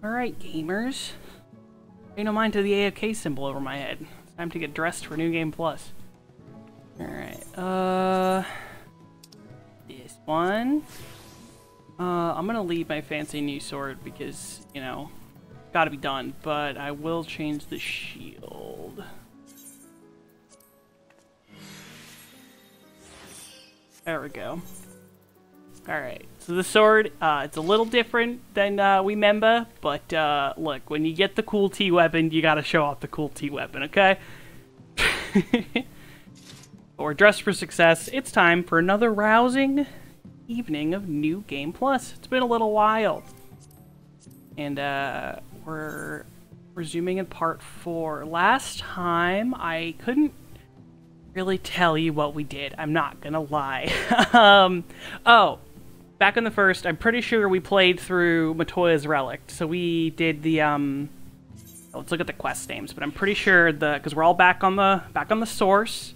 Alright, gamers. Pay no mind to the AFK symbol over my head. It's time to get dressed for New Game Plus. Alright, this one. I'm gonna leave my fancy new sword because, you know, gotta be done, but I will change the shield. There we go. Alright, so the sword, it's a little different than we remember, but look, when you get the cool T-weapon, you gotta show off the cool T-weapon, okay? We're dressed for success. It's time for another rousing evening of New Game Plus. It's been a little while. And we're resuming in part 4. Last time, I couldn't really tell you what we did. I'm not gonna lie. Oh, back in the first, I'm pretty sure we played through Matoya's Relic. So we did the, let's look at the quest names, but I'm pretty sure because we're all back on the source.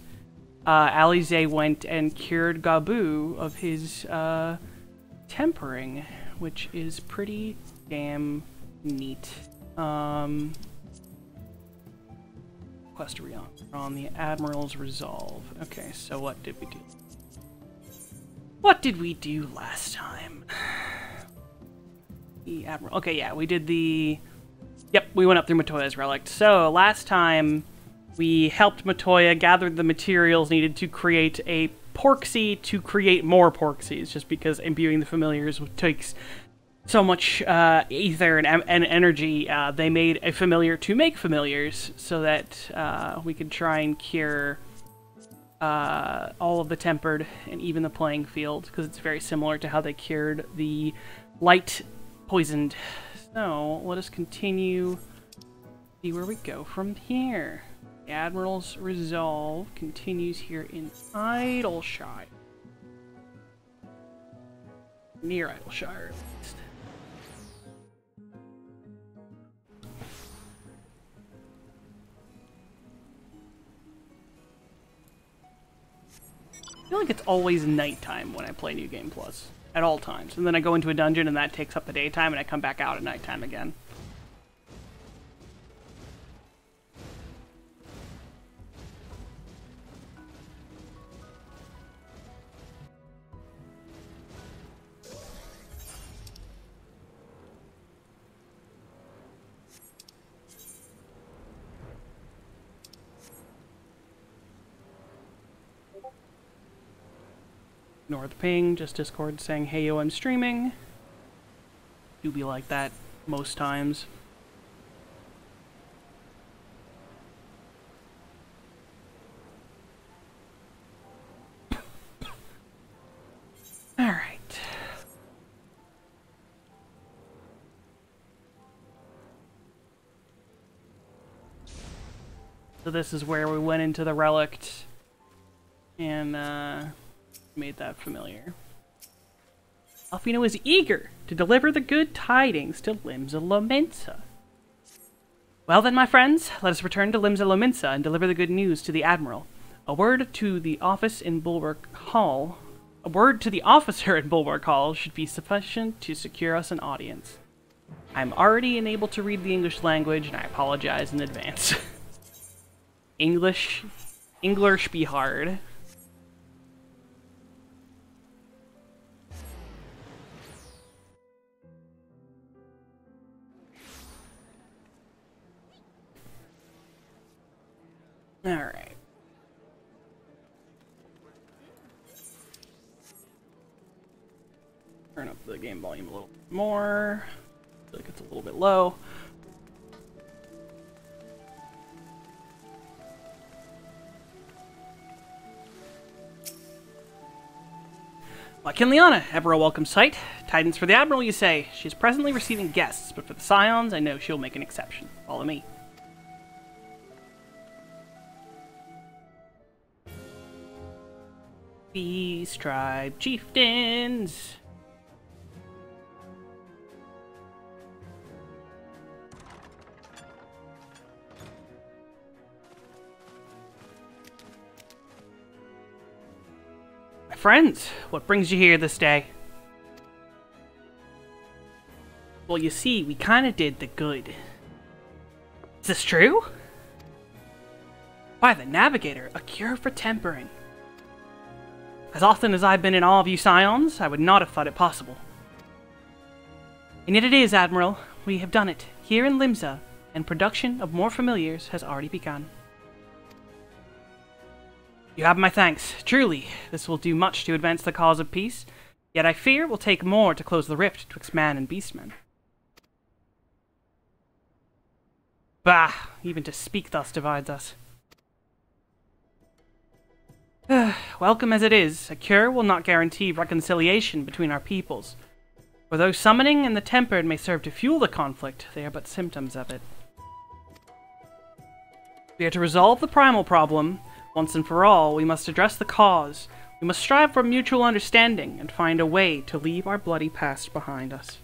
Alize went and cured Gabu of his tempering, which is pretty damn neat. Quest on the Admiral's Resolve. Okay, so what did we do? What did we do last time? The Admiral. Okay, yeah, we did the... Yep, we went up through Matoya's Relic. So, last time, we helped Matoya gather the materials needed to create a Porksy to create more Porksies, just because imbuing the familiars takes so much ether and energy. They made a familiar to make familiars so that we could try and cure all of the tempered and even the playing field, because it's very similar to how they cured the light poisoned. So let us continue, see where we go from here. The Admiral's Resolve continues here in Idleshire. Near Idleshire, at least. I feel like it's always nighttime when I play New Game Plus. At all times. And then I go into a dungeon and that takes up the daytime and I come back out at nighttime again. Ignore the ping, just Discord saying, hey yo, I'm streaming. Do be like that most times. Alright. So this is where we went into the Relict and made that familiar. Alfino is eager to deliver the good tidings to Limsa Lominsa. Well then, my friends, let us return to Limsa Lominsa and deliver the good news to the Admiral. A word to the officer in Bulwark Hall should be sufficient to secure us an audience. I'm already unable to read the English language, and I apologize in advance. English be hard. Alright. Turn up the game volume a little more. I feel like it's a little bit low. Like Kinliana, ever a welcome sight. Tidings for the Admiral, you say. She is presently receiving guests, but for the Scions, I know she'll make an exception. Follow me. Beast Tribe Chieftains. My friends, what brings you here this day? Well, you see, we kinda did the good. Is this true? By the Navigator, a cure for tempering. As often as I've been in awe of you Scions, I would not have thought it possible. And yet it is, Admiral. We have done it, here in Limsa, and production of more familiars has already begun. You have my thanks. Truly, this will do much to advance the cause of peace, yet I fear it will take more to close the rift twixt man and beastman. Bah! Even to speak thus divides us. Welcome as it is, a cure will not guarantee reconciliation between our peoples. For though summoning and the tempered may serve to fuel the conflict, they are but symptoms of it. We are to resolve the primal problem. Once and for all, we must address the cause. We must strive for mutual understanding and find a way to leave our bloody past behind us.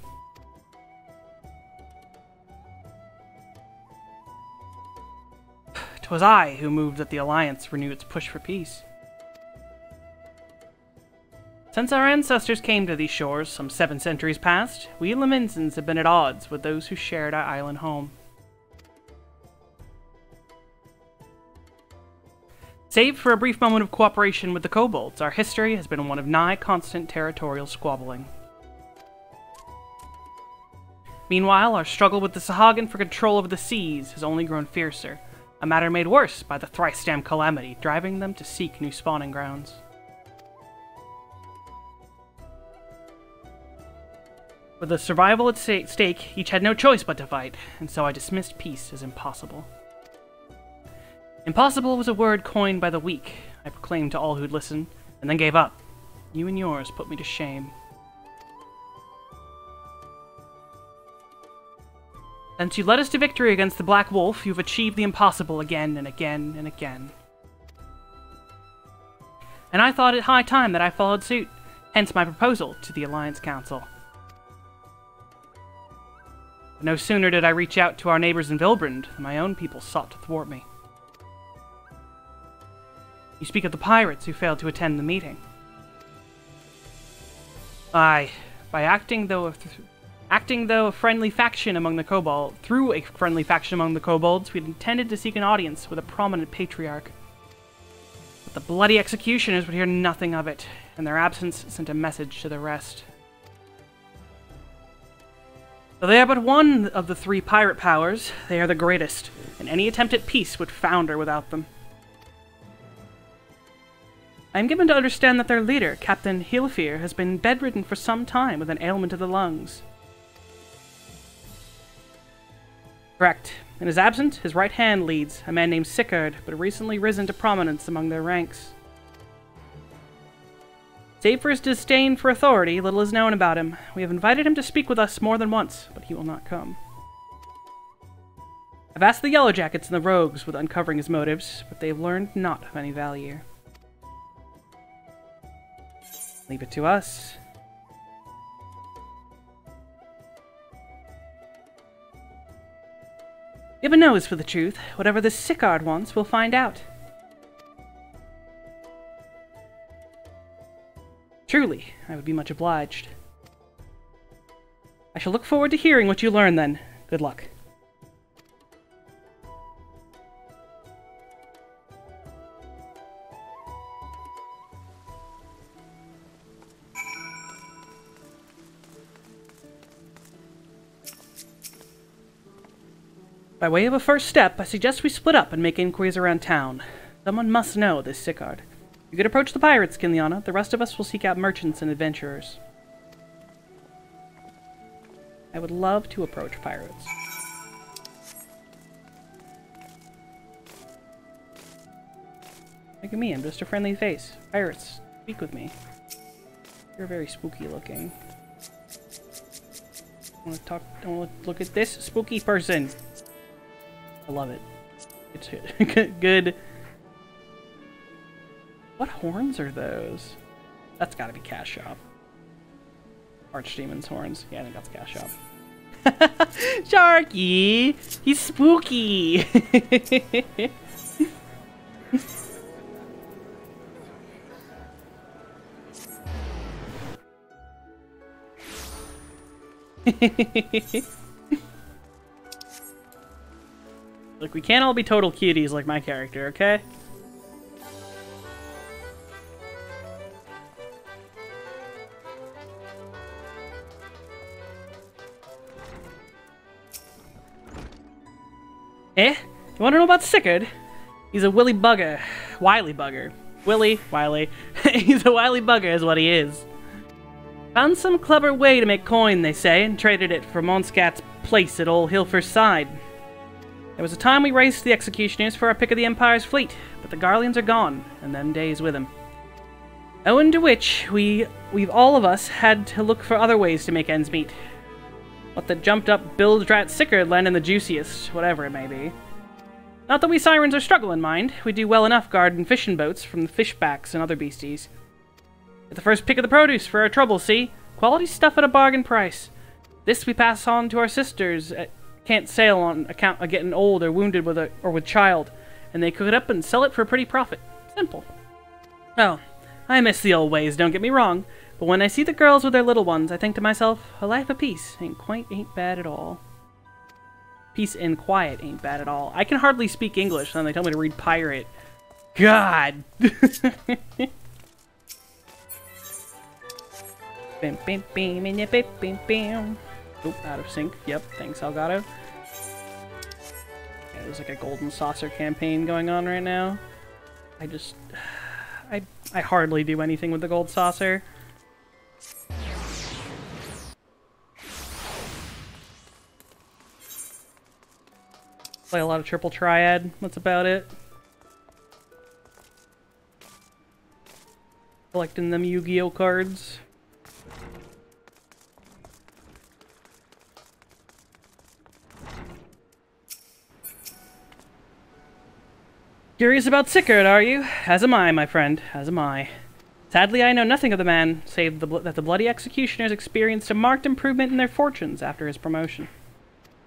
'Twas I who moved that the Alliance renew its push for peace. Since our ancestors came to these shores some 7 centuries past, we Laminsans have been at odds with those who shared our island home. Save for a brief moment of cooperation with the kobolds, our history has been one of nigh constant territorial squabbling. Meanwhile, our struggle with the Sahagin for control over the seas has only grown fiercer, a matter made worse by the thrice-damned calamity driving them to seek new spawning grounds. With the survival at stake, each had no choice but to fight, and so I dismissed peace as impossible. Impossible was a word coined by the weak, I proclaimed to all who'd listen, and then gave up. You and yours put me to shame. Since you led us to victory against the Black Wolf, you've achieved the impossible again and again and again. And I thought it high time that I followed suit, hence my proposal to the Alliance Council. But no sooner did I reach out to our neighbors in Vilbrand than my own people sought to thwart me. You speak of the pirates who failed to attend the meeting. Aye, by acting though a friendly faction among the kobolds, we'd intended to seek an audience with a prominent patriarch. But the bloody executioners would hear nothing of it, and their absence sent a message to the rest. Though they are but one of the 3 pirate powers, they are the greatest, and any attempt at peace would founder without them. I am given to understand that their leader, Captain Hilfir, has been bedridden for some time with an ailment of the lungs. Correct. In his absence, his right hand leads, a man named Sickard, but recently risen to prominence among their ranks. Save for his disdain for authority, little is known about him. We have invited him to speak with us more than once, but he will not come. I've asked the Yellowjackets and the Rogues with uncovering his motives, but they have learned naught of any value. Leave it to us. We have a nose for the truth. Whatever this Sickard wants, we'll find out. Truly, I would be much obliged. I shall look forward to hearing what you learn then. Good luck. By way of a first step, I suggest we split up and make inquiries around town. Someone must know this Sickard. You could approach the pirates, Kinliana. The rest of us will seek out merchants and adventurers. I would love to approach pirates. Look at me, I'm just a friendly face. Pirates, speak with me. You're very spooky looking. I want to talk. I want to look at this spooky person. I love it. It's good. What horns are those? That's gotta be Cash Shop. Archdemon's horns. Yeah, I think that's Cash Shop. Sharky! He's spooky! Look, we can't all be total cuties like my character, okay? Eh? You wanna know about Sickard? He's a wily bugger. Wily bugger. Willy, wily. He's a wily bugger is what he is. Found some clever way to make coin, they say, and traded it for Monscat's place at Old Hilfer's side. There was a time we raced the executioners for our pick of the Empire's fleet, but the Garleans are gone, and them days with them. Owing to which, we've all of us had to look for other ways to make ends meet. What the jumped-up Bildrat Sickard landing the juiciest, whatever it may be. Not that we sirens are struggling, mind. We do well enough guarding fishing boats from the fishbacks and other beasties. Get the first pick of the produce for our trouble, see? Quality stuff at a bargain price. This we pass on to our sisters can't sail on account of getting old or wounded with child, and they cook it up and sell it for a pretty profit. Simple. Oh, I miss the old ways, don't get me wrong, but when I see the girls with their little ones, I think to myself, a life of peace ain't bad at all. Peace and quiet ain't bad at all. I can hardly speak English, and they tell me to read pirate. God! Bam, bam, bam, and bam, bam, bam. Oop, out of sync. Yep, thanks, Elgato. Yeah, there's like a golden saucer campaign going on right now. I hardly do anything with the gold saucer. Play a lot of triple triad, that's about it. Collecting them Yu-Gi-Oh cards. Curious about Sickard, are you? As am I, my friend, as am I. Sadly, I know nothing of the man, save that the bloody executioners experienced a marked improvement in their fortunes after his promotion.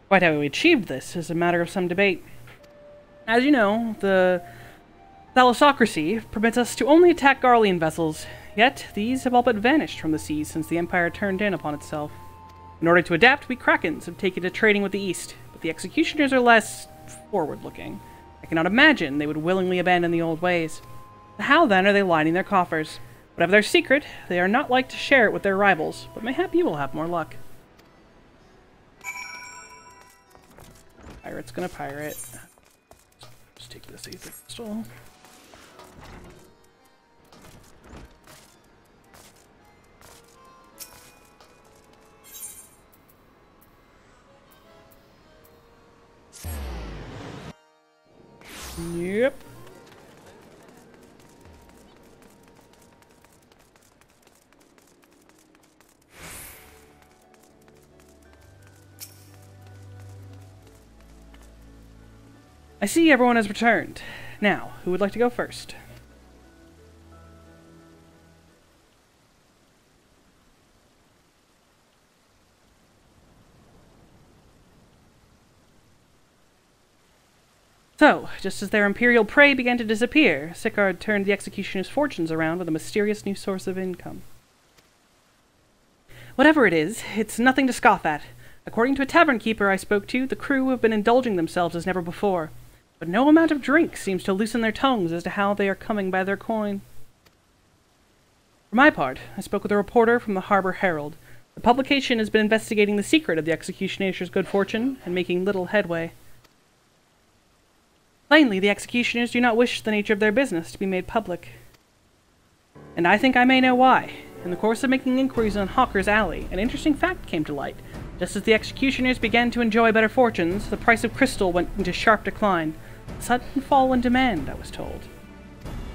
Quite how we achieved this is a matter of some debate. As you know, the thalassocracy permits us to only attack Garlean vessels, yet these have all but vanished from the seas since the Empire turned in upon itself. In order to adapt, we Krakens have taken to trading with the East, but the executioners are less forward-looking. I cannot imagine they would willingly abandon the old ways. How then are they lining their coffers? Whatever their secret, they are not like to share it with their rivals, but mayhap you will have more luck. Pirate's gonna pirate. Just take this Aether Crystal. Yep. I see everyone has returned. Now, who would like to go first? So, just as their imperial prey began to disappear, Sickard turned the executioner's fortunes around with a mysterious new source of income. Whatever it is, it's nothing to scoff at. According to a tavern keeper I spoke to, the crew have been indulging themselves as never before. But no amount of drink seems to loosen their tongues as to how they are coming by their coin. For my part, I spoke with a reporter from the Harbor Herald. The publication has been investigating the secret of the executioner's good fortune and making little headway. Plainly, the executioners do not wish the nature of their business to be made public. And I think I may know why. In the course of making inquiries on Hawker's Alley, an interesting fact came to light. Just as the executioners began to enjoy better fortunes, the price of crystal went into sharp decline. A sudden fall in demand, I was told.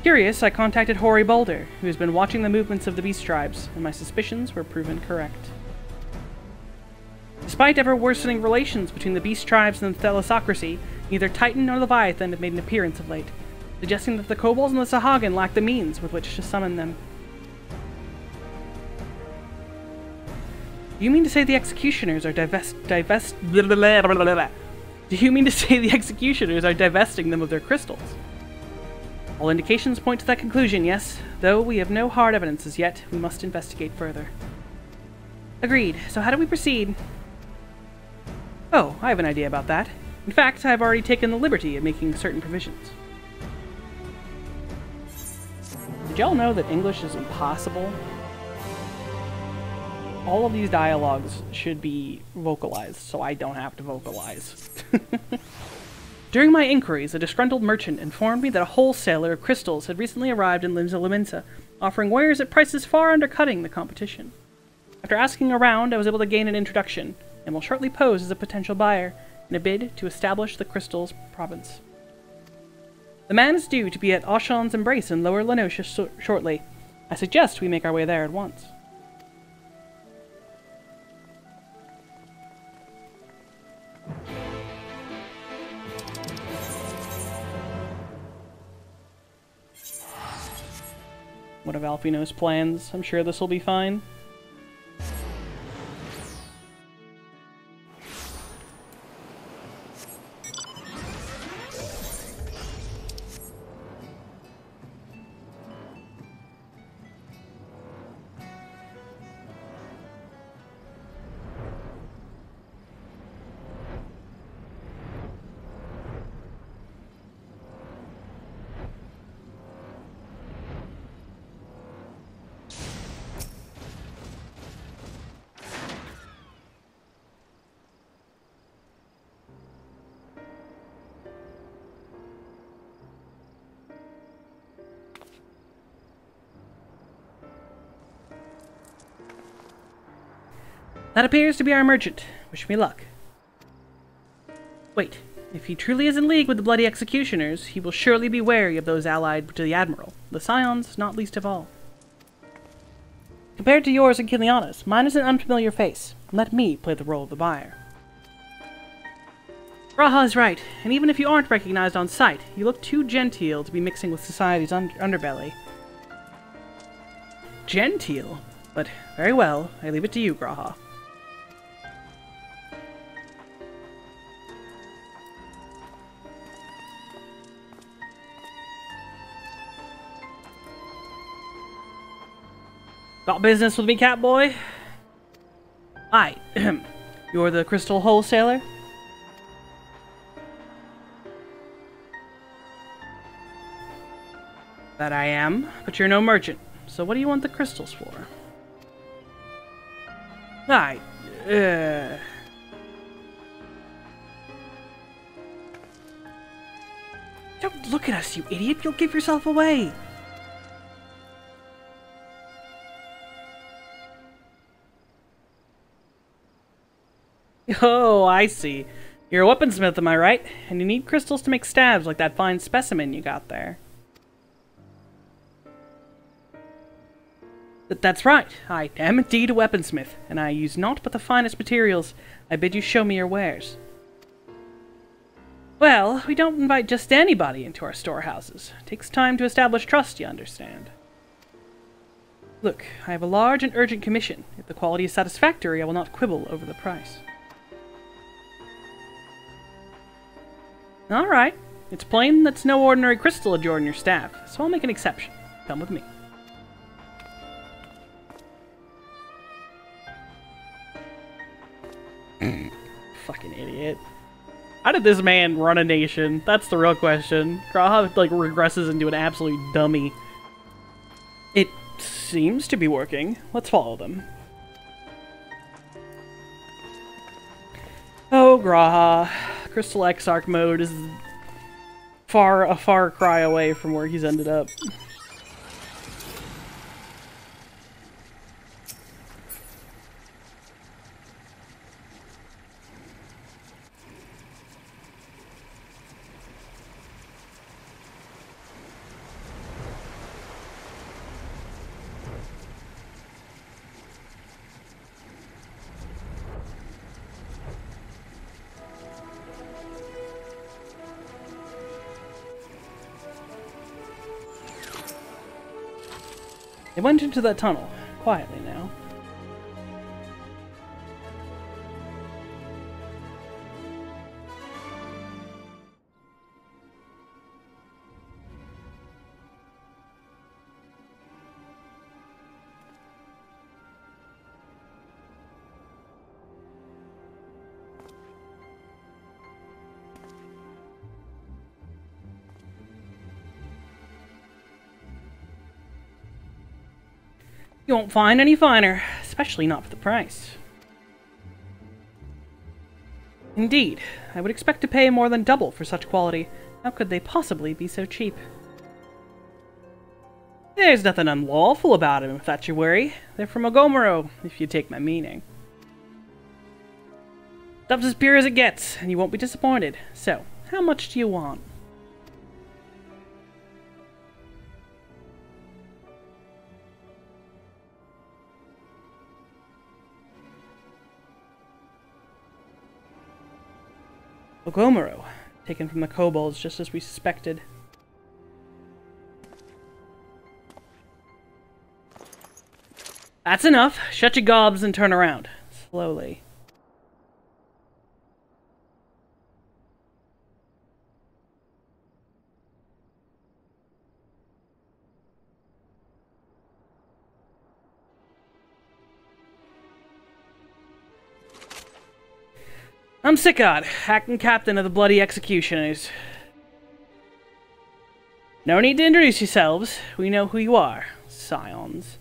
Curious, I contacted Hoary Boulder, who has been watching the movements of the beast tribes, and my suspicions were proven correct. Despite ever-worsening relations between the beast tribes and the thalassocracy, neither Titan nor Leviathan have made an appearance of late, suggesting that the kobolds and the Sahagin lack the means with which to summon them. Do you mean to say the executioners are Do you mean to say the executioners are divesting them of their crystals? All indications point to that conclusion, yes. Though we have no hard evidence as yet, we must investigate further. Agreed. So how do we proceed? Oh, I have an idea about that. In fact, I've already taken the liberty of making certain provisions. Did y'all know that English is impossible? All of these dialogues should be vocalized, so I don't have to vocalize. During my inquiries, a disgruntled merchant informed me that a wholesaler of crystals had recently arrived in Limsa, offering wares at prices far undercutting the competition. After asking around, I was able to gain an introduction, and will shortly pose as a potential buyer in a bid to establish the crystals province. The man is due to be at Auchan's Embrace in Lower Lenosha shortly. I suggest we make our way there at once. What of Alfino's plans? I'm sure this will be fine. That appears to be our merchant. Wish me luck. Wait, if he truly is in league with the bloody executioners, he will surely be wary of those allied to the Admiral, the Scions not least of all. Compared to yours and Kiliana's, mine is an unfamiliar face. Let me play the role of the buyer. Raha is right, and even if you aren't recognized on sight, you look too genteel to be mixing with society's underbelly. Genteel? But very well, I leave it to you, Graha. Got business with me, Catboy? Aye. You're the crystal wholesaler? That I am, but you're no merchant. So what do you want the crystals for? Aye. Don't look at us, you idiot. You'll give yourself away. Oh, I see. You're a weaponsmith, am I right? And you need crystals to make stabs like that fine specimen you got there. That's right. I am indeed a weaponsmith, and I use naught but the finest materials. I bid you show me your wares. Well, we don't invite just anybody into our storehouses. It takes time to establish trust, you understand. Look, I have a large and urgent commission. If the quality is satisfactory, I will not quibble over the price. Alright. It's plain that's no ordinary crystal adorning your staff, so I'll make an exception. Come with me. Fucking idiot. How did this man run a nation? That's the real question. Graha, like, regresses into an absolute dummy. It seems to be working. Let's follow them. Oh, Graha. Crystal Exarch mode is a far cry away from where he's ended up. They went into that tunnel, quietly now. You won't find any finer, especially not for the price. Indeed, I would expect to pay more than double for such quality. How could they possibly be so cheap? There's nothing unlawful about them, if that's your worry. They're from Ogomoro, if you take my meaning. Stuff's as pure as it gets, and you won't be disappointed. So, how much do you want? Ogomoro, taken from the kobolds just as we suspected. That's enough. Shut your gobs and turn around. Slowly. I'm Sickard, acting captain of the Bloody Executioners. No need to introduce yourselves. We know who you are, scions.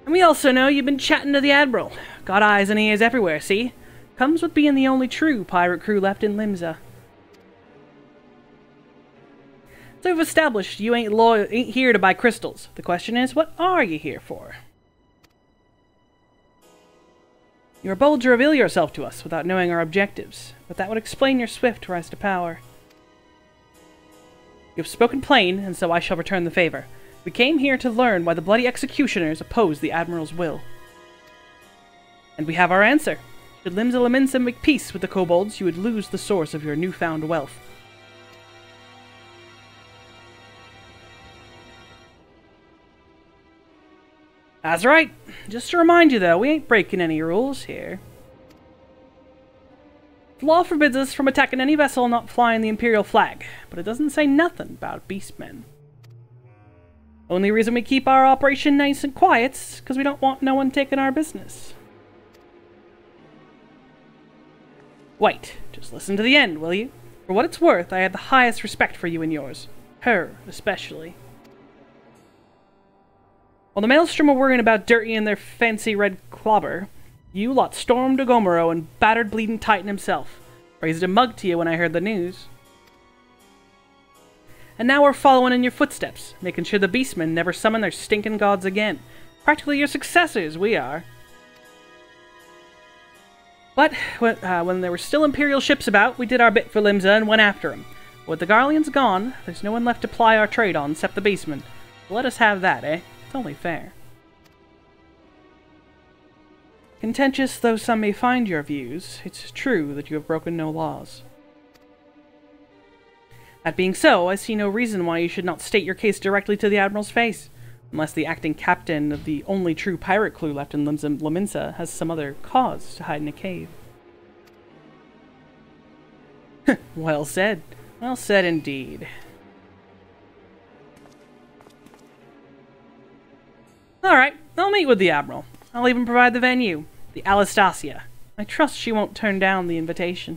And we also know you've been chatting to the Admiral. Got eyes and ears everywhere, see? Comes with being the only true pirate crew left in Limsa. So we've established you ain't here to buy crystals. The question is, what are you here for? You are bold to reveal yourself to us without knowing our objectives, but that would explain your swift rise to power. You have spoken plain, and so I shall return the favor. We came here to learn why the Bloody Executioners oppose the Admiral's will. And we have our answer. Should Limsa Lominsa make peace with the kobolds, you would lose the source of your newfound wealth. That's right. Just to remind you, though, we ain't breaking any rules here. The law forbids us from attacking any vessel not flying the Imperial flag, but it doesn't say nothing about beastmen. Only reason we keep our operation nice and quiet is because we don't want no one taking our business. Wait, just listen to the end, will you? For what it's worth, I have the highest respect for you and yours. Her, especially. While the Maelstrom were worrying about dirtying their fancy red clobber, you lot stormed Ogomoro and battered Bleeding Titan himself. Raised a mug to you when I heard the news. And now we're following in your footsteps, making sure the beastmen never summon their stinking gods again. Practically your successors, we are. But when there were still Imperial ships about, we did our bit for Limsa and went after them. With the Garleans gone, there's no one left to ply our trade on except the beastmen. So let us have that, eh? It's only fair. Contentious though some may find your views, it's true that you have broken no laws. That being so, I see no reason why you should not state your case directly to the Admiral's face, unless the acting captain of the only true pirate crew left in Limsa Lominsa has some other cause to hide in a cave. Well said. Well said indeed. Alright, I'll meet with the Admiral. I'll even provide the venue, the Alistasia. I trust she won't turn down the invitation.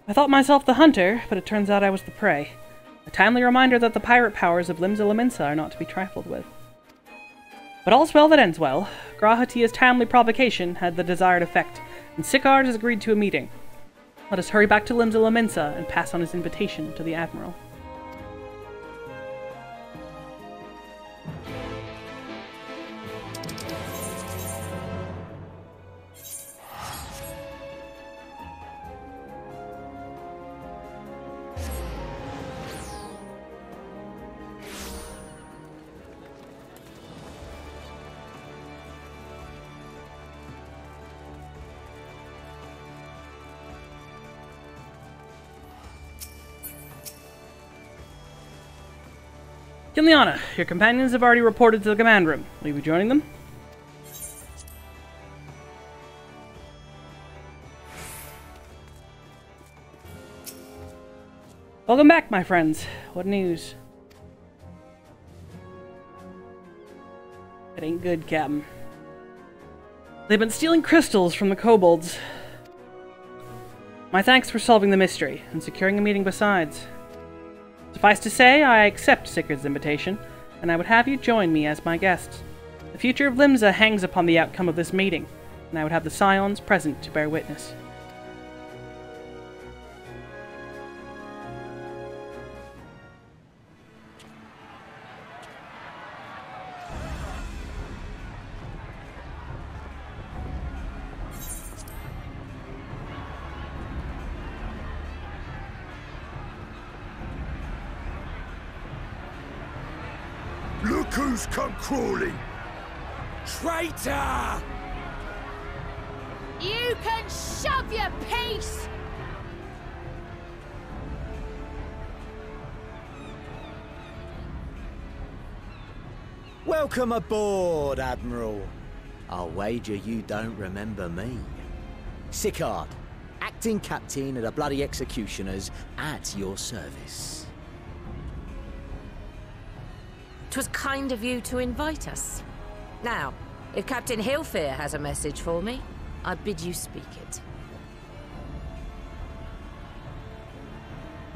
I thought myself the hunter, but it turns out I was the prey. A timely reminder that the pirate powers of Limsa Lominsa are not to be trifled with. But all's well that ends well. Grahatia's timely provocation had the desired effect, and Sickard has agreed to a meeting. Let us hurry back to Limsa Lominsa and pass on his invitation to the Admiral. Kinliana, your companions have already reported to the command room. Will you be joining them? Welcome back, my friends. What news? It ain't good, Captain. They've been stealing crystals from the kobolds. My thanks for solving the mystery, and securing a meeting besides. Suffice to say, I accept Sigurd's invitation, and I would have you join me as my guests. The future of Limsa hangs upon the outcome of this meeting, and I would have the Scions present to bear witness. Look who's come crawling! Traitor! You can shove your piece! Welcome aboard, Admiral. I'll wager you don't remember me. Sigurd, acting captain of the bloody executioners, at your service. 'Twas kind of you to invite us. Now, if Captain Hilfear has a message for me, I bid you speak it.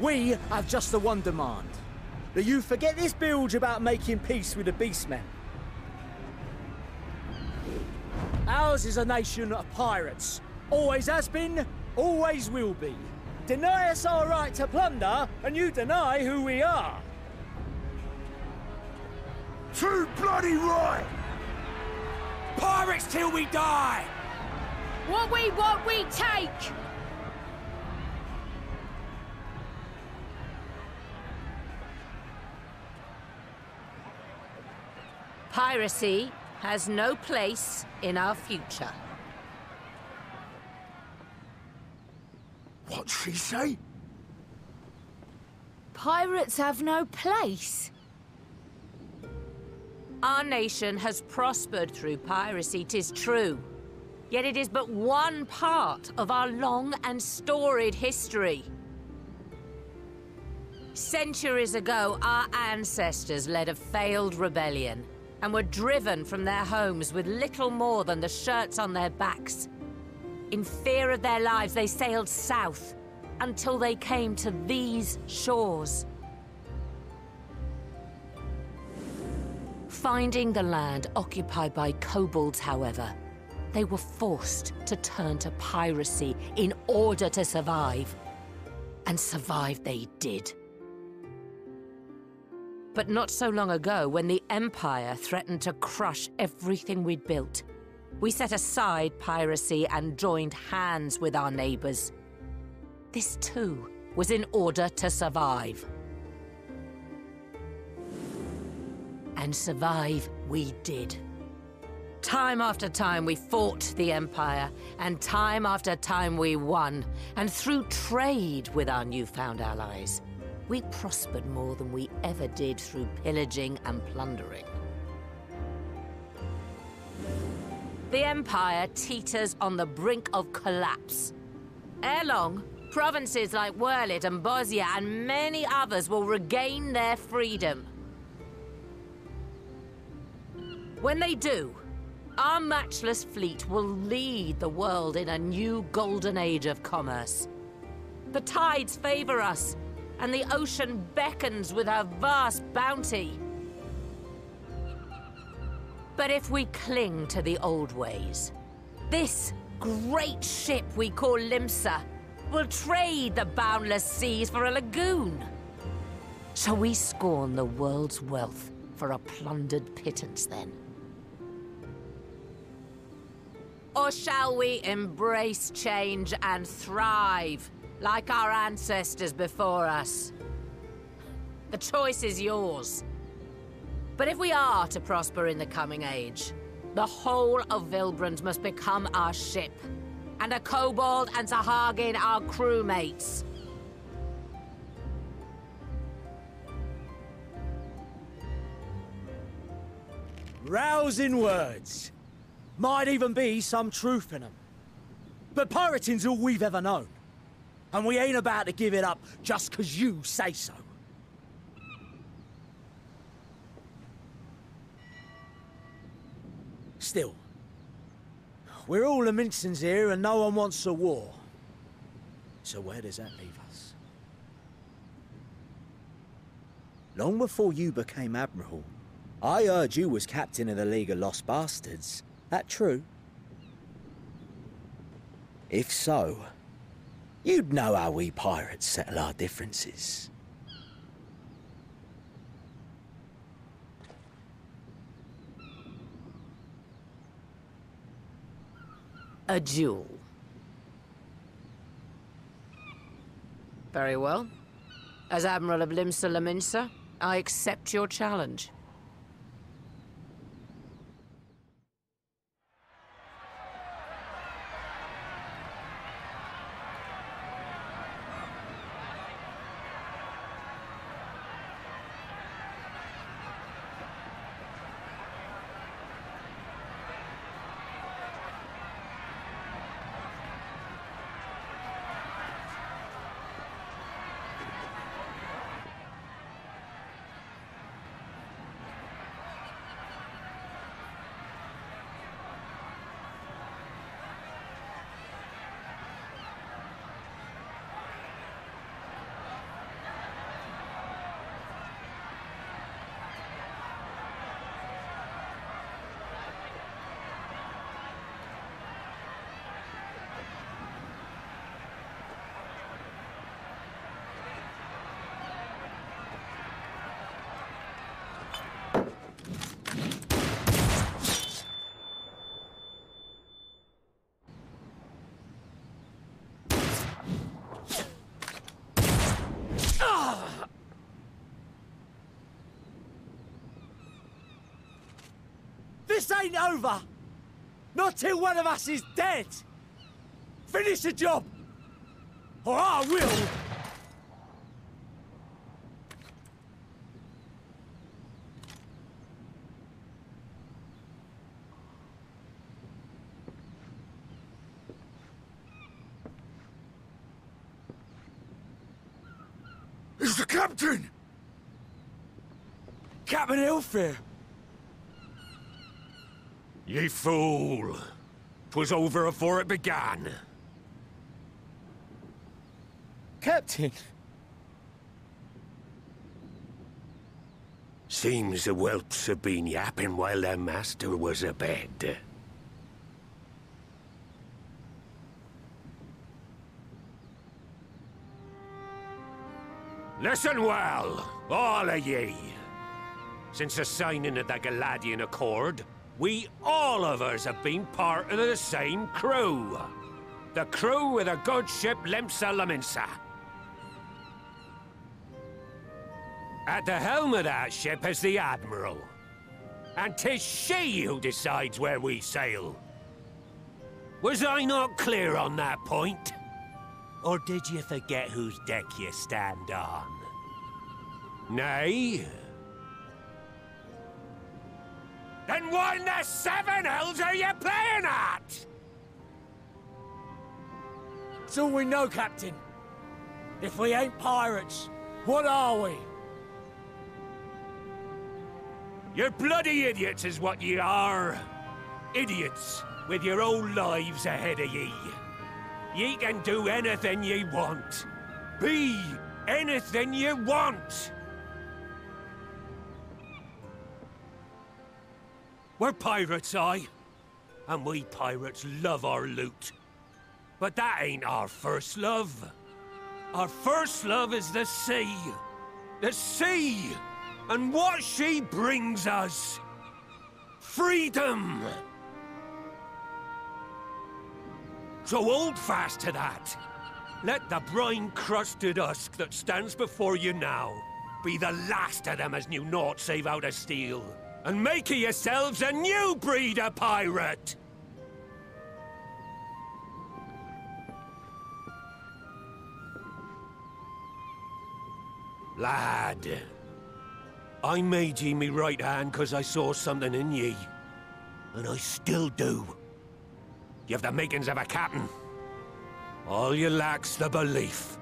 We have just the one demand. That you forget this bilge about making peace with the beastmen. Ours is a nation of pirates. Always has been, always will be. Deny us our right to plunder, and you deny who we are. Too bloody right! Pirates till we die! What we want, we take! Piracy has no place in our future. What'd she say? Pirates have no place. Our nation has prospered through piracy, 'tis true. Yet it is but one part of our long and storied history. Centuries ago, our ancestors led a failed rebellion and were driven from their homes with little more than the shirts on their backs. In fear of their lives, they sailed south until they came to these shores. Finding the land occupied by kobolds, however, they were forced to turn to piracy in order to survive. And survive they did. But not so long ago, when the Empire threatened to crush everything we'd built, we set aside piracy and joined hands with our neighbors. This too was in order to survive. And survive we did. Time after time we fought the Empire, and time after time we won. And through trade with our newfound allies, we prospered more than we ever did through pillaging and plundering. The Empire teeters on the brink of collapse. Ere long, provinces like Wurlit and Bosnia and many others will regain their freedom. When they do, our matchless fleet will lead the world in a new golden age of commerce. The tides favor us, and the ocean beckons with her vast bounty. But if we cling to the old ways, this great ship we call Limsa will trade the boundless seas for a lagoon. Shall we scorn the world's wealth for a plundered pittance then? Or shall we embrace change and thrive, like our ancestors before us? The choice is yours. But if we are to prosper in the coming age, the whole of Vilbrand must become our ship, and a kobold and Sahagin our crewmates. Rousing words. Might even be some truth in them. But pirating's all we've ever known. And we ain't about to give it up just 'cause you say so. Still, we're all the Mincins here and no one wants a war. So where does that leave us? Long before you became Admiral, I heard you was captain of the League of Lost Bastards. That true? If so, you'd know how we pirates settle our differences. A duel. Very well. As Admiral of Limsa Laminsa, I accept your challenge. This ain't over! Not till one of us is dead! Finish the job! Or I will! It's the captain! Captain Elfair! Ye fool! 'Twas over afore it began. Captain! Seems the whelps have been yapping while their master was abed. Listen well, all of ye. Since the signing of the Galadian Accord, we all of us have been part of the same crew. The crew of the good ship Limsa Laminsa. At the helm of that ship is the Admiral. And 'tis she who decides where we sail. Was I not clear on that point? Or did you forget whose deck you stand on? Nay? Then what in the seven hells are you playing at? It's all we know, Captain. If we ain't pirates, what are we? You're bloody idiots is what ye are. Idiots with your own lives ahead of ye. Ye can do anything ye want. Be anything ye want. We're pirates, aye. And we pirates love our loot. But that ain't our first love. Our first love is the sea. The sea! And what she brings us. Freedom! So hold fast to that. Let the brine-crusted husk that stands before you now be the last of them as knew naught save out of steel. And make of yourselves a new breed of pirate! Lad, I made ye me right hand 'cause I saw something in ye. And I still do. You've the makings of a captain. All you lack's the belief.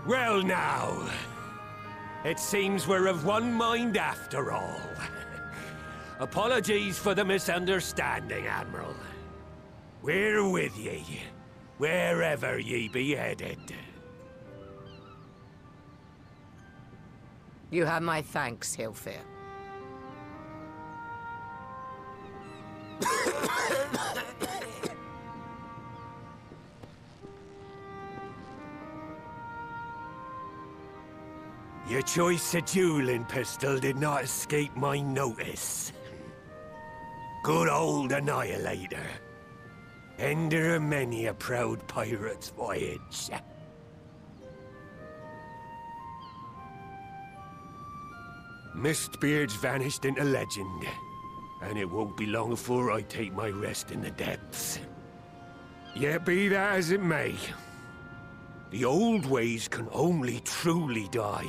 Well now, it seems we're of one mind after all. Apologies for the misunderstanding, Admiral. We're with ye, wherever ye be headed. You have my thanks, Hilfir. Your choice of dueling pistol did not escape my notice. Good old Annihilator. Ender of many a proud pirate's voyage. Mistbeard's vanished into legend, and it won't be long before I take my rest in the depths. Yet be that as it may, the old ways can only truly die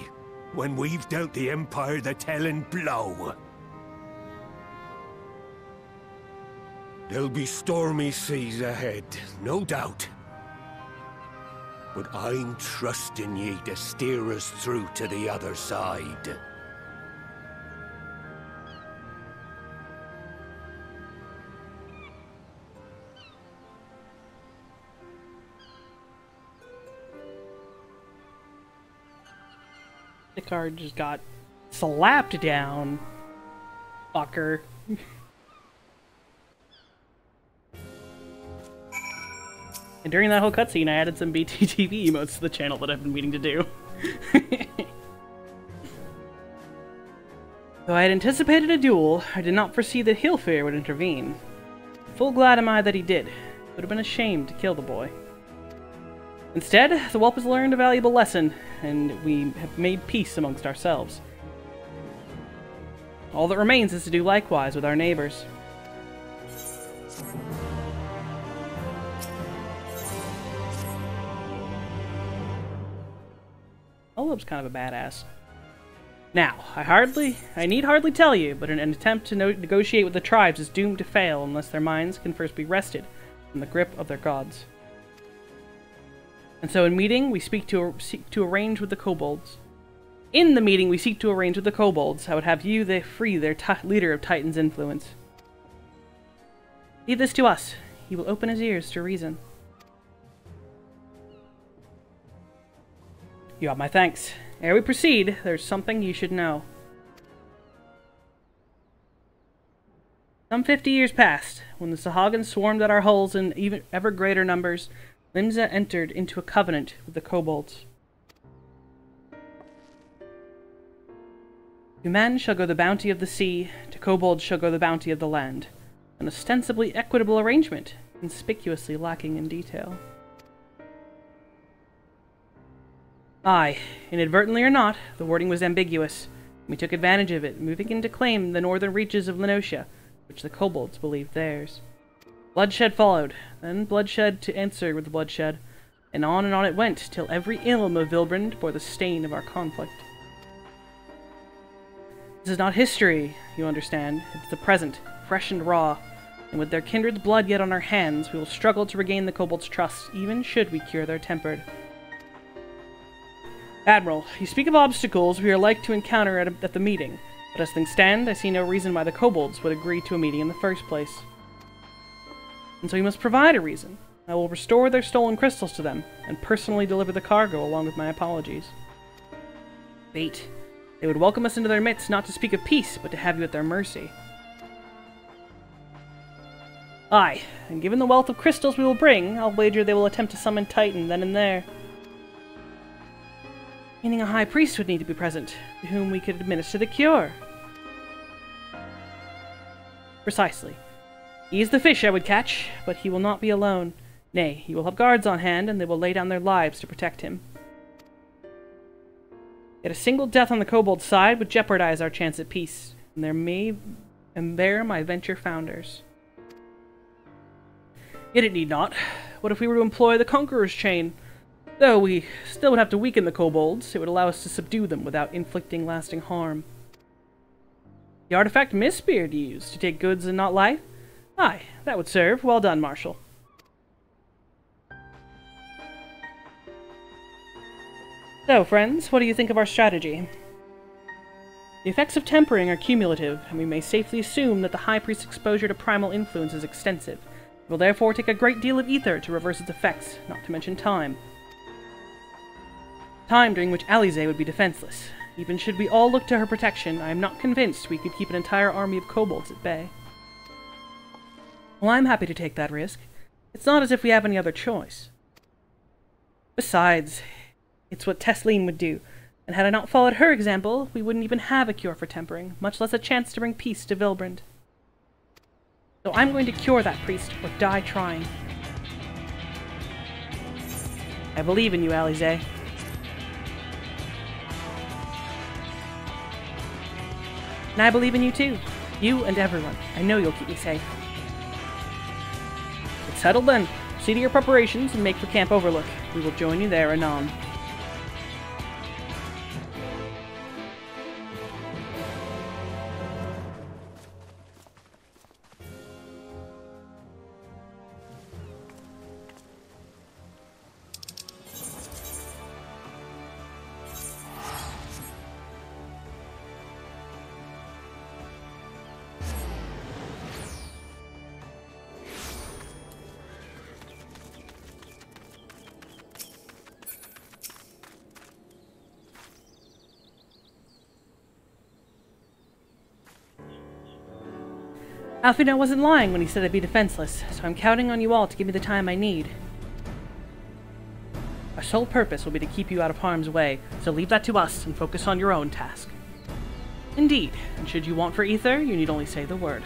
when we've dealt the Empire the telling blow. There'll be stormy seas ahead, no doubt. But I'm trusting ye to steer us through to the other side. The card just got slapped down. Fucker. And during that whole cutscene, I added some BTTV emotes to the channel that I've been meaning to do. Though I had anticipated a duel, I did not foresee that Hilfir would intervene. Full glad am I that he did. It would have been a shame to kill the boy. Instead, the whelp has learned a valuable lesson, and we have made peace amongst ourselves. All that remains is to do likewise with our neighbors. Oleb's kind of a badass. Now, I need hardly tell you, but an attempt to negotiate with the tribes is doomed to fail unless their minds can first be wrested from the grip of their gods. And so in meeting, we seek to arrange with the kobolds. In the meeting, we seek to arrange with the kobolds. I would have you free their leader of Titan's influence. Leave this to us. He will open his ears to reason. You have my thanks. Ere we proceed, there's something you should know. Some 50 years passed, when the Sahagins swarmed at our hulls in even ever greater numbers. Limsa entered into a covenant with the kobolds. To men shall go the bounty of the sea, to kobolds shall go the bounty of the land. An ostensibly equitable arrangement, conspicuously lacking in detail. Aye, inadvertently or not, the wording was ambiguous. We took advantage of it, moving in to claim the northern reaches of Lenotia, which the kobolds believed theirs. Bloodshed followed, then bloodshed to answer with bloodshed, and on it went, till every ilm of Vilbrand bore the stain of our conflict. This is not history, you understand. It's the present, fresh and raw, and with their kindred's blood yet on our hands, we will struggle to regain the kobolds' trust, even should we cure their tempered. Admiral, you speak of obstacles we are like to encounter at the meeting, but as things stand, I see no reason why the kobolds would agree to a meeting in the first place. And so you must provide a reason. I will restore their stolen crystals to them, and personally deliver the cargo along with my apologies. Bait. They would welcome us into their midst not to speak of peace, but to have you at their mercy. Aye, and given the wealth of crystals we will bring, I'll wager they will attempt to summon Titan then and there. Meaning a high priest would need to be present, to whom we could administer the cure. Precisely. He is the fish I would catch, but he will not be alone. Nay, he will have guards on hand, and they will lay down their lives to protect him. Yet a single death on the kobold side would jeopardize our chance at peace, and there my venture founders. Yet it need not. What if we were to employ the Conqueror's Chain? Though we still would have to weaken the kobolds, it would allow us to subdue them without inflicting lasting harm. The artifact Mistbeard used to take goods and not life? Aye, that would serve. Well done, Marshal. So, friends, what do you think of our strategy? The effects of tempering are cumulative, and we may safely assume that the High Priest's exposure to primal influence is extensive. It will therefore take a great deal of ether to reverse its effects, not to mention time. Time during which Alisaie would be defenseless. Even should we all look to her protection, I am not convinced we could keep an entire army of kobolds at bay. Well, I'm happy to take that risk. It's not as if we have any other choice. Besides, it's what Tesleen would do, and had I not followed her example, we wouldn't even have a cure for tempering, much less a chance to bring peace to Vilbrand. So I'm going to cure that priest, or die trying. I believe in you, Alisaie. And I believe in you too. You and everyone. I know you'll keep me safe. It's settled then. See to your preparations and make for Camp Overlook. We will join you there anon. Alfino wasn't lying when he said I'd be defenseless, so I'm counting on you all to give me the time I need. Our sole purpose will be to keep you out of harm's way, so leave that to us and focus on your own task. Indeed, and should you want for ether, you need only say the word.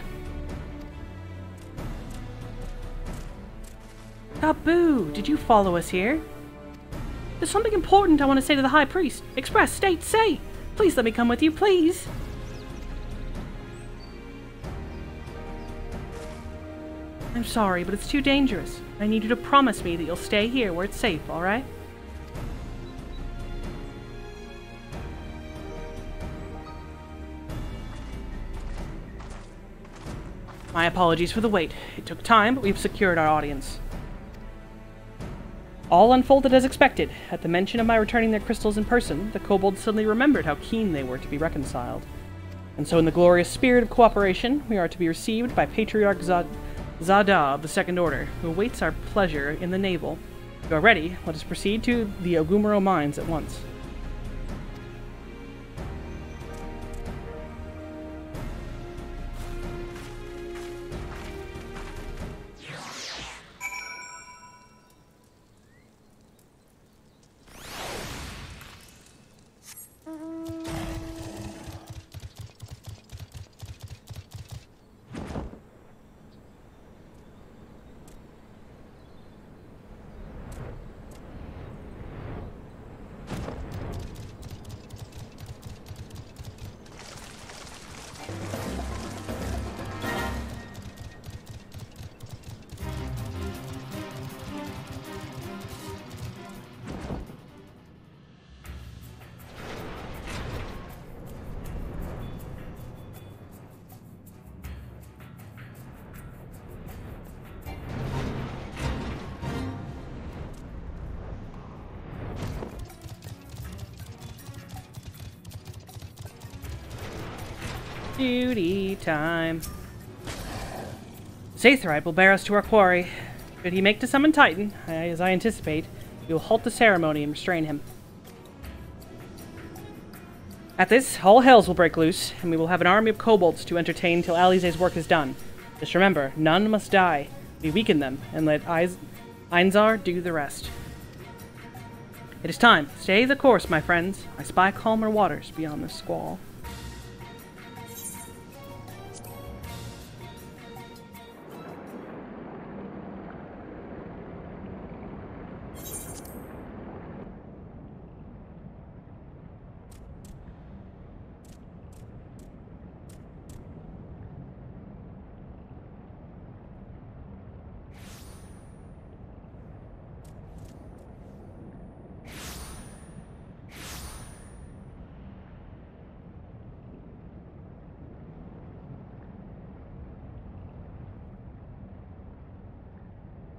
Taboo, did you follow us here? There's something important I want to say to the High Priest. Express, state, say! Please let me come with you, please! I'm sorry, but it's too dangerous. I need you to promise me that you'll stay here where it's safe, alright? My apologies for the wait. It took time, but we've secured our audience. All unfolded as expected. At the mention of my returning their crystals in person, the kobolds suddenly remembered how keen they were to be reconciled. And so in the glorious spirit of cooperation, we are to be received by Patriarch Zada of the Second Order, who awaits our pleasure in the navel. If you are ready, let us proceed to the Ogumaro mines at once. Duty time. Sathrite will bear us to our quarry. Should he make to summon Titan, as I anticipate, we will halt the ceremony and restrain him. At this, all hells will break loose, and we will have an army of kobolds to entertain till Alisaie's work is done. Just remember, none must die. We weaken them, and let Einzar do the rest. It is time. Stay the course, my friends. I spy calmer waters beyond this squall.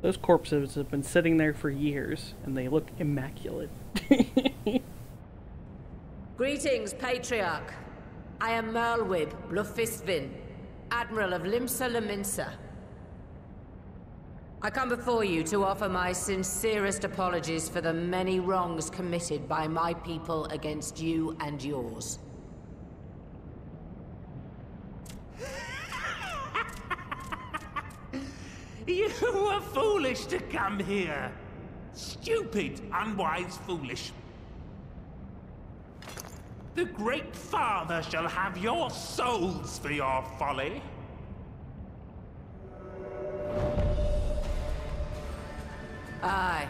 Those corpses have been sitting there for years, and they look immaculate. Greetings, Patriarch. I am Merlwib Blufistvin, Admiral of Limsa Laminsa. I come before you to offer my sincerest apologies for the many wrongs committed by my people against you and yours. You were foolish to come here. Stupid, unwise, foolish. The Great Father shall have your souls for your folly. Aye,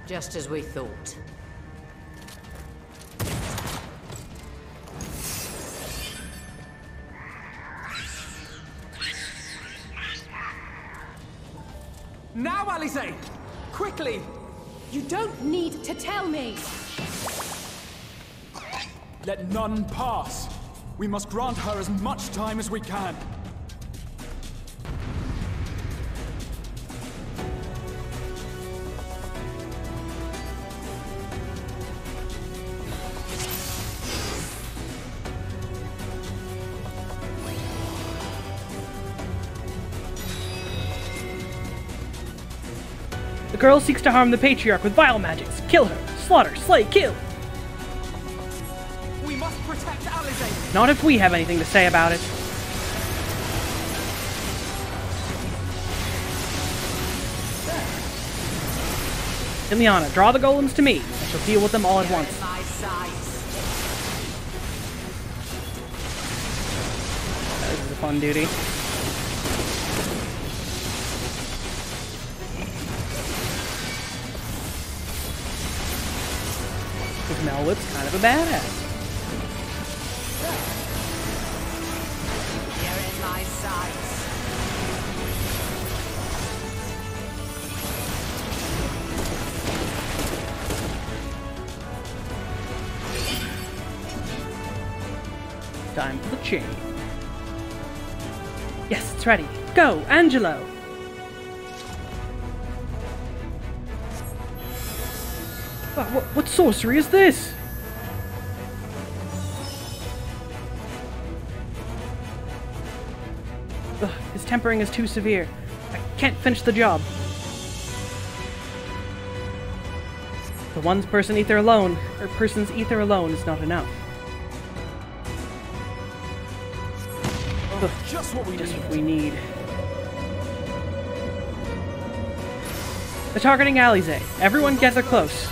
just as we thought. Now, Alize! Quickly! You don't need to tell me! Let none pass. We must grant her as much time as we can. The girl seeks to harm the Patriarch with vile magics. Kill her. Slaughter. Slay. Kill. We must protect Alize! Not if we have anything to say about it. Ileana, draw the golems to me. I shall deal with them all at once. My sights. This is a fun duty. Because Melwood's kind of a badass. You're in my sights. Time for the chain. Yes, it's ready. Go, Angelo! What sorcery is this? Ugh, his tempering is too severe. I can't finish the job. The one's person ether alone, or person's ether alone is not enough. Ugh, Just what we just need. what we need. They're targeting Alize. Everyone gather close.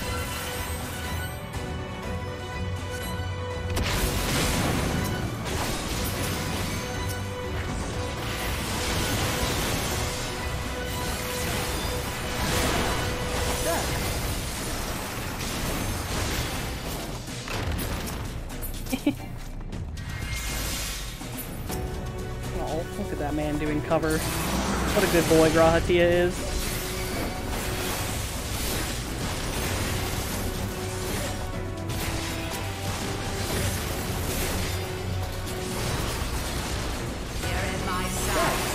Oh, look at that man doing cover. What a good boy Grahatia is. You're in my sights.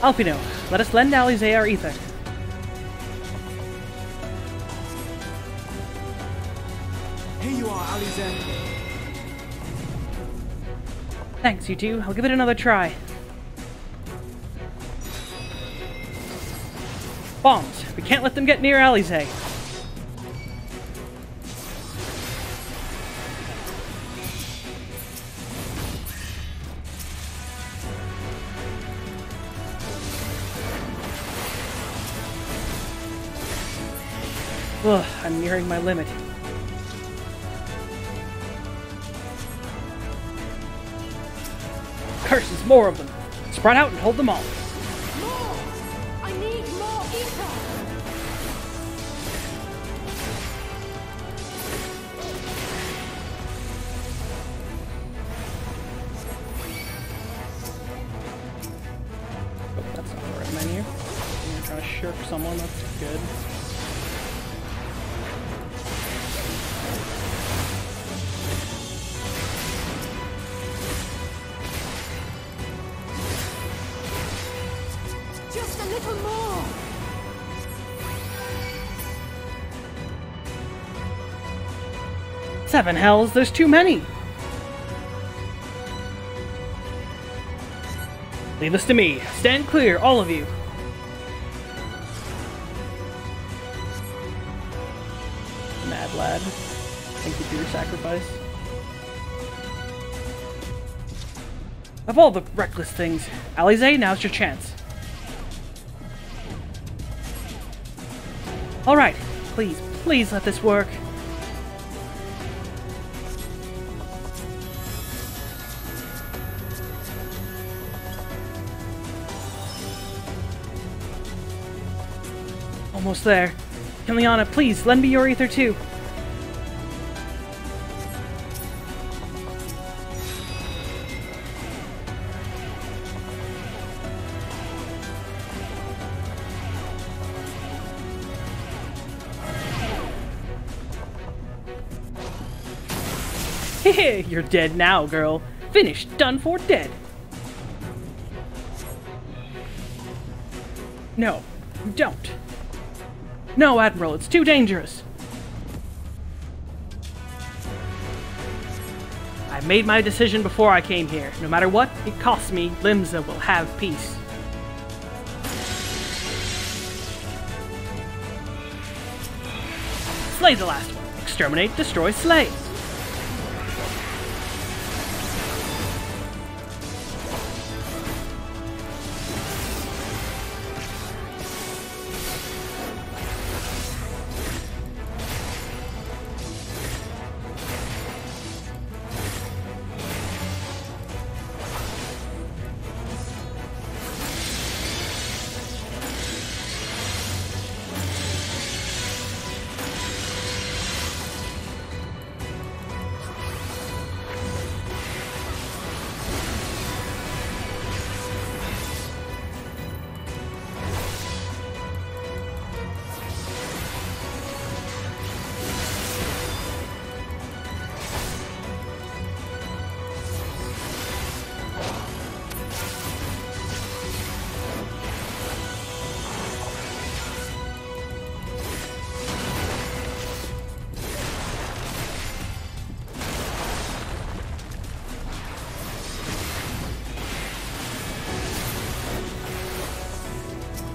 Alfino, let us lend Alize our ether. Here you are, Alize. Thanks, you two. I'll give it another try. Bombs. We can't let them get near Alize. Ugh, I'm nearing my limit. Curses, more of them. Spread out and hold them all. More! I need more ether! Oh, that's not the right menu. I'm trying to shirk someone, that's good. little more! Seven hells, there's too many! Leave this to me. Stand clear, all of you. Mad lad. Thank you for your sacrifice. Of all the reckless things, Alize, now's your chance. Alright, please, please let this work. Almost there. Kiliana, please, lend me your ether too. Hehe, you're dead now, girl. Finished, done for, dead. No, you don't. No, Admiral, it's too dangerous. I made my decision before I came here. No matter what it costs me, Limsa will have peace. Slay the last one. Exterminate, destroy, slay.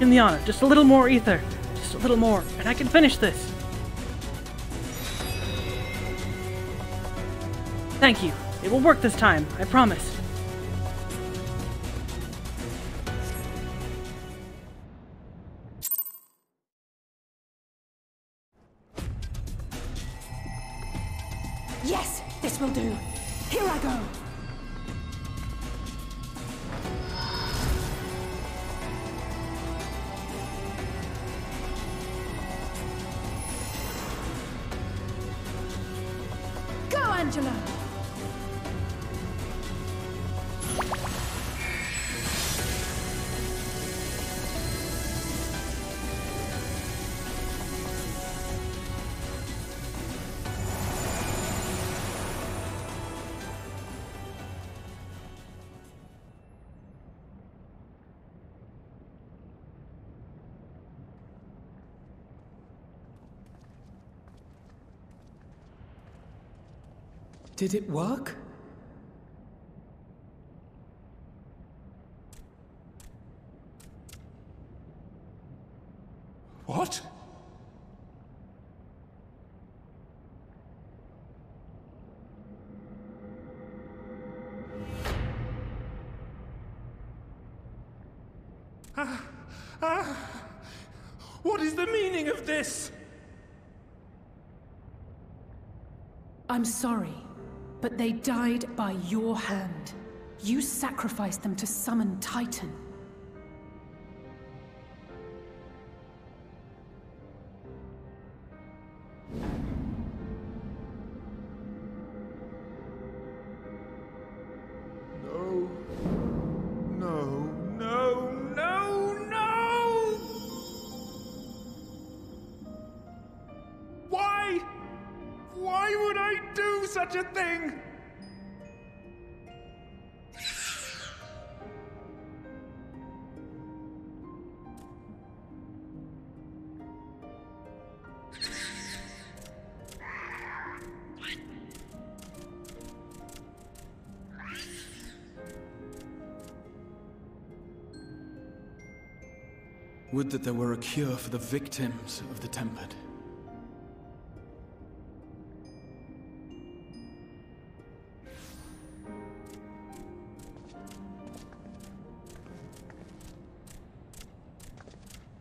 Kiliana, just a little more ether. Just a little more, and I can finish this. Thank you. It will work this time, I promise. Yes, this will do. Here I go. Angela. Did it work? What? What is the meaning of this? I'm sorry, but they died by your hand. You sacrificed them to summon Titan. No. No, no, no, no! Why? Why would I do such a thing? Would that there were a cure for the victims of the Tempered.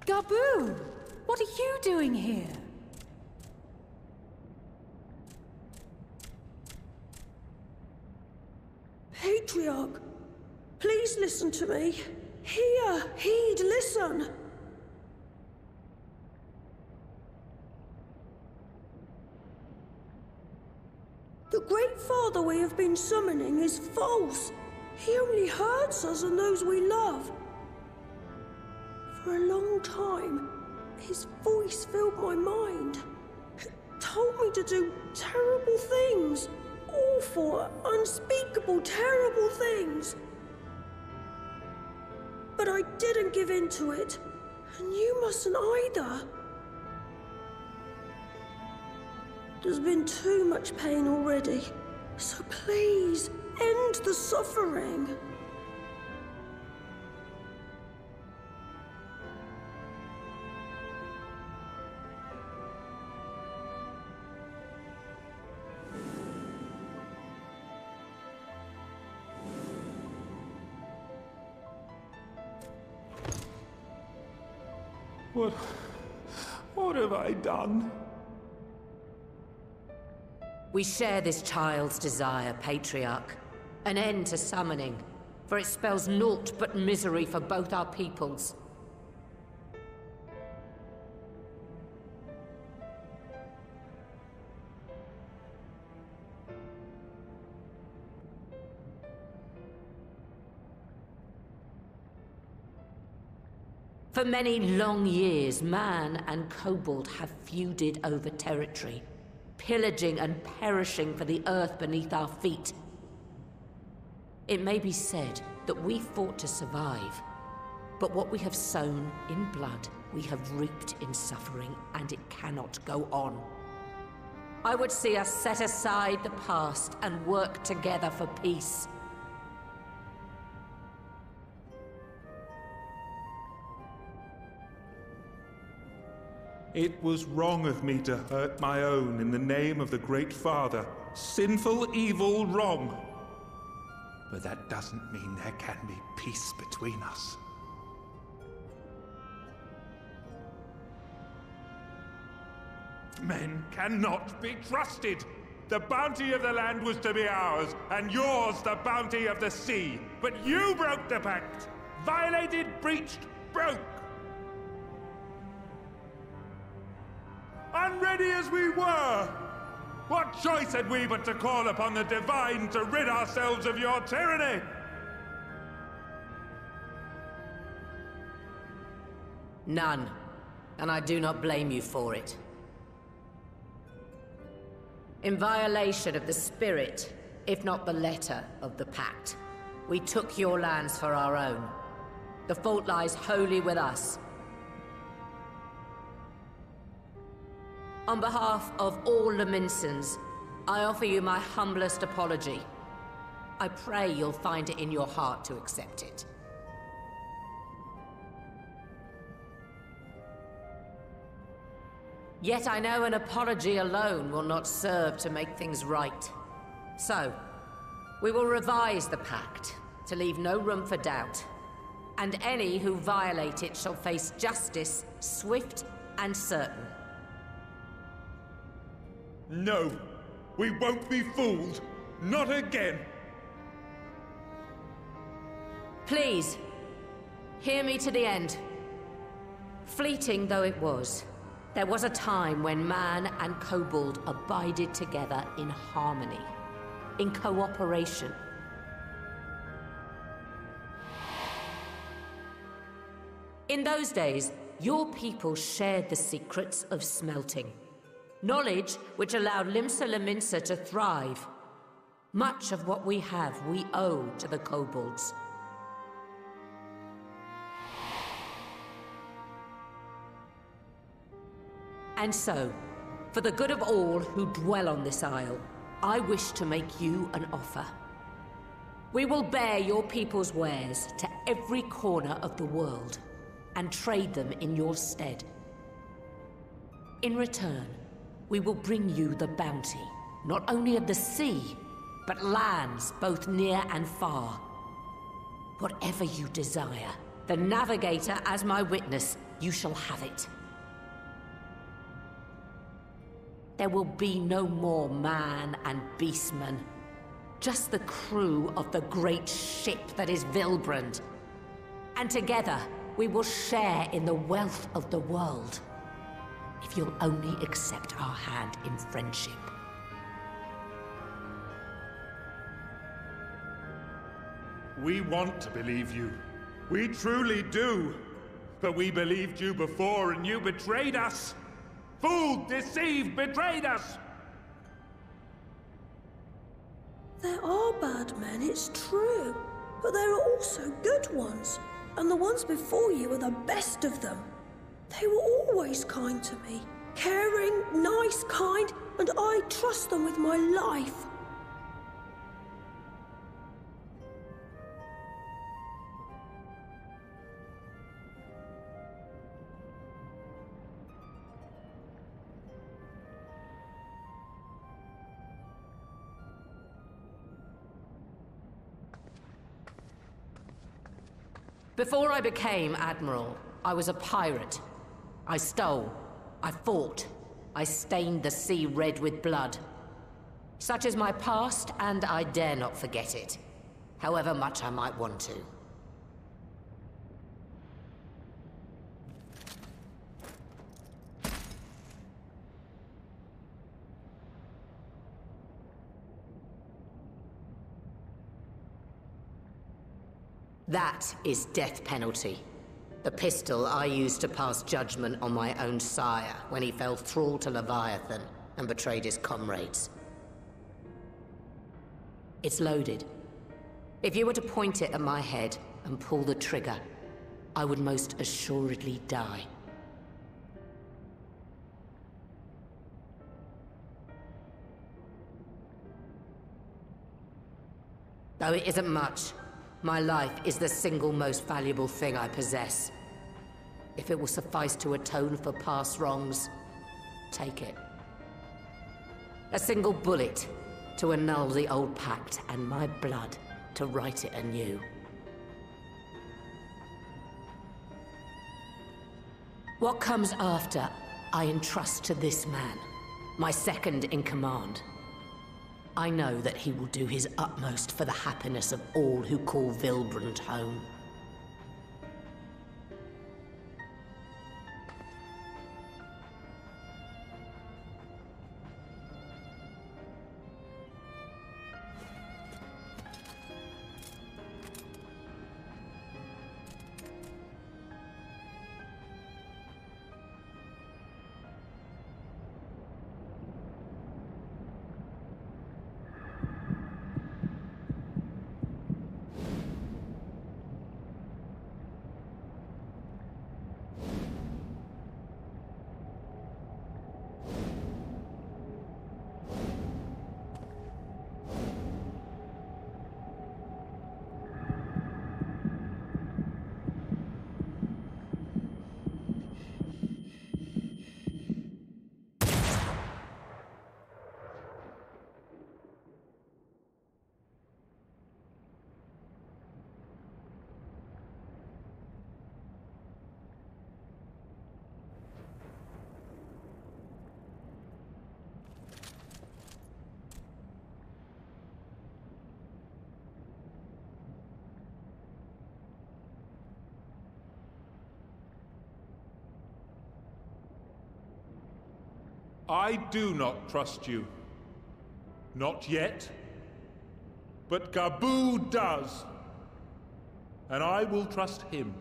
Gabu! What are you doing here? Patriarch, please listen to me. Hear, heed, listen. The Great Father we have been summoning is false. He only hurts us and those we love. For a long time, his voice filled my mind. It told me to do terrible things. Awful, unspeakable, terrible things. But I didn't give in to it, and you mustn't either. There's been too much pain already, so please, end the suffering. What have I done? We share this child's desire, Patriarch. An end to summoning, for it spells naught but misery for both our peoples. For many long years, man and kobold have feuded over territory, pillaging and perishing for the earth beneath our feet. It may be said that we fought to survive, but what we have sown in blood, we have reaped in suffering, and it cannot go on. I would see us set aside the past and work together for peace. It was wrong of me to hurt my own in the name of the Great Father. Sinful, evil, wrong. But that doesn't mean there can be peace between us. Men cannot be trusted. The bounty of the land was to be ours, and yours the bounty of the sea. But you broke the pact. Violated, breached, broke. Unready as we were, what choice had we but to call upon the divine to rid ourselves of your tyranny? None, and I do not blame you for it. In violation of the spirit, if not the letter, of the pact, we took your lands for our own. The fault lies wholly with us. On behalf of all Laminsons, I offer you my humblest apology. I pray you'll find it in your heart to accept it. Yet I know an apology alone will not serve to make things right. So, we will revise the pact to leave no room for doubt. And any who violate it shall face justice, swift and certain. No, we won't be fooled. Not again. Please, hear me to the end. Fleeting though it was, there was a time when man and kobold abided together in harmony, in cooperation. In those days, your people shared the secrets of smelting. Knowledge which allowed Limsa Lominsa to thrive. Much of what we have, we owe to the kobolds. And so, for the good of all who dwell on this isle, I wish to make you an offer. We will bear your people's wares to every corner of the world. and trade them in your stead. In return, we will bring you the bounty, not only of the sea, but lands both near and far. Whatever you desire, the Navigator as my witness, you shall have it. There will be no more man and beastman, just the crew of the great ship that is Vilbrand. And together, we will share in the wealth of the world, if you'll only accept our hand in friendship. We want to believe you. We truly do. But we believed you before and you betrayed us. Fooled, deceived, betrayed us! There are bad men, it's true. But there are also good ones. And the ones before you are the best of them. They were always kind to me. Caring, nice, kind, and I trust them with my life. Before I became Admiral, I was a pirate. I stole, I fought, I stained the sea red with blood. Such is my past, and I dare not forget it, however much I might want to. That is death penalty. The pistol I used to pass judgment on my own sire when he fell thrall to Leviathan and betrayed his comrades. It's loaded. If you were to point it at my head and pull the trigger, I would most assuredly die. Though it isn't much, my life is the single most valuable thing I possess. If it will suffice to atone for past wrongs, take it. A single bullet to annul the old pact, and my blood to write it anew. What comes after, I entrust to this man, my second in command. I know that he will do his utmost for the happiness of all who call Vilbrand home. I do not trust you. Not yet. But Gabu does. And I will trust him.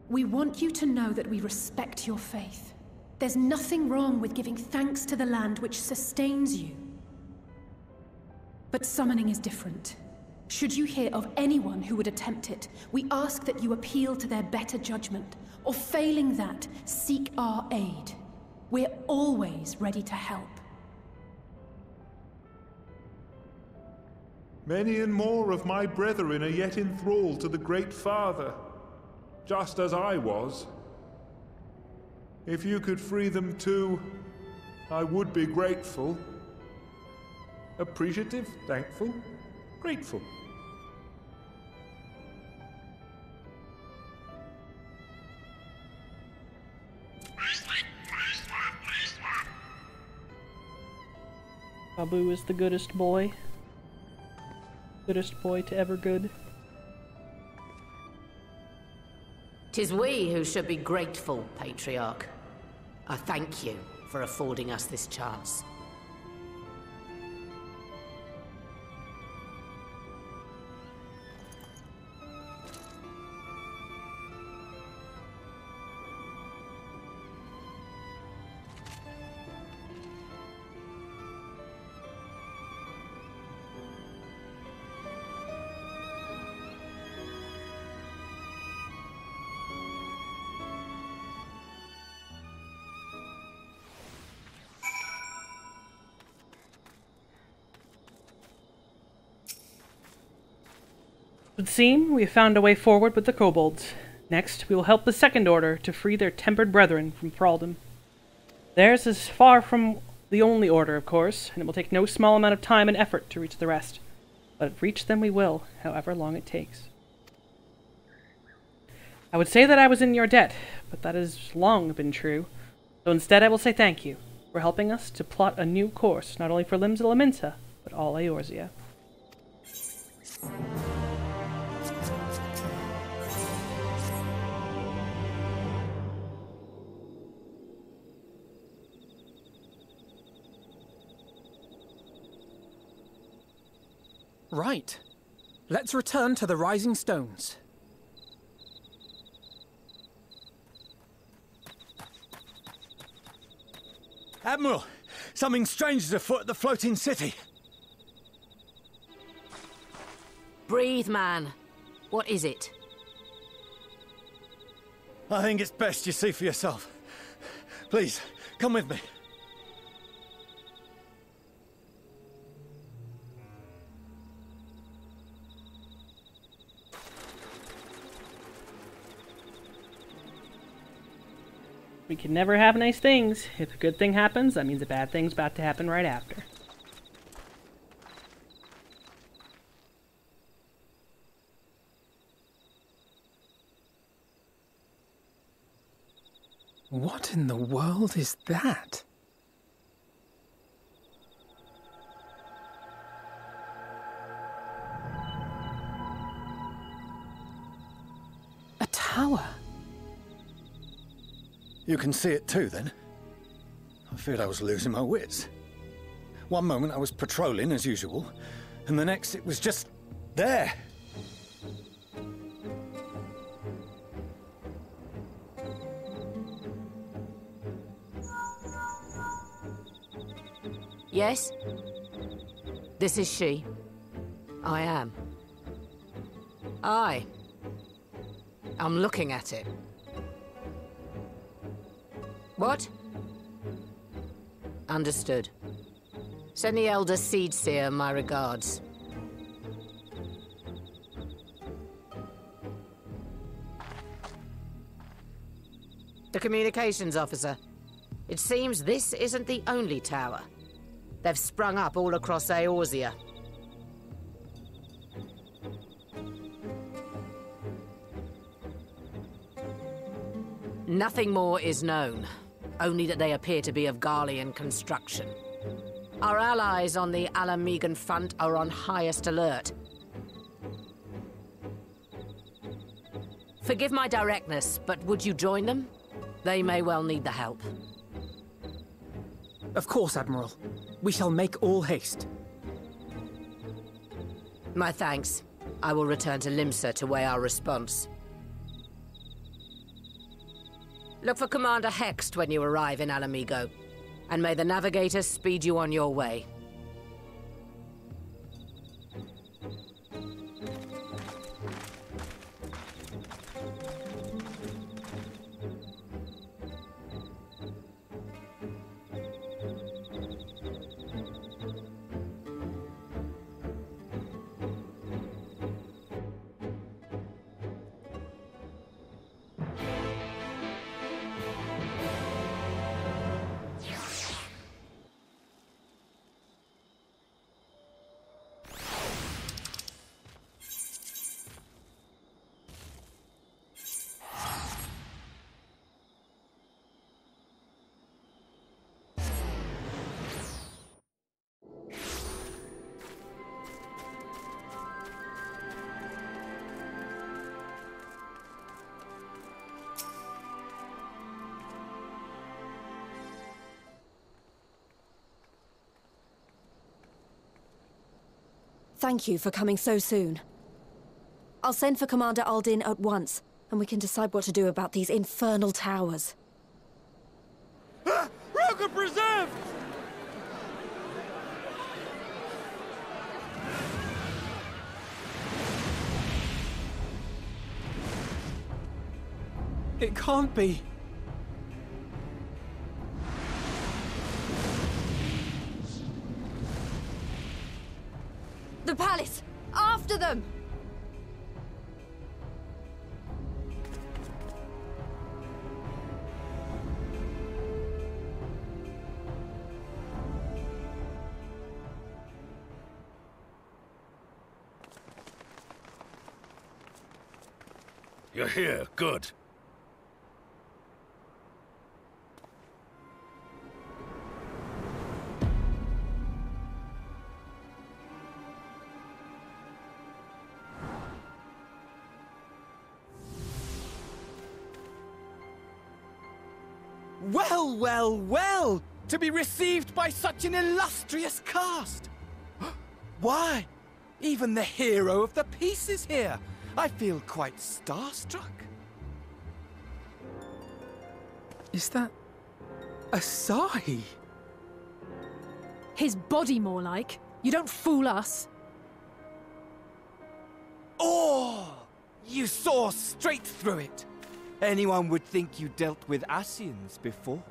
We want you to know that we respect your faith. There's nothing wrong with giving thanks to the land which sustains you. But summoning is different. Should you hear of anyone who would attempt it, we ask that you appeal to their better judgment, or failing that, seek our aid. We're always ready to help. Many and more of my brethren are yet enthralled to the Great Father, just as I was. If you could free them too, I would be grateful. Appreciative, thankful, grateful. Babu is the goodest boy. Goodest boy to ever good. 'Tis we who should be grateful, Patriarch. I thank you for affording us this chance. It would seem we have found a way forward with the kobolds. Next, we will help the Second Order to free their tempered brethren from thraldom. Theirs is far from the only order, of course, and it will take no small amount of time and effort to reach the rest. But reach them we will, however long it takes. I would say that I was in your debt, but that has long been true. So instead I will say thank you for helping us to plot a new course, not only for Limbs Elementia, but all Eorzea. Right. Let's return to the Rising Stones. Admiral, something strange is afoot at the floating city. Breathe, man. What is it? I think it's best you see for yourself. Please, come with me. We can never have nice things. If a good thing happens, that means a bad thing's about to happen right after. What in the world is that? A tower. You can see it too, then? I feared I was losing my wits. One moment I was patrolling as usual, and the next it was just there. Yes? This is she. I am. I'm looking at it. What? Understood. Send the Elder Seedseer my regards. The communications officer. It seems this isn't the only tower. They've sprung up all across Eorzea. Nothing more is known. Only that they appear to be of Garlean construction. Our allies on the Alamegan front are on highest alert. Forgive my directness, but would you join them? They may well need the help. Of course, Admiral. We shall make all haste. My thanks. I will return to Limsa to weigh our response. Look for Commander Hext when you arrive in Alamigo, and may the Navigator speed you on your way. Thank you for coming so soon. I'll send for Commander Aldin at once, and we can decide what to do about these infernal towers. Rocket preserved! It can't be. The palace! After them! You're here, good. Well, well, well! To be received by such an illustrious cast! Why, even the hero of the piece is here! I feel quite starstruck. Is that a sigh? His body, more like. You don't fool us. Oh! You saw straight through it. Anyone would think you dealt with Ascians before.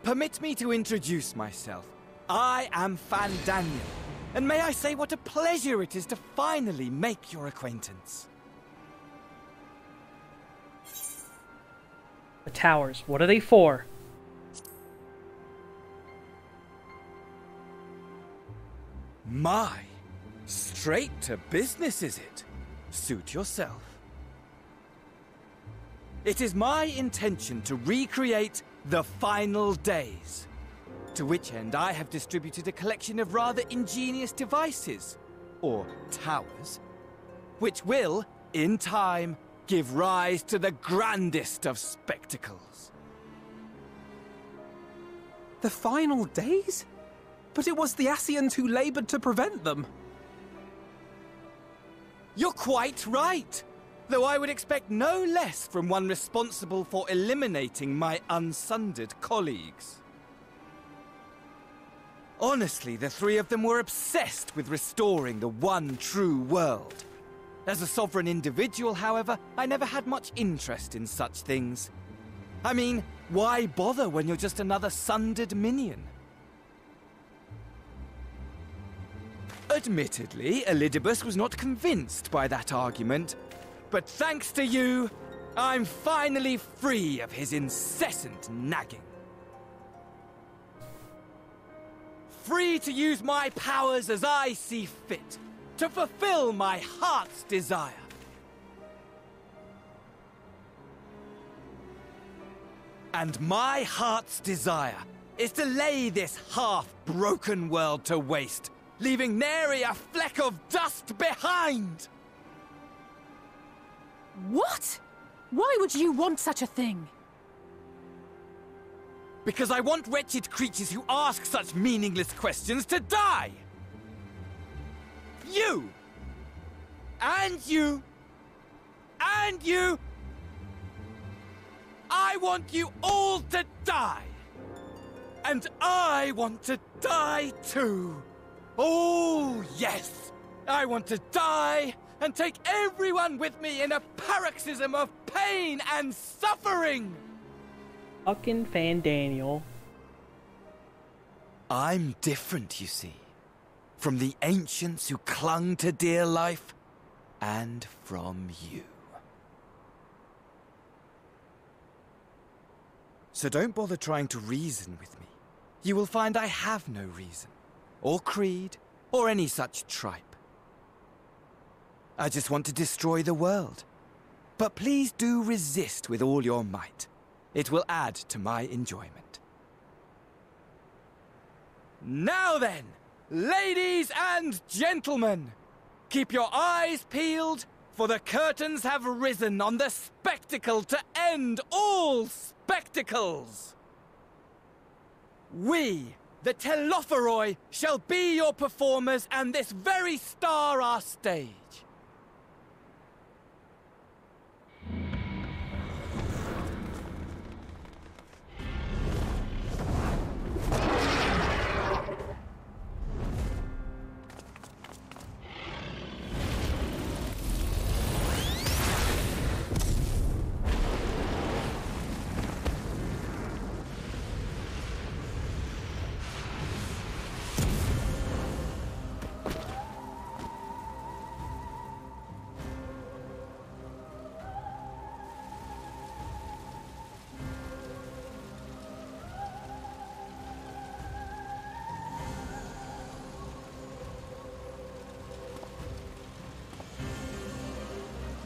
Permit me to introduce myself. I am Fandaniel, and may I say what a pleasure it is to finally make your acquaintance. The towers, what are they for? My, straight to business is it? Suit yourself. It is my intention to recreate the final days, to which end I have distributed a collection of rather ingenious devices, or towers, which will, in time, give rise to the grandest of spectacles. The final days? But it was the Ascians who labored to prevent them. You're quite right, though I would expect no less from one responsible for eliminating my unsundered colleagues. Honestly, the three of them were obsessed with restoring the one true world. As a sovereign individual, however, I never had much interest in such things. I mean, why bother when you're just another sundered minion? Admittedly, Elidibus was not convinced by that argument, but thanks to you, I'm finally free of his incessant nagging. Free to use my powers as I see fit, to fulfill my heart's desire. And my heart's desire is to lay this half-broken world to waste, leaving nary a fleck of dust behind! What? Why would you want such a thing? Because I want wretched creatures who ask such meaningless questions to die! You! And you! And you! I want you all to die! And I want to die too! Oh, yes! I want to die and take everyone with me in a paroxysm of pain and suffering! Fucking Fandaniel. I'm different, you see. From the ancients who clung to dear life, and from you. So don't bother trying to reason with me. You will find I have no reason, or creed, or any such tripe. I just want to destroy the world. But please do resist with all your might. It will add to my enjoyment. Now then, ladies and gentlemen, keep your eyes peeled, for the curtains have risen on the spectacle to end all spectacles. We The Telophoroi shall be your performers, and this very star our stage.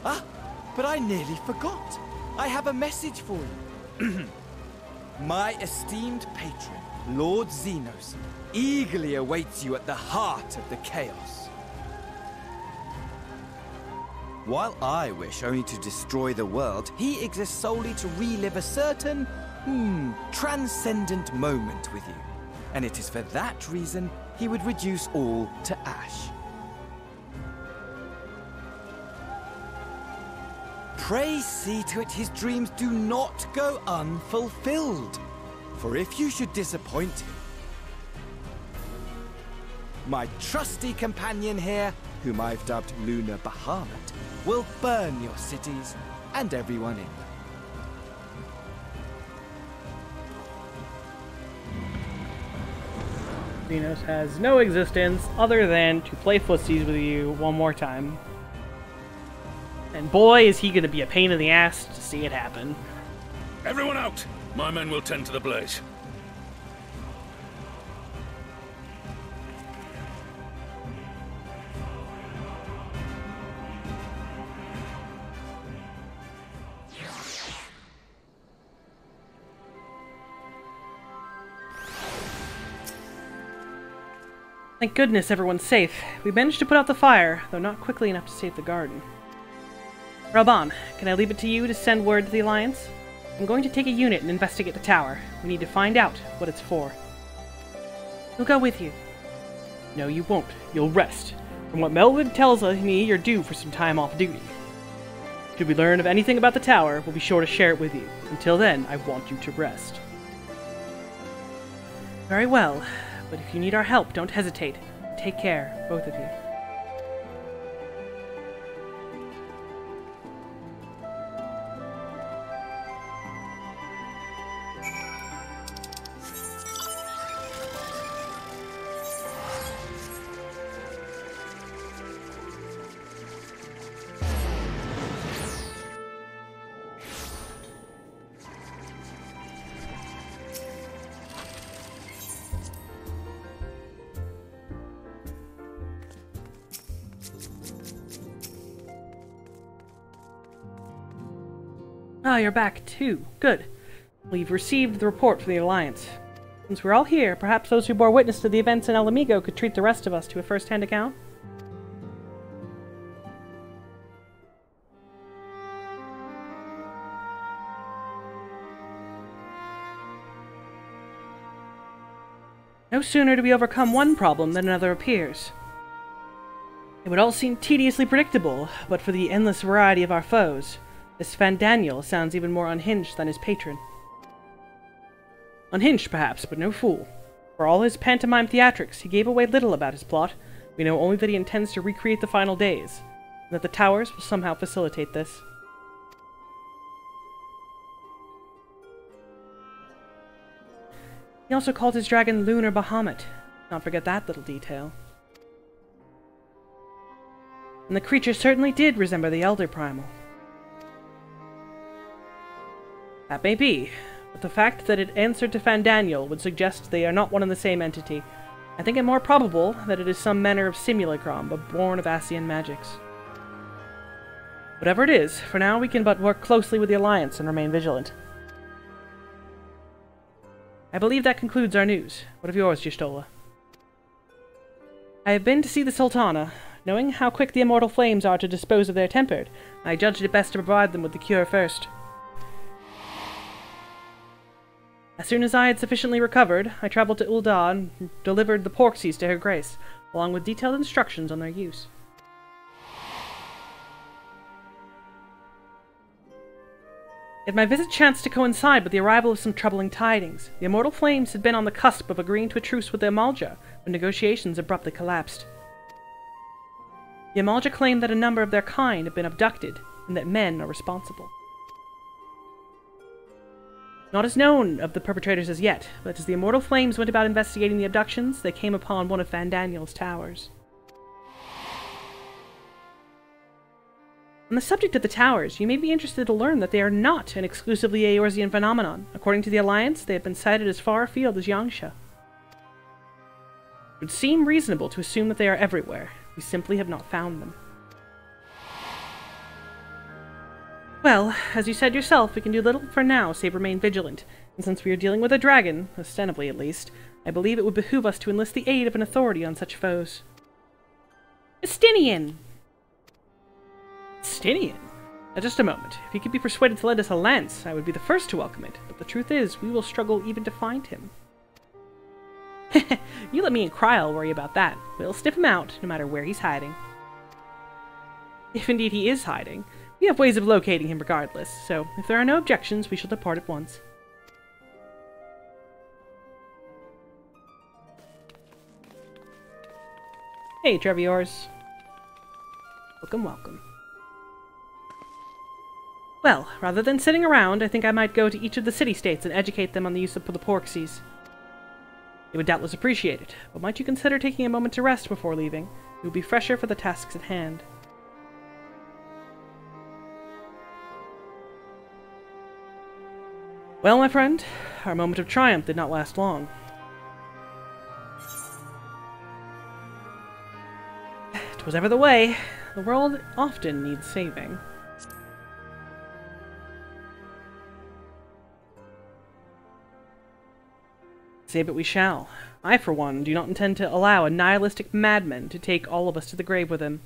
Ah, but I nearly forgot. I have a message for you. My esteemed patron, Lord Xenos, eagerly awaits you at the heart of the chaos. While I wish only to destroy the world, he exists solely to relive a certain, transcendent moment with you. And it is for that reason he would reduce all to ash. Pray see to it his dreams do not go unfulfilled. For if you should disappoint him, my trusty companion here, whom I've dubbed Lunar Bahamut, will burn your cities and everyone in them. Xenos has no existence other than to play footsies with you one more time. And boy, is he going to be a pain in the ass to see it happen. Everyone out! My men will tend to the blaze. Thank goodness everyone's safe. We managed to put out the fire, though not quickly enough to save the garden. Raban, can I leave it to you to send word to the Alliance? I'm going to take a unit and investigate the tower. We need to find out what it's for. We'll go with you. No, you won't. You'll rest. From what Melwood tells me, you're due for some time off duty. Should we learn of anything about the tower, we'll be sure to share it with you. Until then, I want you to rest. Very well, but if you need our help, don't hesitate. Take care, both of you. Ah, you're back too. Good. We've received the report from the Alliance. Since we're all here, perhaps those who bore witness to the events in El Amigo could treat the rest of us to a first-hand account? No sooner do we overcome one problem than another appears. It would all seem tediously predictable, but for the endless variety of our foes. This Fandaniel sounds even more unhinged than his patron. Unhinged, perhaps, but no fool. For all his pantomime theatrics, he gave away little about his plot. We know only that he intends to recreate the final days, and that the towers will somehow facilitate this. He also called his dragon Lunar Bahamut. Don't forget that little detail. And the creature certainly did resemble the Elder Primal. That may be, but the fact that it answered to Fandaniel would suggest they are not one and the same entity. I think it more probable that it is some manner of simulacrum, but born of Asian magics. Whatever it is, for now we can but work closely with the Alliance and remain vigilant. I believe that concludes our news. What of yours, Y'shtola? I have been to see the Sultana. Knowing how quick the immortal flames are to dispose of their tempered, I judged it best to provide them with the cure first. A As soon as I had sufficiently recovered, I traveled to Ul'dah and delivered the porxies to Her Grace, along with detailed instructions on their use. Yet my visit chanced to coincide with the arrival of some troubling tidings. The Immortal Flames had been on the cusp of agreeing to a truce with the Amalja, when negotiations abruptly collapsed. The Amalja claimed that a number of their kind have been abducted, and that men are responsible. Naught is known of the perpetrators as yet, but as the Immortal Flames went about investigating the abductions, they came upon one of Van Daniel's towers. On the subject of the towers, you may be interested to learn that they are not an exclusively Eorzean phenomenon. According to the Alliance, they have been sighted as far afield as Yangsha. It would seem reasonable to assume that they are everywhere. We simply have not found them. Well, as you said yourself, we can do little for now save remain vigilant, and since we are dealing with a dragon, ostensibly at least, I believe it would behoove us to enlist the aid of an authority on such foes. Estinian! Estinian? Now just a moment. If he could be persuaded to lend us a lance, I would be the first to welcome it, but the truth is, we will struggle even to find him. You let me and Kryl worry about that. We'll sniff him out, no matter where he's hiding. If indeed he is hiding, we have ways of locating him regardless, so if there are no objections, we shall depart at once. Hey, Treviors. Welcome, welcome. Well, rather than sitting around, I think I might go to each of the city-states and educate them on the use of the porxies. They would doubtless appreciate it, but might you consider taking a moment to rest before leaving? You will be fresher for the tasks at hand. Well, my friend, our moment of triumph did not last long. Twas ever the way. The world often needs saving. Save it we shall. I, for one, do not intend to allow a nihilistic madman to take all of us to the grave with him,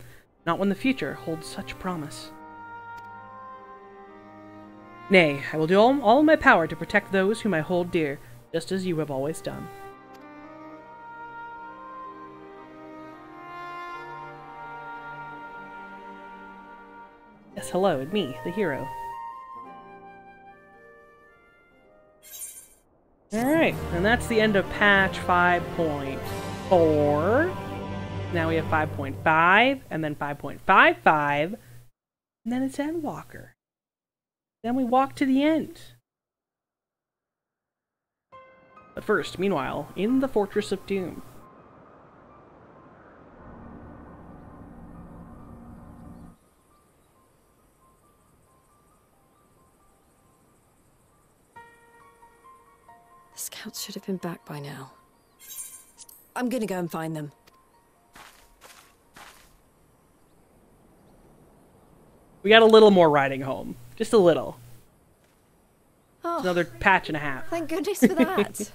not when the future holds such promise. Nay, I will do all in my power to protect those whom I hold dear, just as you have always done. Yes, hello, and me, the hero. Alright, and that's the end of patch 5.4. Now we have 5.5, and then 5.55, and then it's Endwalker. Then we walk to the end. But first, meanwhile, in the Fortress of Doom. The scouts should have been back by now. I'm gonna go and find them. We got a little more riding home. Just a little. Oh, another patch and a half. Thank goodness for that.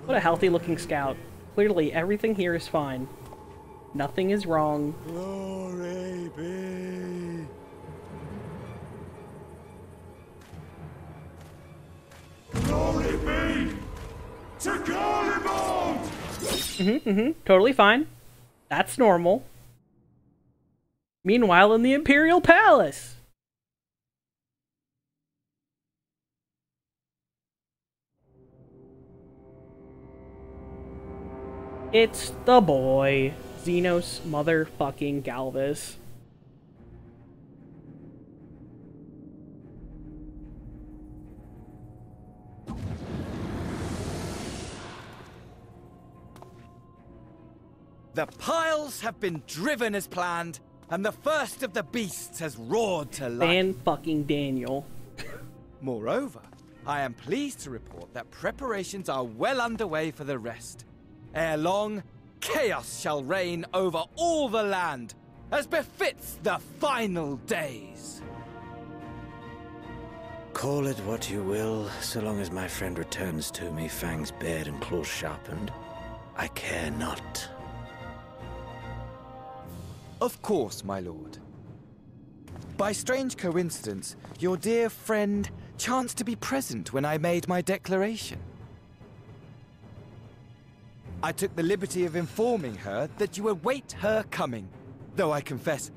What a healthy looking scout. Clearly everything here is fine. Nothing is wrong. Glory be. Glory be to Garlemald! Totally fine. That's normal. Meanwhile, in the Imperial Palace. It's the boy, Xenos motherfucking Galvus. The piles have been driven as planned, and the first of the beasts has roared to life. Fan-fucking-Daniel. Moreover, I am pleased to report that preparations are well underway for the rest. Ere long, chaos shall reign over all the land, as befits the final days. Call it what you will, so long as my friend returns to me, fangs bared and claws sharpened. I care not. Of course, my lord. By strange coincidence, your dear friend chanced to be present when I made my declaration. I took the liberty of informing her that you await her coming, though I confess,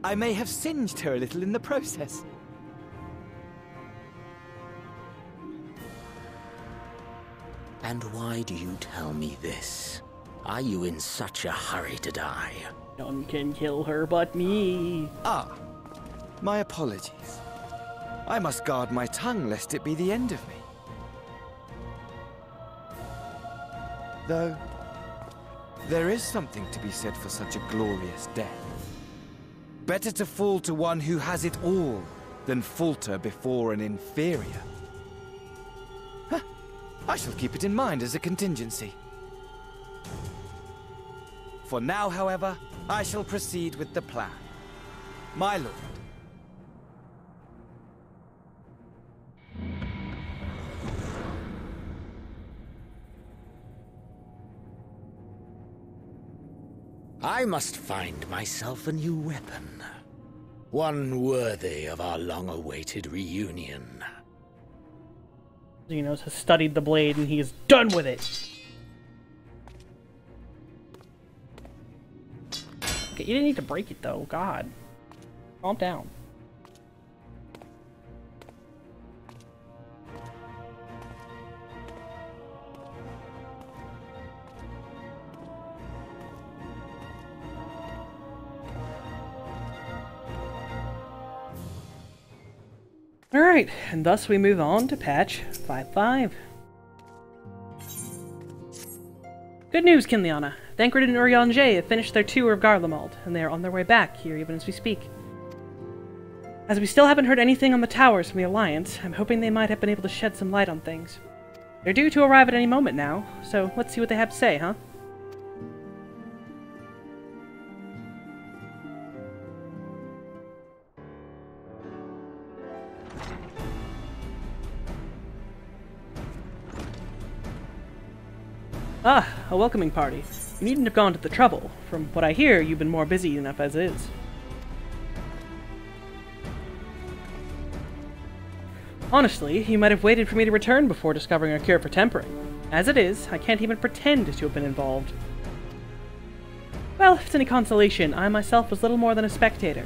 I may have singed her a little in the process. And why do you tell me this? Are you in such a hurry to die? None can kill her but me. Ah, my apologies. I must guard my tongue lest it be the end of me. Though, there is something to be said for such a glorious death. Better to fall to one who has it all than falter before an inferior. Huh. I shall keep it in mind as a contingency. For now, however, I shall proceed with the plan. My lord. I must find myself a new weapon. One worthy of our long-awaited reunion. Xenos has studied the blade and he is done with it. Okay, you didn't need to break it though, God. Calm down. Alright, and thus we move on to patch 5.5. Good news, Kinliana. Thancred and Urianger have finished their tour of Garlemald, and they are on their way back here even as we speak. As we still haven't heard anything on the towers from the Alliance, I'm hoping they might have been able to shed some light on things. They're due to arrive at any moment now, so let's see what they have to say, huh? Ah, a welcoming party. You needn't have gone to the trouble. From what I hear, you've been more busy enough as is. Honestly, you might have waited for me to return before discovering a cure for tempering. As it is, I can't even pretend to have been involved. Well, if it's any consolation, I myself was little more than a spectator.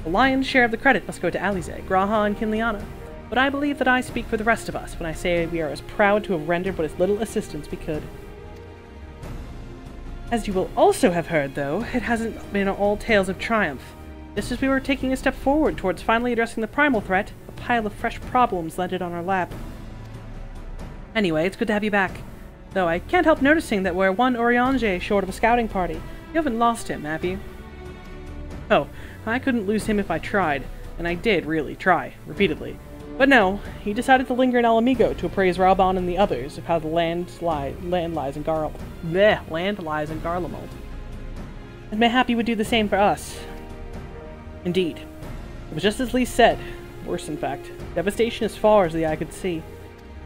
The lion's share of the credit must go to Alize, Graha, and Kinliana, but I believe that I speak for the rest of us when I say we are as proud to have rendered but as little assistance we could. As you will also have heard, though, it hasn't been all tales of triumph. Just as we were taking a step forward towards finally addressing the primal threat, a pile of fresh problems landed on our lap. Anyway, it's good to have you back. Though I can't help noticing that we're one Urianger short of a scouting party. You haven't lost him, have you? Oh, I couldn't lose him if I tried, and I did really try, repeatedly. But no, he decided to linger in Alamigo to appraise Raubon and the others of how the land lies in Garlemald. And mayhap he would do the same for us. Indeed. It was just as Lee said. Worse, in fact. Devastation as far as the eye could see.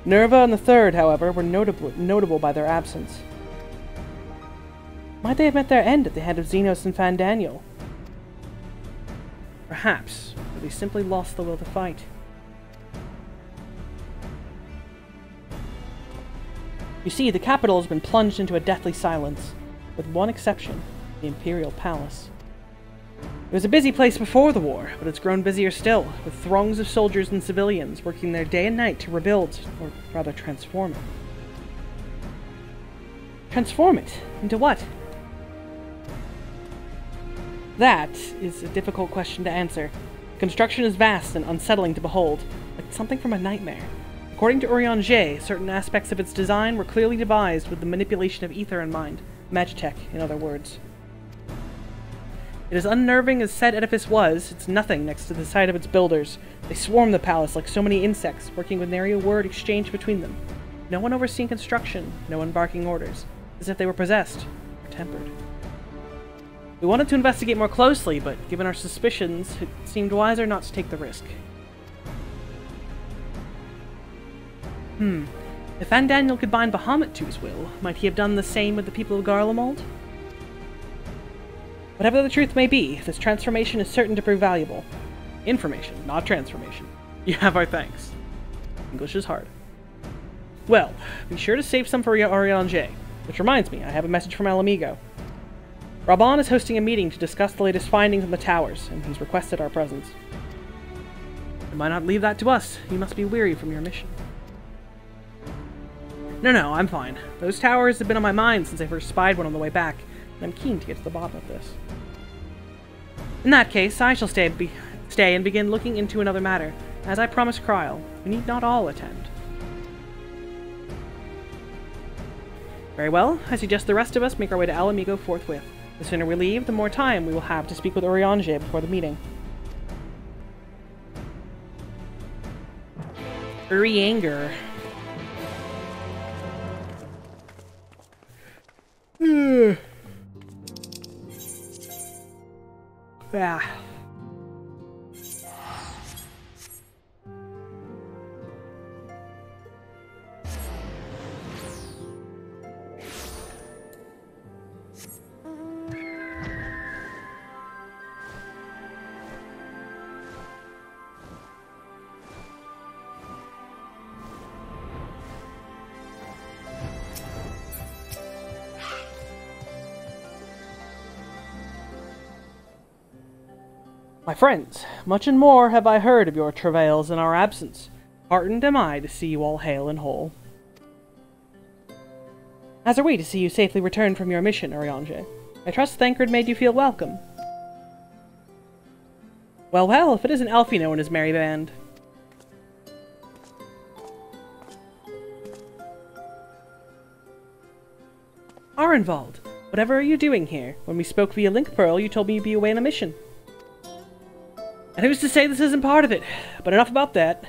Nerva and the Third, however, were notable by their absence. Might they have met their end at the head of Xenos and Fandaniel? Perhaps, but they simply lost the will to fight. You see, the capital has been plunged into a deathly silence, with one exception, the Imperial Palace. It was a busy place before the war, but it's grown busier still, with throngs of soldiers and civilians working there day and night to rebuild, or rather transform it. Transform it? Into what? That is a difficult question to answer. Construction is vast and unsettling to behold, like something from a nightmare. According to Urianger, certain aspects of its design were clearly devised with the manipulation of ether in mind. Magitech, in other words. It as unnerving as said edifice was, it's nothing next to the sight of its builders. They swarm the palace like so many insects, working with nary a word exchanged between them. No one overseeing construction, no one barking orders, as if they were possessed, or tempered. We wanted to investigate more closely, but given our suspicions, it seemed wiser not to take the risk. If Fandaniel could bind Bahamut to his will, might he have done the same with the people of Garlemald? Whatever the truth may be, this transformation is certain to prove valuable. Information, not transformation. You have our thanks. English is hard. Well, be sure to save some for Oriange. Which reminds me, I have a message from El Amigo. Raban is hosting a meeting to discuss the latest findings in the towers, and he's requested our presence. Why not leave that to us? You must be weary from your mission. No, I'm fine. Those towers have been on my mind since I first spied one on the way back, and I'm keen to get to the bottom of this. In that case, I shall stay and begin looking into another matter. As I promised Kryl, we need not all attend. Very well, I suggest the rest of us make our way to El Amigo forthwith. The sooner we leave, the more time we will have to speak with Oriange before the meeting. Anger. Ah. My friends, much and more have I heard of your travails in our absence. Heartened am I to see you all hale and whole. As are we to see you safely returned from your mission, Oriange. I trust Thancred made you feel welcome. Well, if it isn't Elfino and his merry band. Arenvald, whatever are you doing here? When we spoke via Link Pearl, you told me you'd be away on a mission. And who's to say this isn't part of it? But enough about that.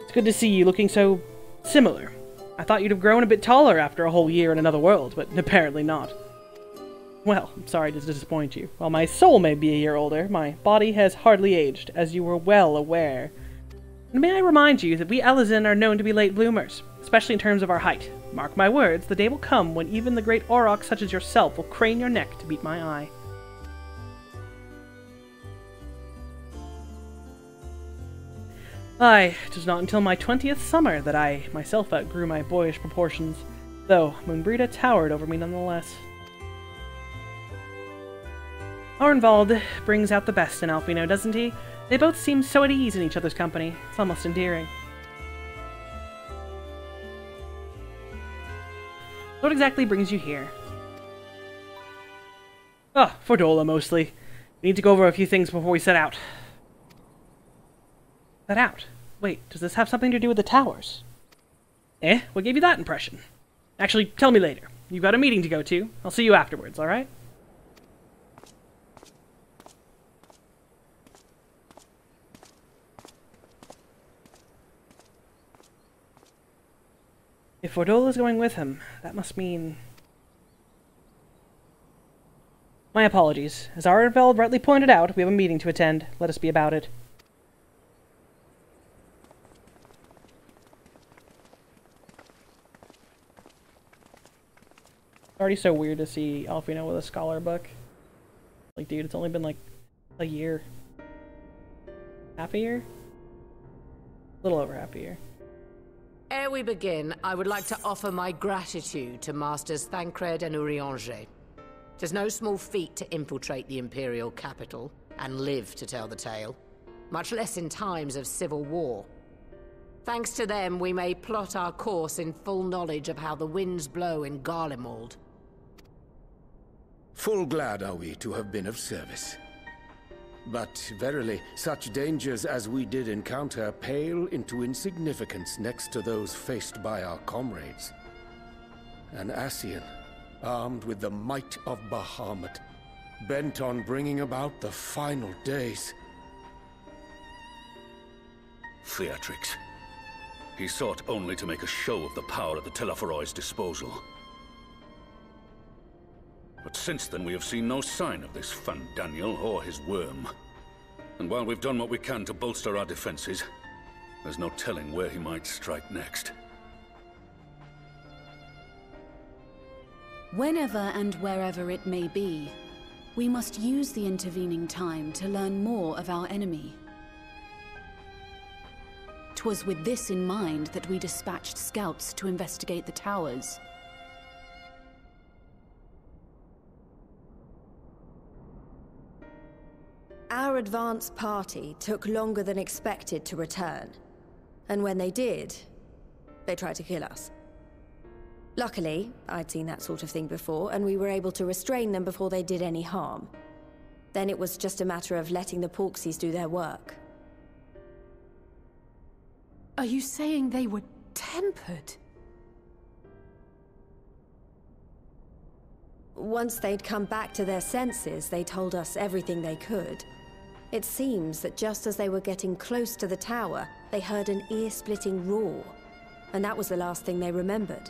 It's good to see you looking so similar. I thought you'd have grown a bit taller after a whole year in another world, but apparently not. Well, I'm sorry to disappoint you. While my soul may be a year older, my body has hardly aged, as you were well aware. And may I remind you that we Elezen are known to be late bloomers, especially in terms of our height. Mark my words, the day will come when even the great Aurochs such as yourself will crane your neck to meet my eye. Aye, it was not until my 20th summer that I myself outgrew my boyish proportions, though Moonbrita towered over me nonetheless. Arenvald brings out the best in Alfino, doesn't he? They both seem so at ease in each other's company. It's almost endearing. What exactly brings you here? Oh, Fordola mostly. We need to go over a few things before we set out. Set out? Wait, does this have something to do with the towers? Eh? What gave you that impression? Actually, tell me later. You've got a meeting to go to. I'll see you afterwards, alright? If Fordola's going with him, that must mean... My apologies. As Arenvald rightly pointed out, we have a meeting to attend. Let us be about it. It's already so weird to see Alfino with a scholar book. Like, dude, it's only been like a year. Half a year? A little over half a year. Ere we begin, I would like to offer my gratitude to Masters Thancred and Urianger. It is no small feat to infiltrate the Imperial capital and live to tell the tale, much less in times of civil war. Thanks to them, we may plot our course in full knowledge of how the winds blow in Garlemald. Full glad are we to have been of service. But verily, such dangers as we did encounter pale into insignificance next to those faced by our comrades. An Ascian, armed with the might of Bahamut, bent on bringing about the final days. Theatrics. He sought only to make a show of the power at the Teleforoi's disposal. But since then we have seen no sign of this Fandaniel or his worm. And while we've done what we can to bolster our defenses, there's no telling where he might strike next. Whenever and wherever it may be, We must use the intervening time to learn more of our enemy. 'Twas with this in mind that we dispatched scouts to investigate the towers. Our advance party took longer than expected to return. And when they did, they tried to kill us. Luckily, I'd seen that sort of thing before, and we were able to restrain them before they did any harm. Then it was just a matter of letting the Porksies do their work. Are you saying they were tempered? Once they'd come back to their senses, they told us everything they could. It seems that just as they were getting close to the tower, they heard an ear-splitting roar, and that was the last thing they remembered.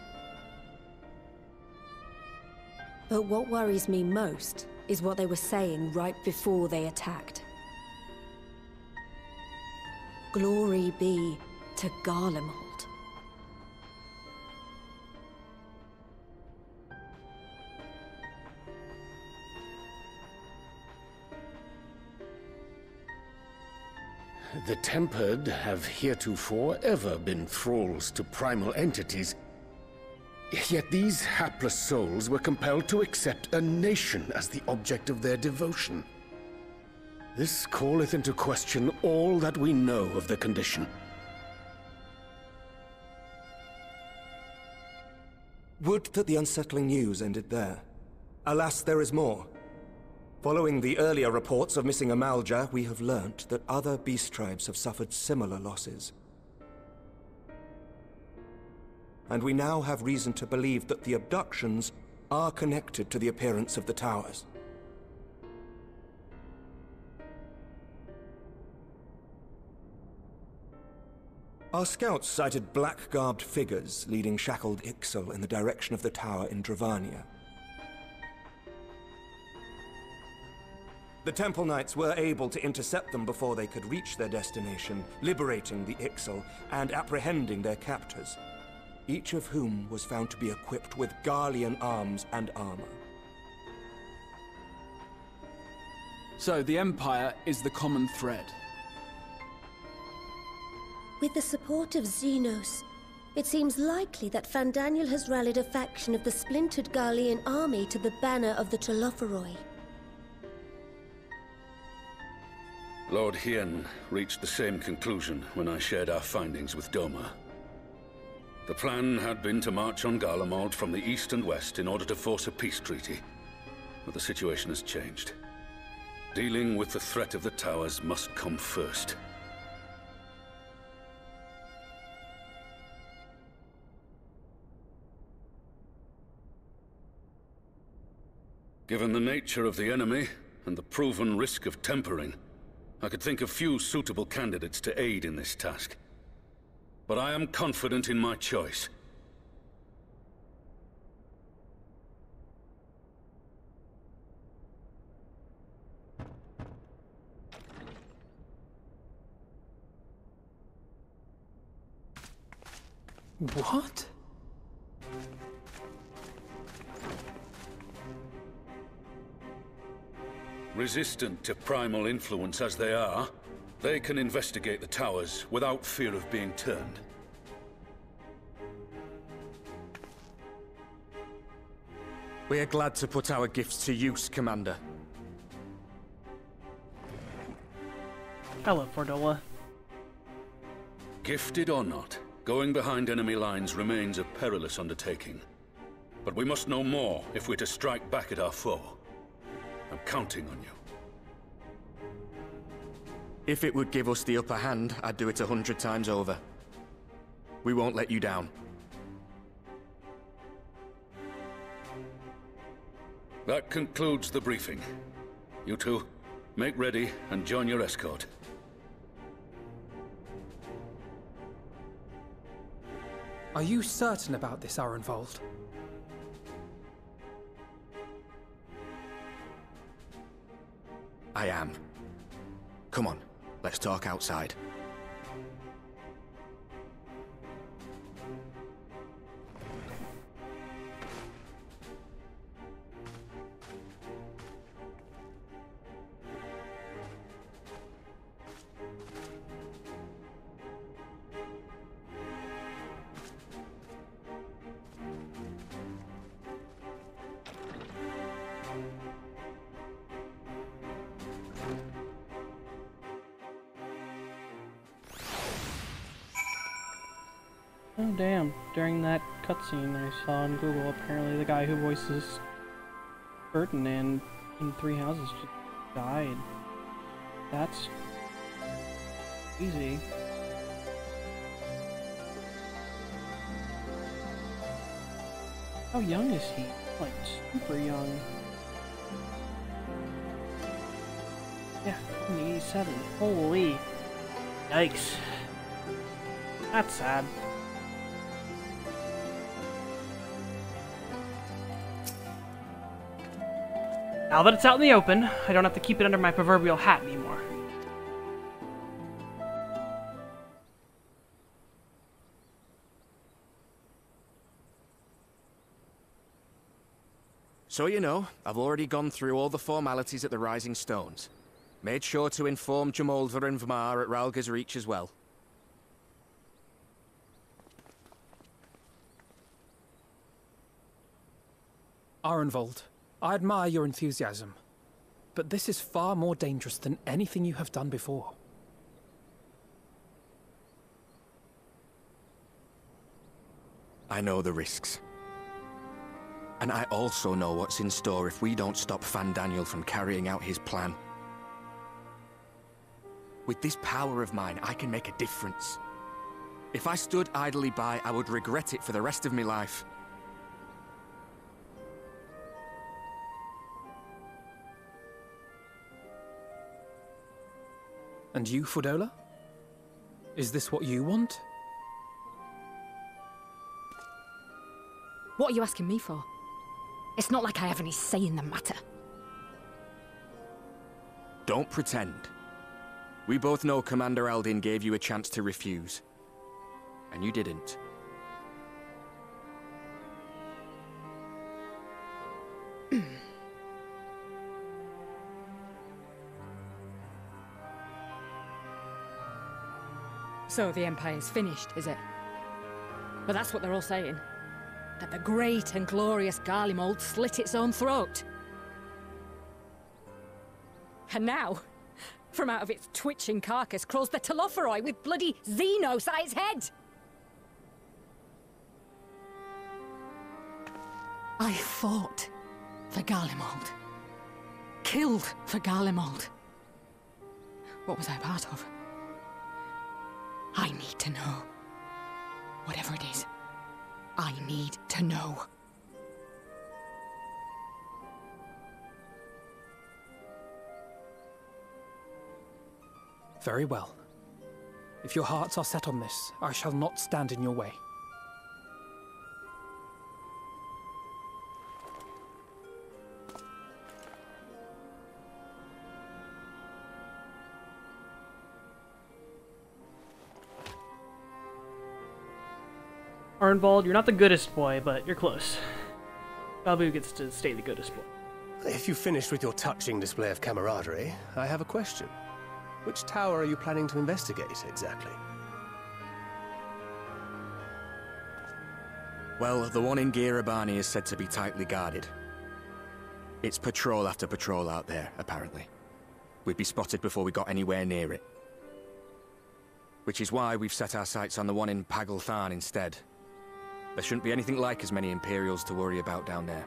But what worries me most is what they were saying right before they attacked. Glory be to Garlemald. The Tempered have heretofore ever been thralls to primal entities. Yet these hapless souls were compelled to accept a nation as the object of their devotion. This calleth into question all that we know of the condition. Would that the unsettling news ended there. Alas, there is more. Following the earlier reports of missing Amalja, we have learnt that other beast tribes have suffered similar losses. And we now have reason to believe that the abductions are connected to the appearance of the towers. Our scouts sighted black-garbed figures leading shackled Ixal in the direction of the tower in Dravania. The Temple Knights were able to intercept them before they could reach their destination, liberating the Ixal and apprehending their captors, each of whom was found to be equipped with Garlean arms and armor. So the Empire is the common thread. With the support of Xenos, it seems likely that Fandaniel has rallied a faction of the splintered Garlean army to the banner of the Telophoroi. Lord Hien reached the same conclusion when I shared our findings with Doma. The plan had been to march on Garlemald from the east and west in order to force a peace treaty. But the situation has changed. Dealing with the threat of the towers must come first. Given the nature of the enemy and the proven risk of tempering, I could think of few suitable candidates to aid in this task. But I am confident in my choice. What? Resistant to primal influence as they are, they can investigate the towers without fear of being turned. We are glad to put our gifts to use, Commander. Hello, Fordola. Gifted or not, going behind enemy lines remains a perilous undertaking. But we must know more if we're to strike back at our foe. I'm counting on you. If it would give us the upper hand, I'd do it 100 times over. We won't let you down. That concludes the briefing. You two, make ready and join your escort. Are you certain about this, Arenvold? I am. Come on, let's talk outside. Oh damn, during that cutscene I saw on Google, apparently the guy who voices Ferdinand in Three Houses just died. That's easy. How young is he? Like, super young. Yeah, 87. Holy. Yikes. That's sad. Now that it's out in the open, I don't have to keep it under my proverbial hat anymore. So you know, I've already gone through all the formalities at the Rising Stones. Made sure to inform Jamolver and Vmar at Ralga's Reach as well. Arenvold, I admire your enthusiasm, but this is far more dangerous than anything you have done before. I know the risks. And I also know what's in store if we don't stop Fandaniel from carrying out his plan. With this power of mine, I can make a difference. If I stood idly by, I would regret it for the rest of my life. And you, Fordola? Is this what you want? What are you asking me for? It's not like I have any say in the matter. Don't pretend. We both know Commander Aldin gave you a chance to refuse. And you didn't. So the Empire's finished, is it? But that's what they're all saying. That the great and glorious Garlemald slit its own throat. And now, from out of its twitching carcass crawls the Telophoroi with bloody Xenos at its head! I fought for Garlemald. Killed for Garlemald. What was I part of? I need to know. Whatever it is, I need to know. Very well. If your hearts are set on this, I shall not stand in your way. Arnvald, you're not the goodest boy, but you're close. Babu gets to stay the goodest boy. If you've finished with your touching display of camaraderie, I have a question. Which tower are you planning to investigate, exactly? Well, the one in Girabani is said to be tightly guarded. It's patrol after patrol out there, apparently. We'd be spotted before we got anywhere near it. Which is why we've set our sights on the one in Pagalthan instead. There shouldn't be anything like as many Imperials to worry about down there.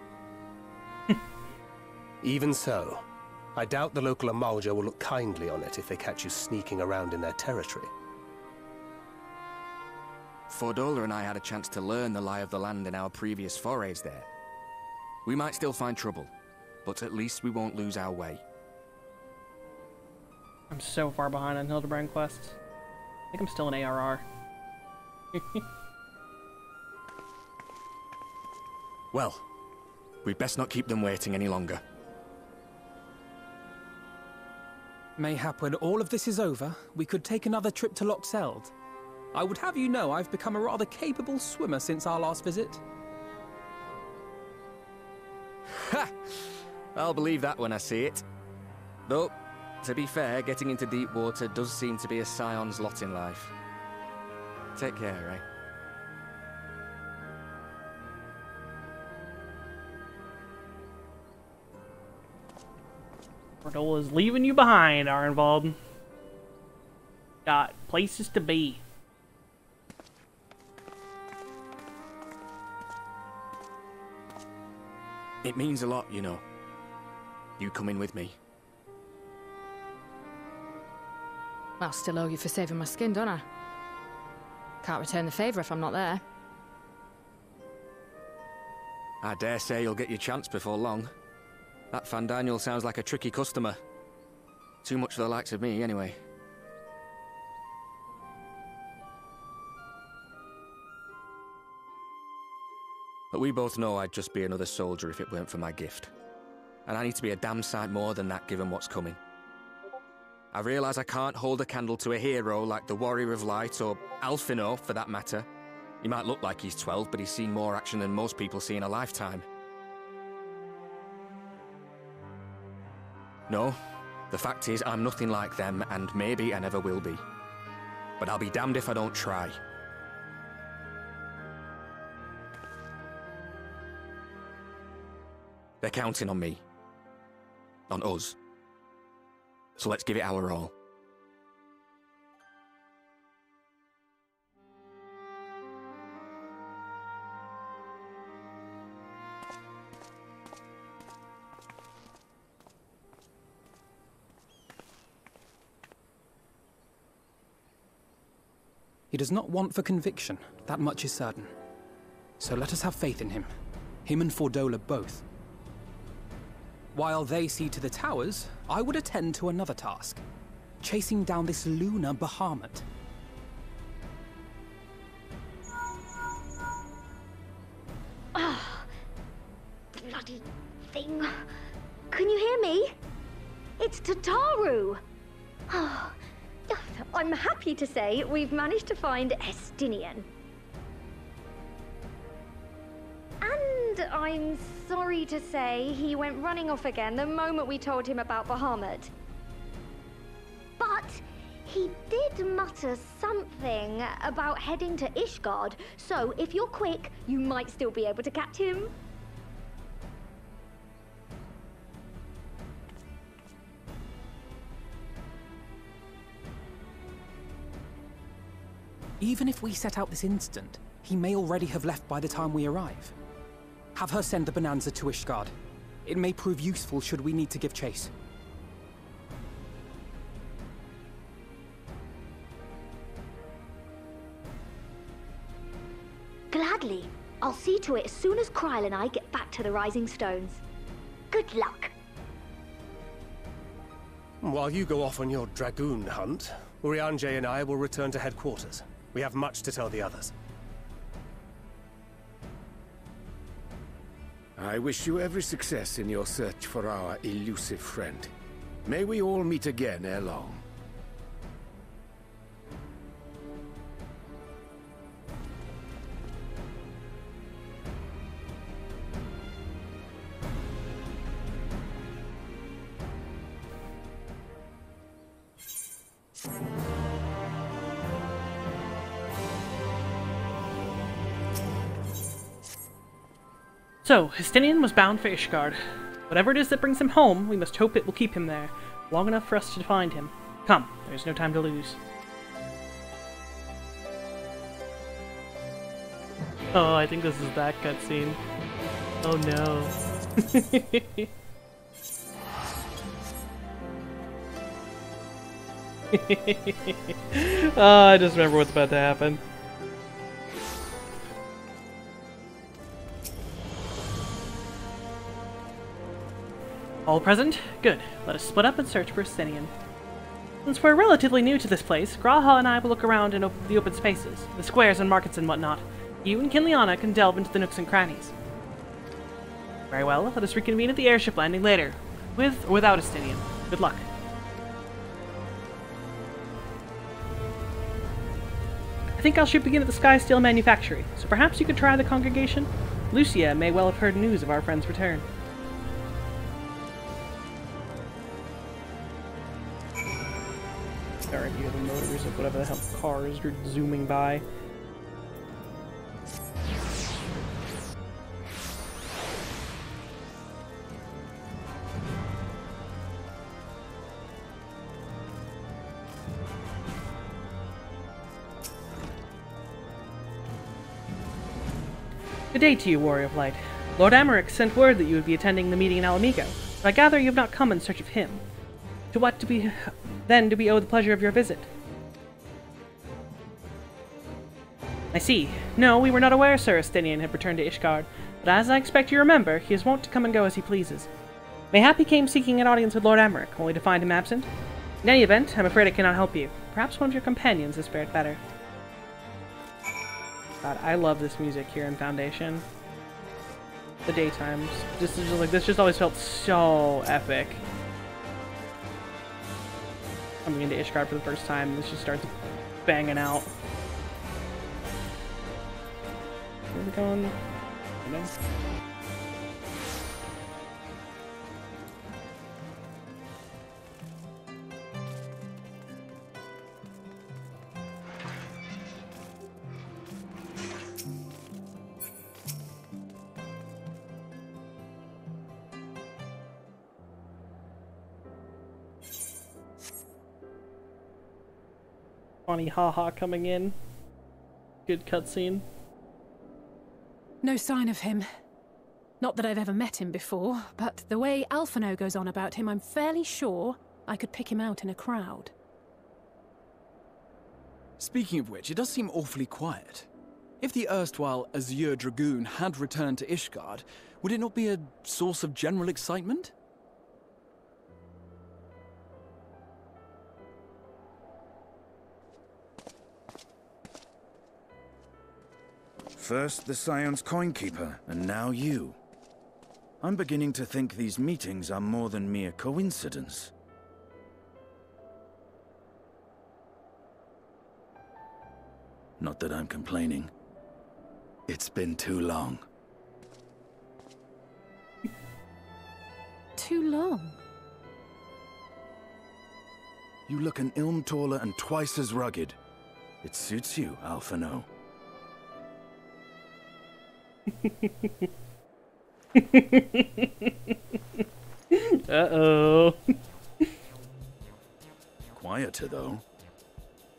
Even so, I doubt the local Amalja will look kindly on it if they catch you sneaking around in their territory. Fordola and I had a chance to learn the lie of the land in our previous forays there. We might still find trouble, but at least we won't lose our way. I'm so far behind on Hildebrand quests. I think I'm still in ARR. Well, we'd best not keep them waiting any longer. Mayhap when all of this is over, we could take another trip to Loxeld. I would have you know I've become a rather capable swimmer since our last visit. Ha! I'll believe that when I see it. Though, to be fair, getting into deep water does seem to be a scion's lot in life. Take care, eh? Fordola's leaving you behind, Arnvald. Got places to be. It means a lot, you know. You coming with me. I'll still owe you for saving my skin, don't I? Can't return the favour if I'm not there. I dare say you'll get your chance before long. That Van Daniel sounds like a tricky customer. Too much for the likes of me, anyway. But we both know I'd just be another soldier if it weren't for my gift. And I need to be a damn sight more than that given what's coming. I realise I can't hold a candle to a hero like the Warrior of Light, or Alphino, for that matter. He might look like he's 12, but he's seen more action than most people see in a lifetime. No, the fact is I'm nothing like them, and maybe I never will be. But I'll be damned if I don't try. They're counting on me. On us. So let's give it our all. He does not want for conviction, that much is certain. So let us have faith in him. Him and Fordola both. While they see to the towers, I would attend to another task. Chasing down this lunar Bahamut. Ah, bloody thing. Can you hear me? It's Tataru. Oh, I'm happy to say we've managed to find Estinian. And I'm sorry to say he went running off again the moment we told him about Bahamut. But he did mutter something about heading to Ishgard, so if you're quick, you might still be able to catch him. Even if we set out this instant, he may already have left by the time we arrive. Have her send the Bonanza to Ishgard. It may prove useful should we need to give chase. Gladly. I'll see to it as soon as Kryl and I get back to the Rising Stones. Good luck. While you go off on your dragoon hunt, Urianger and I will return to headquarters. We have much to tell the others. I wish you every success in your search for our elusive friend. May we all meet again ere long. So, Estinian was bound for Ishgard. Whatever it is that brings him home, we must hope it will keep him there, long enough for us to find him. Come, there's no time to lose. Oh, I think this is that cutscene. Oh no. Oh, I just remember what's about to happen. All present? Good. Let us split up and search for Estinian. Since we're relatively new to this place, Graha and I will look around in the open spaces, the squares and markets and whatnot. You and Kinliana can delve into the nooks and crannies. Very well, let us reconvene at the airship landing later, with or without Estinian. Good luck. I think I should begin at the Sky Steel Manufactory, so perhaps you could try the congregation? Lucia may well have heard news of our friend's return. Sorry if you hear the motors of whatever the hell cars are zooming by. Good day to you, Warrior of Light. Lord Amaric sent word that you would be attending the meeting in Alamigo, but I gather you have not come in search of him. To what do we owe the pleasure of your visit? I see. No, we were not aware Sir Estinian had returned to Ishgard, but as I expect you remember, he is wont to come and go as he pleases. Mayhap he came seeking an audience with Lord Amaric, only to find him absent? In any event, I'm afraid I cannot help you. Perhaps one of your companions has fared better. God, I love this music here in Foundation. The daytimes. This just always felt so epic. Coming into Ishgard for the first time, this just starts banging out. Where are we going? Funny haha coming in. Good cutscene. No sign of him. Not that I've ever met him before, but the way Alphino goes on about him, I'm fairly sure I could pick him out in a crowd. Speaking of which, it does seem awfully quiet. If the erstwhile Azure Dragoon had returned to Ishgard, would it not be a source of general excitement? First the Scion's Coinkeeper, and now you. I'm beginning to think these meetings are more than mere coincidence. Not that I'm complaining. It's been too long. Too long? You look an ilm taller and twice as rugged. It suits you, Alphino. Uh-oh. Quieter, though.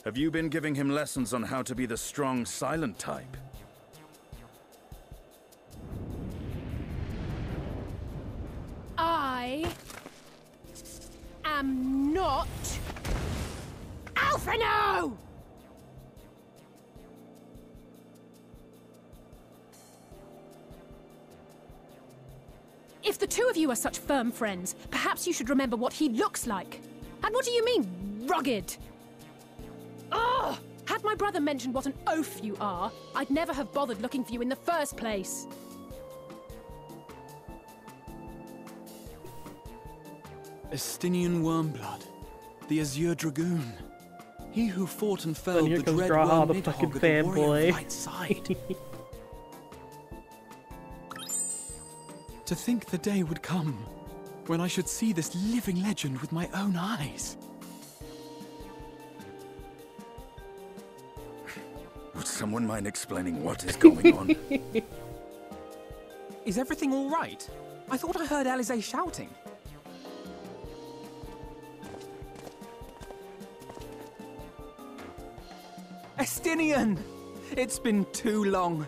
Have you been giving him lessons on how to be the strong, silent type? I am not Alphino! If the two of you are such firm friends, perhaps you should remember what he looks like. And what do you mean, rugged? Ugh! Had my brother mentioned what an oaf you are, I'd never have bothered looking for you in the first place. Estinian Wormblood, the Azure Dragoon. He who fought and felled here the comes dread Graha, the Worm fucking Nidhogg at the warrior fanboy. of light side. To think the day would come when I should see this living legend with my own eyes. Would someone mind explaining what is going on? Is everything all right? I thought I heard Alize shouting. Estinian! It's been too long.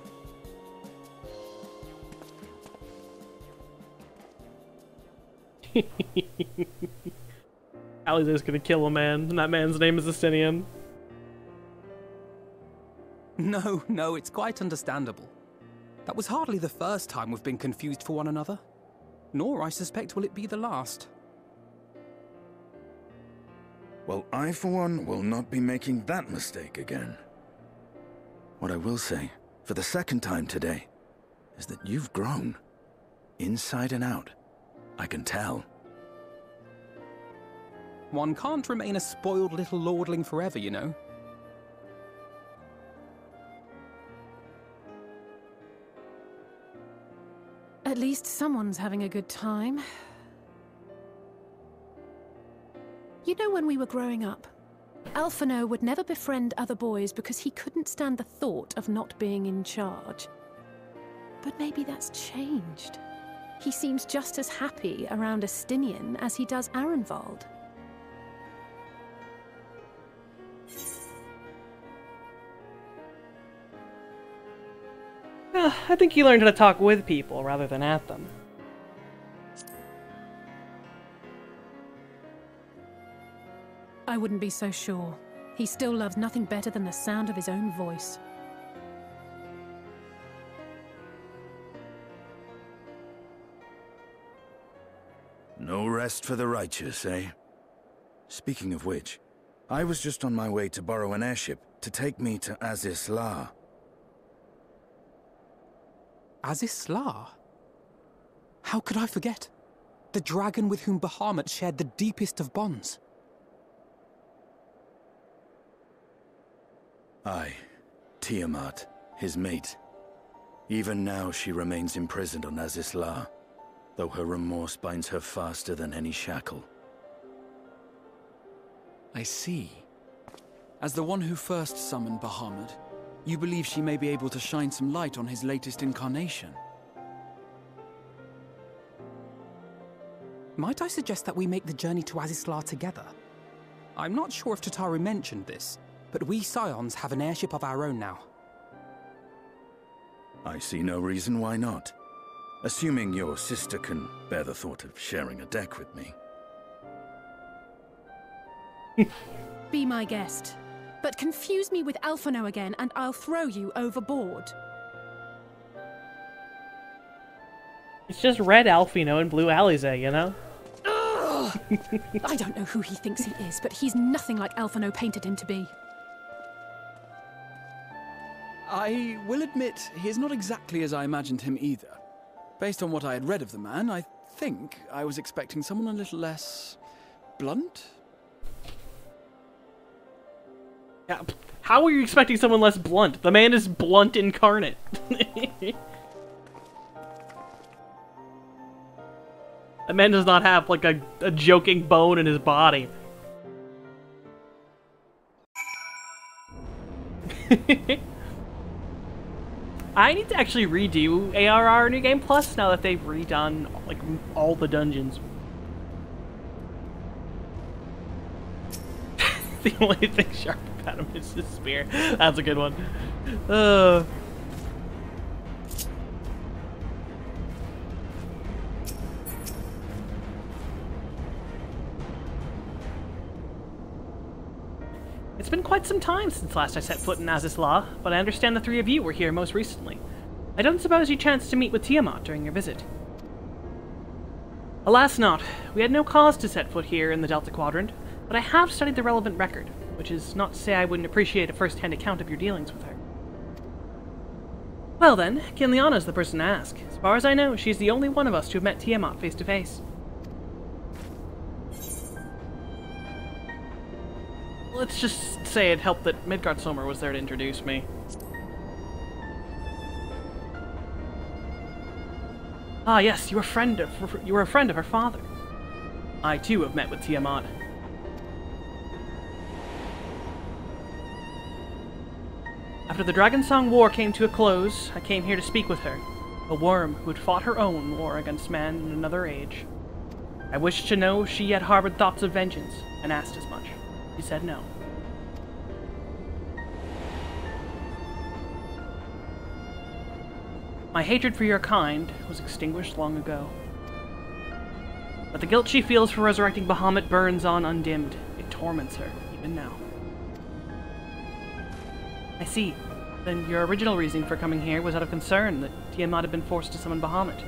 Alize's gonna kill a man, and that man's name is Estinian. No, it's quite understandable. That was hardly the first time we've been confused for one another. Nor, I suspect, will it be the last. Well, I, for one, will not be making that mistake again. What I will say, for the second time today, is that you've grown. Inside and out. I can tell. One can't remain a spoiled little lordling forever, you know. At least someone's having a good time. You know, when we were growing up, Alphino would never befriend other boys because he couldn't stand the thought of not being in charge. But maybe that's changed. He seems just as happy around Estinian as he does Arenvald. I think he learned how to talk with people rather than at them. I wouldn't be so sure. He still loves nothing better than the sound of his own voice. No rest for the righteous, eh? Speaking of which, I was just on my way to borrow an airship to take me to Azisla. Azisla? How could I forget? The dragon with whom Bahamut shared the deepest of bonds. Aye, Tiamat, his mate. Even now she remains imprisoned on Azisla, though her remorse binds her faster than any shackle. I see. As the one who first summoned Bahamut, you believe she may be able to shine some light on his latest incarnation. Might I suggest that we make the journey to Azisla together? I'm not sure if Tataru mentioned this, but we Scions have an airship of our own now. I see no reason why not. Assuming your sister can bear the thought of sharing a deck with me. Be my guest. But confuse me with Alphino again and I'll throw you overboard. It's just red Alphino and blue Alize, you know? I don't know who he thinks he is, but he's nothing like Alphino painted him to be. I will admit, he is not exactly as I imagined him either. Based on what I had read of the man, I think I was expecting someone a little less blunt? Yeah, how are you expecting someone less blunt? The man is blunt incarnate. The man does not have, like, a joking bone in his body. I need to actually redo ARR New Game Plus now that they've redone, like, all the dungeons. The only thing sharp about him is his spear. That's a good one. It's been quite some time since last I set foot in Azisla, but I understand the three of you were here most recently. I don't suppose you chanced to meet with Tiamat during your visit. Alas not. We had no cause to set foot here in the Delta Quadrant, but I have studied the relevant record, which is not to say I wouldn't appreciate a first-hand account of your dealings with her. Well then, Kinliana's the person to ask. As far as I know, she's the only one of us to have met Tiamat face-to-face. Let's just say it helped that Midgard Sommer was there to introduce me. Ah yes, you were a friend of her father. I too have met with Tiamat. After the Dragonsong War came to a close, I came here to speak with her, a worm who had fought her own war against man in another age. I wished to know if she had harbored thoughts of vengeance, and asked as much. She said no. My hatred for your kind was extinguished long ago. But the guilt she feels for resurrecting Bahamut burns on undimmed. It torments her, even now. I see. Then your original reasoning for coming here was out of concern that Tiamat had been forced to summon Bahamut.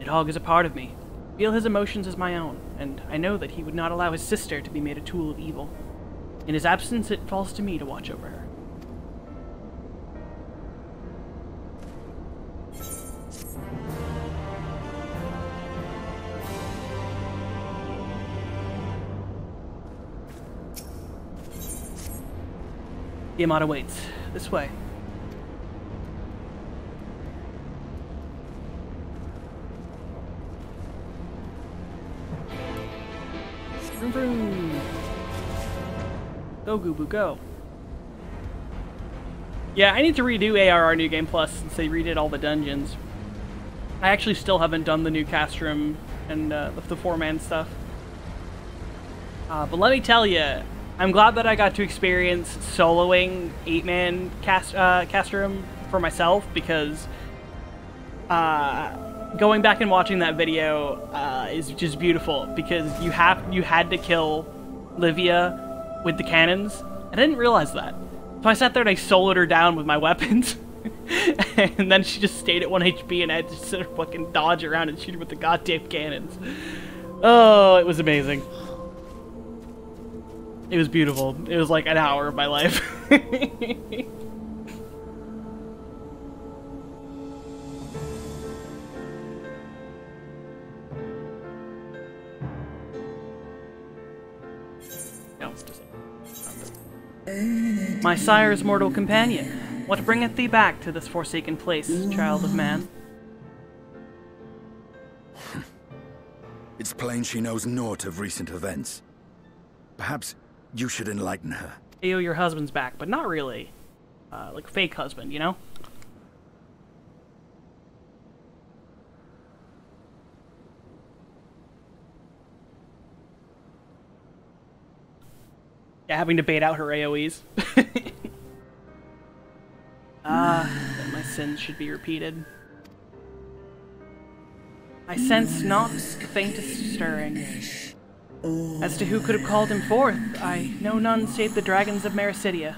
Nidhogg is a part of me. I feel his emotions as my own, and I know that he would not allow his sister to be made a tool of evil. In his absence, it falls to me to watch over her. Tiamat awaits. This way. Vroom vroom. Go, Goobu, go. Yeah, I need to redo ARR New Game Plus since they redid all the dungeons. I actually still haven't done the new castrum and the four-man stuff. But let me tell you, I'm glad that I got to experience soloing 8-man cast room for myself, because going back and watching that video is just beautiful, because you had to kill Livia with the cannons. I didn't realize that. So I sat there and I soloed her down with my weapons. And then she just stayed at 1 HP and I had to sit there fucking dodge around and shoot her with the goddamn cannons. Oh, it was amazing. It was beautiful. It was like an hour of my life. My sire's mortal companion, what bringeth thee back to this forsaken place, child of man? It's plain she knows naught of recent events. Perhaps you should enlighten her. Yo, your husband's back, but not really. Like fake husband, you know? Yeah, having to bait out her AoEs. That my sins should be repeated. I sense not the faintest stirring. As to who could have called him forth, I know none save the dragons of Mericidia,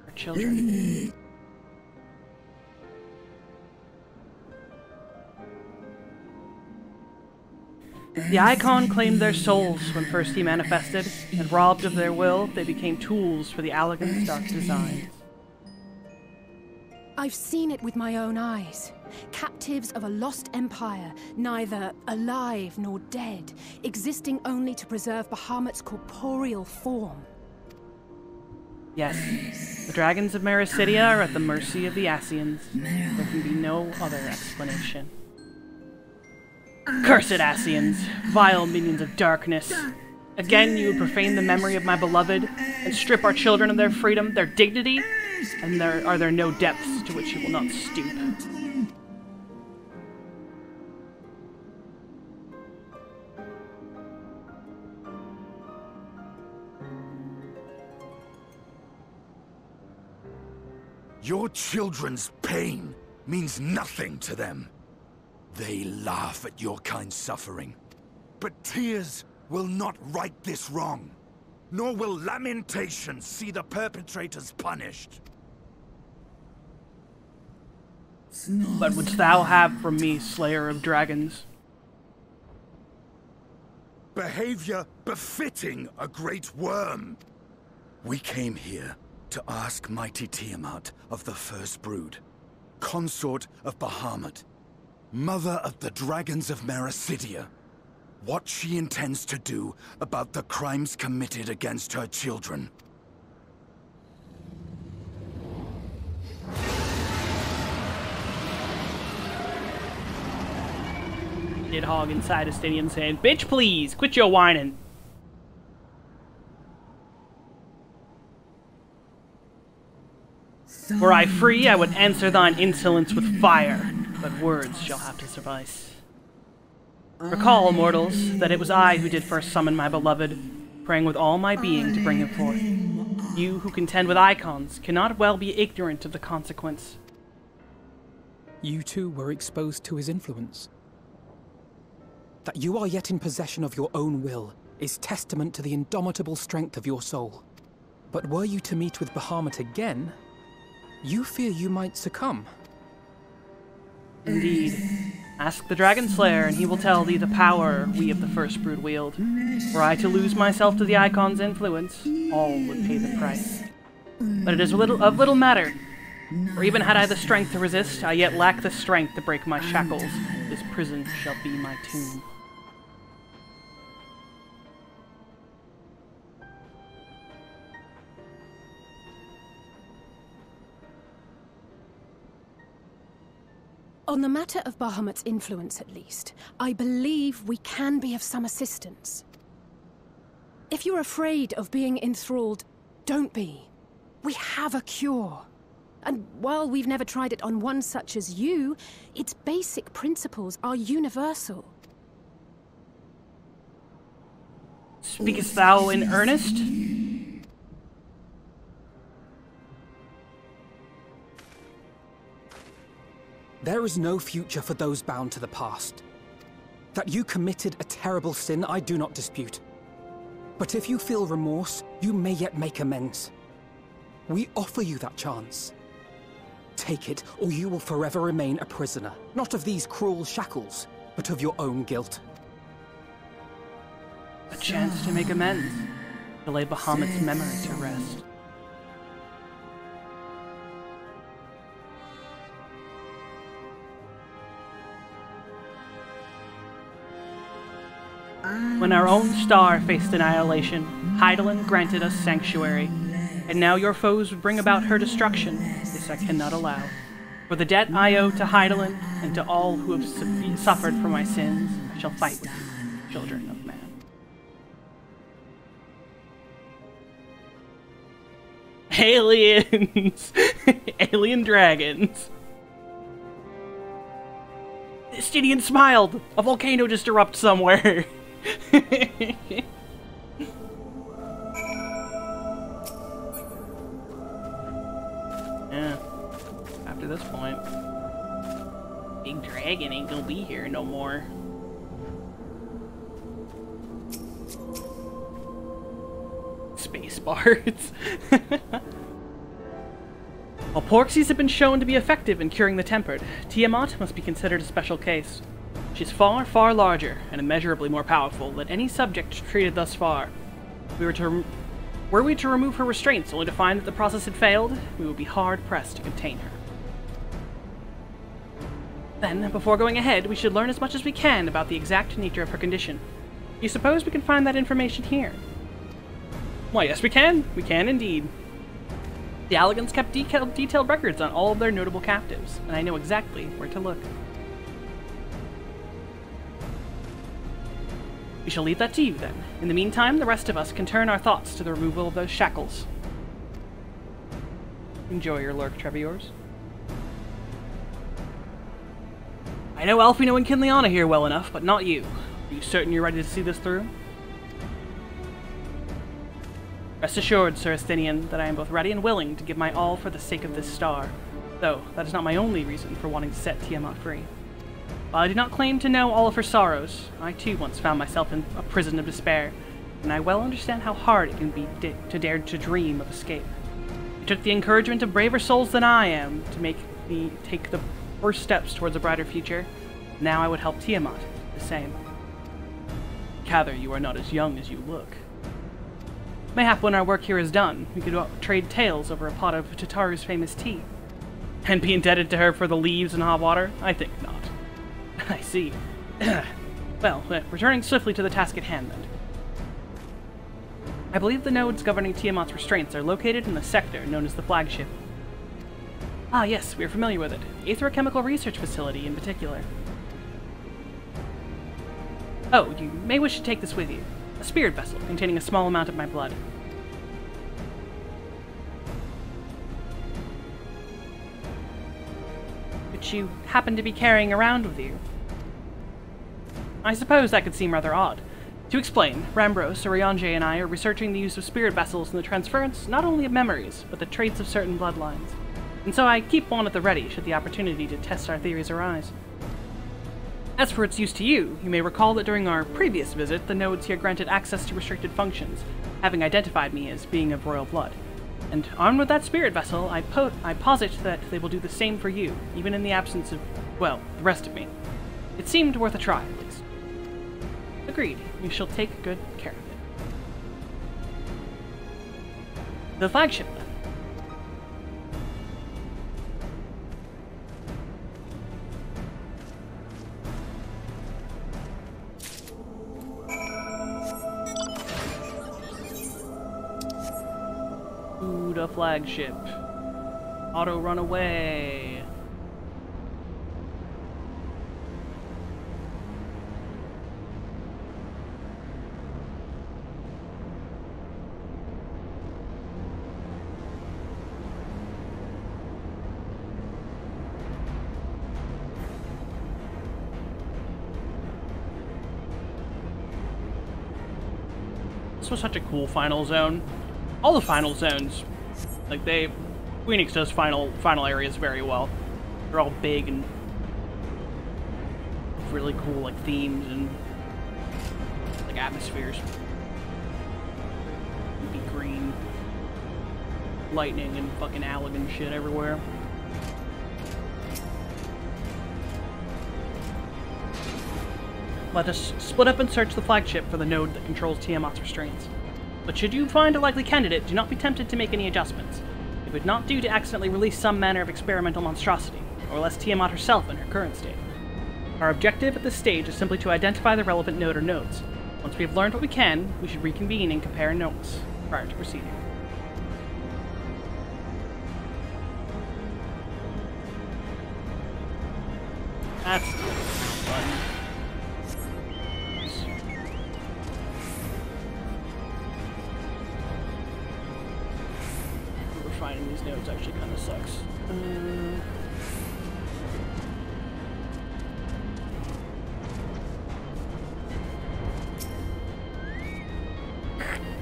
our children. The Icon claimed their souls when first he manifested, and robbed of their will, they became tools for the Allagan's dark designs. I've seen it with my own eyes. Captives of a lost empire, neither alive nor dead, existing only to preserve Bahamut's corporeal form. Yes, the dragons of Mericidia are at the mercy of the Ascians. There can be no other explanation. Cursed Ascians, vile minions of darkness. Again you would profane the memory of my beloved, and strip our children of their freedom, their dignity, and are there no depths to which you will not stoop? Your children's pain means nothing to them. They laugh at your kind suffering. But tears will not right this wrong, nor will lamentation see the perpetrators punished. What wouldst thou have from me, Slayer of Dragons? Behavior befitting a great worm. We came here to ask mighty Tiamat of the First Brood, consort of Bahamut, mother of the dragons of Mericidia, what she intends to do about the crimes committed against her children. Nidhogg inside Estinian saying, "Bitch, please, quit your whining." Were I free, I would answer thine insolence with fire, but words shall have to suffice. Recall, mortals, that it was I who did first summon my beloved, praying with all my being to bring him forth. You who contend with icons cannot well be ignorant of the consequence. You too were exposed to his influence. That you are yet in possession of your own will is testament to the indomitable strength of your soul. But were you to meet with Bahamut again, you fear you might succumb. Indeed. Ask the Dragon Slayer, and he will tell thee the power we of the First Brood wield. Were I to lose myself to the Icon's influence, all would pay the price. But it is of little matter. For even had I the strength to resist, I yet lack the strength to break my shackles. This prison shall be my tomb. On the matter of Bahamut's influence, at least, I believe we can be of some assistance. If you're afraid of being enthralled, don't be. We have a cure. And while we've never tried it on one such as you, its basic principles are universal. Speakest thou in earnest? There is no future for those bound to the past. That you committed a terrible sin, I do not dispute. But if you feel remorse, you may yet make amends. We offer you that chance. Take it, or you will forever remain a prisoner, not of these cruel shackles, but of your own guilt. A chance to make amends, to lay Bahamut's memory to rest. When our own star faced annihilation, Hydaelyn granted us sanctuary, and now your foes would bring about her destruction. This I cannot allow. For the debt I owe to Hydaelyn and to all who have suffered for my sins, I shall fight with you, children of man. Aliens! Alien dragons! The Stydian smiled! A volcano just erupted somewhere! Yeah. After this point, Big Dragon ain't gonna be here no more. Space bards. While Porxies have been shown to be effective in curing the tempered, Tiamat must be considered a special case. She's far, far larger and immeasurably more powerful than any subject treated thus far. Were we to remove her restraints only to find that the process had failed, we would be hard-pressed to contain her. Then, before going ahead, we should learn as much as we can about the exact nature of her condition. Do you suppose we can find that information here? Why, yes we can. We can indeed. The Alligans kept detailed records on all of their notable captives, and I know exactly where to look. We shall leave that to you, then. In the meantime, the rest of us can turn our thoughts to the removal of those shackles. Enjoy your lurk, Treviors. I know Alfino and Kinliana here well enough, but not you. Are you certain you're ready to see this through? Rest assured, Sir Estinian, that I am both ready and willing to give my all for the sake of this star, though that is not my only reason for wanting to set Tiamat free. While I do not claim to know all of her sorrows, I too once found myself in a prison of despair, and I well understand how hard it can be to dare to dream of escape. It took the encouragement of braver souls than I am to make me take the first steps towards a brighter future. Now I would help Tiamat do the same. Gather you are not as young as you look. Mayhap when our work here is done, we could trade tales over a pot of Tataru's famous tea. And be indebted to her for the leaves and hot water? I think not. I see. Well, returning swiftly to the task at hand, then. I believe the nodes governing Tiamat's restraints are located in the sector known as the Flagship. Ah, yes, we are familiar with it. The Aetherochemical Research Facility, in particular. Oh, you may wish to take this with you. A spirit vessel containing a small amount of my blood. Which you happen to be carrying around with you. I suppose that could seem rather odd. To explain, Rambros, Oriange, and I are researching the use of spirit vessels and the transference not only of memories, but the traits of certain bloodlines. And so I keep one at the ready should the opportunity to test our theories arise. As for its use to you, you may recall that during our previous visit, the nodes here granted access to restricted functions, having identified me as being of royal blood. And armed with that spirit vessel, I posit that they will do the same for you, even in the absence of, well, the rest of me. It seemed worth a try, at least. Agreed. We shall take good care of it. The flagship, then. Ooh, the flagship. Auto run away. This was such a cool final zone. All the final zones, like Phoenix does final areas very well. They're all big and have really cool like themes and like atmospheres. It'd be green, lightning, and fucking Allagan shit everywhere. Let us split up and search the flagship for the node that controls Tiamat's restraints. But should you find a likely candidate, do not be tempted to make any adjustments. It would not do to accidentally release some manner of experimental monstrosity, or less Tiamat herself in her current state. Our objective at this stage is simply to identify the relevant node or nodes. Once we have learned what we can, we should reconvene and compare notes prior to proceeding. That's fun. Finding these nodes actually kind of sucks.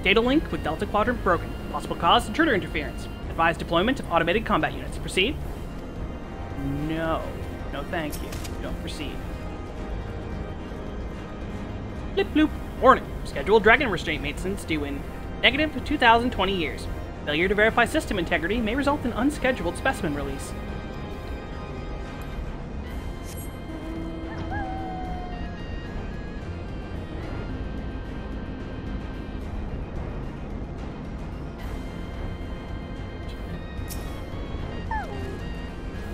Data link with Delta Quadrant broken. Possible cause, intruder interference. Advised deployment of automated combat units. Proceed? No. No thank you. Don't proceed. Blip bloop. Warning. Scheduled dragon restraint maintenance due in negative 2020 years. Failure to verify system integrity may result in unscheduled specimen release.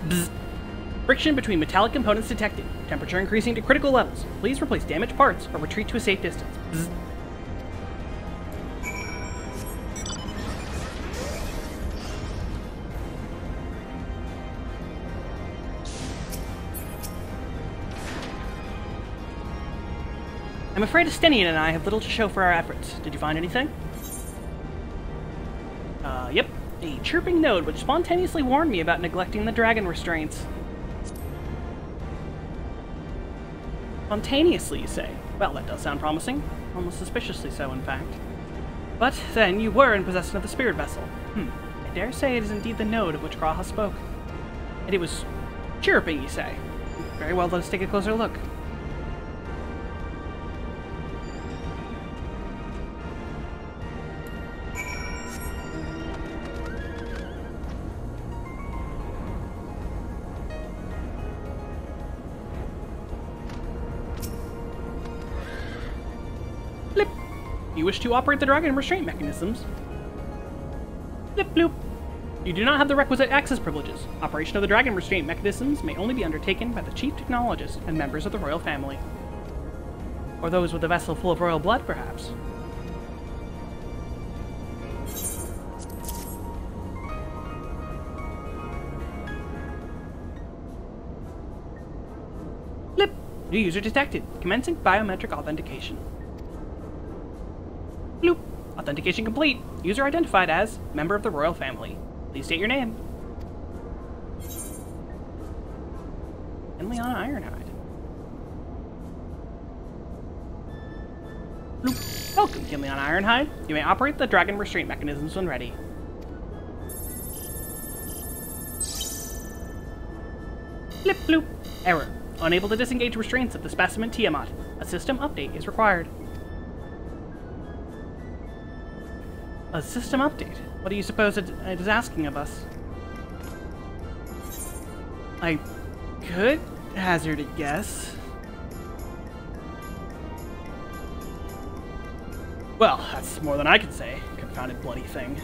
Bzz. Friction between metallic components detected. Temperature increasing to critical levels. Please replace damaged parts or retreat to a safe distance. Bzz. I'm afraid Estenian and I have little to show for our efforts. Did you find anything? Yep. A chirping node which spontaneously warned me about neglecting the dragon restraints. Spontaneously, you say? Well, that does sound promising. Almost suspiciously so, in fact. But then, you were in possession of the spirit vessel. I dare say it is indeed the node of which Graha spoke. And it was chirping, you say? Very well, let us take a closer look. You wish to operate the dragon restraint mechanisms? Blip bloop. You do not have the requisite access privileges. Operation of the dragon restraint mechanisms may only be undertaken by the chief technologist and members of the royal family. Or those with a vessel full of royal blood, perhaps. Blip. New user detected. Commencing biometric authentication. Bloop. Authentication complete. User identified as member of the royal family. Please state your name. Henliana Ironhide. Bloop. Welcome, Henliana Ironhide. You may operate the dragon restraint mechanisms when ready. Blip bloop. Error. Unable to disengage restraints of the specimen Tiamat. A system update is required. A system update? What do you suppose it is asking of us? I could hazard a guess. Well, that's more than I can say. Confounded bloody thing.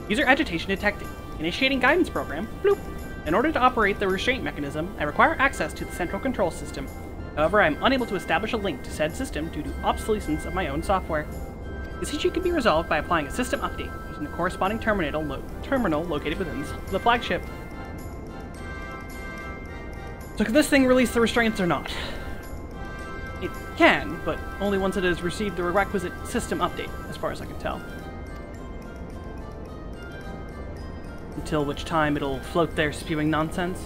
User agitation detected. Initiating guidance program. Bloop. In order to operate the restraint mechanism, I require access to the central control system. However, I am unable to establish a link to said system due to obsolescence of my own software. This issue can be resolved by applying a system update using the corresponding terminal located within the flagship. So can this thing release the restraints or not? It can, but only once it has received the requisite system update, as far as I can tell. Until which time it'll float there spewing nonsense.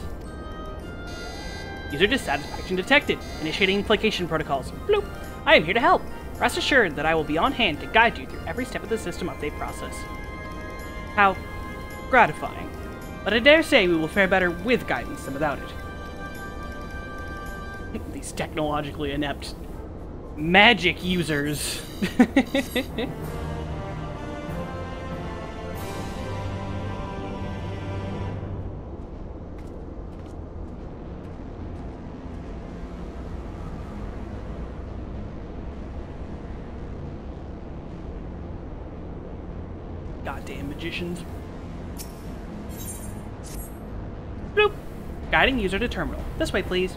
User dissatisfaction detected. Initiating placation protocols. Bloop. I am here to help. Rest assured that I will be on hand to guide you through every step of the system update process. How gratifying. But I dare say we will fare better with guidance than without it. these technologically inept magic users. Goddamn magicians. Bloop. Guiding user to terminal. This way, please.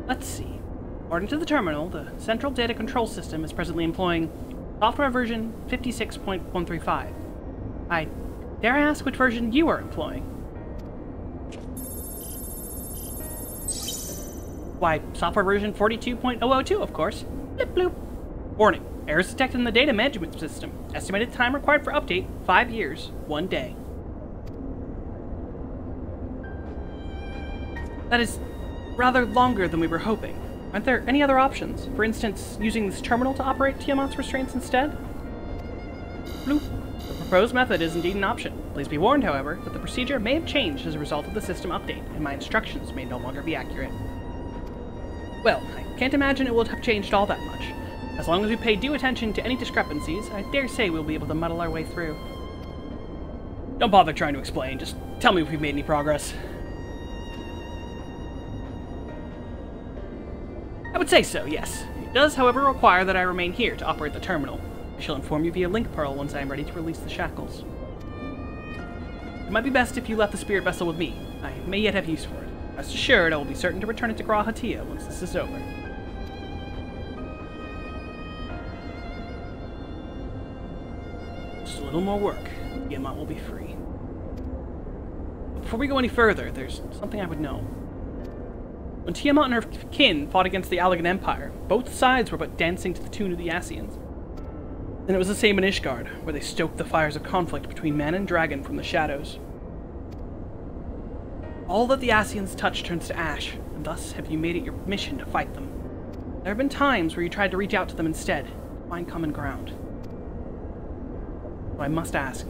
Let's see. According to the terminal, the central data control system is presently employing software version 56.135. I dare I ask which version you are employing? Why, software version 42.002, of course. Blip bloop. Warning. Errors detected in the data management system. Estimated time required for update, 5 years, 1 day. That is rather longer than we were hoping. Aren't there any other options? For instance, using this terminal to operate Tiamat's restraints instead? Bloop. The proposed method is indeed an option. Please be warned, however, that the procedure may have changed as a result of the system update, and my instructions may no longer be accurate. Well, I can't imagine it will have changed all that much. As long as we pay due attention to any discrepancies, I dare say we'll be able to muddle our way through. Don't bother trying to explain, just tell me if we've made any progress. I would say so, yes. It does, however, require that I remain here to operate the terminal. I shall inform you via link pearl once I am ready to release the shackles. It might be best if you left the spirit vessel with me. I may yet have use for it. Rest assured, I will be certain to return it to Gra Hatia once this is over. Just a little more work. Tiamat will be free. But before we go any further, there's something I would know. When Tiamat and her kin fought against the Allagan Empire, both sides were but dancing to the tune of the Ascians. Then it was the same in Ishgard, where they stoked the fires of conflict between man and dragon from the shadows. All that the Ascians touch turns to ash, and thus have you made it your mission to fight them. There have been times where you tried to reach out to them instead, to find common ground. So I must ask,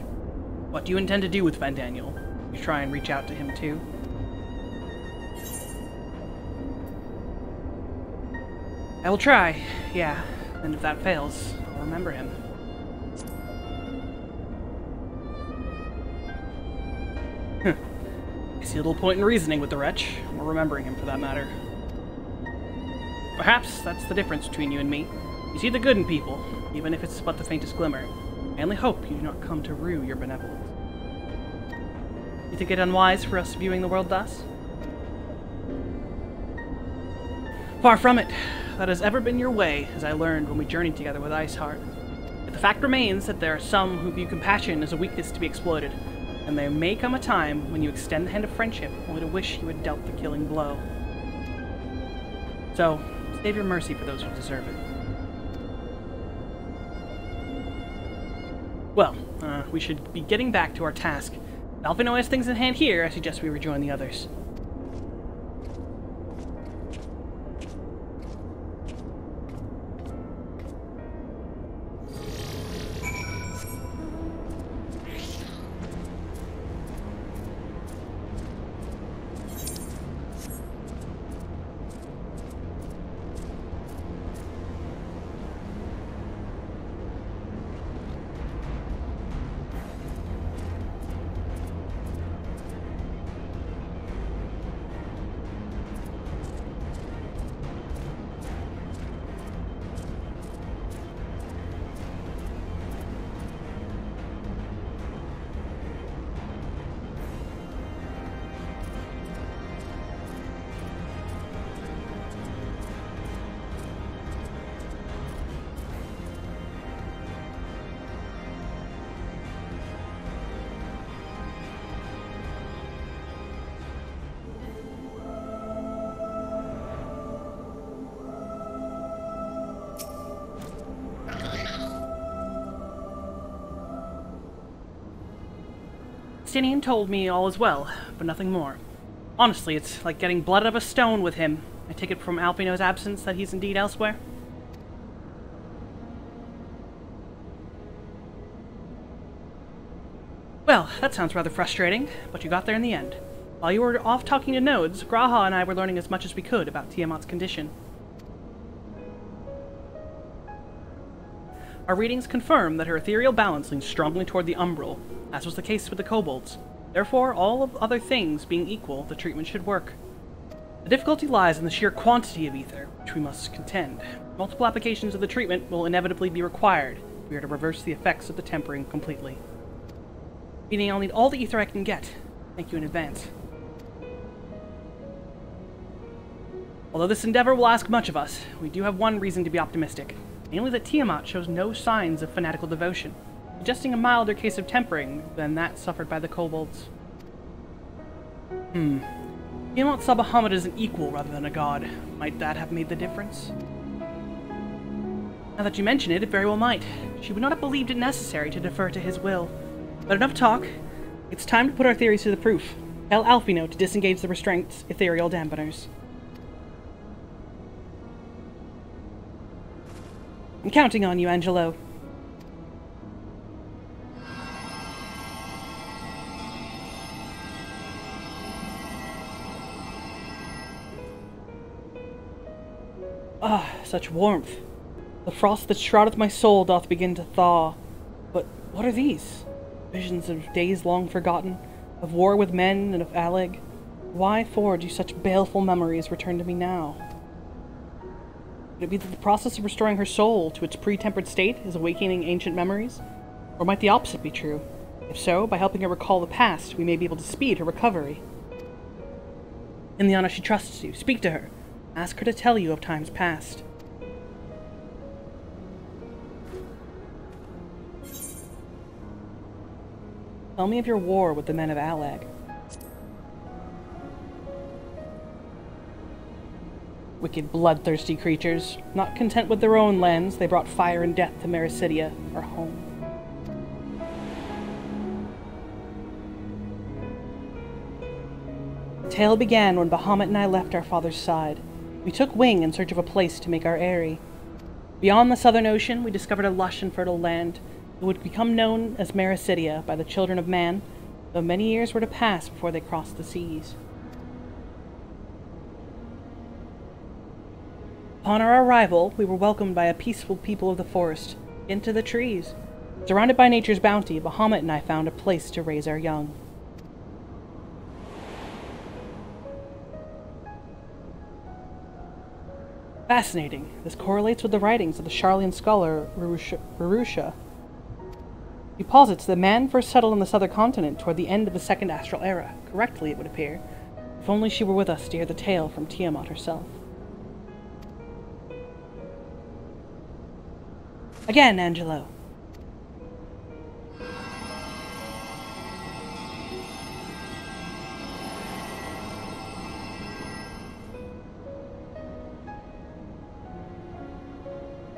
what do you intend to do with Van Daniel? You try and reach out to him too? I will try, yeah, and if that fails, I'll remember him. I see little point in reasoning with the wretch, or remembering him for that matter. Perhaps that's the difference between you and me. You see the good in people, even if it's but the faintest glimmer. I only hope you do not come to rue your benevolence. You think it unwise for us viewing the world thus? Far from it. That has ever been your way, as I learned when we journeyed together with Iceheart. But the fact remains that there are some who view compassion as a weakness to be exploited, and there may come a time when you extend the hand of friendship only to wish you had dealt the killing blow. So, save your mercy for those who deserve it. Well, we should be getting back to our task. Alphino has things in hand here. I suggest we rejoin the others. Justinian told me all is well, but nothing more. Honestly, it's like getting blood out of a stone with him. I take it from Alpino's absence that he's indeed elsewhere. Well, that sounds rather frustrating, but you got there in the end. While you were off talking to nodes, Graha and I were learning as much as we could about Tiamat's condition. Our readings confirm that her ethereal balance leans strongly toward the umbral, as was the case with the kobolds. Therefore, all of other things being equal, the treatment should work. The difficulty lies in the sheer quantity of ether, which we must contend. Multiple applications of the treatment will inevitably be required if we are to reverse the effects of the tempering completely. Meaning I'll need all the ether I can get. Thank you in advance. Although this endeavor will ask much of us, we do have one reason to be optimistic. Namely that Tiamat shows no signs of fanatical devotion, suggesting a milder case of tempering than that suffered by the kobolds. Tiamat saw Bahamut as an equal rather than a god. Might that have made the difference? Now that you mention it, it very well might. She would not have believed it necessary to defer to his will. But enough talk. It's time to put our theories to the proof. Tell Alphino to disengage the restraint's ethereal dampeners. I'm counting on you, Angelo. Ah, such warmth. The frost that shroudeth my soul doth begin to thaw. But what are these? Visions of days long forgotten, of war with men and of Alleg. Why for do such baleful memories return to me now? Could it be that the process of restoring her soul to its pre-tempered state is awakening ancient memories? Or might the opposite be true? If so, by helping her recall the past, we may be able to speed her recovery. Ileana, she trusts you. Speak to her. Ask her to tell you of times past. Tell me of your war with the men of Alleg. Wicked, bloodthirsty creatures. Not content with their own lands, they brought fire and death to Mericidia, our home. The tale began when Bahamut and I left our father's side. We took wing in search of a place to make our eyrie. Beyond the southern ocean, we discovered a lush and fertile land that would become known as Mericidia by the children of man, though many years were to pass before they crossed the seas. Upon our arrival, we were welcomed by a peaceful people of the forest, into the trees. Surrounded by nature's bounty, Bahamut and I found a place to raise our young. Fascinating. This correlates with the writings of the Sharlayan scholar Rurusha. He posits that man first settled on the southern continent toward the end of the Second Astral Era. Correctly, it would appear. If only she were with us to hear the tale from Tiamat herself. Again, Angelo.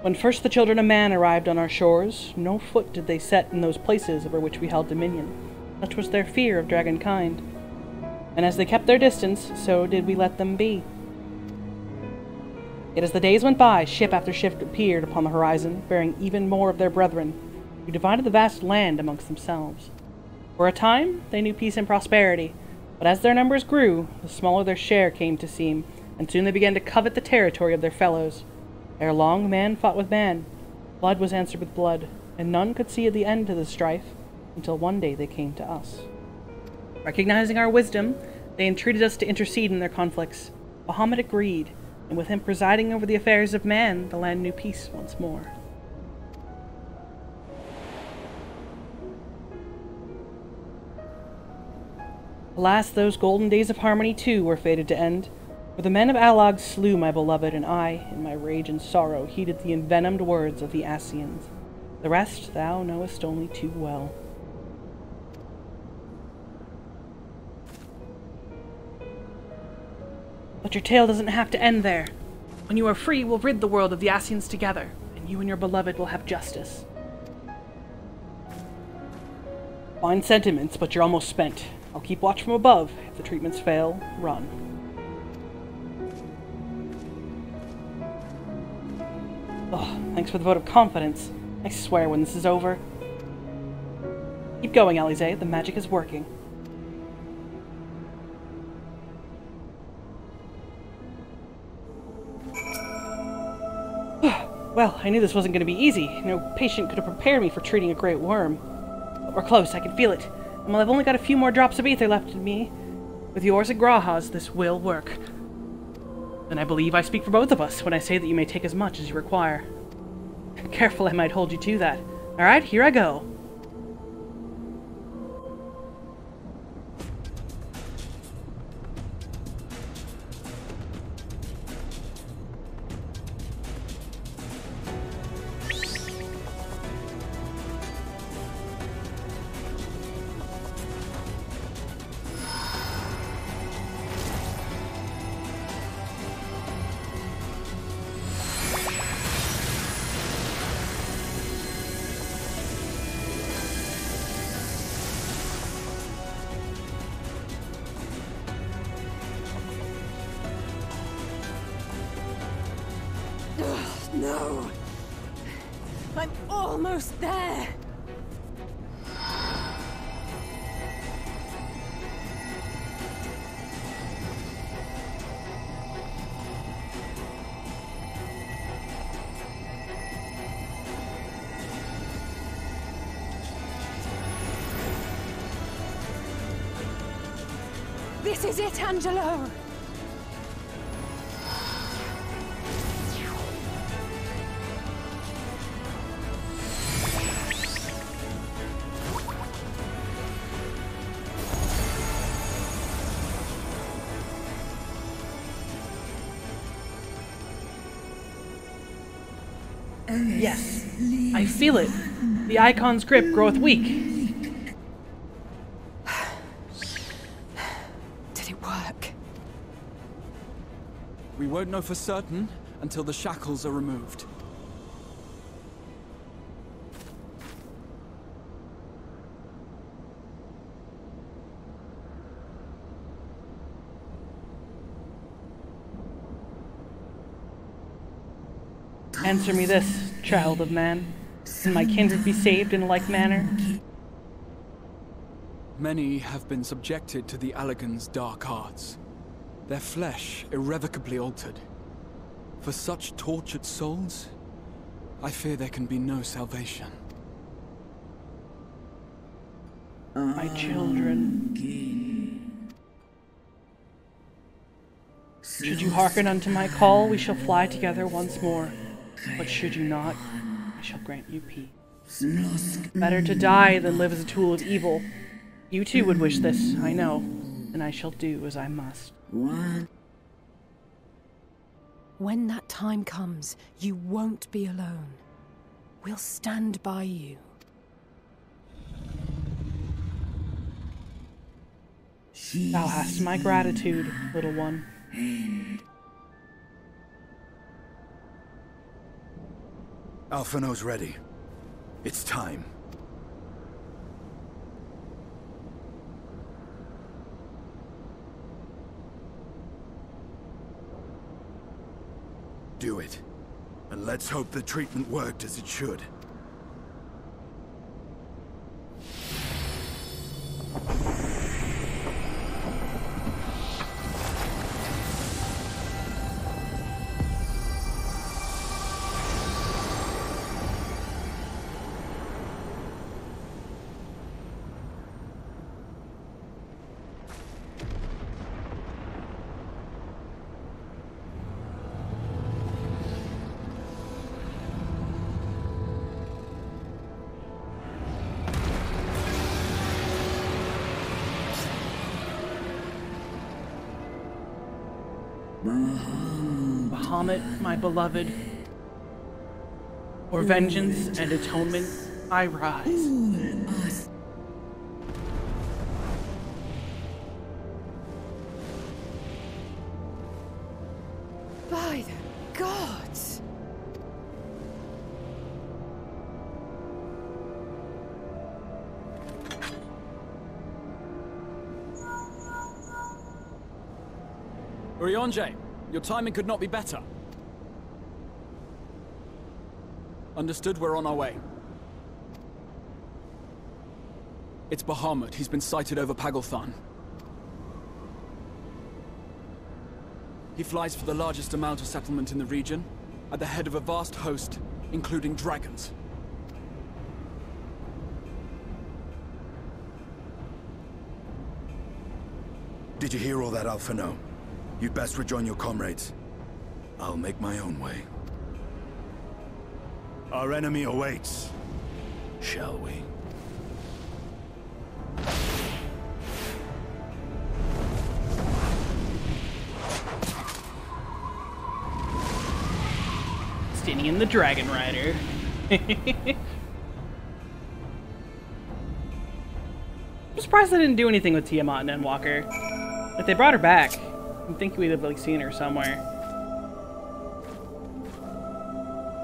When first the children of man arrived on our shores, no foot did they set in those places over which we held dominion. Such was their fear of dragonkind. And as they kept their distance, so did we let them be. Yet as the days went by, ship after ship appeared upon the horizon, bearing even more of their brethren, who divided the vast land amongst themselves. For a time, they knew peace and prosperity, but as their numbers grew, the smaller their share came to seem, and soon they began to covet the territory of their fellows. Ere long, man fought with man, blood was answered with blood, and none could see the end to the strife, until one day they came to us. Recognizing our wisdom, they entreated us to intercede in their conflicts. Bahamut agreed, and with him presiding over the affairs of man, the land knew peace once more. Alas, those golden days of harmony too were fated to end, for the men of Allag slew my beloved, and I, in my rage and sorrow, heeded the envenomed words of the Ascians. The rest thou knowest only too well. But your tale doesn't have to end there. When you are free, we'll rid the world of the Ascians together, and you and your beloved will have justice. Fine sentiments, but you're almost spent. I'll keep watch from above. If the treatments fail, run. Oh, thanks for the vote of confidence. I swear when this is over. Keep going, Alize. The magic is working. Well, I knew this wasn't going to be easy. No patient could have prepared me for treating a great worm. But we're close, I can feel it. And while I've only got a few more drops of ether left in me, with yours and Graha's, this will work. And I believe I speak for both of us when I say that you may take as much as you require. Careful, I might hold you to that. Alright, here I go. No! I'm almost there! This is it, Angelo! Yes, I feel it. The icon's grip groweth weak. Did it work? We won't know for certain until the shackles are removed. Answer me this, child of man. Can my kindred be saved in like manner? Many have been subjected to the Allagan's dark arts, their flesh irrevocably altered. For such tortured souls, I fear there can be no salvation. My children. Should you hearken unto my call, we shall fly together once more. But should you not, I shall grant you peace. Better to die than live as a tool of evil. You too would wish this, I know, and I shall do as I must. When that time comes, you won't be alone. We'll stand by you. Thou hast my gratitude, little one. Alphino's ready. It's time. Do it. And let's hope the treatment worked as it should. Bahamut, my beloved, for vengeance and atonement, I rise. By the gods! Urianger, your timing could not be better. Understood, we're on our way. It's Bahamut. He's been sighted over Pagalthan. He flies for the largest Amalja settlement in the region, at the head of a vast host, including dragons. Did you hear all that, Alphino? You'd best rejoin your comrades. I'll make my own way. Our enemy awaits. Shall we? Stinian the Dragon Rider. I'm surprised they didn't do anything with Tiamat and Endwalker. Like, they brought her back. I think we'd have like seen her somewhere.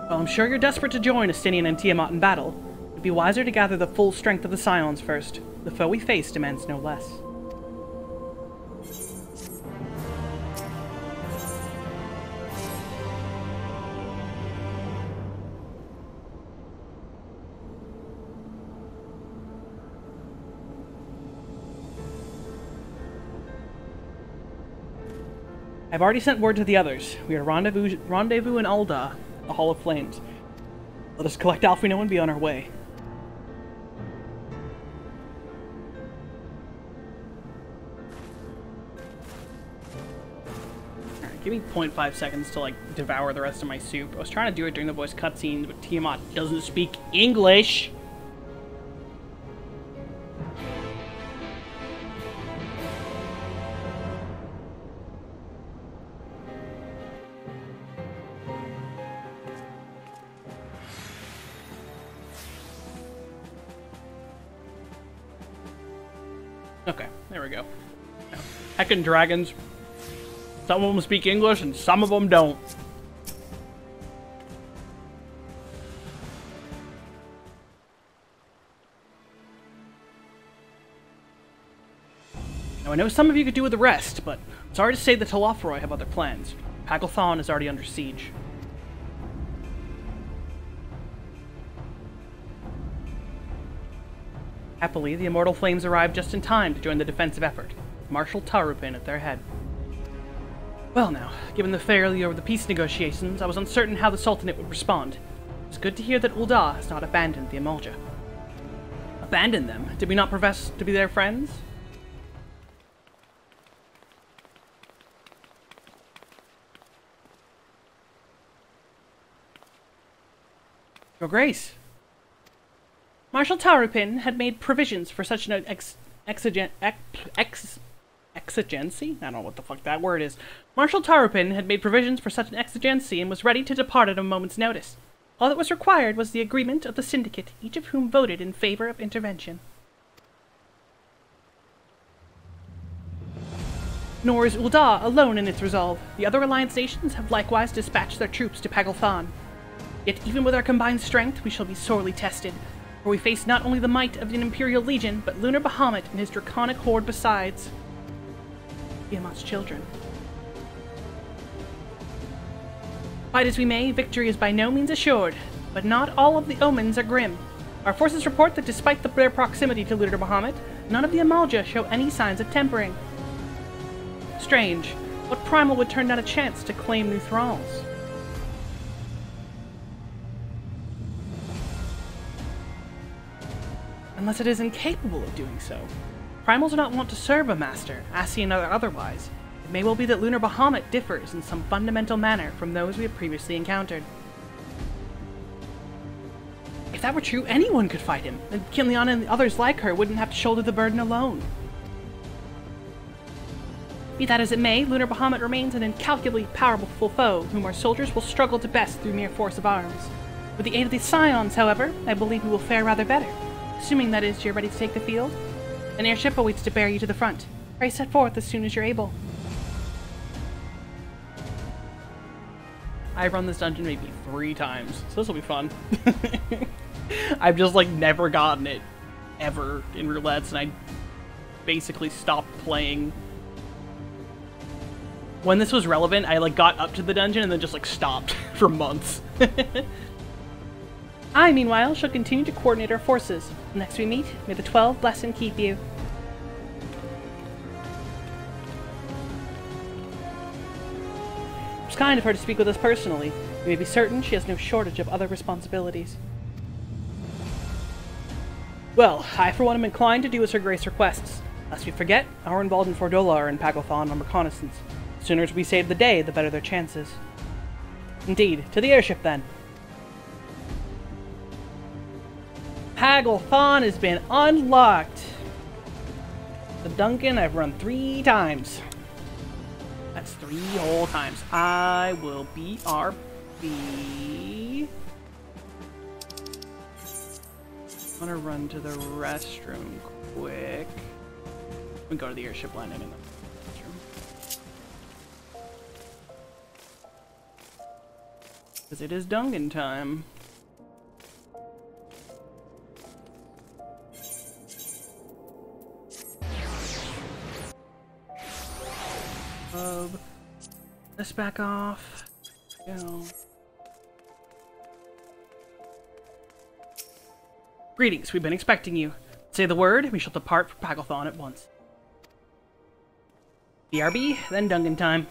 Well, I'm sure you're desperate to join Estinian and Tiamat in battle. It'd be wiser to gather the full strength of the Scions first. The foe we face demands no less. I've already sent word to the others. We are rendezvous in Ul'dah, the Hall of Flames. Let us collect Alphino and be on our way. Alright, give me 0.5 seconds to like devour the rest of my soup. I was trying to do it during the voice cutscenes, but Tiamat doesn't speak English. Okay, there we go. Heckin' dragons. Some of them speak English and some of them don't. Now I know some of you could do with the rest, but sorry to say the Telothroi have other plans. Pagalthan is already under siege. Happily, the Immortal Flames arrived just in time to join the defensive effort, with Marshal Tarupin at their head. Well now, given the failure of the peace negotiations, I was uncertain how the Sultanate would respond. It's good to hear that Ul'dah has not abandoned the Amalja. Abandoned them? Did we not profess to be their friends? Your Grace. Marshal Tarupin had made provisions for such an exigency? I don't know what the fuck that word is. Marshal Tarupin had made provisions for such an exigency and was ready to depart at a moment's notice. All that was required was the agreement of the Syndicate, each of whom voted in favor of intervention. Nor is Ul'dah alone in its resolve. The other Alliance nations have likewise dispatched their troops to Pagalthan. Yet even with our combined strength, we shall be sorely tested. For we face not only the might of an Imperial Legion, but Lunar Bahamut and his draconic horde besides. Tiamat's children. Fight as we may, victory is by no means assured, but not all of the omens are grim. Our forces report that despite their proximity to Lunar Bahamut, none of the Amalja show any signs of tempering. Strange. What primal would turn down a chance to claim new thralls? Unless it is incapable of doing so. Primals do not want to serve a master, Ascian or otherwise. It may well be that Lunar Bahamut differs in some fundamental manner from those we have previously encountered. If that were true, anyone could fight him, and Kinliana and the others like her wouldn't have to shoulder the burden alone. Be that as it may, Lunar Bahamut remains an incalculably powerful foe whom our soldiers will struggle to best through mere force of arms. With the aid of the Scions, however, I believe we will fare rather better. Assuming, that is, you're ready to take the field. An airship awaits to bear you to the front. Pray set forth as soon as you're able. I've run this dungeon maybe 3 times, so this will be fun. I've just, like, never gotten it, ever, in roulettes, and I basically stopped playing when this was relevant, I like got up to the dungeon and then just like stopped for months. I, meanwhile, shall continue to coordinate our forces. Next we meet, may the 12 bless and keep you. It was kind of her to speak with us personally. You may be certain she has no shortage of other responsibilities. Well, I for one am inclined to do as her grace requests. Lest we forget, Arenvald and Fordola are in Pagothon on reconnaissance. The sooner we save the day, the better their chances. Indeed, to the airship then. Pagothon has been unlocked. The Duncan I've run 3 times. That's 3 whole times. I will BRB. I'm gonna run to the restroom quick. We go to the airship landing in the restroom. Because it is Duncan time. Let's back off. Go. Greetings, we've been expecting you. Say the word, we shall depart for Pagothon at once. BRB, then Duncan time.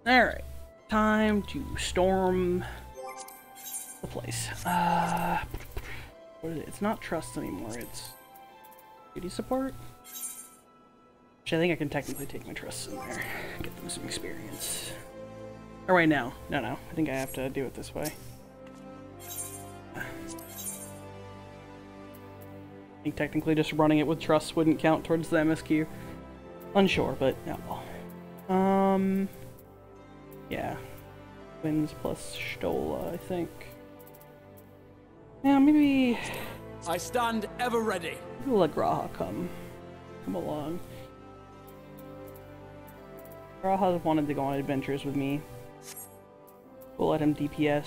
Alright, time to storm the place. What is it? It's not trust anymore, it's duty support? Which I think I can technically take my trusts in there. Get them some experience. Oh wait, no. No. I think I have to do it this way. I think technically just running it with trusts wouldn't count towards the MSQ. Unsure, but yeah. Yeah. Wins plus Stola, I think. Yeah, maybe... I stand ever ready. We'll let Graha come along. Graha's wanted to go on adventures with me. We'll let him DPS.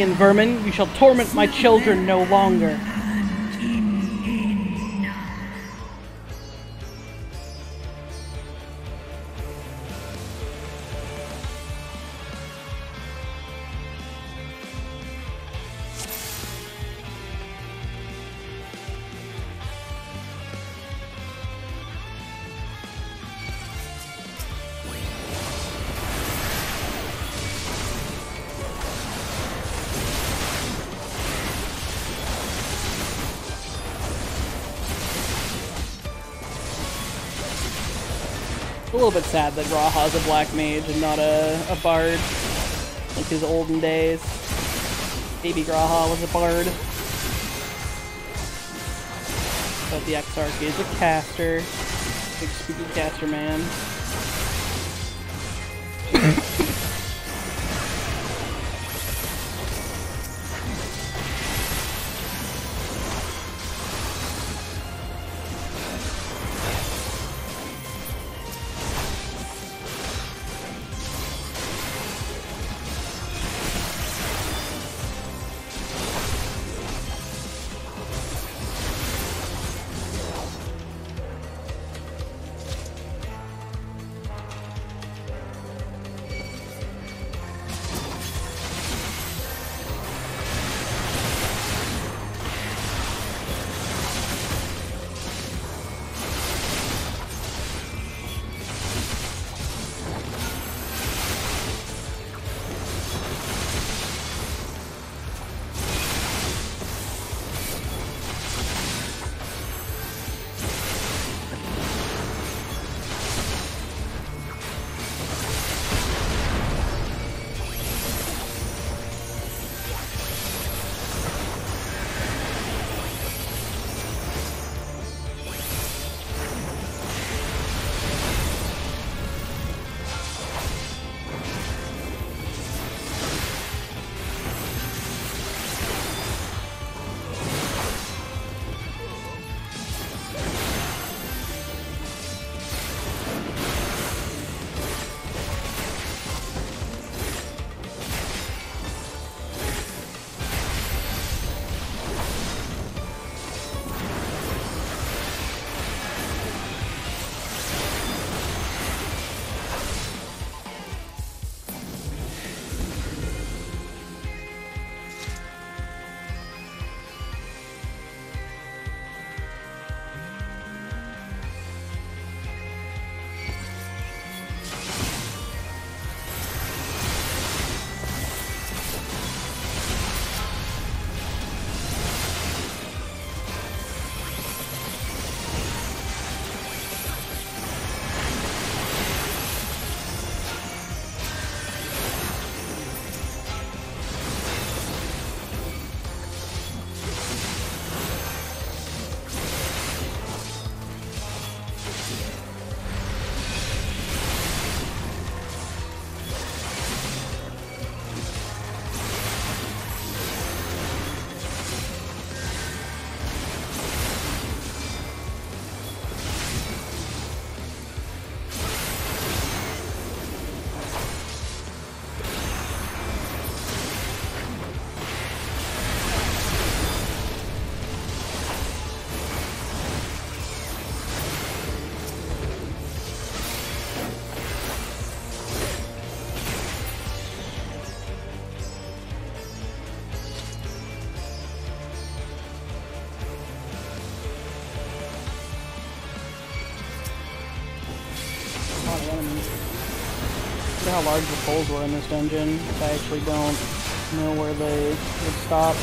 Asian vermin, you shall torment my children no longer. A little bit sad that Raha's a black mage and not a bard, like his olden days. Baby Graha was a bard. But the Exarch is a caster. Big spooky caster man. sure how large the holes were in this dungeon. I actually don't know where they would stop.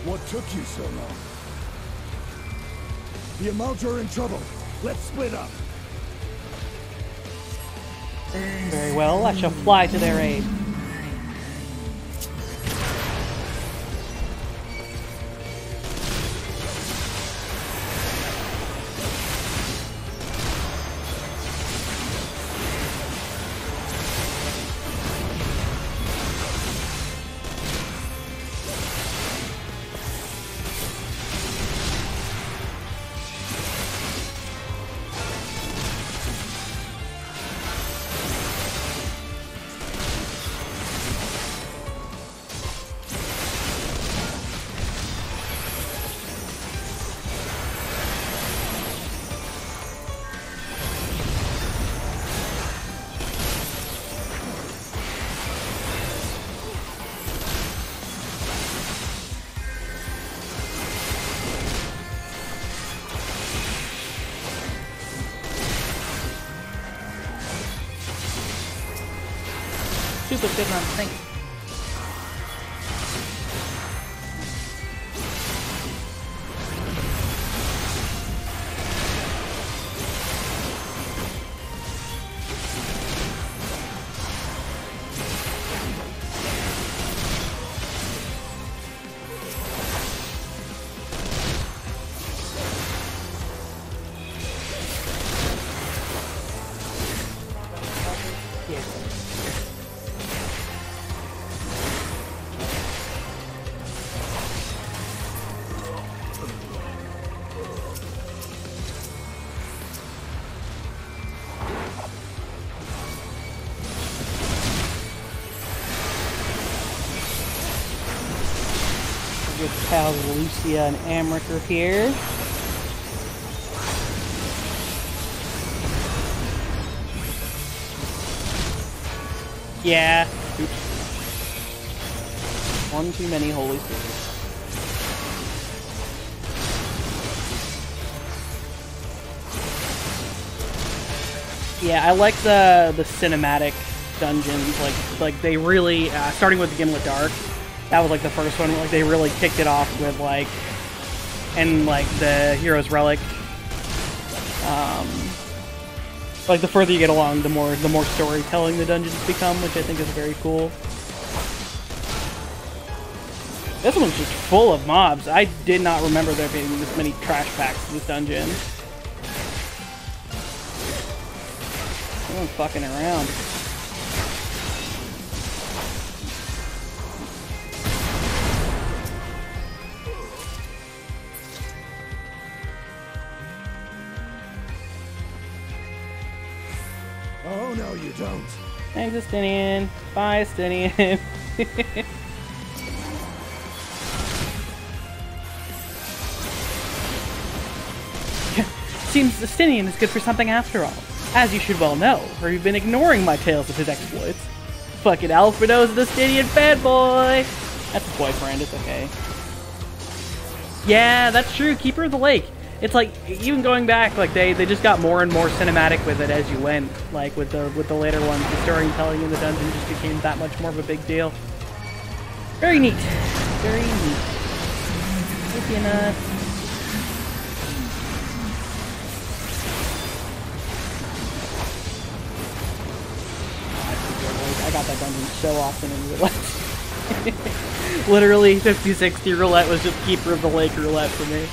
What took you so long? The Amalja are in trouble. Let's split up. Very well, I shall fly to their aid. Soup was good, man. Thanks. Good pals Lucia and Amric are here. Yeah. Oops. One too many holy spirits. Yeah, I like the cinematic dungeons. Like they really starting with the Gimlet Dark. That was like the first one. Like they really kicked it off with like, and like the Hero's Relic. Like the further you get along, the more storytelling the dungeons become, which I think is very cool. This one's just full of mobs. I did not remember there being this many trash packs in this dungeon. I'm fucking around. Oh, no, you don't. Thanks, Estinian. Bye, Estinian. Seems Estinian is good for something after all. As you should well know, or you've been ignoring my tales of his exploits. Fucking Alfredo's an Estinian fanboy! That's his boyfriend, it's okay. Yeah, that's true, Keeper of the Lake. It's like, even going back, like they just got more and more cinematic with it as you went. Like with the later ones, the storytelling in the dungeon just became that much more of a big deal. Very neat. Very neat. Peanut. I got that dungeon so often in roulette. Literally, 50-60 roulette was just Keeper of the Lake roulette for me.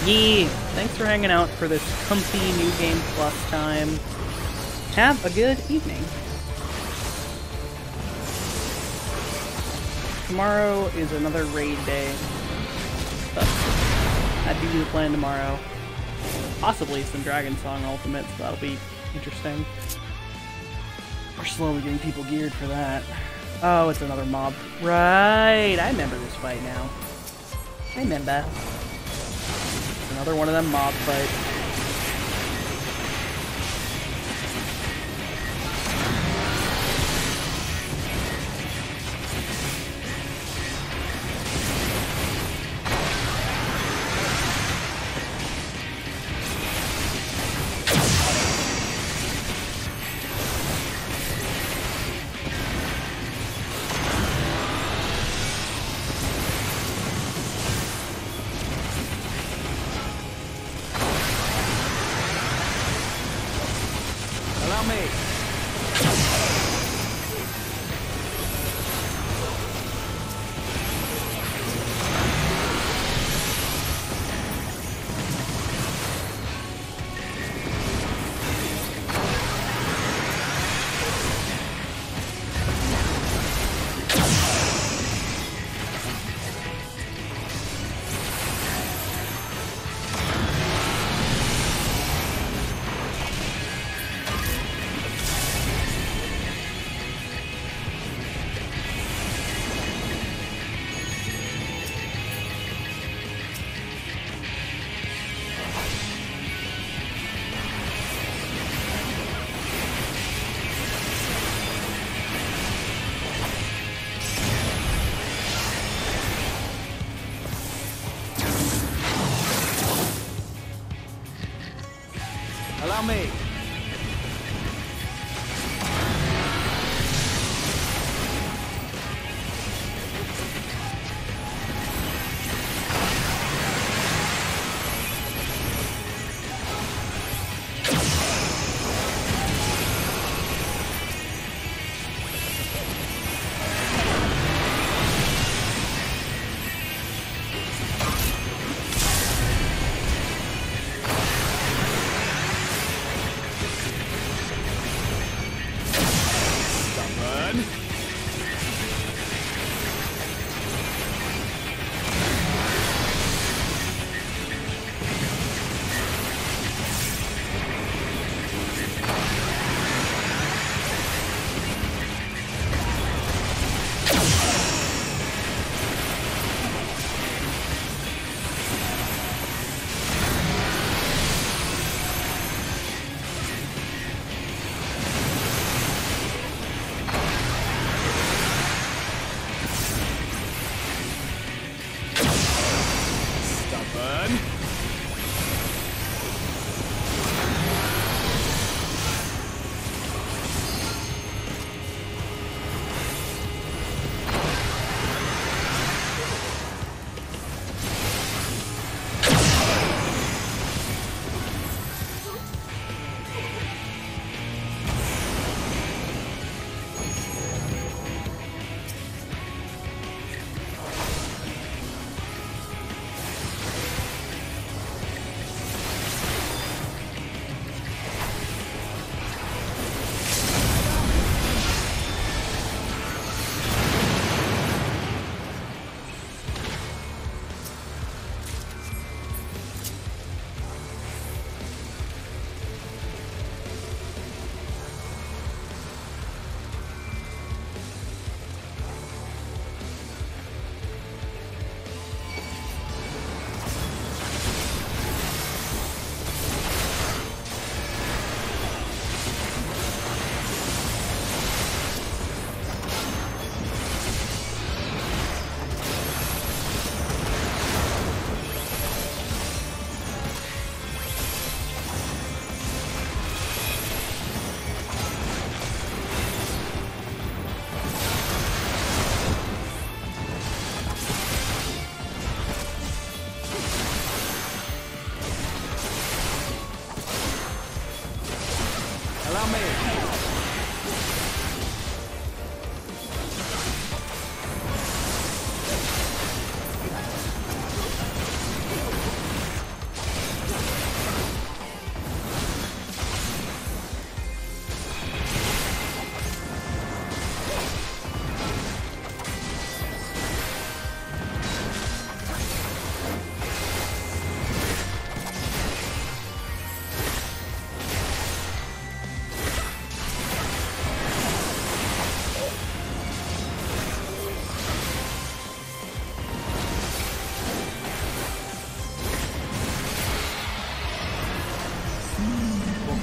Yee! Thanks for hanging out for this comfy New Game Plus time. Have a good evening. Tomorrow is another raid day. That'd be the plan tomorrow. Possibly some Dragon Song Ultimates, so that'll be interesting. We're slowly getting people geared for that. Oh, it's another mob. Right! I remember this fight now. I remember. Another one of them mob fights. Allow me.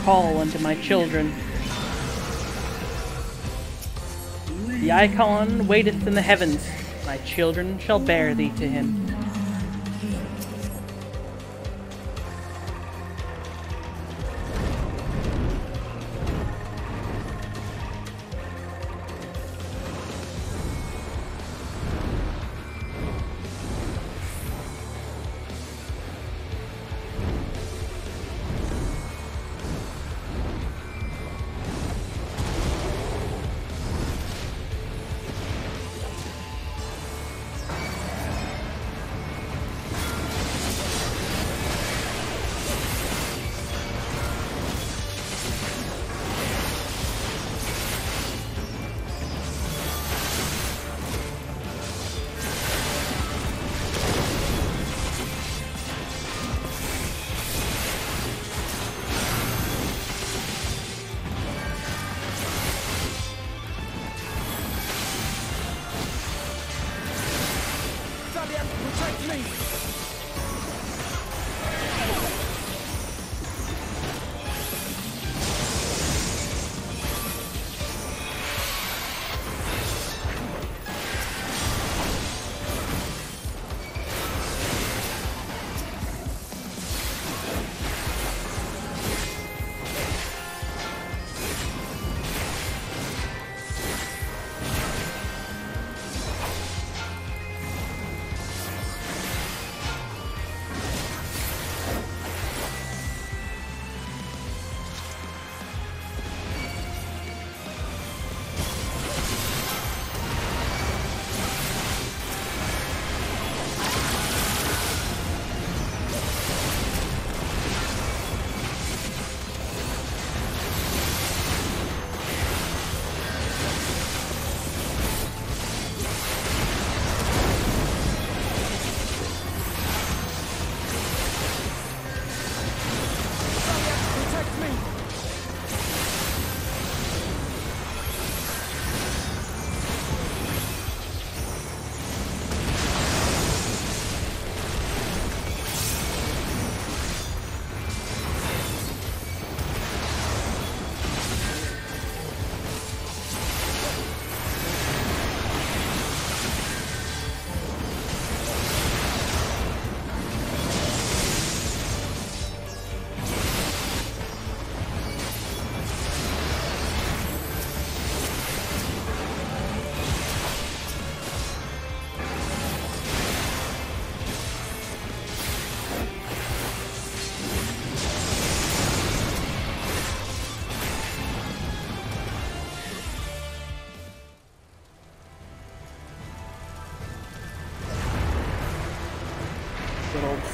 Call unto my children. The icon waiteth in the heavens. My children shall bear thee to him.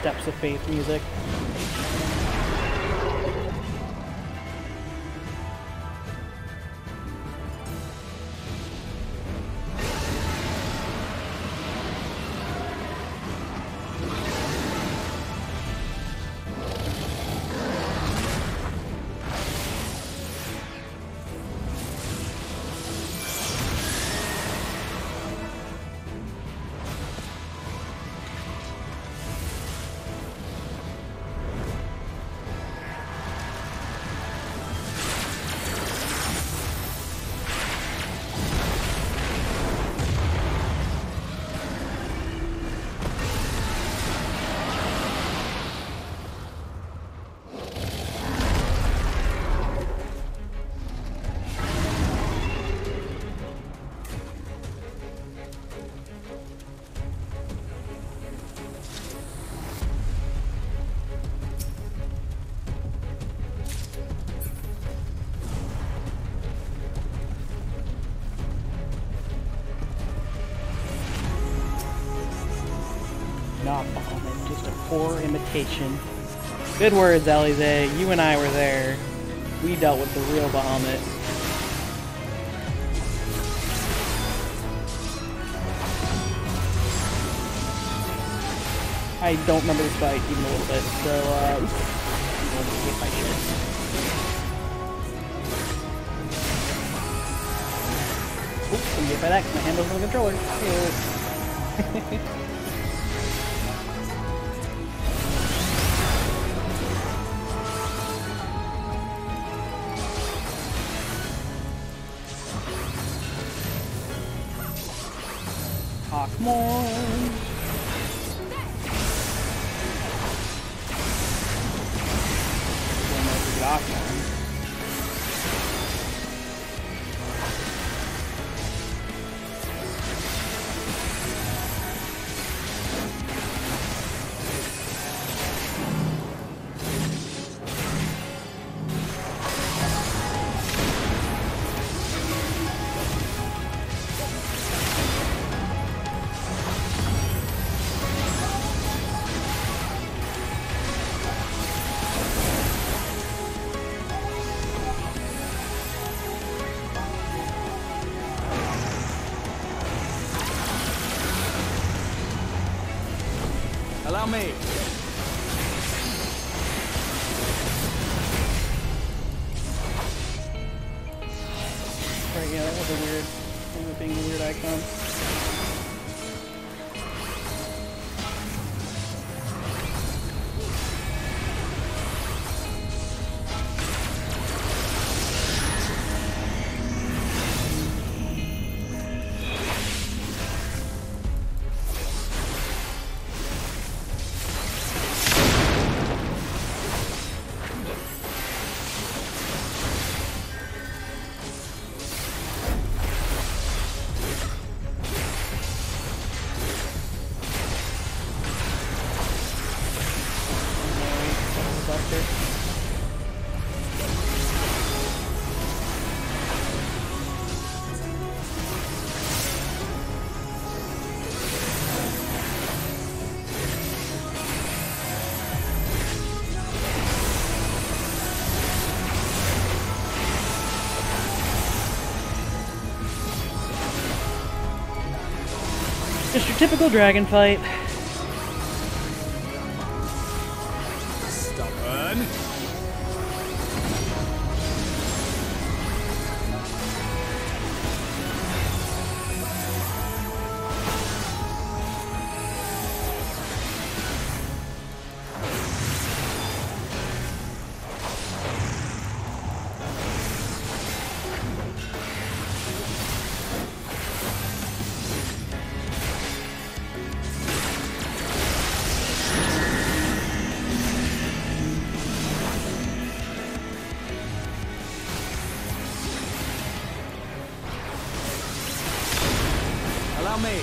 Steps of Faith music. Not Bahamut, just a poor imitation. Good words, Alize. You and I were there. We dealt with the real Bahamut. I don't remember this fight even a little bit, so I'm going to hit my shit. Oops, let me get by that because my hand wasn't on the controller. Ew. Ah, come on. Allow me. Right, yeah, that was a weird, ended up being a weird icon. Just your typical dragon fight. Stubborn. Allow me.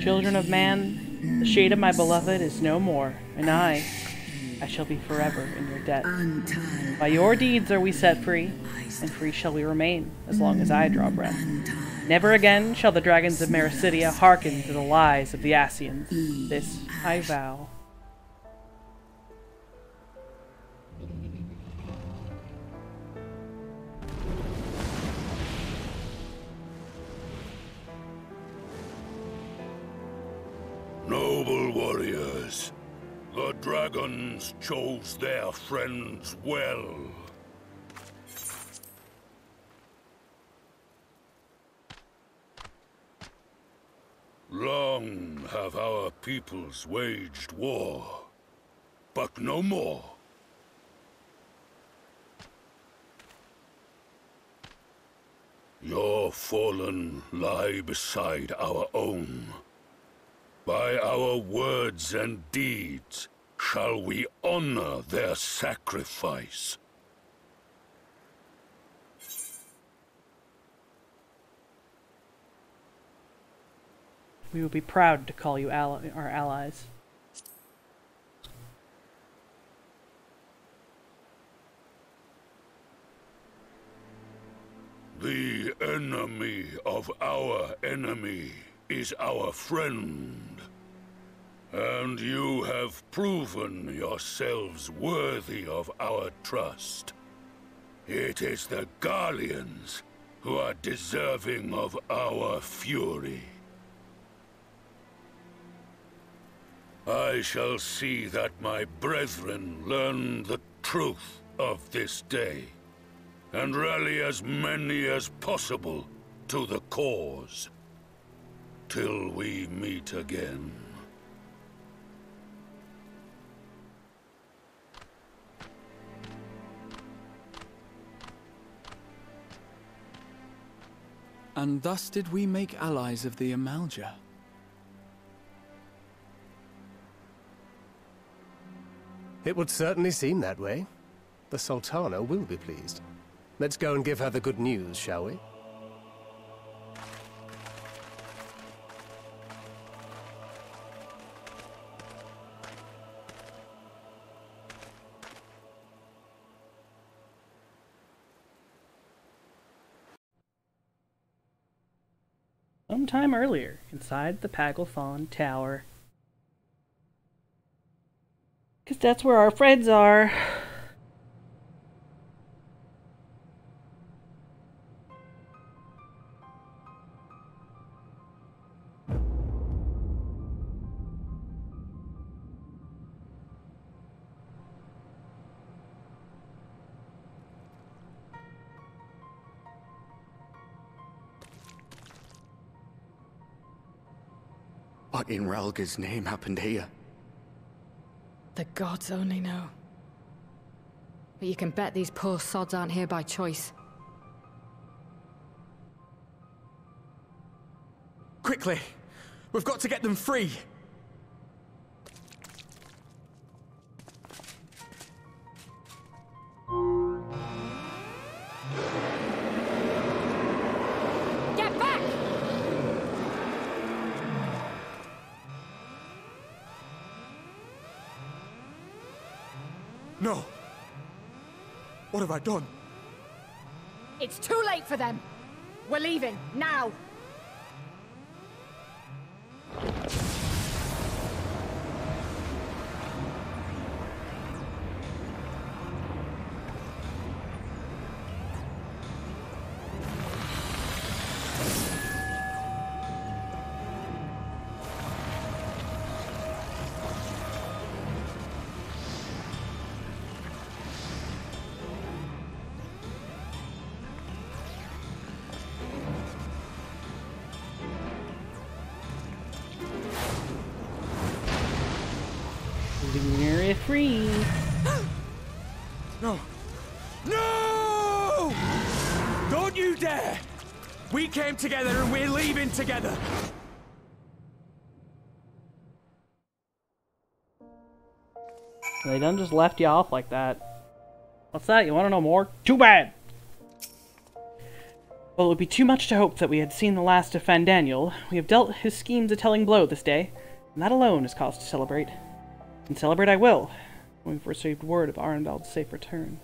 Children of man, the shade of my beloved is no more, and I shall be forever in your debt. By your deeds are we set free, and free shall we remain, as long as I draw breath. Never again shall the dragons of Mericidia hearken to the lies of the Asians. This I vow. Noble warriors, the dragons chose their friends well. Long have our peoples waged war, but no more. Your fallen lie beside our own. By our words and deeds shall we honor their sacrifice. We will be proud to call you our allies. The enemy of our enemy is our friend. And you have proven yourselves worthy of our trust. It is the Garleans who are deserving of our fury. I shall see that my brethren learn the truth of this day, and rally as many as possible to the cause, till we meet again. And thus did we make allies of the Amalja. It would certainly seem that way. The Sultana will be pleased. Let's go and give her the good news, shall we? Sometime earlier, inside the Paglethon Tower. Because that's where our friends are. What in Ralga's name happened here? The gods only know. But you can bet these poor sods aren't here by choice. Quickly! We've got to get them free! Get back! No! What have I done? It's too late for them! We're leaving, now! Lunar free. No! No! Don't you dare! We came together and we're leaving together! They done just left you off like that. What's that? You want to know more? Too bad! Well, it would be too much to hope that we had seen the last of Fandaniel. We have dealt his schemes a telling blow this day, and that alone is cause to celebrate. And celebrate I will, when we've received word of Arnvald's safe return.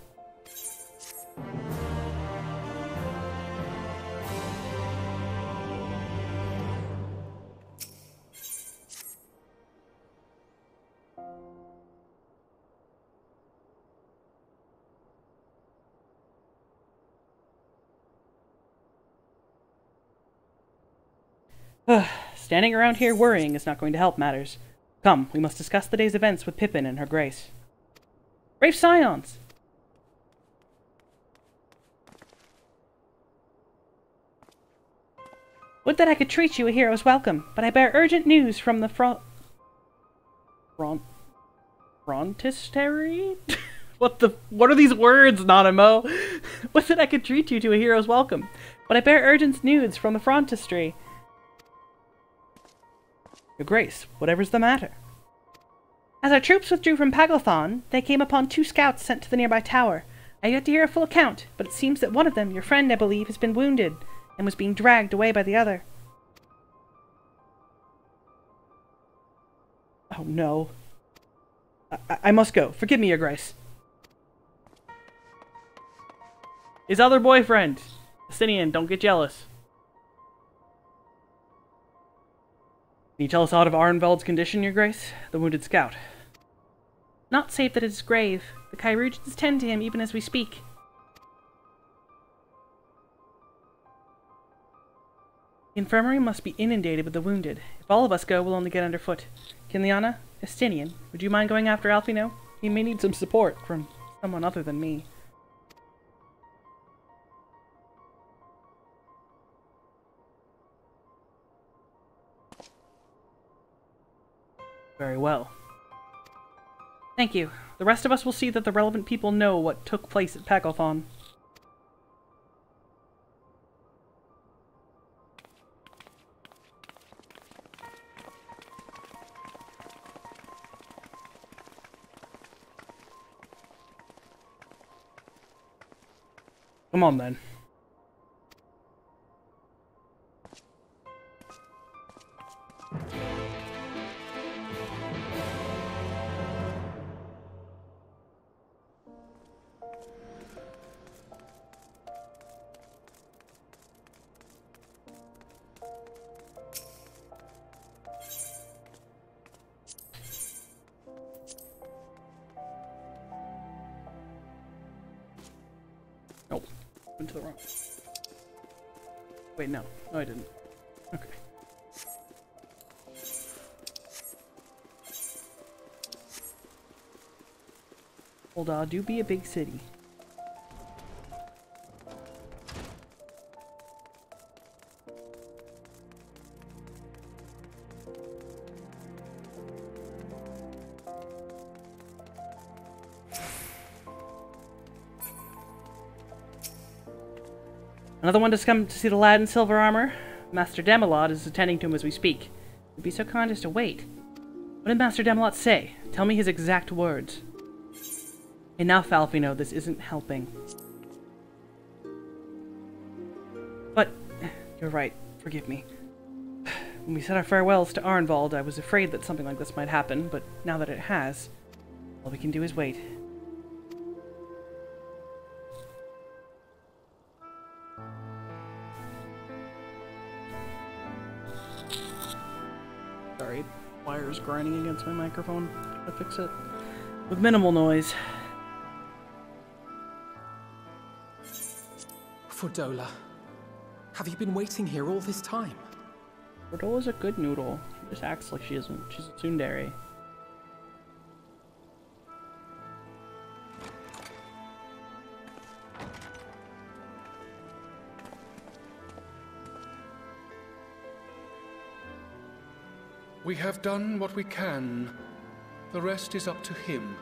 Standing around here worrying is not going to help matters. Come, we must discuss the day's events with Pippin and her grace. Brave Scions! Would that I could treat you a hero's welcome, but I bear urgent news from the Frontistery? What are these words, Nanimo? Would that I could treat you to a hero's welcome, but I bear urgent news from the Frontistery. Your Grace, whatever's the matter? As our troops withdrew from Paglathon, they came upon 2 scouts sent to the nearby tower. I yet to hear a full account, but it seems that one of them, your friend I believe, has been wounded, and was being dragged away by the other. Oh no. I must go. Forgive me, Your Grace. His other boyfriend! Justinian, don't get jealous. Can you tell us aught of Arnvald's condition, Your Grace? The wounded scout. Not save that it is grave. The Chirurgeons tend to him even as we speak. The infirmary must be inundated with the wounded. If all of us go, we'll only get underfoot. Kinliana, Estinian, would you mind going after Alfino? He may need some support from someone other than me. Very well. Thank you. The rest of us will see that the relevant people know what took place at Paglathon. Come on, then. Nope. Went to the wrong. Wait, no. No, I didn't. Okay. Hold on, do be a big city. Another one to come to see the lad in silver armor? Master Demelot is attending to him as we speak. Would be so kind as to wait. What did Master Demelot say? Tell me his exact words. Enough, Alfino, this isn't helping. But, you're right, forgive me. When we said our farewells to Arnvald, I was afraid that something like this might happen, but now that it has, all we can do is wait. Sorry, wires grinding against my microphone. I'll fix it. With minimal noise. Fordola, have you been waiting here all this time? Fordola's a good noodle. She just acts like she isn't. She's a tsundere. We have done what we can. The rest is up to him.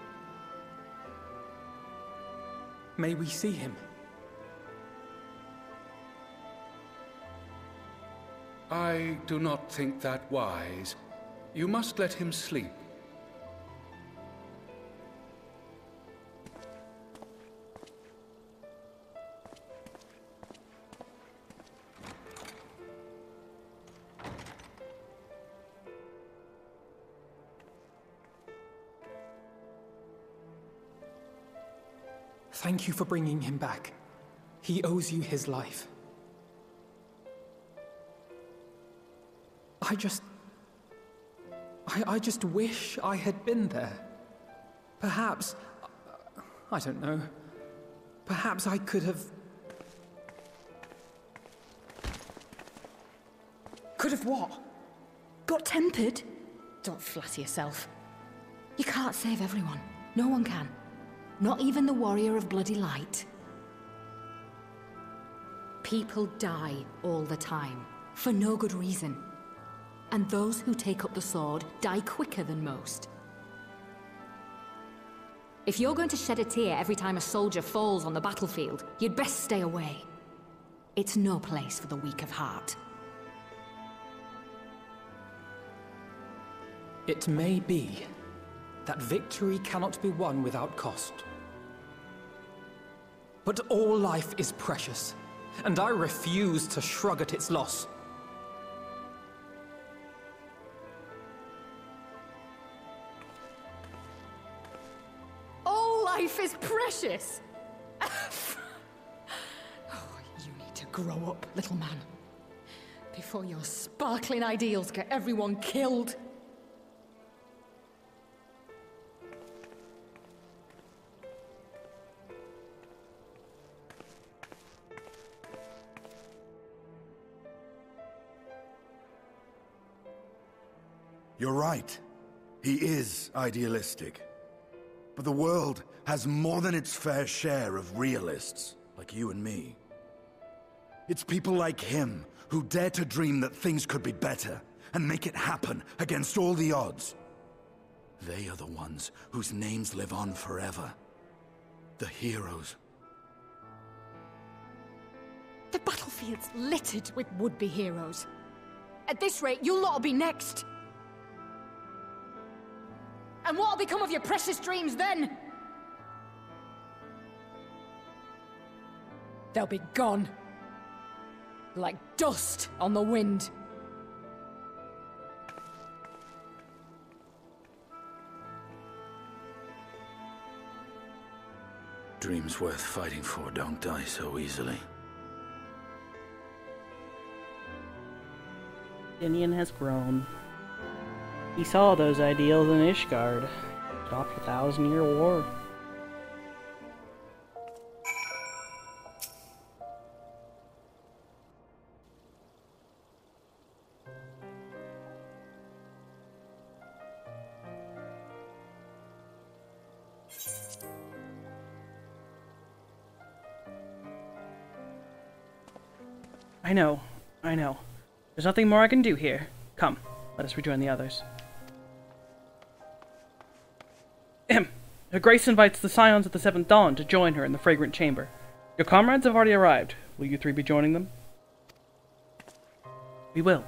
May we see him? I do not think that wise. You must let him sleep. Thank you for bringing him back. He owes you his life. I just wish I had been there. Perhaps, I don't know, perhaps I could have... Could have what? Got tempered? Don't flatter yourself. You can't save everyone. No one can. Not even the warrior of bloody light. People die all the time, for no good reason. And those who take up the sword die quicker than most. If you're going to shed a tear every time a soldier falls on the battlefield, you'd best stay away. It's no place for the weak of heart. It may be that victory cannot be won without cost. But all life is precious, and I refuse to shrug at its loss. All life is precious! Oh, you need to grow up, little man. Before your sparkling ideals get everyone killed. You're right. He is idealistic. But the world has more than its fair share of realists, like you and me. It's people like him who dare to dream that things could be better and make it happen against all the odds. They are the ones whose names live on forever. The heroes. The battlefield's littered with would-be heroes. At this rate, you'll lot'll be next. And what'll become of your precious dreams then? They'll be gone. Like dust on the wind. Dreams worth fighting for don't die so easily. Indian has grown. He saw those ideals in Ishgard. Stopped the 1,000-year war. I know. There's nothing more I can do here. Come, let us rejoin the others. Her Grace invites the Scions of the Seventh Dawn to join her in the Fragrant Chamber. Your comrades have already arrived. Will you three be joining them? We will.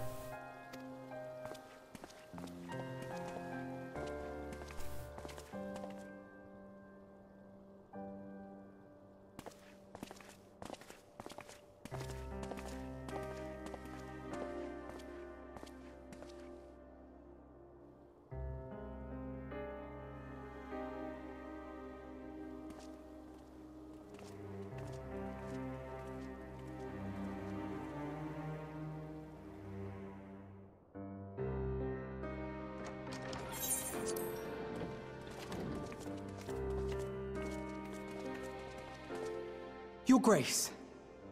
Your Grace,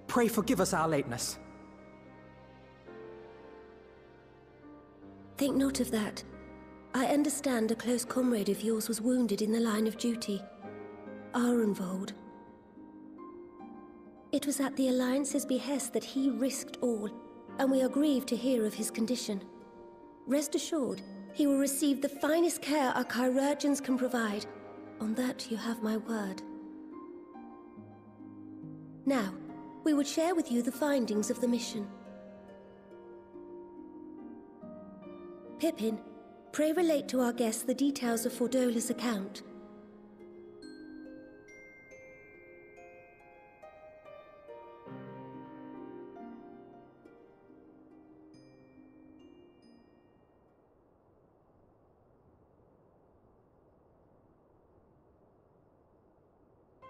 pray forgive us our lateness. Think not of that. I understand a close comrade of yours was wounded in the line of duty. Arenvold. It was at the Alliance's behest that he risked all, and we are grieved to hear of his condition. Rest assured, he will receive the finest care our chirurgeons can provide. On that you have my word. Now, we would share with you the findings of the mission. Pippin, pray relate to our guests the details of Fordola's account.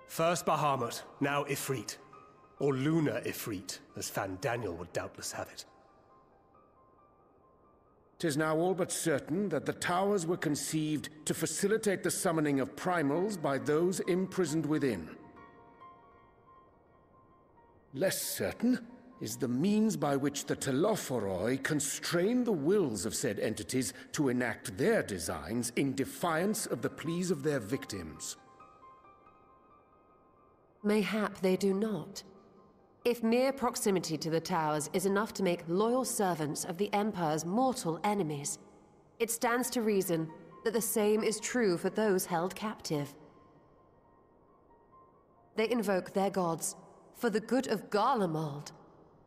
First Bahamut, now Ifrit. Or Lunar Ifrit, as Fan Daniel would doubtless have it. 'Tis now all but certain that the towers were conceived to facilitate the summoning of primals by those imprisoned within. Less certain is the means by which the Telophoroi constrain the wills of said entities to enact their designs in defiance of the pleas of their victims. Mayhap they do not. If mere proximity to the towers is enough to make loyal servants of the Empire's mortal enemies, it stands to reason that the same is true for those held captive. They invoke their gods for the good of Garlemald,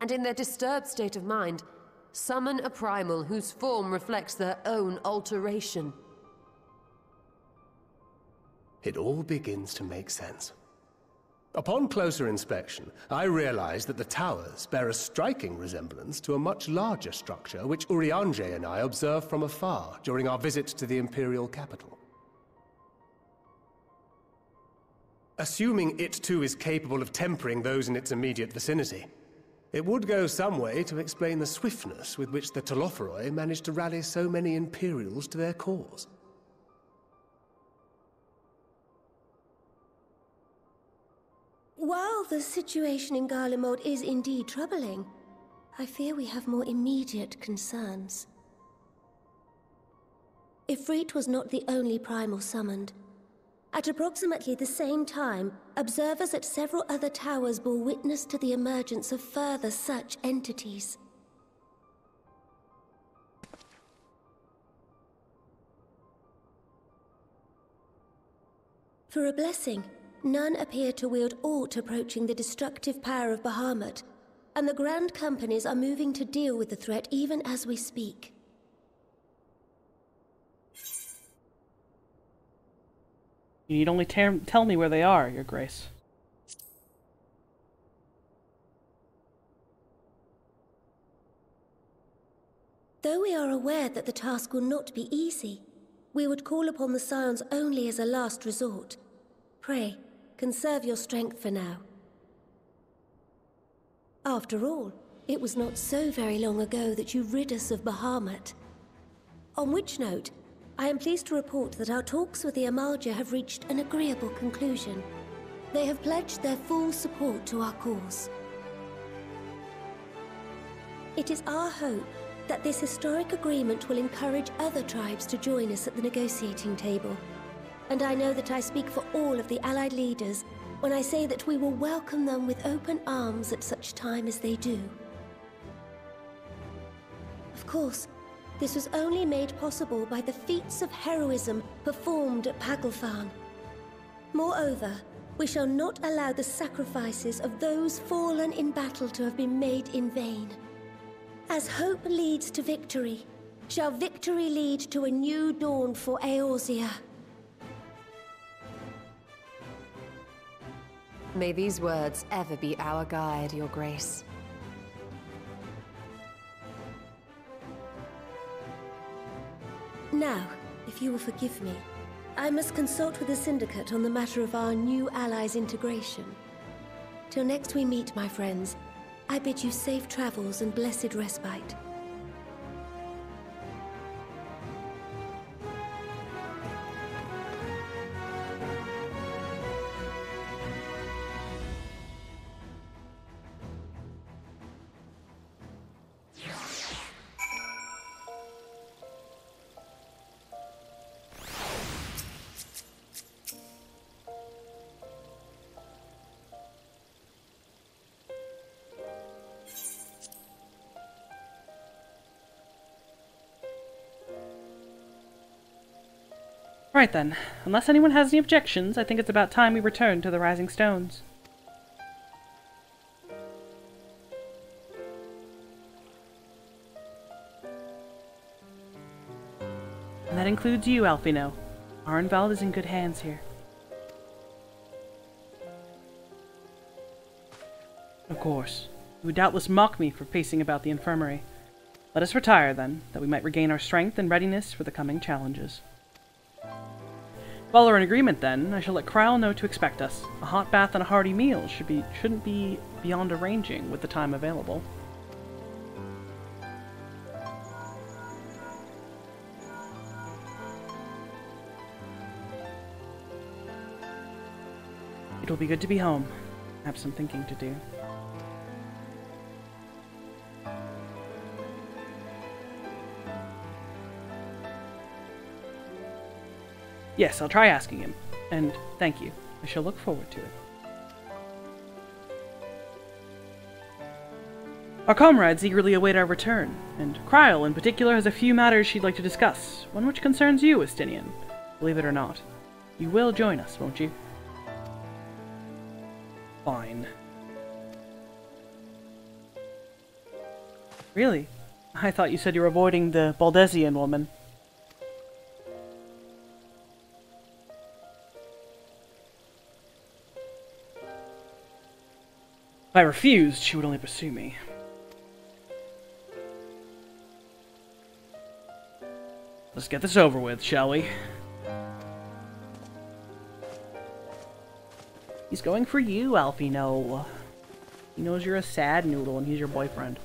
and in their disturbed state of mind, summon a primal whose form reflects their own alteration. It all begins to make sense. Upon closer inspection, I realized that the towers bear a striking resemblance to a much larger structure which Urianger and I observed from afar during our visit to the Imperial capital. Assuming it too is capable of tempering those in its immediate vicinity, it would go some way to explain the swiftness with which the Telophoroi managed to rally so many Imperials to their cause. While the situation in Garlemald is indeed troubling, I fear we have more immediate concerns. Ifrit was not the only primal summoned. At approximately the same time, observers at several other towers bore witness to the emergence of further such entities. For a blessing, none appear to wield aught approaching the destructive power of Bahamut, and the Grand Companies are moving to deal with the threat even as we speak. You need only tell me where they are, Your Grace. Though we are aware that the task will not be easy, we would call upon the Scions only as a last resort. Pray, conserve your strength for now. After all, it was not so very long ago that you rid us of Bahamut. On which note, I am pleased to report that our talks with the Amalja have reached an agreeable conclusion. They have pledged their full support to our cause. It is our hope that this historic agreement will encourage other tribes to join us at the negotiating table. And I know that I speak for all of the Allied leaders when I say that we will welcome them with open arms at such time as they do. Of course, this was only made possible by the feats of heroism performed at Paglfan. Moreover, we shall not allow the sacrifices of those fallen in battle to have been made in vain. As hope leads to victory, shall victory lead to a new dawn for Eorzea. May these words ever be our guide, Your Grace. Now, if you will forgive me, I must consult with the Syndicate on the matter of our new allies' integration. Till next we meet, my friends, I bid you safe travels and blessed respite. Right then, unless anyone has any objections, I think it's about time we return to the Rising Stones. And that includes you, Alfino. Arnvald is in good hands here. Of course, you would doubtless mock me for pacing about the infirmary. Let us retire, then, that we might regain our strength and readiness for the coming challenges. While we're in agreement then, I shall let Kryl know to expect us. A hot bath and a hearty meal shouldn't be beyond arranging with the time available. It'll be good to be home. I have some thinking to do. Yes, I'll try asking him. And thank you. I shall look forward to it. Our comrades eagerly await our return, and Kryl in particular has a few matters she'd like to discuss, one which concerns you, Estinian. Believe it or not. You will join us, won't you? Fine. Really? I thought you said you were avoiding the Baldesian woman. If I refused, she would only pursue me. Let's get this over with, shall we? He's going for you, Alfino. He knows you're a sad noodle and he's your boyfriend.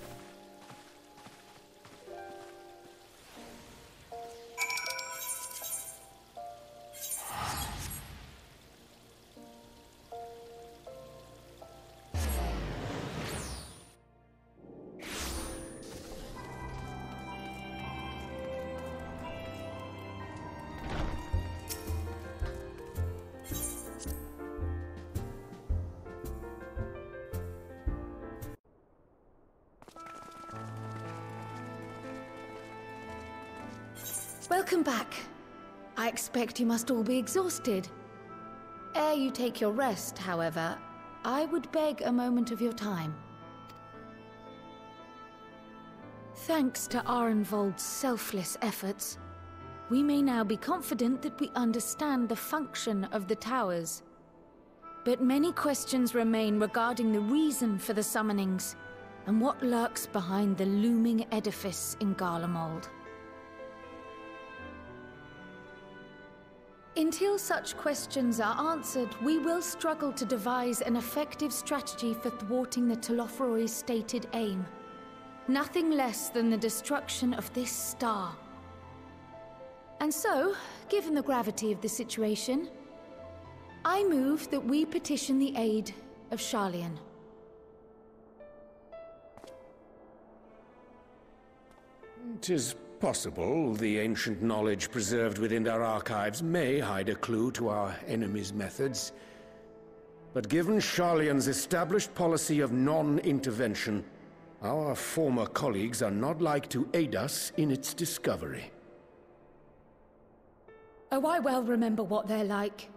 Welcome back. I expect you must all be exhausted. Ere you take your rest, however, I would beg a moment of your time. Thanks to Arenvold's selfless efforts, we may now be confident that we understand the function of the towers. But many questions remain regarding the reason for the summonings, and what lurks behind the looming edifice in Garlemald. Until such questions are answered, we will struggle to devise an effective strategy for thwarting the Telophoroi's stated aim. Nothing less than the destruction of this star. And so, given the gravity of the situation, I move that we petition the aid of Sharlayan. It is possible the ancient knowledge preserved within our archives may hide a clue to our enemy's methods. But given Sharlayan's established policy of non-intervention, our former colleagues are not like to aid us in its discovery. Oh, I well remember what they're like.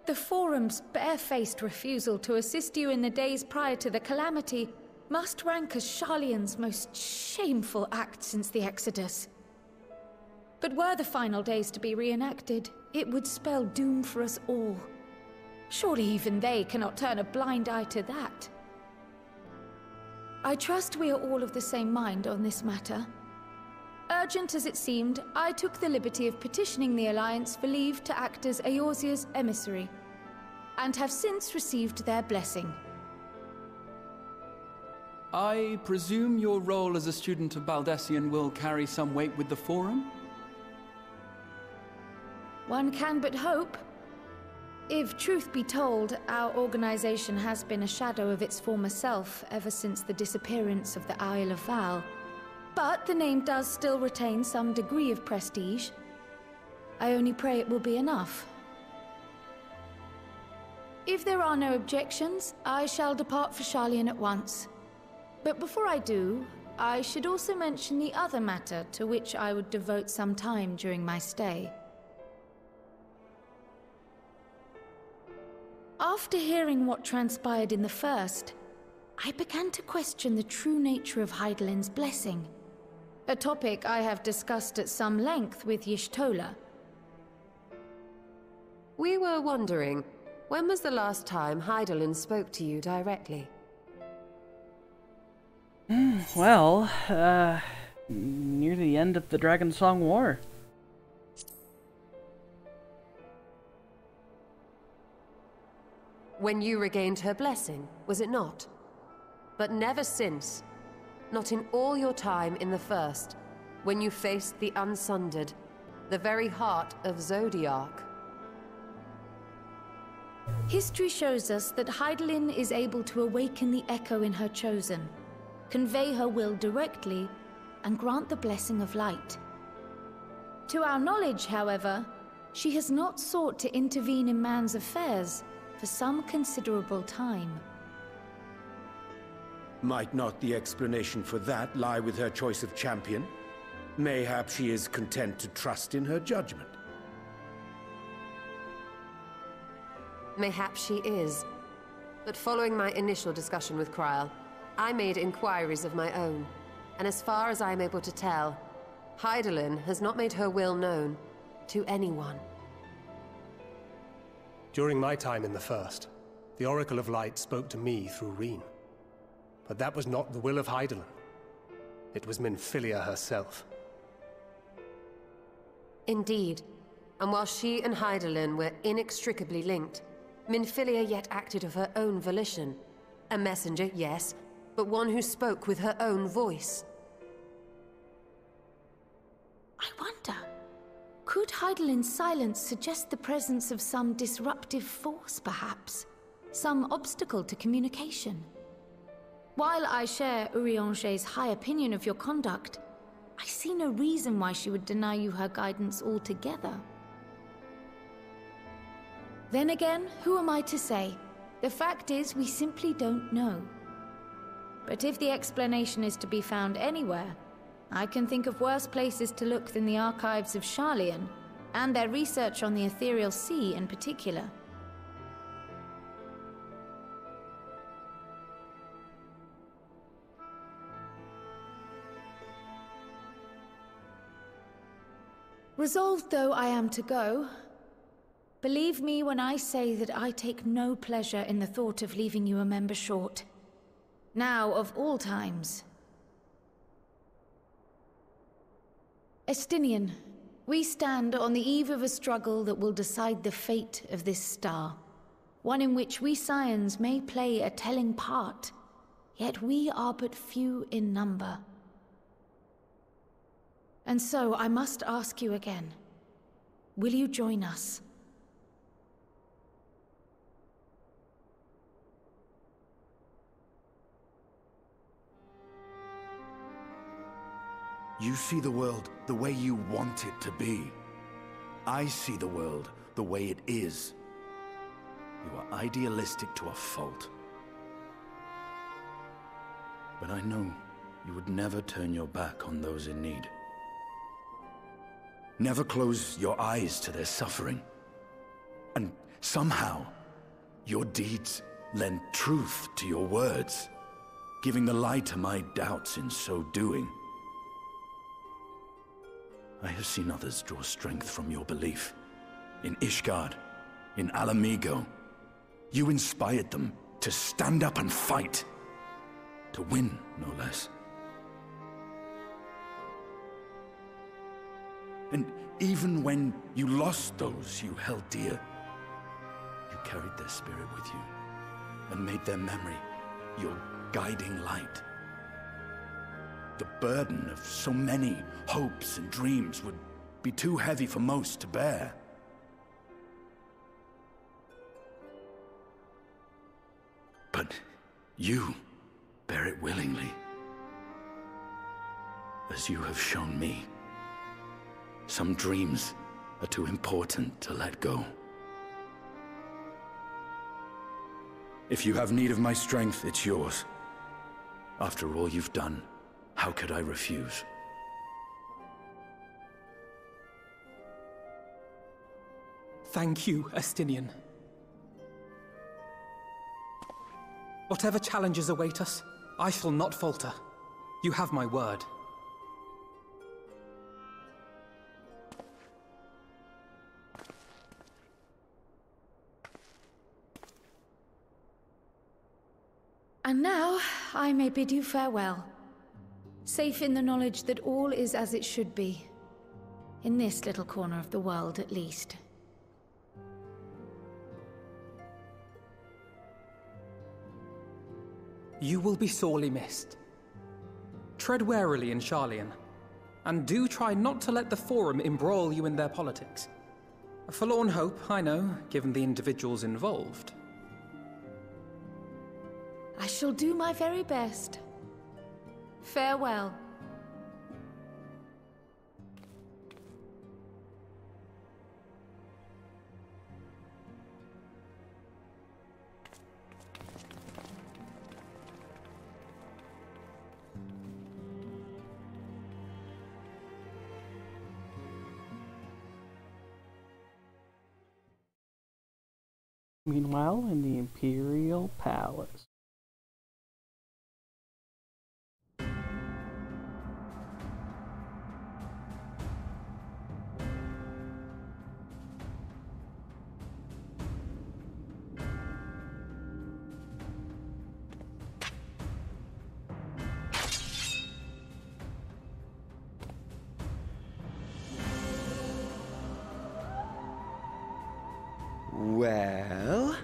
The Forum's barefaced refusal to assist you in the days prior to the calamity must rank as Sharlayan's most shameful act since the Exodus. But were the final days to be reenacted, it would spell doom for us all. Surely even they cannot turn a blind eye to that. I trust we are all of the same mind on this matter. Urgent as it seemed, I took the liberty of petitioning the Alliance for leave to act as Eorzea's emissary, and have since received their blessing. I presume your role as a student of Baldesian will carry some weight with the Forum? One can but hope. If truth be told, our organization has been a shadow of its former self ever since the disappearance of the Isle of Val. But the name does still retain some degree of prestige. I only pray it will be enough. If there are no objections, I shall depart for Sharlayan at once. But before I do, I should also mention the other matter to which I would devote some time during my stay. After hearing what transpired in the first, I began to question the true nature of Hydaelyn's blessing. A topic I have discussed at some length with Y'shtola. We were wondering, when was the last time Hydaelyn spoke to you directly? Well, near the end of the Dragon Song War. When you regained her blessing, was it not? But never since. Not in all your time in the First, when you faced the Unsundered, the very heart of Zodiark. History shows us that Hydaelyn is able to awaken the echo in her chosen, convey her will directly, and grant the blessing of light. To our knowledge, however, she has not sought to intervene in man's affairs for some considerable time. Might not the explanation for that lie with her choice of champion? Mayhap she is content to trust in her judgment. Mayhap she is. But following my initial discussion with Kryl, I made inquiries of my own. And as far as I am able to tell, Hydaelyn has not made her will known to anyone. During my time in the First, the Oracle of Light spoke to me through Reen. But that was not the will of Hydaelyn. It was Minfilia herself. Indeed. And while she and Hydaelyn were inextricably linked, Minfilia yet acted of her own volition. A messenger, yes, but one who spoke with her own voice. I wonder, could Hydaelyn's silence suggest the presence of some disruptive force, perhaps? Some obstacle to communication? While I share Urianger's high opinion of your conduct, I see no reason why she would deny you her guidance altogether. Then again, who am I to say? The fact is, we simply don't know. But if the explanation is to be found anywhere, I can think of worse places to look than the archives of Sharlayan, and their research on the Ethereal Sea in particular. Resolved though I am to go, believe me when I say that I take no pleasure in the thought of leaving you a member short. Now, of all times. Estinian, we stand on the eve of a struggle that will decide the fate of this star. One in which we Scions may play a telling part, yet we are but few in number. And so I must ask you again, will you join us? You see the world the way you want it to be. I see the world the way it is. You are idealistic to a fault. But I know you would never turn your back on those in need. Never close your eyes to their suffering. And somehow, your deeds lend truth to your words, giving the lie to my doubts in so doing. I have seen others draw strength from your belief. In Ishgard, in Alamigo, you inspired them to stand up and fight. To win, no less. And even when you lost those you held dear, you carried their spirit with you and made their memory your guiding light. The burden of so many hopes and dreams would be too heavy for most to bear. But you bear it willingly, as you have shown me. Some dreams are too important to let go. If you have need of my strength, it's yours. After all you've done, how could I refuse? Thank you, Estinian. Whatever challenges await us, I shall not falter. You have my word. And now, I may bid you farewell. Safe in the knowledge that all is as it should be. In this little corner of the world, at least. You will be sorely missed. Tread warily in Charlian, and do try not to let the Forum embroil you in their politics. A forlorn hope, I know, given the individuals involved. I shall do my very best. Farewell. Meanwhile, in the Imperial Palace. Well,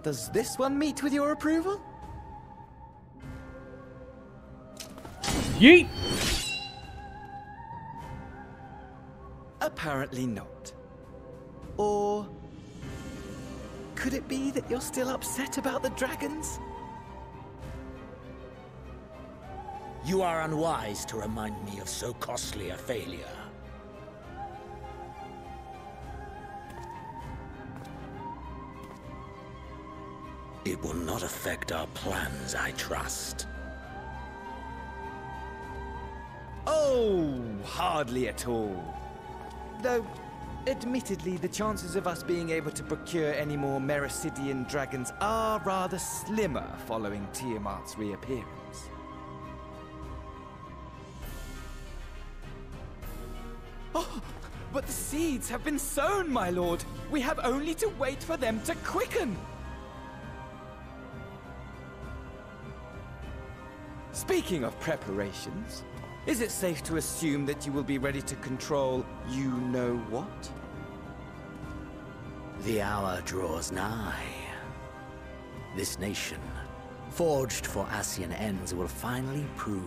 does this one meet with your approval? Yeet! Apparently not. Or could it be that you're still upset about the dragons? You are unwise to remind me of so costly a failure. It will not affect our plans, I trust. Oh, hardly at all. Though, admittedly, the chances of us being able to procure any more Mericidian dragons are rather slimmer following Tiamat's reappearance. Oh, but the seeds have been sown, my lord. We have only to wait for them to quicken. Speaking of preparations, is it safe to assume that you will be ready to control you-know-what? The hour draws nigh. This nation, forged for Ascian ends, will finally prove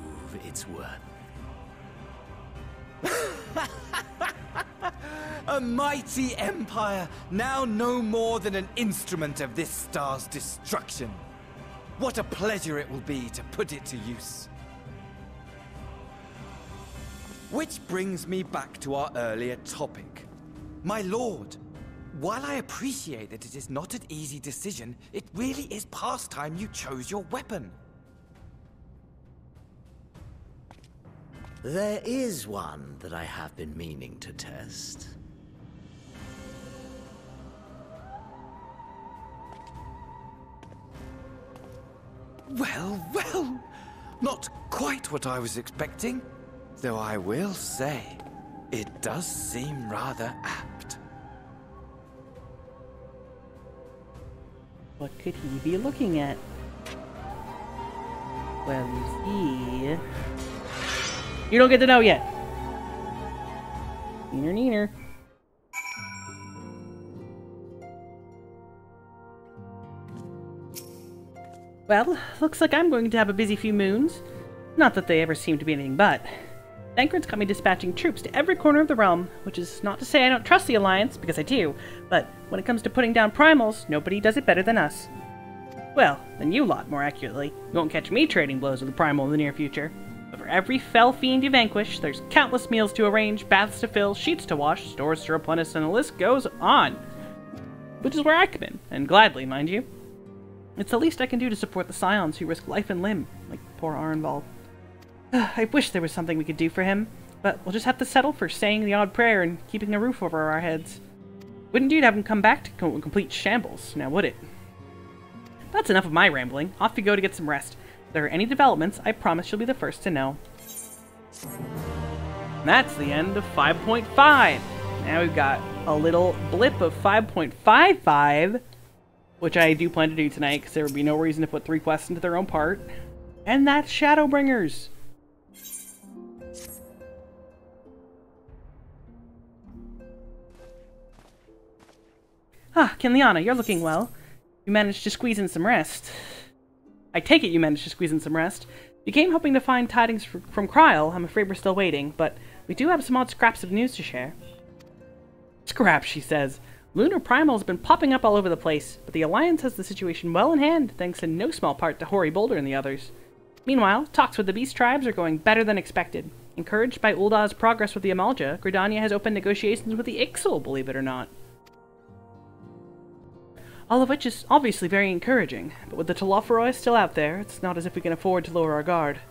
its worth. A mighty empire, now no more than an instrument of this star's destruction. What a pleasure it will be to put it to use. Which brings me back to our earlier topic. My lord, while I appreciate that it is not an easy decision, it really is past time you chose your weapon. There is one that I have been meaning to test. Well, well, not quite what I was expecting, though I will say, it does seem rather apt. What could he be looking at? Well, you see... You don't get to know yet. Neener, neener. Well, looks like I'm going to have a busy few moons. Not that they ever seem to be anything but. Thancred's got me dispatching troops to every corner of the realm, which is not to say I don't trust the Alliance, because I do, but when it comes to putting down primals, nobody does it better than us. Well, than you lot, more accurately. You won't catch me trading blows with a primal in the near future. But for every fell fiend you vanquish, there's countless meals to arrange, baths to fill, sheets to wash, stores to replenish, and the list goes on. Which is where I come in, and gladly, mind you. It's the least I can do to support the Scions who risk life and limb, like poor Arenval. I wish there was something we could do for him, but we'll just have to settle for saying the odd prayer and keeping a roof over our heads. Wouldn't you have him come back to complete shambles, now would it? That's enough of my rambling. Off you go to get some rest. If there are any developments, I promise you'll be the first to know. And that's the end of 5.5. Now we've got a little blip of 5.55, which I do plan to do tonight, because there would be no reason to put 3 quests into their own part. And that's Shadowbringers! Ah, Kinliana, you're looking well. You managed to squeeze in some rest. I take it you managed to squeeze in some rest. You came hoping to find tidings from Kryl. I'm afraid we're still waiting, but we do have some odd scraps of news to share. Scraps, she says. Lunar Primal has been popping up all over the place, but the Alliance has the situation well in hand, thanks in no small part to Hoary Boulder and the others. Meanwhile, talks with the Beast Tribes are going better than expected. Encouraged by Uldah's progress with the Amalja, Gridania has opened negotiations with the Ixal, believe it or not. All of which is obviously very encouraging, but with the Telophoroi still out there, it's not as if we can afford to lower our guard.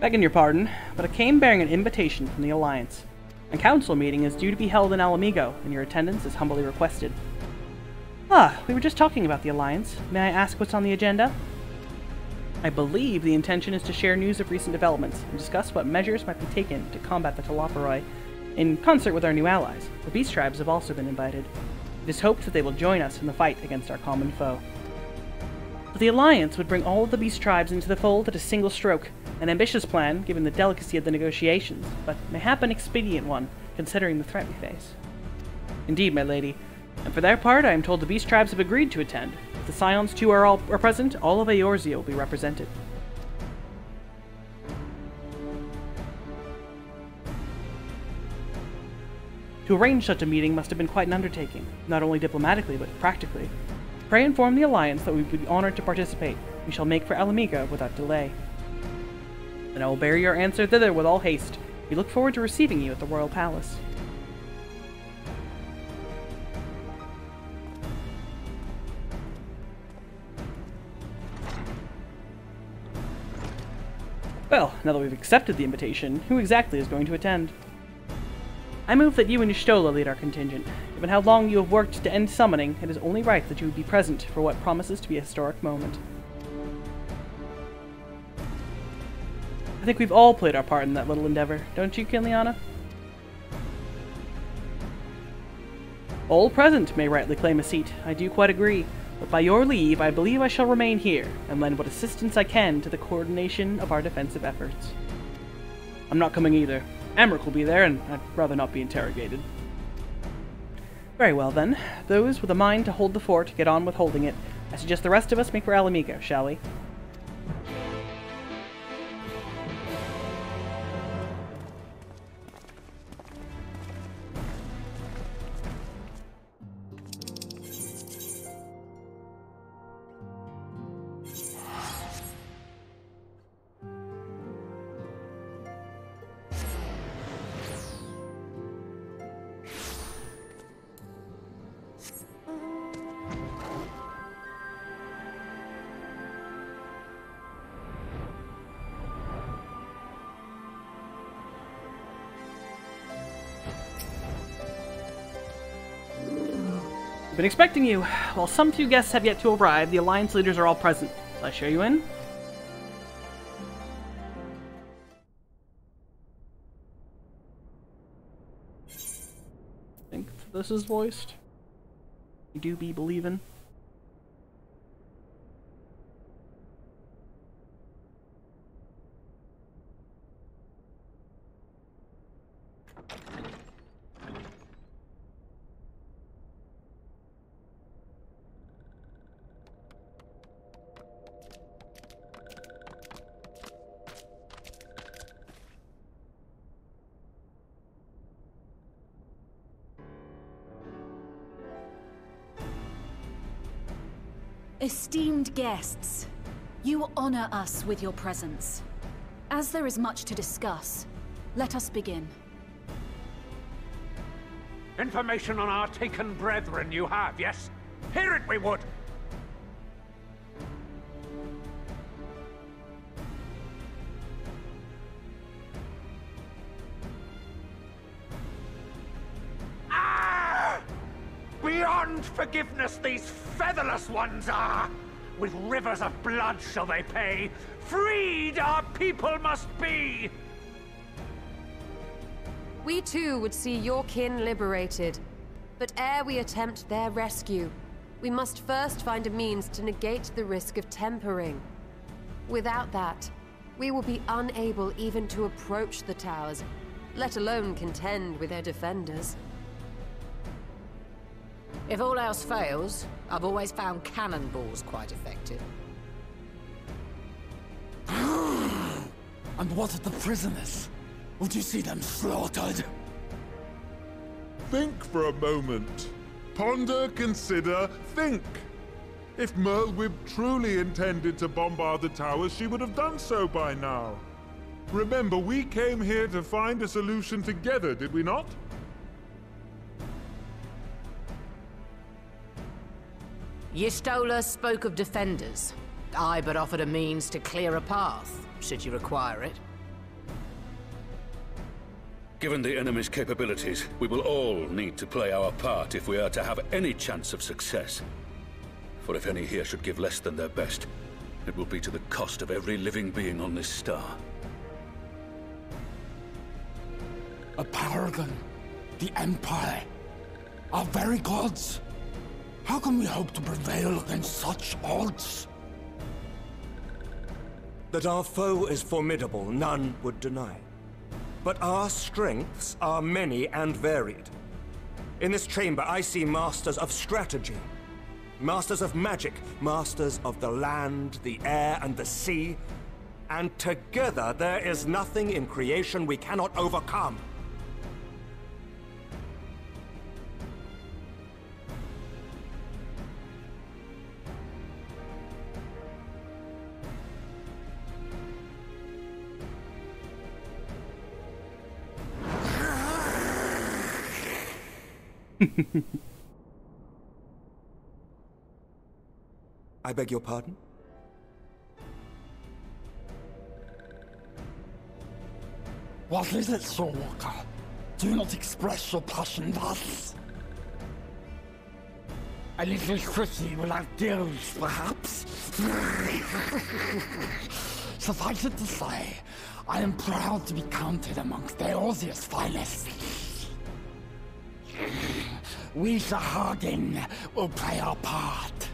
Begging your pardon, but I came bearing an invitation from the Alliance. A council meeting is due to be held in Alamigo, and your attendance is humbly requested. Ah, we were just talking about the Alliance. May I ask what's on the agenda? I believe the intention is to share news of recent developments and discuss what measures might be taken to combat the Telophoroi, in concert with our new allies. The Beast Tribes have also been invited. It is hoped that they will join us in the fight against our common foe. But the Alliance would bring all of the Beast Tribes into the fold at a single stroke. An ambitious plan, given the delicacy of the negotiations, but mayhap an expedient one, considering the threat we face. Indeed, my lady, and for their part, I am told the Beast Tribes have agreed to attend. If the Scions too are present, all of Eorzea will be represented. To arrange such a meeting must have been quite an undertaking, not only diplomatically, but practically. Pray inform the Alliance that we would be honored to participate. We shall make for Alamiga without delay. And I will bear your answer thither with all haste. We look forward to receiving you at the Royal Palace. Well, now that we've accepted the invitation, who exactly is going to attend? I move that you and Y'shtola lead our contingent. Given how long you have worked to end summoning, it is only right that you would be present for what promises to be a historic moment. I think we've all played our part in that little endeavor, don't you, Kinliana? All present may rightly claim a seat, I do quite agree, but by your leave I believe I shall remain here, and lend what assistance I can to the coordination of our defensive efforts. I'm not coming either. Amric will be there, and I'd rather not be interrogated. Very well then, those with a mind to hold the fort get on with holding it. I suggest the rest of us make for Alamigo, shall we? Been expecting you. While some few guests have yet to arrive, the Alliance leaders are all present. Shall I show you in? I think this is voiced. You do be believing. Esteemed guests, you honor us with your presence. As there is much to discuss, let us begin. Information on our taken brethren you have, yes? Hear it we would! Beyond forgiveness these featherless ones are! With rivers of blood shall they pay! Freed our people must be! We too would see your kin liberated. But ere we attempt their rescue, we must first find a means to negate the risk of tempering. Without that, we will be unable even to approach the towers, let alone contend with their defenders. If all else fails, I've always found cannonballs quite effective. And what of the prisoners? Would you see them slaughtered? Think for a moment. Ponder, consider, think. If Merlwyb truly intended to bombard the towers, she would have done so by now. Remember, we came here to find a solution together, did we not? Y'Stola spoke of defenders. I but offered a means to clear a path, should you require it. Given the enemy's capabilities, we will all need to play our part if we are to have any chance of success. For if any here should give less than their best, it will be to the cost of every living being on this star. A paragon, the Empire, our very gods. How can we hope to prevail against such odds? That our foe is formidable, none would deny. But our strengths are many and varied. In this chamber, I see masters of strategy, masters of magic, masters of the land, the air, and the sea. And together, there is nothing in creation we cannot overcome. I beg your pardon? What is it, Soulwalker? Do not express your passion thus. A little tricky without gills, perhaps? Suffice it to say, I am proud to be counted amongst Eorzea's finest. We, Sahagin, will play our part.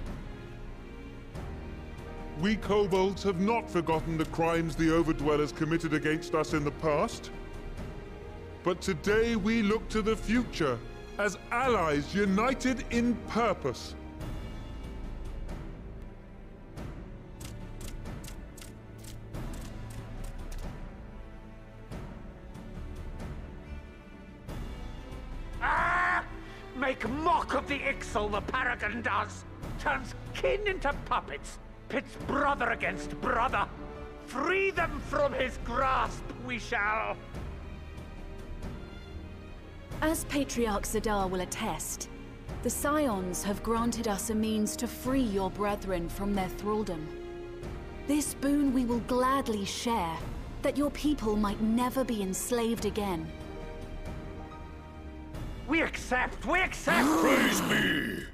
We kobolds have not forgotten the crimes the Overdwellers committed against us in the past. But today we look to the future, as allies united in purpose. Make mock of the Ixal, the Paragon does! Turns kin into puppets! Pits brother against brother! Free them from his grasp, we shall! As Patriarch Zadar will attest, the Scions have granted us a means to free your brethren from their thraldom. This boon we will gladly share, that your people might never be enslaved again. We accept! We accept! Praise me!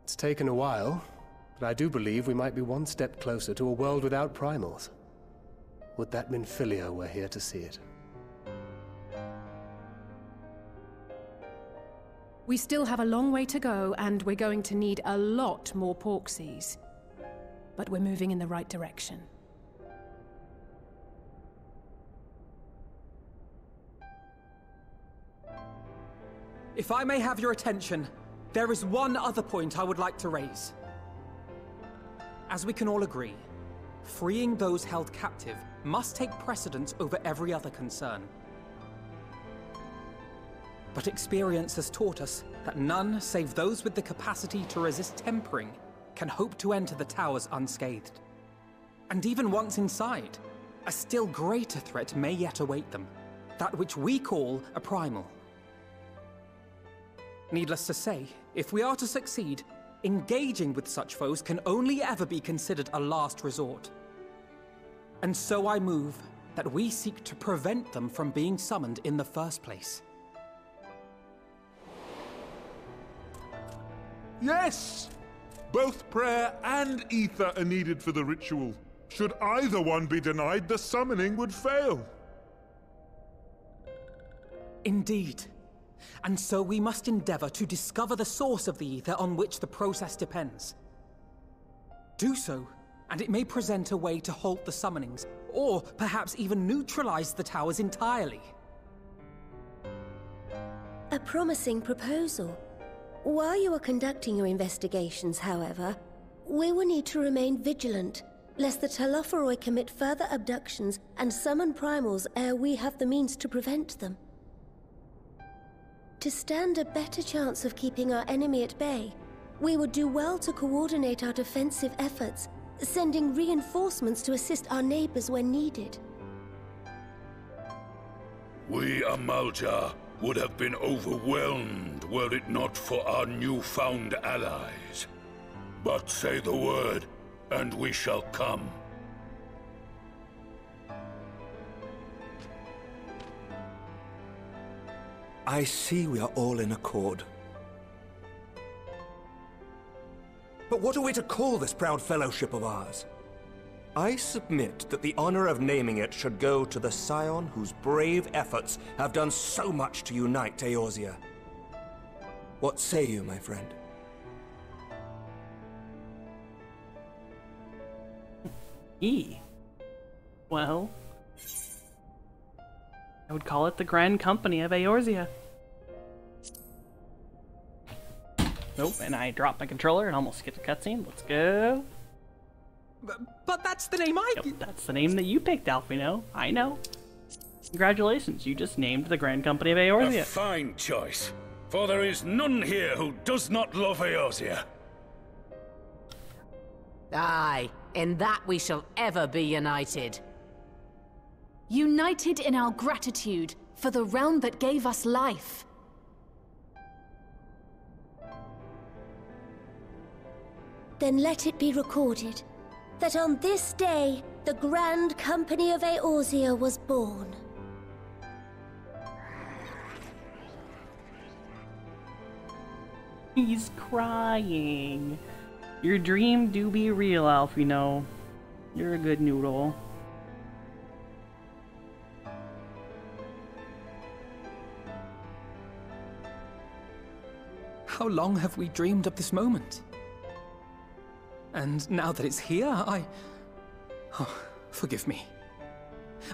It's taken a while, but I do believe we might be one step closer to a world without primals. Would that Minfilia were here to see it. We still have a long way to go, and we're going to need a lot more Porksies. But we're moving in the right direction. If I may have your attention, there is one other point I would like to raise. As we can all agree, freeing those held captive must take precedence over every other concern. But experience has taught us that none save those with the capacity to resist tempering can hope to enter the towers unscathed. And even once inside, a still greater threat may yet await them, that which we call a primal. Needless to say, if we are to succeed, engaging with such foes can only ever be considered a last resort. And so I move that we seek to prevent them from being summoned in the first place. Yes! Both prayer and ether are needed for the ritual. Should either one be denied, the summoning would fail. Indeed. And so we must endeavor to discover the source of the ether on which the process depends. Do so, and it may present a way to halt the summonings, or perhaps even neutralize the towers entirely. A promising proposal. While you are conducting your investigations, however, we will need to remain vigilant, lest the Telophoroi commit further abductions and summon primals ere we have the means to prevent them. To stand a better chance of keeping our enemy at bay, we would do well to coordinate our defensive efforts, sending reinforcements to assist our neighbors when needed. We, Amalja, would have been overwhelmed were it not for our newfound allies. But say the word, and we shall come. I see we are all in accord. But what are we to call this proud fellowship of ours? I submit that the honor of naming it should go to the scion whose brave efforts have done so much to unite Eorzea. What say you, my friend? Well, I would call it the Grand Company of Eorzea. Nope, and I dropped my controller and almost skipped a cutscene. Let's go. But that's the name I... Yep, that's the name that you picked, Alphino. I know. Congratulations, you just named the Grand Company of Eorzea. A fine choice, for there is none here who does not love Eorzea. Aye, in that we shall ever be united. United in our gratitude for the realm that gave us life. Then let it be recorded that on this day, the Grand Company of Eorzea was born. He's crying. Your dream do be real, Alphino. You're a good noodle. How long have we dreamed of this moment? And now that it's here, Oh, forgive me.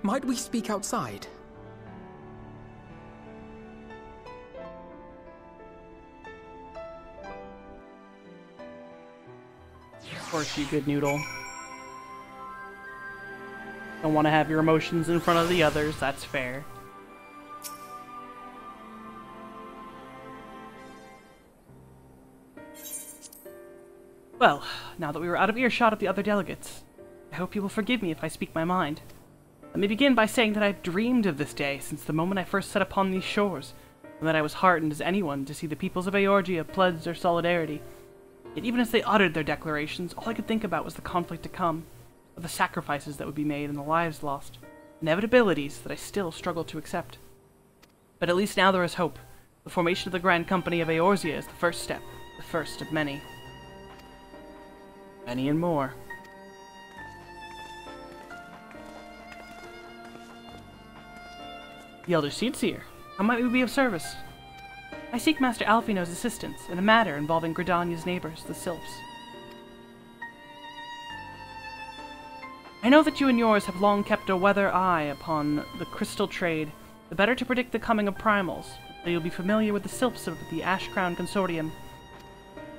Might we speak outside? Of course, you good noodle. Don't want to have your emotions in front of the others, that's fair. Well, now that we were out of earshot of the other delegates, I hope you will forgive me if I speak my mind. Let me begin by saying that I've dreamed of this day since the moment I first set upon these shores, and that I was heartened as anyone to see the peoples of Eorzea pledge their solidarity. Yet even as they uttered their declarations, all I could think about was the conflict to come, of the sacrifices that would be made and the lives lost, inevitabilities that I still struggle to accept. But at least now there is hope. The formation of the Grand Company of Eorzea is the first step, the first of many. Many and more. The Elder Seedseer, how might we be of service? I seek Master Alphino's assistance in a matter involving Gridania's neighbors, the Sylphs. I know that you and yours have long kept a weather eye upon the crystal trade, the better to predict the coming of primals, so you'll be familiar with the Sylphs of the Ash Crown Consortium.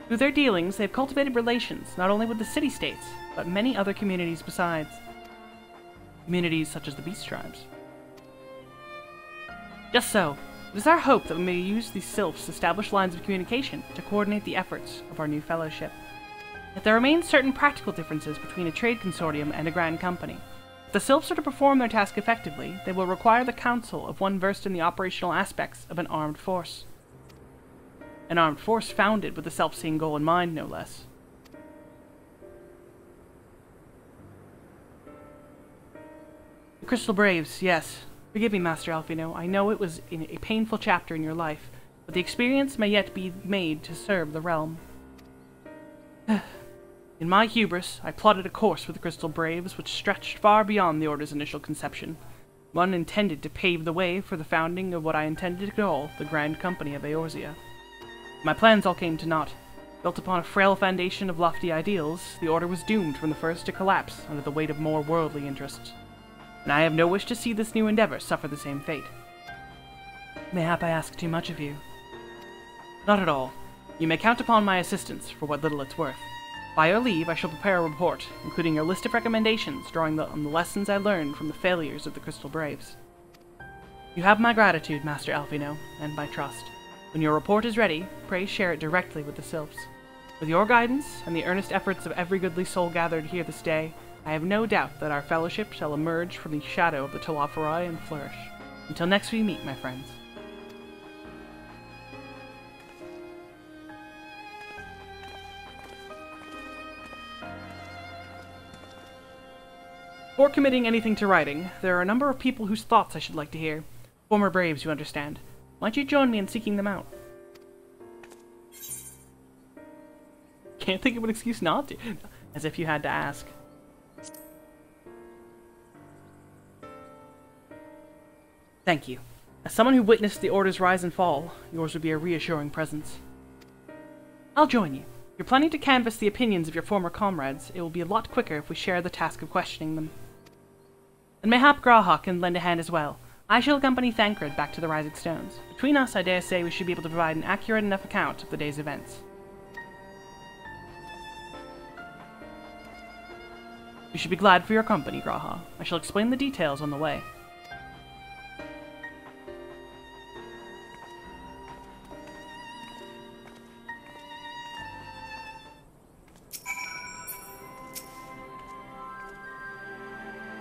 Through their dealings, they have cultivated relations not only with the city-states, but many other communities besides. Communities such as the Beast Tribes. Just so, it is our hope that we may use these Sylphs to establish lines of communication to coordinate the efforts of our new fellowship. Yet there remain certain practical differences between a trade consortium and a grand company. If the Sylphs are to perform their task effectively, they will require the counsel of one versed in the operational aspects of an armed force. An armed force founded with the self-seeing goal in mind, no less. The Crystal Braves, yes. Forgive me, Master Alphino. I know it was a painful chapter in your life, but the experience may yet be made to serve the realm. In my hubris, I plotted a course for the Crystal Braves which stretched far beyond the Order's initial conception. One intended to pave the way for the founding of what I intended to call the Grand Company of Eorzea. My plans all came to naught. Built upon a frail foundation of lofty ideals, the Order was doomed from the first to collapse under the weight of more worldly interests. And I have no wish to see this new endeavor suffer the same fate. Mayhap I ask too much of you. Not at all. You may count upon my assistance for what little it's worth. By your leave, I shall prepare a report, including your list of recommendations, drawing on the lessons I learned from the failures of the Crystal Braves. You have my gratitude, Master Alphino, and my trust. When your report is ready, pray share it directly with the Sylphs. With your guidance, and the earnest efforts of every goodly soul gathered here this day, I have no doubt that our fellowship shall emerge from the shadow of the Telophori and flourish. Until next we meet, my friends. Before committing anything to writing, there are a number of people whose thoughts I should like to hear. Former Braves, you understand. Might you join me in seeking them out? Can't think of an excuse not to. As if you had to ask. Thank you. As someone who witnessed the Order's rise and fall, yours would be a reassuring presence. I'll join you. If you're planning to canvass the opinions of your former comrades, it will be a lot quicker if we share the task of questioning them. And mayhap Grahak can lend a hand as well. I shall accompany Thancred back to the Rising Stones. Between us, I dare say we should be able to provide an accurate enough account of the day's events. We should be glad for your company, Graha. I shall explain the details on the way.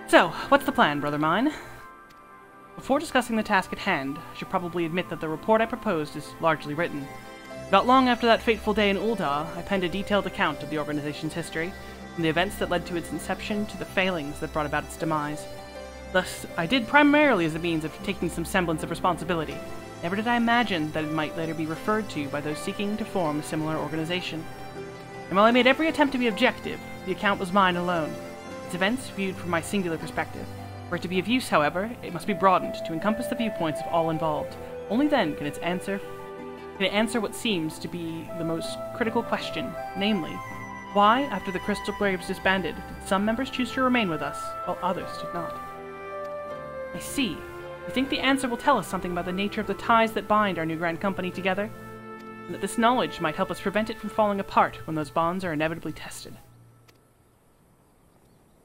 So, what's the plan, brother mine? Before discussing the task at hand, I should probably admit that the report I proposed is largely written. Not long after that fateful day in Ul'dah, I penned a detailed account of the organization's history, from the events that led to its inception to the failings that brought about its demise. Thus, I did primarily as a means of taking some semblance of responsibility. Never did I imagine that it might later be referred to by those seeking to form a similar organization. And while I made every attempt to be objective, the account was mine alone. Its events viewed from my singular perspective. For it to be of use, however, it must be broadened to encompass the viewpoints of all involved. Only then can it answer what seems to be the most critical question, namely, why, after the Crystal Braves disbanded, did some members choose to remain with us, while others did not? I see. You think the answer will tell us something about the nature of the ties that bind our new Grand Company together? And that this knowledge might help us prevent it from falling apart when those bonds are inevitably tested.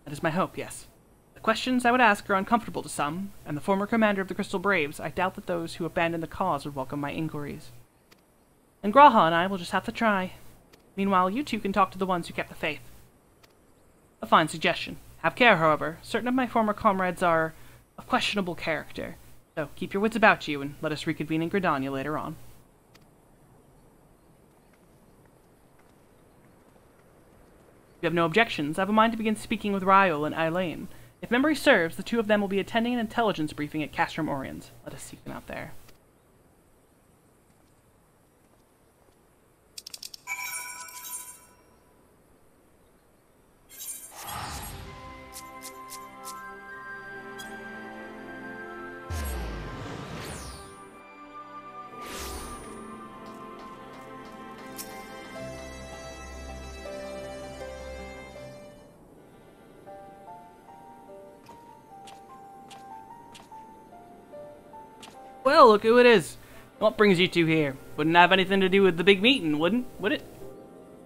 That is my hope, yes. The questions I would ask are uncomfortable to some, and the former commander of the Crystal Braves, I doubt that those who abandoned the cause would welcome my inquiries. And Graha and I will just have to try. Meanwhile, you two can talk to the ones who kept the faith. A fine suggestion. Have care, however. Certain of my former comrades are of questionable character. So keep your wits about you, and let us reconvene in Gridania later on. If you have no objections, I have a mind to begin speaking with Ryol and Eileen. If memory serves, the two of them will be attending an intelligence briefing at Castrum Oriens. Let us seek them out there. Well, look who it is. What brings you two here? Wouldn't have anything to do with the big meeting, would it?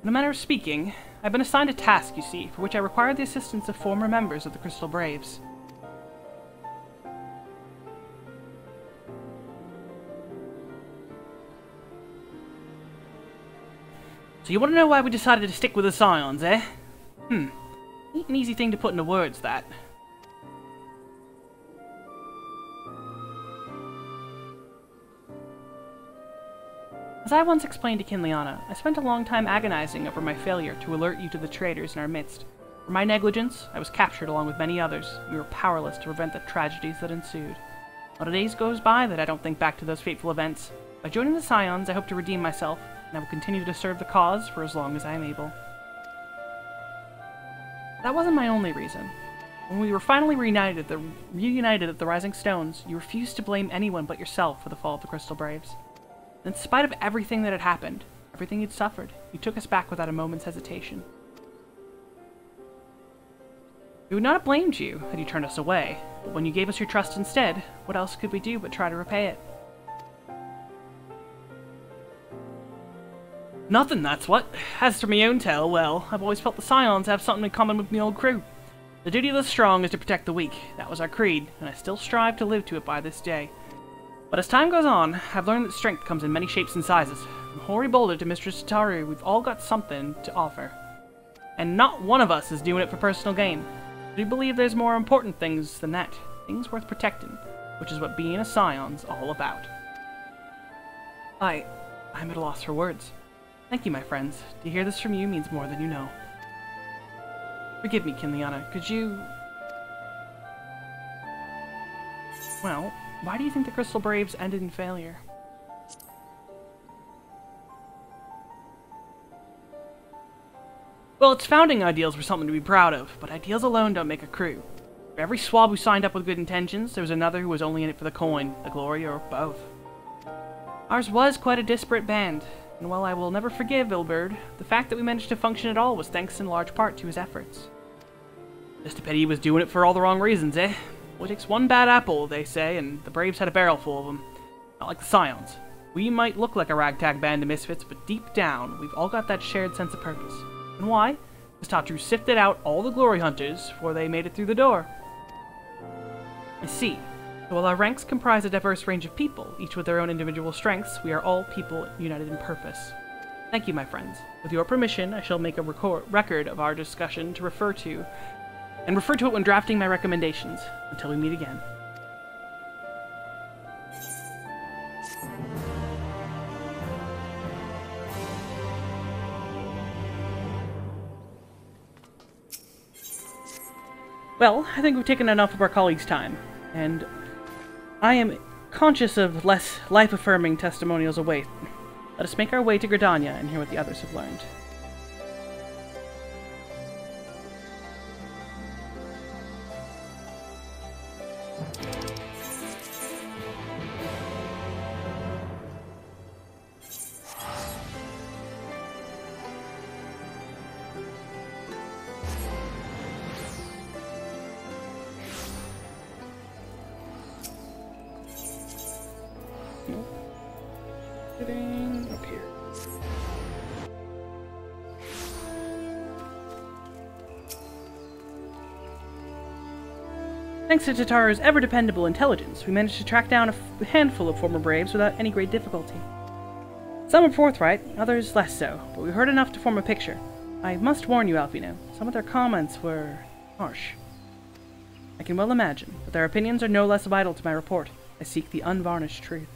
In a manner of speaking, I've been assigned a task, you see, for which I require the assistance of former members of the Crystal Braves. So you want to know why we decided to stick with the Scions, eh? Ain't an easy thing to put into words, that. As I once explained to Kinliana, I spent a long time agonizing over my failure to alert you to the traitors in our midst, For my negligence, I was captured along with many others. We were powerless to prevent the tragedies that ensued. Not a day goes by that I don't think back to those fateful events. By joining the Scions, I hope to redeem myself, and I will continue to serve the cause for as long as I am able. That wasn't my only reason. When we were finally reunited at the Rising Stones, you refused to blame anyone but yourself for the fall of the Crystal Braves. In spite of everything that had happened, everything you'd suffered, you took us back without a moment's hesitation. We would not have blamed you had you turned us away, but when you gave us your trust instead, what else could we do but try to repay it? Nothing, that's what. As for my own tale, well, I've always felt the Scions have something in common with my old crew. The duty of the strong is to protect the weak. That was our creed, and I still strive to live to it by this day. But as time goes on, I've learned that strength comes in many shapes and sizes. From Hoary Boulder to Mistress Tataru, we've all got something to offer. And not one of us is doing it for personal gain. We believe there's more important things than that. Things worth protecting, which is what being a Scion's all about. I'm at a loss for words. Thank you, my friends. To hear this from you means more than you know. Forgive me, Kinliana. Could you... Well, why do you think the Crystal Braves ended in failure? Well, its founding ideals were something to be proud of, but ideals alone don't make a crew. For every swab who signed up with good intentions, there was another who was only in it for the coin, the glory, or both. Ours was quite a disparate band, and while I will never forgive Ilberd, the fact that we managed to function at all was thanks in large part to his efforts. Just a pity he was doing it for all the wrong reasons, eh? Well, it takes one bad apple, they say, and the Braves had a barrel full of them. Not like the Scions. We might look like a ragtag band of misfits, but deep down, we've all got that shared sense of purpose. And why? Because Tataru sifted out all the glory hunters before they made it through the door. I see. So while our ranks comprise a diverse range of people, each with their own individual strengths, we are all people united in purpose. Thank you, my friends. With your permission, I shall make a record of our discussion to refer to it when drafting my recommendations. Until we meet again. Well, I think we've taken enough of our colleagues' time, and I am conscious of less life-affirming testimonials await. Let us make our way to Gridania and hear what the others have learned. Getting up here. Thanks to Tataru's ever-dependable intelligence, we managed to track down a handful of former Braves without any great difficulty. Some were forthright, others less so, but we heard enough to form a picture. I must warn you, Alfino, some of their comments were harsh. I can well imagine, but their opinions are no less vital to my report. I seek the unvarnished truth.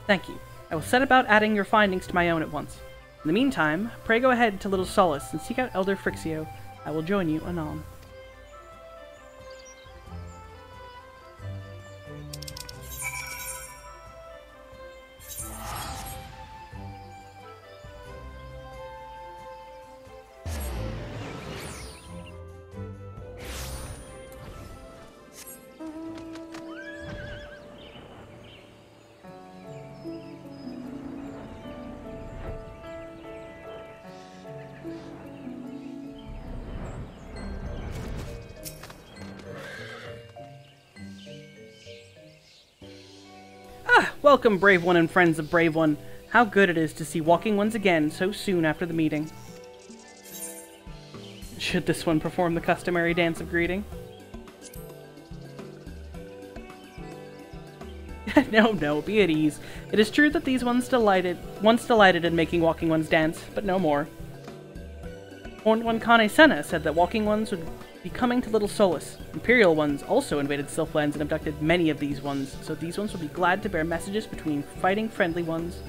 Thank you. I will set about adding your findings to my own at once. In the meantime, pray go ahead to Little Solace and seek out Elder Frixio. I will join you anon. Welcome, Brave One and friends of Brave One. How good it is to see walking ones again so soon after the meeting. Should this one perform the customary dance of greeting? No, be at ease. It is true that these once delighted in making walking ones dance, but no more. Horned One Kane Senna said that walking ones would be coming to Little Solace. Imperial ones also invaded Sylphlands and abducted many of these ones, so these ones would be glad to bear messages between fighting friendly ones.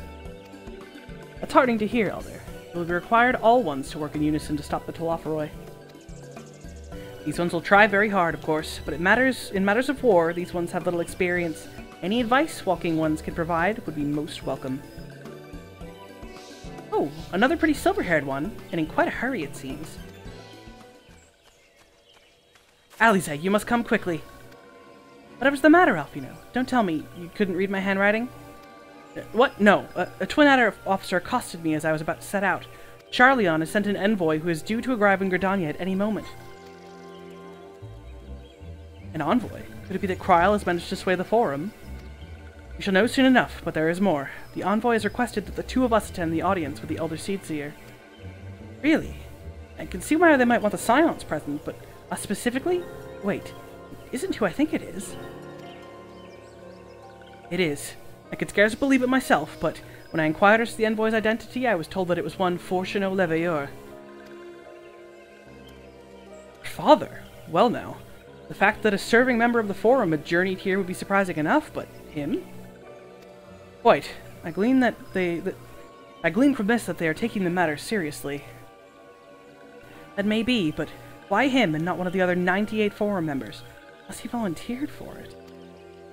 That's heartening to hear, Elder. It will be required all ones to work in unison to stop the Telophoroi. These ones will try very hard, of course, but in matters of war, these ones have little experience. Any advice walking ones can provide would be most welcome. Oh, another pretty silver-haired one, and in quite a hurry, it seems. Alize, you must come quickly. Whatever's the matter, Alfino? Don't tell me you couldn't read my handwriting? What? No. A Twin Adder officer accosted me as I was about to set out. Charleon has sent an envoy who is due to arrive in Gridania at any moment. An envoy? Could it be that Kryl has managed to sway the Forum? We shall know soon enough, but there is more. The envoy has requested that the two of us attend the audience with the Elder Seedseer. Really? I can see why they might want the Scions present, but us specifically? Wait, isn't who I think it is? It is. I could scarce believe it myself, but when I inquired as to the envoy's identity, I was told that it was one Fortuno Leveilleur. Father? Well now. The fact that a serving member of the Forum had journeyed here would be surprising enough, but him? Quite. I glean from this that they are taking the matter seriously. That may be, but why him and not one of the other 98 Forum members? Unless he volunteered for it.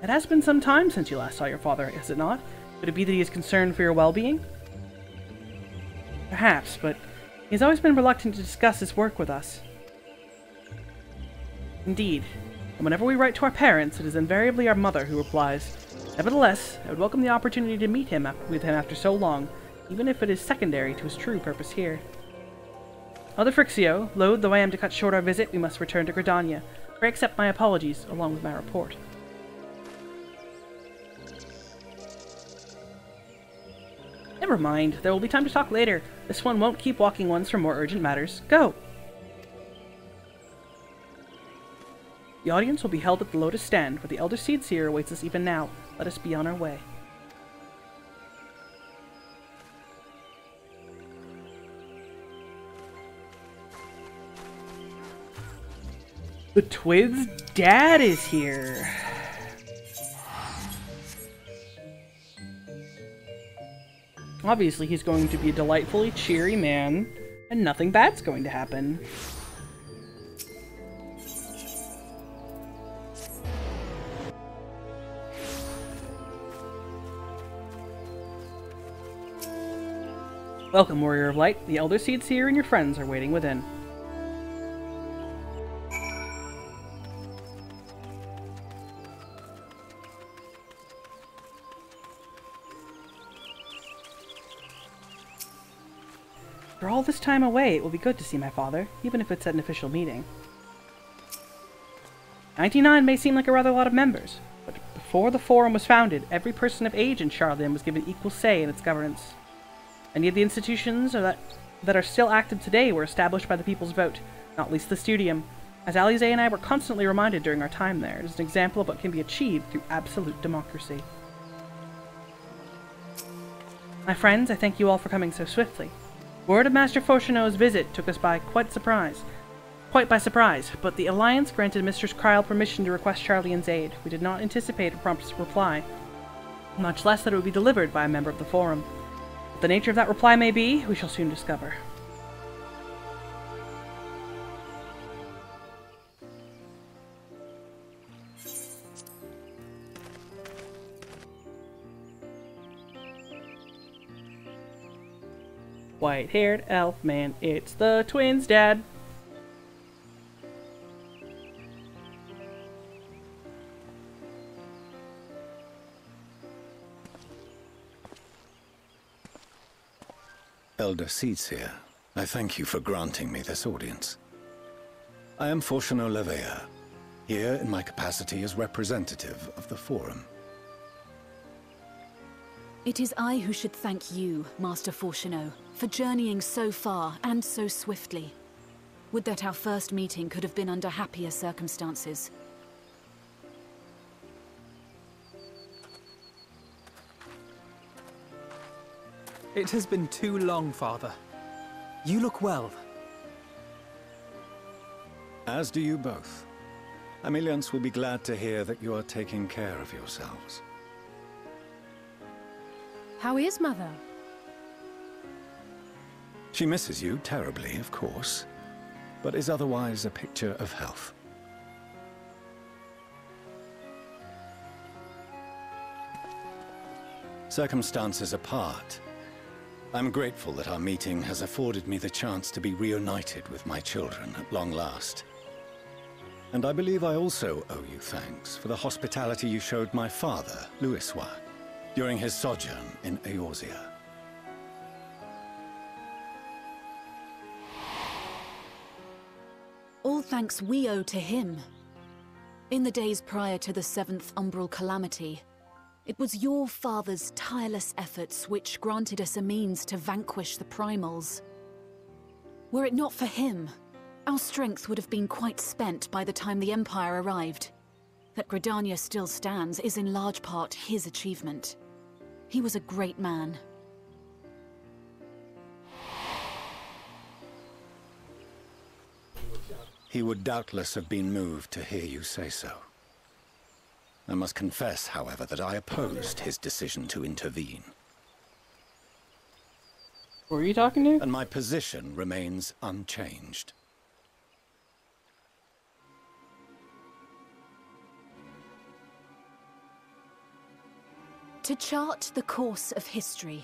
It has been some time since you last saw your father, is it not? Could it be that he is concerned for your well-being? Perhaps, but he has always been reluctant to discuss his work with us. Indeed, and whenever we write to our parents, it is invariably our mother who replies. Nevertheless, I would welcome the opportunity to meet with him after so long, even if it is secondary to his true purpose here. Mother Frixio, loath though I am to cut short our visit, we must return to Gridania. Pray accept my apologies, along with my report. Never mind, there will be time to talk later. This one won't keep walking ones for more urgent matters. Go! The audience will be held at the Lotus Stand, where the Elder Seedseer awaits us even now. Let us be on our way. The twins' dad is here. Obviously, he's going to be a delightfully cheery man, and nothing bad's going to happen. Welcome, Warrior of Light. The Elder Seedseer and your friends are waiting within. For all this time away, it will be good to see my father, even if it's at an official meeting. 99 may seem like a rather lot of members, but before the Forum was founded, every person of age in Charleon was given equal say in its governance. Many of the institutions that are still active today were established by the people's vote, not least the Studium. As Alize and I were constantly reminded during our time there, it is an example of what can be achieved through absolute democracy. My friends, I thank you all for coming so swiftly. Word of Master Fortuno's visit took us by quite by surprise, but the Alliance granted Mistress Kryl permission to request Charleon's aid. We did not anticipate a prompt reply, much less that it would be delivered by a member of the Forum. What the nature of that reply may be, we shall soon discover. White-haired elf man, it's the twins' dad. Elder Seedseer, I thank you for granting me this audience. I am Fortuno Leveilleur, here in my capacity as representative of the Forum. It is I who should thank you, Master Fortuno, for journeying so far and so swiftly. Would that our first meeting could have been under happier circumstances. It has been too long, Father. You look well. As do you both. Ameliance will be glad to hear that you are taking care of yourselves. How is Mother? She misses you terribly, of course, but is otherwise a picture of health. Circumstances apart, I'm grateful that our meeting has afforded me the chance to be reunited with my children at long last. And I believe I also owe you thanks for the hospitality you showed my father, Louisoix, during his sojourn in Eorzea. All thanks we owe to him. In the days prior to the 7th Umbral Calamity, it was your father's tireless efforts which granted us a means to vanquish the primals. Were it not for him, our strength would have been quite spent by the time the Empire arrived. That Gridania still stands is in large part his achievement. He was a great man. He would doubtless have been moved to hear you say so. I must confess, however, that I opposed his decision to intervene. Who are you talking to? And my position remains unchanged. To chart the course of history,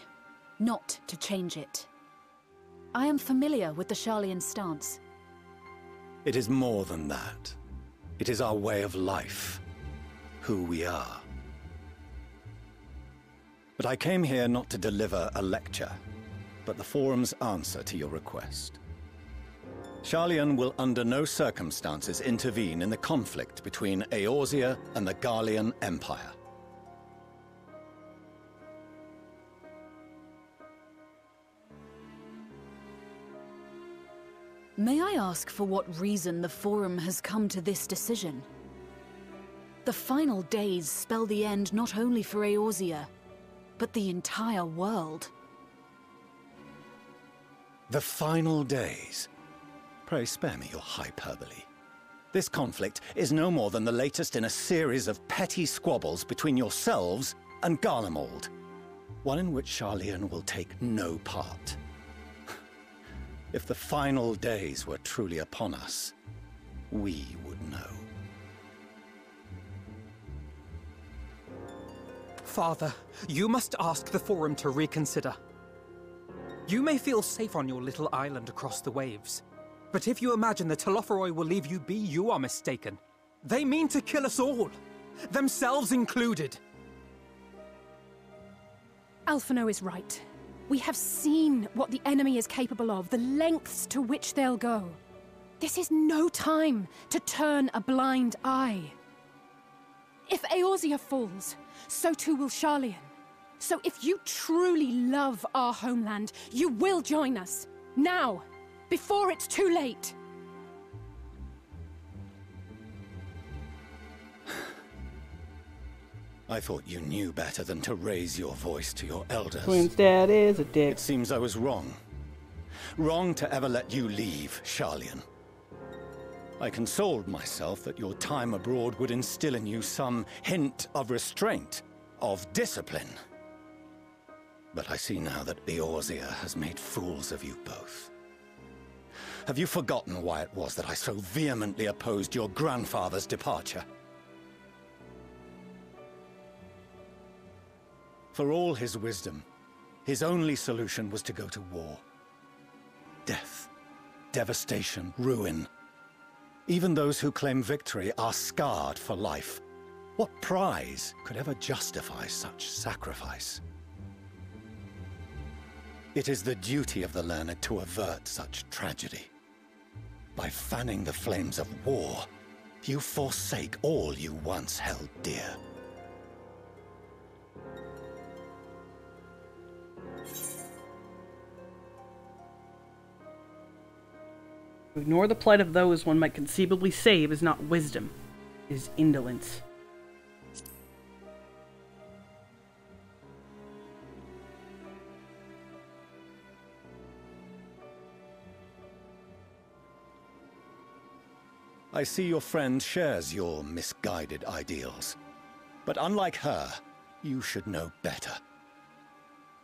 not to change it. I am familiar with the Sharlayan stance. It is more than that. It is our way of life. Who we are. But I came here not to deliver a lecture, but the Forum's answer to your request. Sharlayan will under no circumstances intervene in the conflict between Eorzea and the Garlean Empire. May I ask for what reason the Forum has come to this decision? The final days spell the end not only for Eorzea, but the entire world. The final days? Pray spare me your hyperbole. This conflict is no more than the latest in a series of petty squabbles between yourselves and Garlemald, one in which Sharlayan will take no part. If the final days were truly upon us, we would know. Father, you must ask the Forum to reconsider. You may feel safe on your little island across the waves, but if you imagine the Telophoroi will leave you be, you are mistaken. They mean to kill us all, themselves included. Alphino is right. We have seen what the enemy is capable of, the lengths to which they'll go. This is no time to turn a blind eye. If Eorzea falls, so too will Sharlayan. So if you truly love our homeland, you will join us. Now, before it's too late. I thought you knew better than to raise your voice to your elders. Queen's dad is a dick. It seems I was wrong. Wrong to ever let you leave, Sharlayan. I consoled myself that your time abroad would instill in you some hint of restraint, of discipline. But I see now that Eorzea has made fools of you both. Have you forgotten why it was that I so vehemently opposed your grandfather's departure? For all his wisdom, his only solution was to go to war. Death, devastation, ruin. Even those who claim victory are scarred for life. What prize could ever justify such sacrifice? It is the duty of the learned to avert such tragedy. By fanning the flames of war, you forsake all you once held dear. To ignore the plight of those one might conceivably save is not wisdom, it is indolence. I see your friend shares your misguided ideals. But unlike her, you should know better.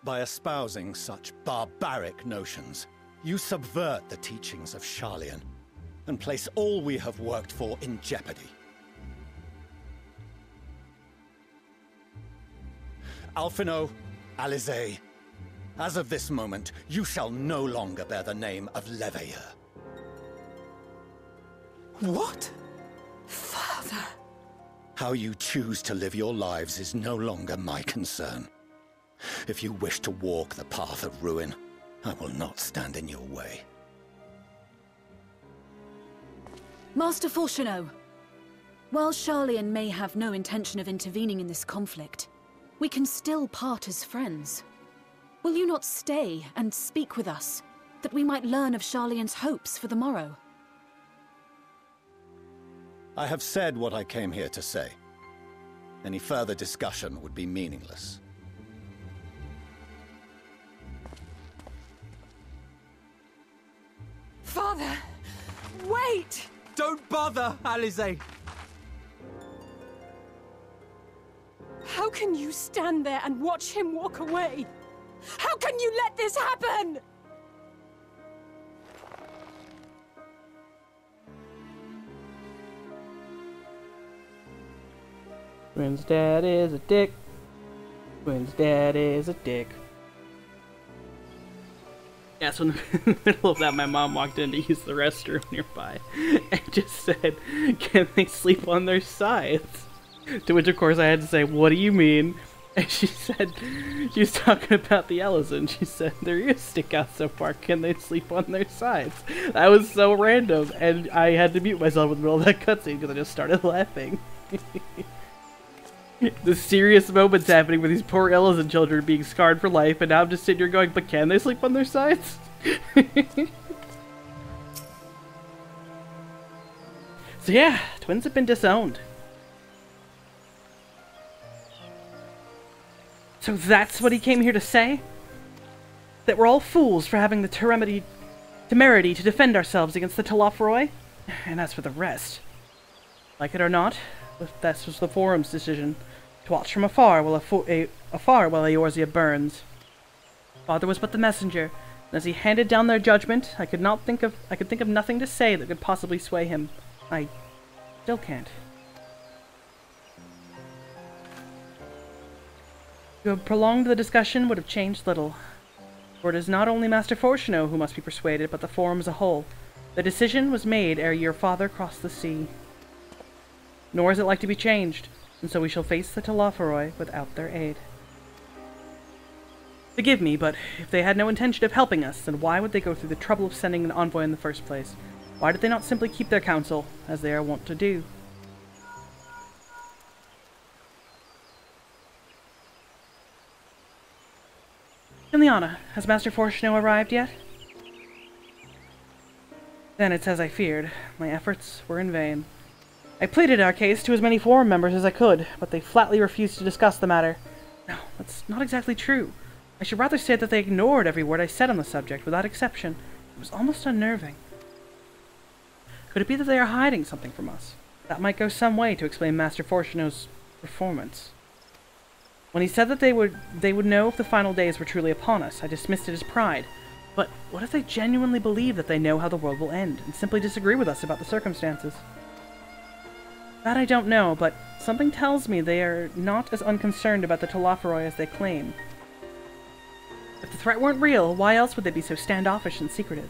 By espousing such barbaric notions, You subvert the teachings of Sharlayan and place all we have worked for in jeopardy. Alphino, Alizé, as of this moment, you shall no longer bear the name of Leveilleur. What? Father! How you choose to live your lives is no longer my concern. If you wish to walk the path of ruin, I will not stand in your way. Master Fourcheneau, while Sharlayan may have no intention of intervening in this conflict, we can still part as friends. Will you not stay and speak with us, that we might learn of Sharlayan's hopes for the morrow? I have said what I came here to say. Any further discussion would be meaningless. Father! Wait! Don't bother, Alizé! How can you stand there and watch him walk away? How can you let this happen? Twins' dad is a dick. Twins' dad is a dick. Yeah, so in the middle of that, my mom walked in to use the restroom nearby and just said, "Can they sleep on their sides?" To which, of course, I had to say, "What do you mean?" And she said, she was talking about the Ellison. She said, "Their ears stick out so far, can they sleep on their sides?" That was so random, and I had to mute myself in the middle of that cutscene because I just started laughing. The serious moments happening where these poor Ellison children are being scarred for life, and now I'm just sitting here going, but can they sleep on their sides? So yeah, twins have been disowned. So that's what he came here to say? That we're all fools for having the temerity to defend ourselves against the Telophoroi? And as for the rest, like it or not, that was the Forum's decision. To watch from afar while Eorzea burns. Father was but the messenger, and as he handed down their judgment, I could think of nothing to say that could possibly sway him. I still can't. To have prolonged the discussion would have changed little, for it is not only Master Fourcheneau who must be persuaded, but the Forum as a whole. The decision was made ere your father crossed the sea. Nor is it like to be changed, and so we shall face the Telophoroi without their aid. Forgive me, but if they had no intention of helping us, then why would they go through the trouble of sending an envoy in the first place? Why did they not simply keep their counsel, as they are wont to do? Ileana, has Master Fourcheneau arrived yet? Then it's as I feared. My efforts were in vain. I pleaded our case to as many Forum members as I could, but they flatly refused to discuss the matter. No, that's not exactly true. I should rather say that they ignored every word I said on the subject, without exception. It was almost unnerving. Could it be that they are hiding something from us? That might go some way to explain Master Fourcheneau's performance. When he said that they would know if the final days were truly upon us, I dismissed it as pride. But what if they genuinely believe that they know how the world will end, and simply disagree with us about the circumstances? That I don't know, but something tells me they are not as unconcerned about the Telophoroi as they claim. If the threat weren't real, why else would they be so standoffish and secretive?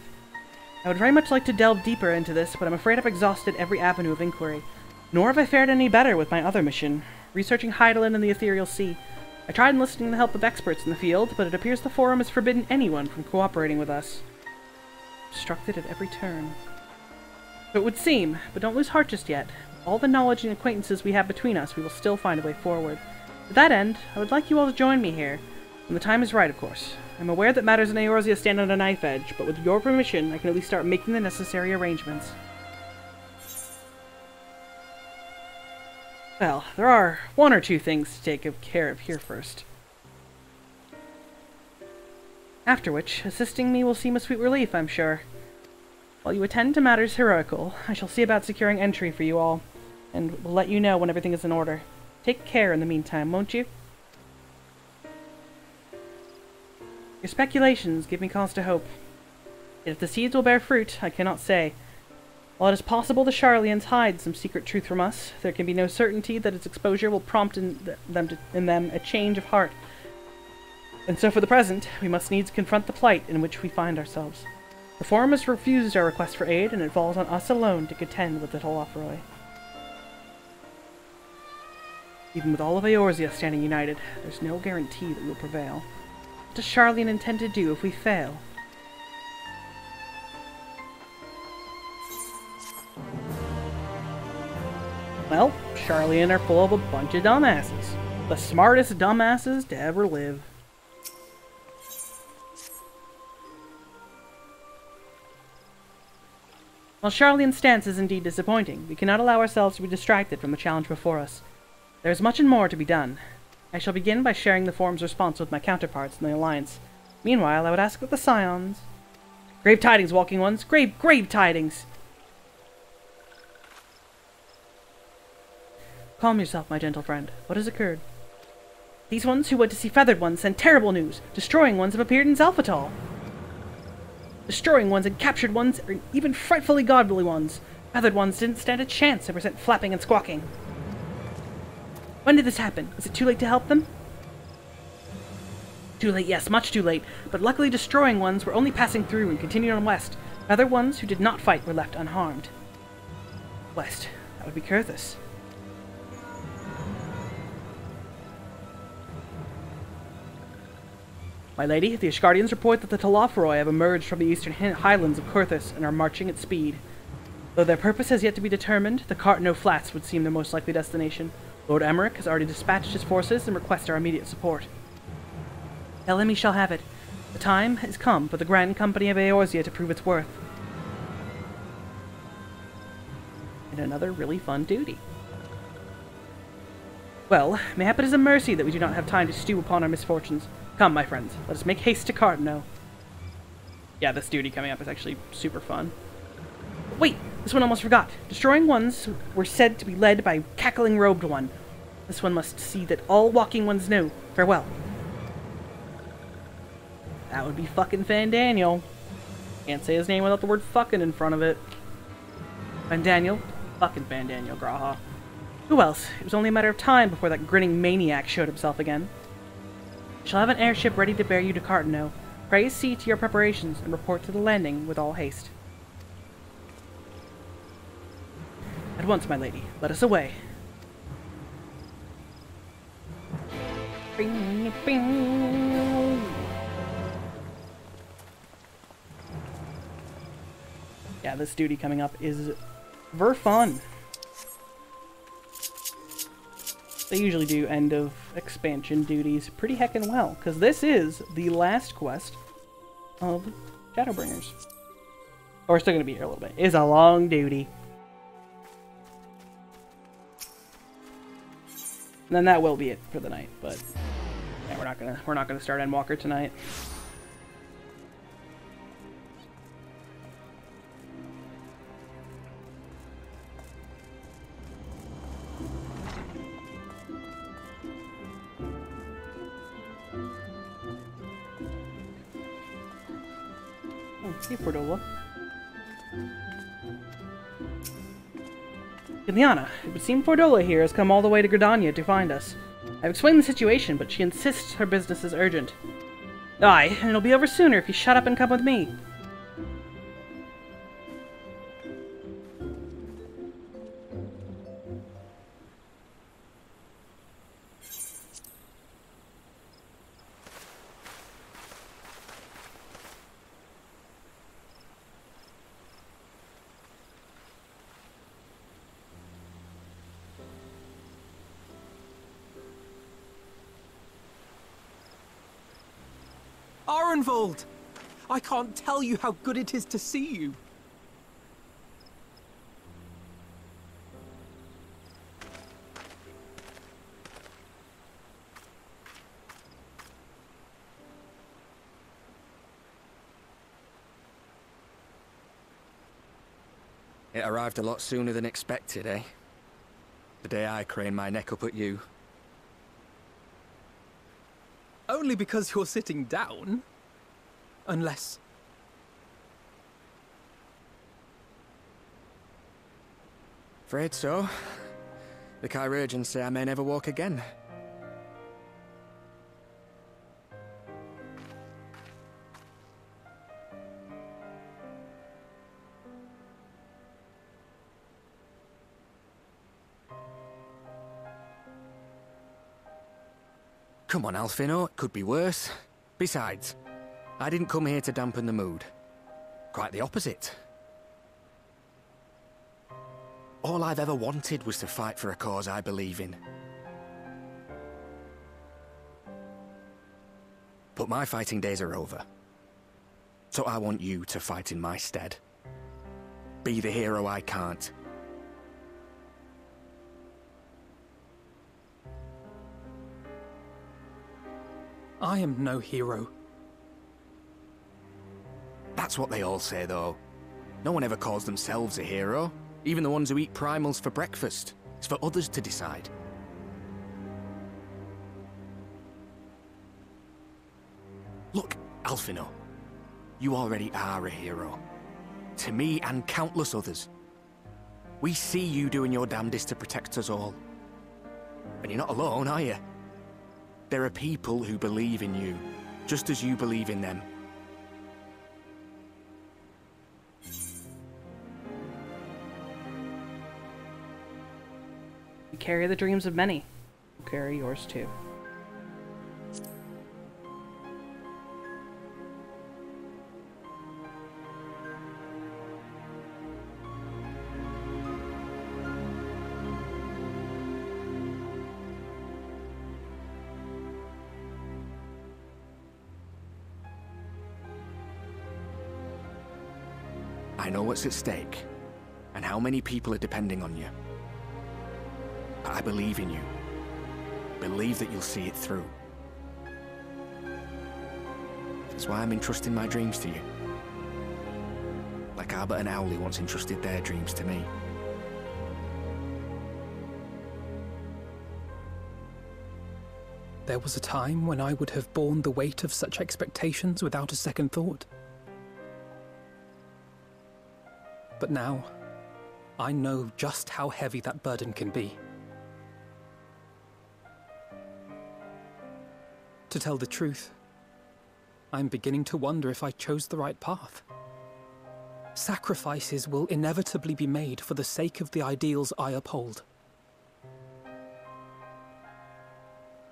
I would very much like to delve deeper into this, but I'm afraid I've exhausted every avenue of inquiry. Nor have I fared any better with my other mission, researching Hydaelyn and the Ethereal Sea. I tried enlisting the help of experts in the field, but it appears the Forum has forbidden anyone from cooperating with us. Obstructed at every turn. So it would seem, but don't lose heart just yet. With all the knowledge and acquaintances we have between us, we will still find a way forward. To that end, I would like you all to join me here, when the time is right, of course. I'm aware that matters in Eorzea stand on a knife edge, but with your permission, I can at least start making the necessary arrangements. Well, there are one or two things to take care of here first. After which, assisting me will seem a sweet relief, I'm sure. While you attend to matters heroical, I shall see about securing entry for you all, and will let you know when everything is in order. Take care in the meantime, won't you? Your speculations give me cause to hope. Yet if the seeds will bear fruit, I cannot say. While it is possible the Sharlayans hide some secret truth from us, there can be no certainty that its exposure will prompt in them a change of heart. And so for the present, we must needs confront the plight in which we find ourselves. The Forum has refused our request for aid, and it falls on us alone to contend with the Telophoroi. Even with all of Eorzea standing united, there's no guarantee that we'll prevail. What does Sharlayan intend to do if we fail? Well, Sharlayan are full of a bunch of dumbasses. The smartest dumbasses to ever live. While Sharlayan's stance is indeed disappointing, we cannot allow ourselves to be distracted from the challenge before us. There is much and more to be done. I shall begin by sharing the Forum's response with my counterparts in the Alliance. Meanwhile, I would ask that the Scions... Grave tidings, Walking Ones! Grave tidings! Calm yourself, my gentle friend. What has occurred? These ones who went to see Feathered Ones sent terrible news. Destroying Ones have appeared in Zelphatal. Destroying Ones and captured ones, or even frightfully godly ones. Feathered Ones didn't stand a chance and were sent flapping and squawking. When did this happen? Is it too late to help them? Too late, yes, much too late. But luckily Destroying Ones were only passing through and continued on west. Feathered Ones who did not fight were left unharmed. West. That would be Kurthus. My lady, the Ishgardians report that the Telophoroi have emerged from the eastern highlands of Kurthus and are marching at speed. Though their purpose has yet to be determined, the Cartno Flats would seem their most likely destination. Lord Emmerich has already dispatched his forces and requests our immediate support. Tell him he shall have it. The time has come for the Grand Company of Eorzea to prove its worth. And another really fun duty. Well, mayhap it is a mercy that we do not have time to stew upon our misfortunes. Come, my friends, let us make haste to Cartno. Yeah, this duty coming up is actually super fun. Wait, this one almost forgot. Destroying Ones were said to be led by Cackling Robed One. This one must see that all Walking Ones know. Farewell. That would be fucking Fandaniel. Can't say his name without the word fucking in front of it. Fandaniel? Fucking Fandaniel, Graha. Who else? It was only a matter of time before that grinning maniac showed himself again. I shall have an airship ready to bear you to Cartno. Pray see to your preparations and report to the landing with all haste. At once, my lady. Let us away. Bing, bing. Yeah, this duty coming up is ver fun. They usually do end of expansion duties pretty heckin' well, because this is the last quest of Shadowbringers. But we're still going to be here a little bit. It's a long duty. And then that will be it for the night, but yeah, we're not gonna start Endwalker tonight. Hey, Fordola. Ileana, it would seem Fordola here has come all the way to Gridania to find us. I've explained the situation, but she insists her business is urgent. Aye, and it'll be over sooner if you shut up and come with me. Arenvold! I can't tell you how good it is to see you. It arrived a lot sooner than expected, eh? The day I craned my neck up at you. Only because you're sitting down. Unless... Afraid so. The Chirurgeons say I may never walk again. Come on, Alfino, it could be worse. Besides, I didn't come here to dampen the mood. Quite the opposite. All I've ever wanted was to fight for a cause I believe in. But my fighting days are over. So I want you to fight in my stead. Be the hero I can't. I am no hero. That's what they all say, though. No one ever calls themselves a hero. Even the ones who eat primals for breakfast. It's for others to decide. Look, Alfino. You already are a hero. To me and countless others. We see you doing your damnedest to protect us all. And you're not alone, are you? There are people who believe in you, just as you believe in them. You carry the dreams of many. You carry yours too. I know what's at stake, and how many people are depending on you. But I believe in you. Believe that you'll see it through. That's why I'm entrusting my dreams to you. Like Albert and Owley once entrusted their dreams to me. There was a time when I would have borne the weight of such expectations without a second thought. But now, I know just how heavy that burden can be. To tell the truth, I'm beginning to wonder if I chose the right path. Sacrifices will inevitably be made for the sake of the ideals I uphold.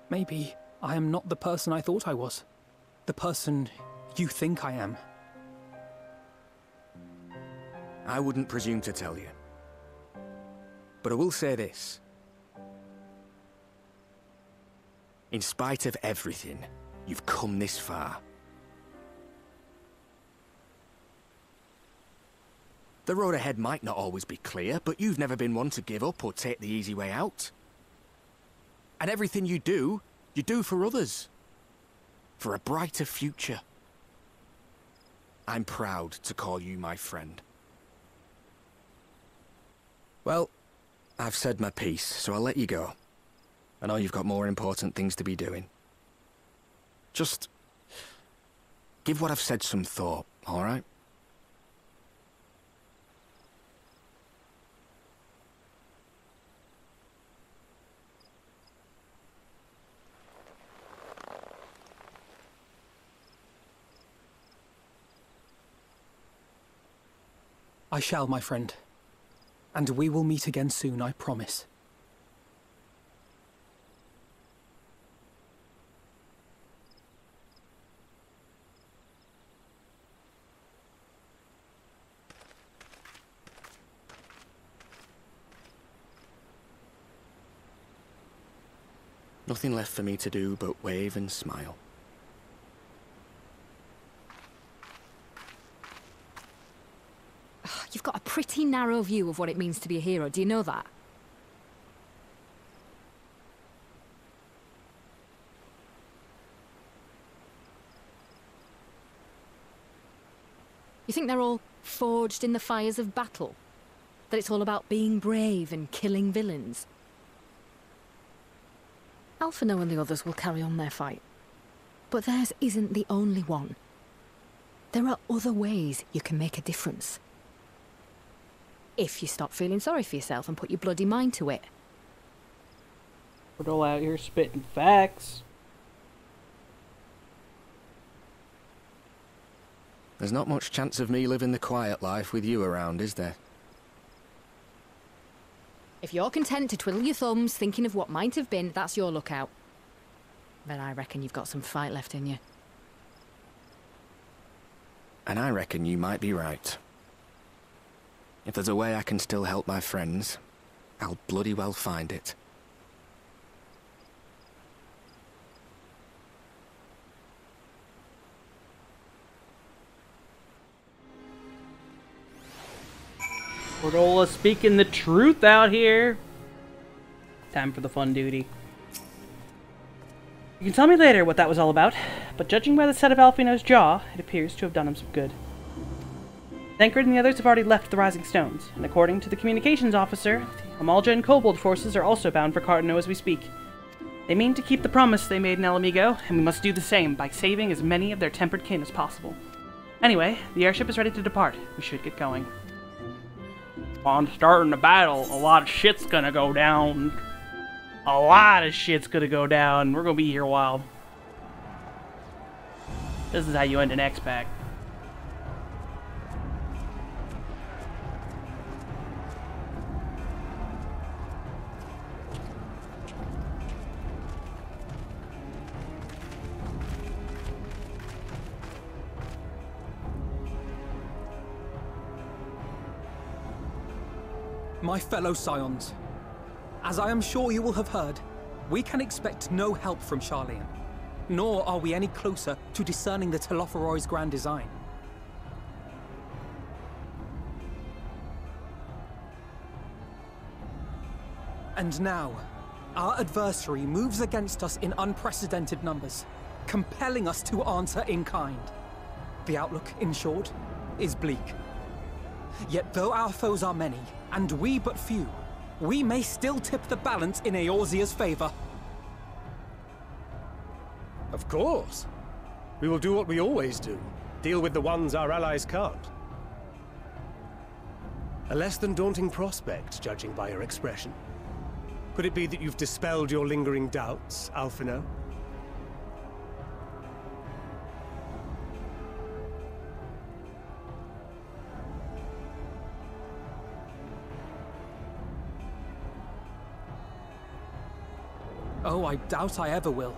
Maybe I am not the person I thought I was. The person you think I am. I wouldn't presume to tell you. But I will say this. In spite of everything, you've come this far. The road ahead might not always be clear, but you've never been one to give up or take the easy way out. And everything you do for others. For a brighter future. I'm proud to call you my friend. Well, I've said my piece, so I'll let you go. I know you've got more important things to be doing. Just give what I've said some thought, all right? I shall, my friend. And we will meet again soon, I promise. Nothing left for me to do but wave and smile. You've got a pretty narrow view of what it means to be a hero, do you know that? You think they're all forged in the fires of battle? That it's all about being brave and killing villains? Alphino and the others will carry on their fight. But theirs isn't the only one. There are other ways you can make a difference. If you stop feeling sorry for yourself and put your bloody mind to it. We're all out here spitting facts. There's not much chance of me living the quiet life with you around, is there? If you're content to twiddle your thumbs thinking of what might have been, that's your lookout. But I reckon you've got some fight left in you. And I reckon you might be right. If there's a way I can still help my friends, I'll bloody well find it. Cordola speaking the truth out here. Time for the fun duty. You can tell me later what that was all about, but judging by the set of Alfino's jaw, it appears to have done him some good. Tancred and the others have already left the Rising Stones, and according to the communications officer, the Amalja and Kobold forces are also bound for Cartano as we speak. They mean to keep the promise they made in El Amigo, and we must do the same by saving as many of their tempered kin as possible. Anyway, the airship is ready to depart. We should get going. On starting the battle, a lot of shit's gonna go down. A lot of shit's gonna go down. We're gonna be here a while. This is how you end an expac. My fellow Scions, as I am sure you will have heard, we can expect no help from Sharlayan, nor are we any closer to discerning the Telophoroi's grand design. And now, our adversary moves against us in unprecedented numbers, compelling us to answer in kind. The outlook, in short, is bleak. Yet though our foes are many, and we but few, we may still tip the balance in Eorzea's favor. Of course. We will do what we always do. Deal with the ones our allies can't. A less than daunting prospect, judging by your expression. Could it be that you've dispelled your lingering doubts, Alfino? Oh, I doubt I ever will.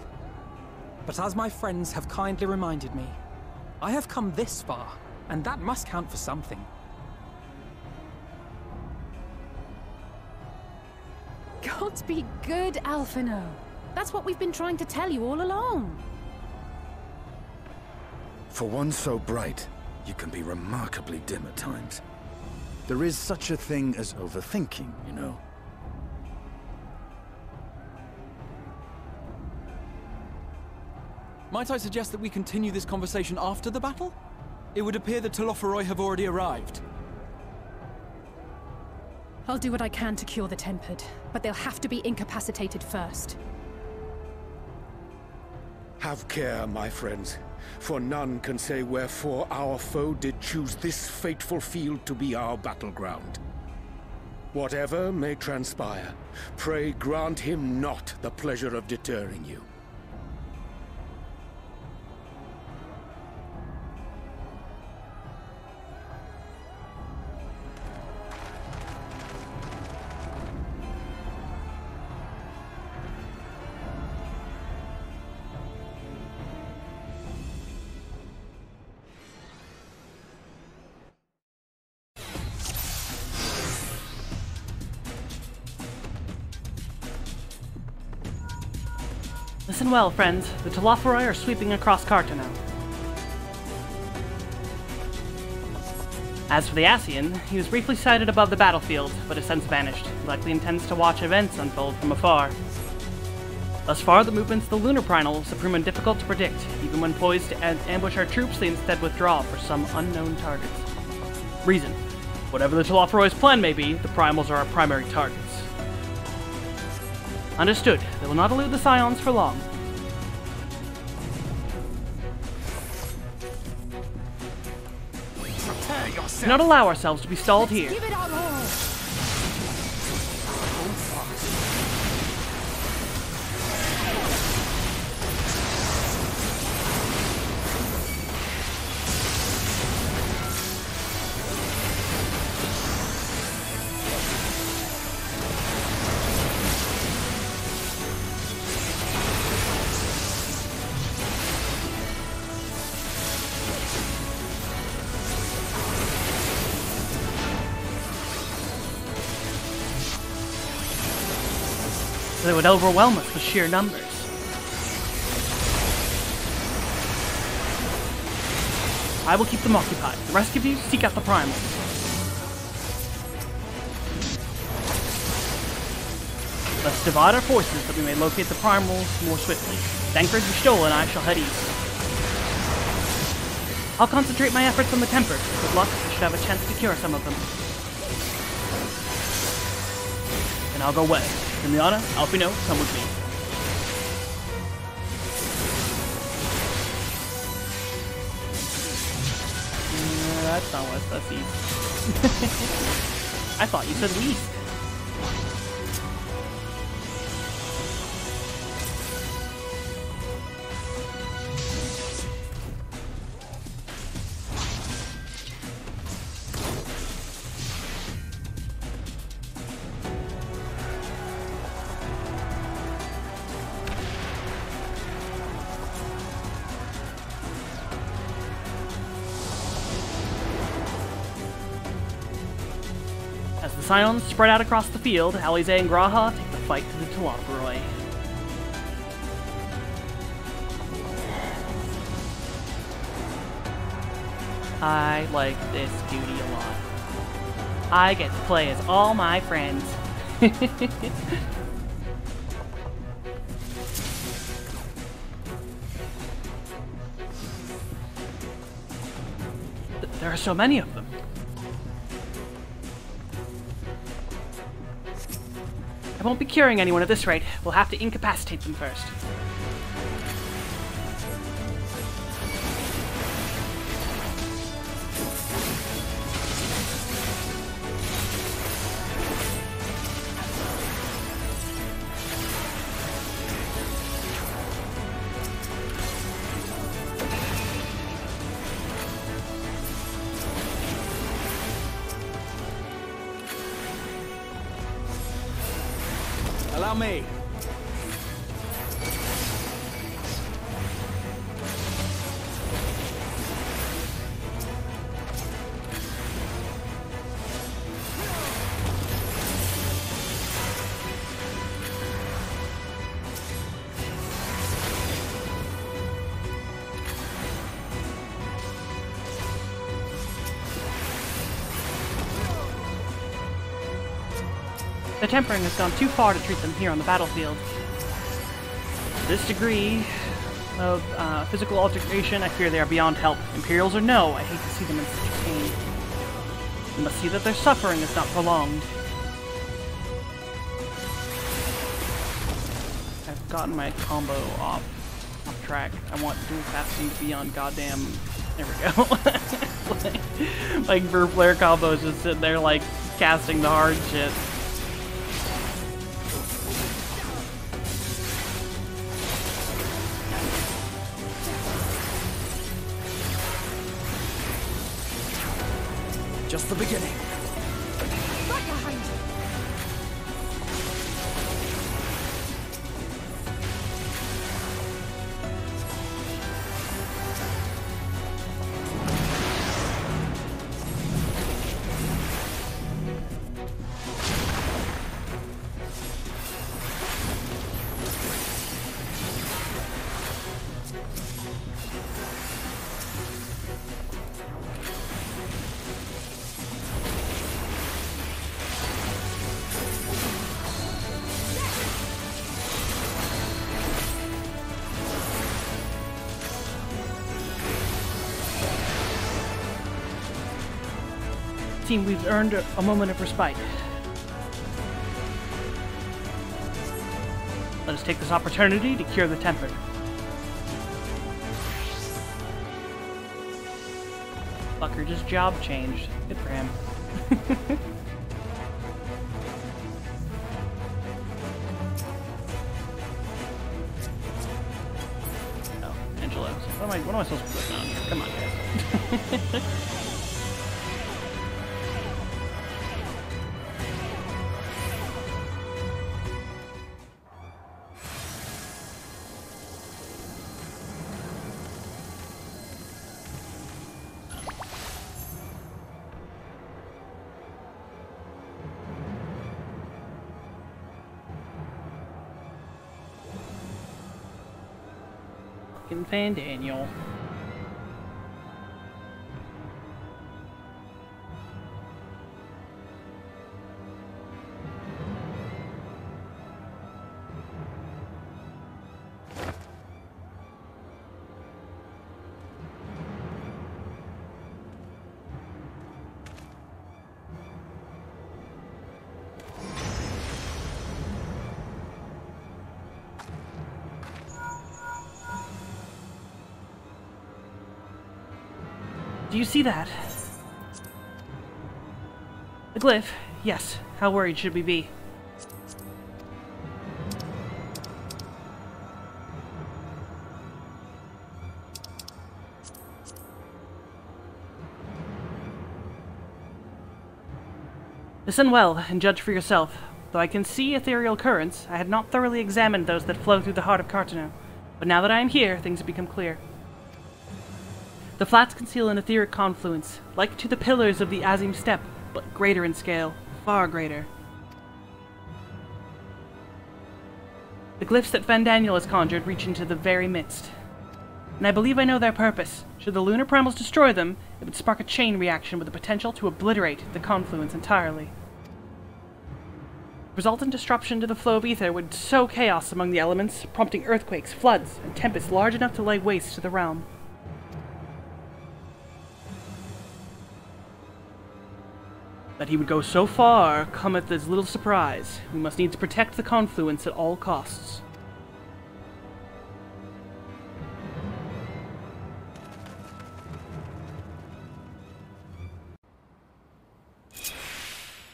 But as my friends have kindly reminded me, I have come this far, and that must count for something. God be good, Alfino. That's what we've been trying to tell you all along. For one so bright, you can be remarkably dim at times. There is such a thing as overthinking, you know. Might I suggest that we continue this conversation after the battle? It would appear that Telophoroi have already arrived. I'll do what I can to cure the Tempered, but they'll have to be incapacitated first. Have care, my friends, for none can say wherefore our foe did choose this fateful field to be our battleground. Whatever may transpire, pray grant him not the pleasure of deterring you. Listen well, friends. The Telophoroi are sweeping across Cartano. As for the Ascian, he was briefly sighted above the battlefield, but has since vanished. He likely intends to watch events unfold from afar. Thus far, the movements of the Lunar Primal have proven difficult to predict. Even when poised to ambush our troops, they instead withdraw for some unknown targets. Reason: whatever the Telophoroi's plan may be, the Primals are our primary targets. Understood. They will not elude the Scions for long. Do not allow ourselves to be stalled here. Give it our all! They would overwhelm us with sheer numbers. I will keep them occupied. The rest of you, seek out the primals. Let's divide our forces that we may locate the primals more swiftly. Dankred, Stola, and I shall head east. I'll concentrate my efforts on the Tempered. With luck, I should have a chance to cure some of them. And I'll go west. Hermione, Alfino, come with me. That's not west, that's east. I thought you said east. As the Scions spread out across the field, Alize and Graha take the fight to the Telophoroi. I like this duty a lot. I get to play as all my friends. There are so many of them. I won't be curing anyone at this rate. We'll have to incapacitate them first. Allow me. The tempering has gone too far to treat them here on the battlefield. This degree of physical altercation, I fear they are beyond help. Imperials or no, I hate to see them in such pain. We must see that their suffering is not prolonged. I've gotten my combo off track. I want dual casting to be on goddamn... There we go. like for flare combos, just sitting there like casting the hard shit. Just the beginning. Right behind you. Team, we've earned a moment of respite. Let us take this opportunity to cure the Tempered. Fucker just job changed. Good for him. Oh, Angelo. What am I supposed to be clicking on here? Come on, guys. Fucking Fandaniel. Do you see that? The glyph? Yes. How worried should we be? Listen well, and judge for yourself. Though I can see ethereal currents, I had not thoroughly examined those that flow through the heart of Cartano. But now that I am here, things have become clear. The flats conceal an etheric confluence, like to the pillars of the Azim Steppe, but greater in scale, far greater. The glyphs that Fandaniel has conjured reach into the very midst. And I believe I know their purpose. Should the lunar primals destroy them, it would spark a chain reaction with the potential to obliterate the confluence entirely. Resultant disruption to the flow of ether would sow chaos among the elements, prompting earthquakes, floods, and tempests large enough to lay waste to the realm. That he would go so far cometh as little surprise. We must needs protect the confluence at all costs.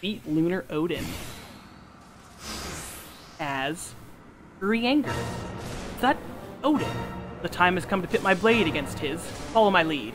Beat Lunar Odin. As Urianger. Is that Odin? The time has come to pit my blade against his. Follow my lead.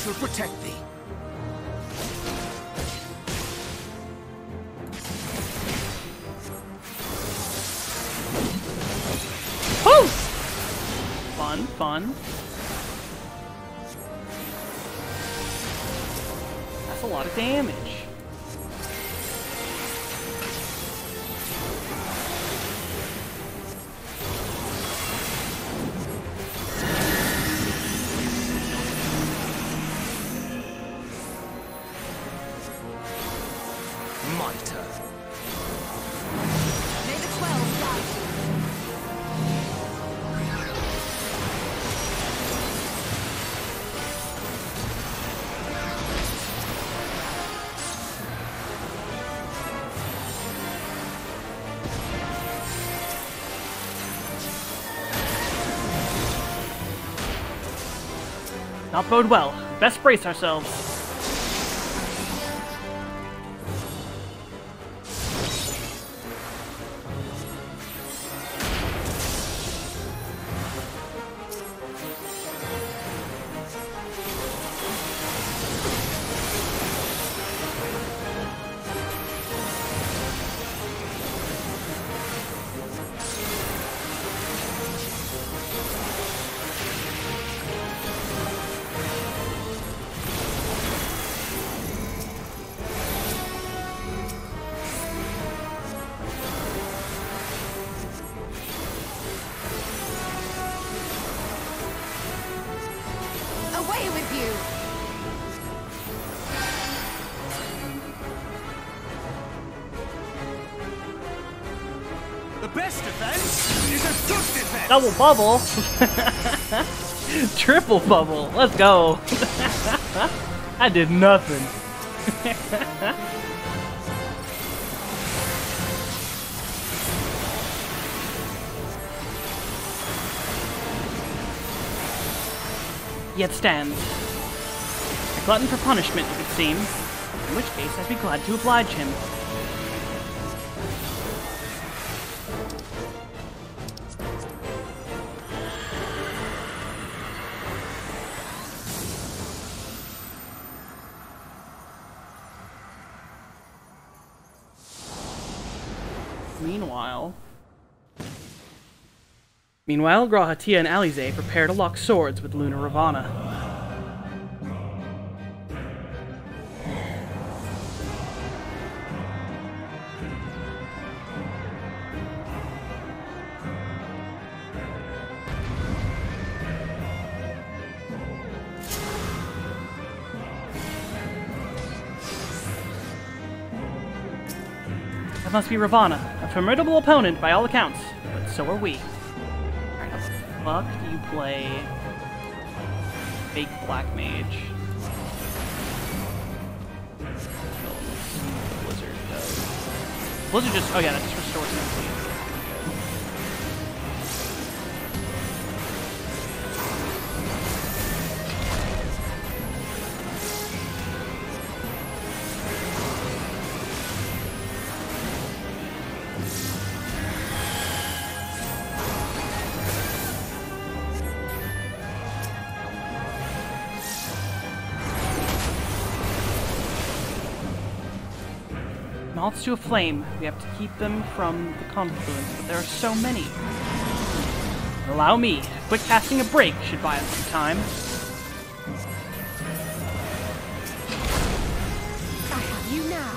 Shall protect thee. Woo! Fun, fun. That's a lot of damage. Not bode well. Best brace ourselves. Away with you! The best defense is a good defense! Double bubble! Triple bubble! Let's go! I did nothing. yet stands. A glutton for punishment, it would seem, in which case I'd be glad to oblige him. Meanwhile, Grahatia and Alize prepare to lock swords with Luna Ravana. That must be Ravana, a formidable opponent by all accounts, but so are we. Fuck do you play fake black mage? Blizzard does. Blizzard just, oh yeah, that just restores MP. Moths to a flame. We have to keep them from the confluence, but there are so many. Allow me. Quick casting a break should buy us some time. I have you now.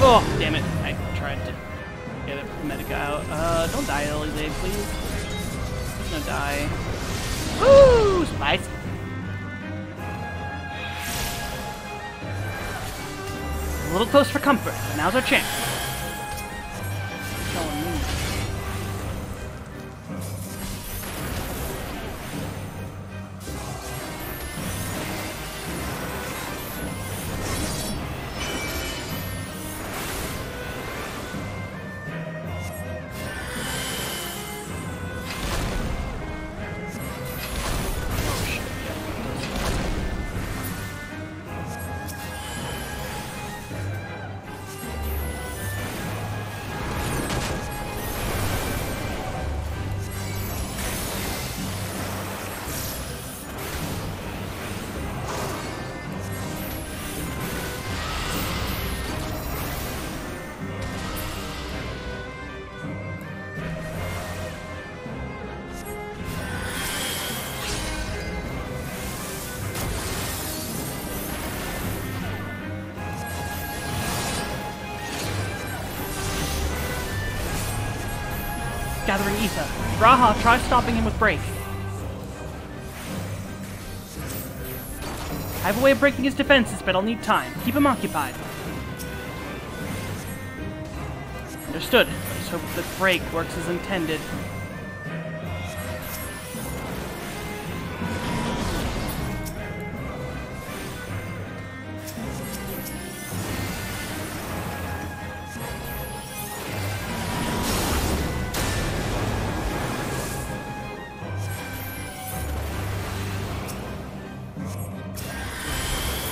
Oh, damn it. I tried to get a medic out. Don't die, Alize, please. He's gonna die. Woo! Spicy. A little close for comfort, but now's our chance. Gathering ether. Raha, try stopping him with break. I have a way of breaking his defenses, but I'll need time. Keep him occupied. Understood. Let's hope that break works as intended.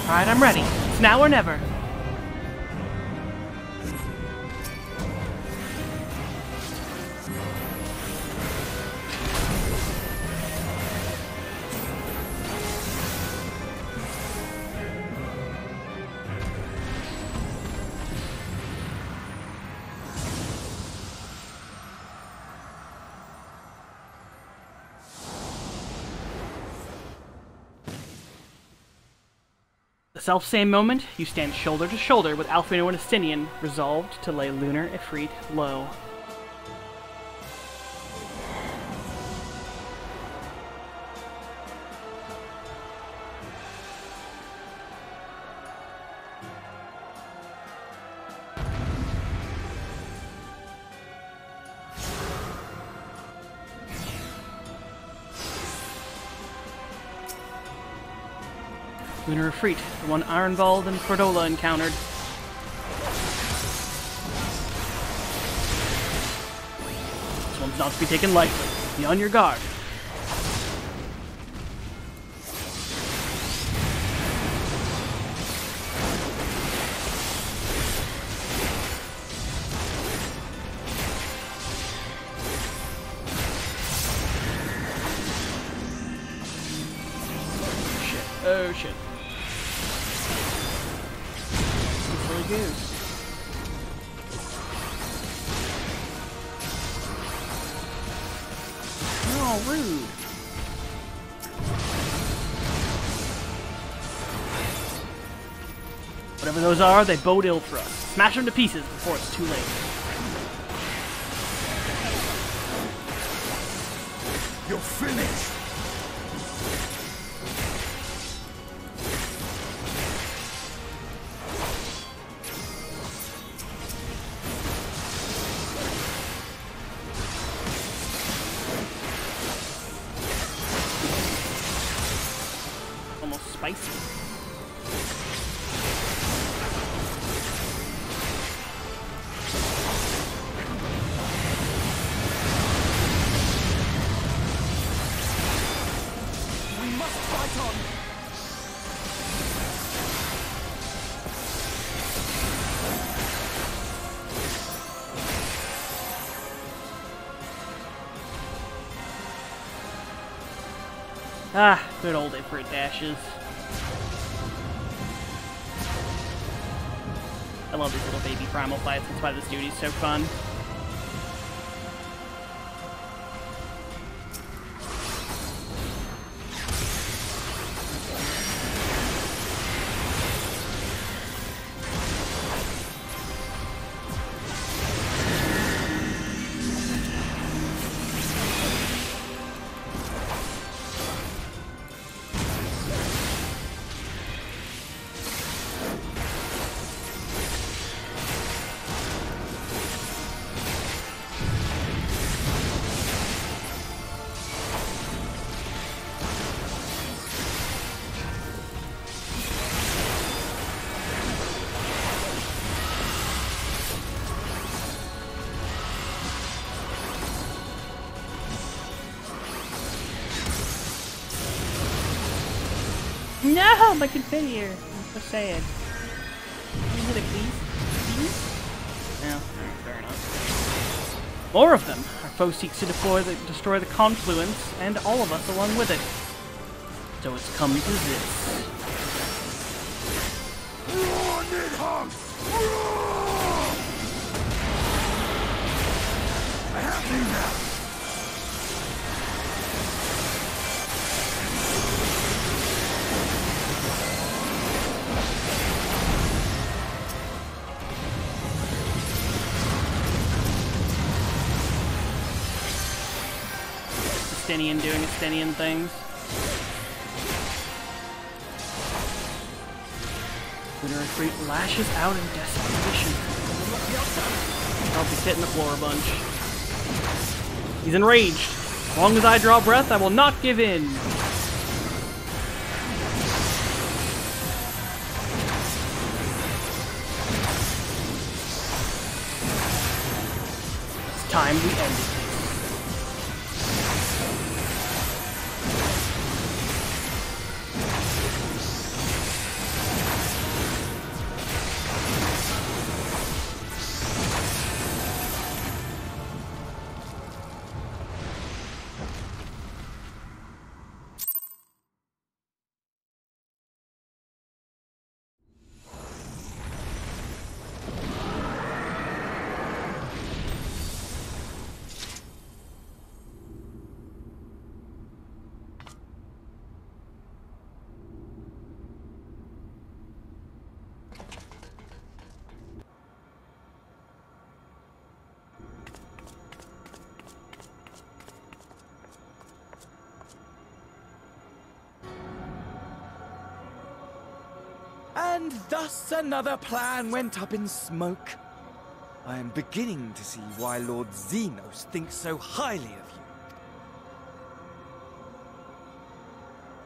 Alright, I'm ready. It's now or never. The self-same moment, you stand shoulder to shoulder with Alphino and Estinian, resolved to lay Lunar Ifrit low. Lunar Efreet, the one Ironbald and Fordola encountered. This one's not to be taken lightly. Be on your guard. Oh shit. Silly goose. Oh, rude. Whatever those are, they bode ill for us. Smash them to pieces before it's too late. You're finished! Almost spicy. We must fight on! Ah, good old Ifrit dashes. I love these little baby primal fights, that's why this duty's so fun. No, my confetti. I'm so sad. Can you hit it, please? Please? No, fair enough. More of them. Our foe seeks to destroy the confluence, and all of us along with it. So it's come to this. I have you now! Estinian doing Estinian things. Lunar Efreet lashes out in desperation. I'll be hitting the floor a bunch. He's enraged. As long as I draw breath, I will not give in. It's time we end it. And thus another plan went up in smoke. I am beginning to see why Lord Xenos thinks so highly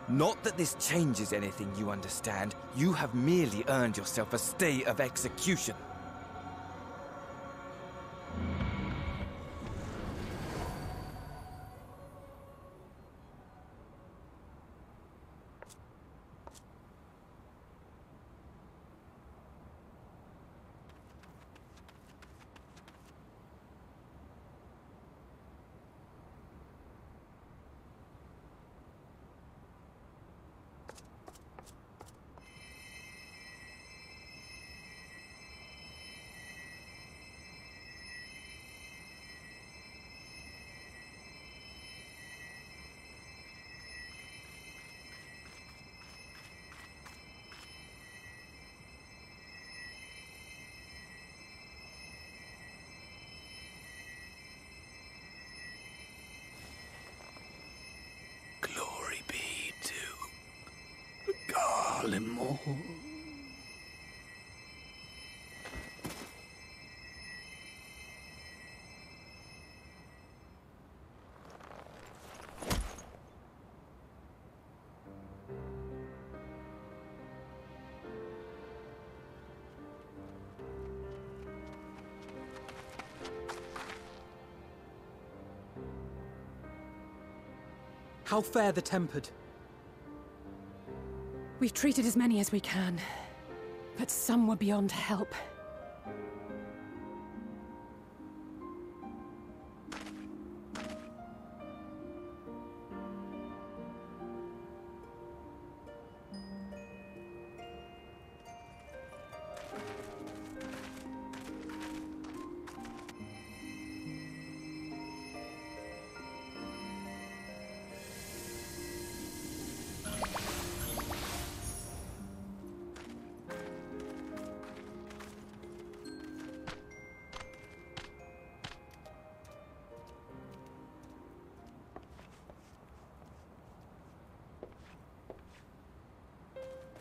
of Not that this changes anything, you understand. You have merely earned yourself a stay of execution. Glory be to Garlemald. How fare the tempered? We've treated as many as we can, but some were beyond help.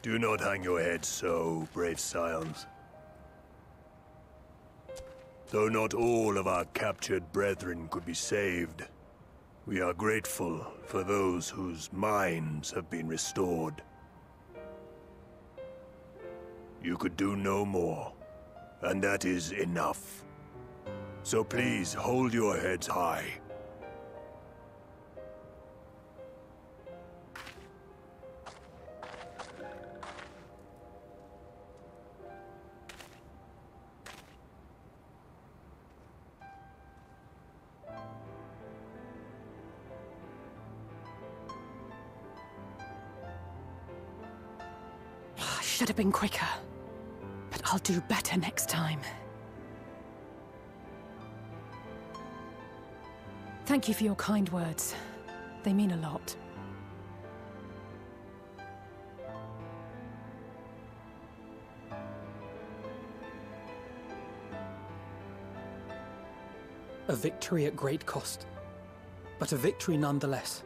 Do not hang your heads so, brave scions. Though not all of our captured brethren could be saved, we are grateful for those whose minds have been restored. You could do no more, and that is enough. So please hold your heads high. Should have been quicker, but I'll do better next time. Thank you for your kind words. They mean a lot. A victory at great cost, but a victory nonetheless.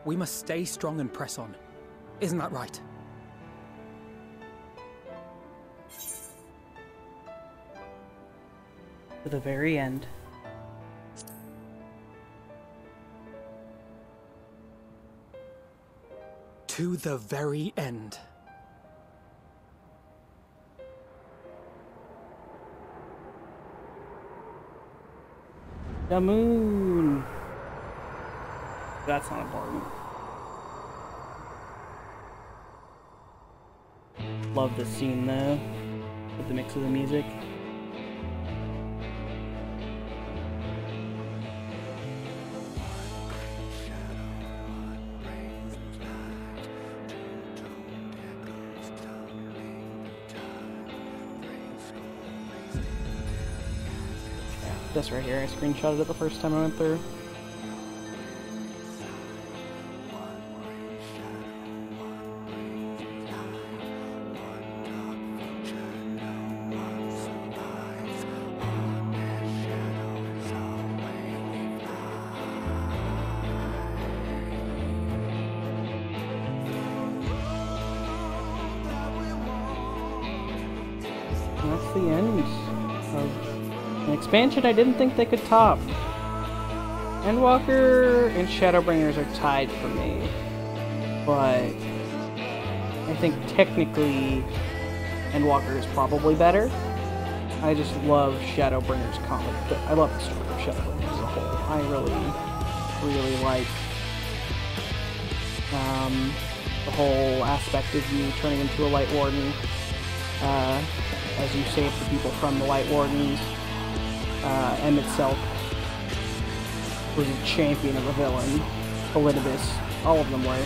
We must stay strong and press on. Isn't that right? To the very end. To the very end. The moon. That's not important. Love this scene though, with the mix of the music. Yeah, this right here, I screenshotted it the first time I went through. That's the end of an expansion I didn't think they could top. Endwalker and Shadowbringers are tied for me, but I think technically Endwalker is probably better. I just love Shadowbringers comic. I love the story of Shadowbringers as a whole. I really like the whole aspect of you turning into a Light Warden as you save the people from the Light Wardens. M itself was a champion of a villain. Polydibus, all of them were.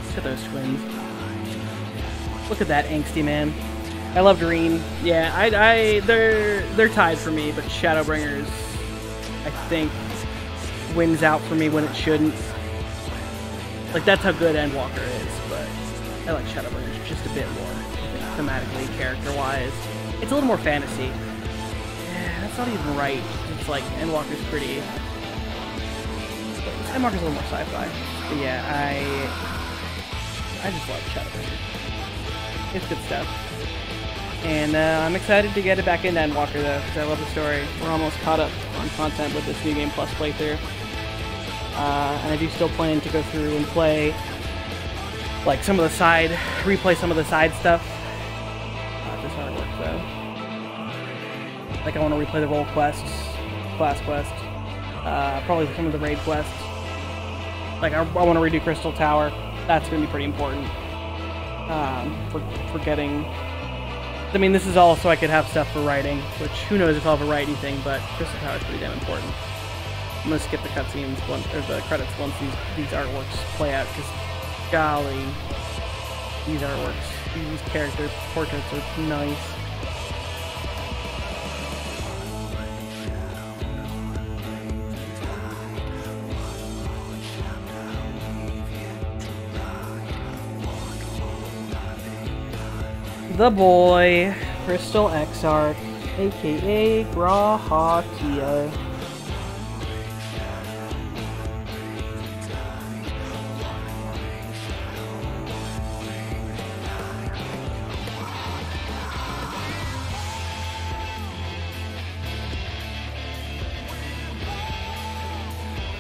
Look at those twins. Look at that angsty man. I love Doreen. Yeah, they're tied for me, but Shadowbringers, I think, wins out for me when it shouldn't. Like, that's how good Endwalker is, but I like Shadowbringers just a bit more. I think thematically, character-wise. It's a little more fantasy. Yeah, that's not even right. It's like, Endwalker's pretty... Endwalker's a little more sci-fi. But yeah, I just love Shadowbringers. It's good stuff. And I'm excited to get it back into Endwalker, though, because I love the story. We're almost caught up on content with this New Game Plus playthrough. And I do still plan to go through and play, like, replay some of the side stuff. This artwork, though. Like, I want to replay the role quests, class quests, probably some of the raid quests. Like, I want to redo Crystal Tower. That's going to be pretty important. For getting... I mean, this is all so I could have stuff for writing, which who knows if I'll ever write anything, but Crystal Tower is pretty damn important. I'm gonna skip the cutscenes or the credits once these artworks play out, because golly, these artworks, these character portraits are nice. The boy, Crystal Exarch, aka Grahatia.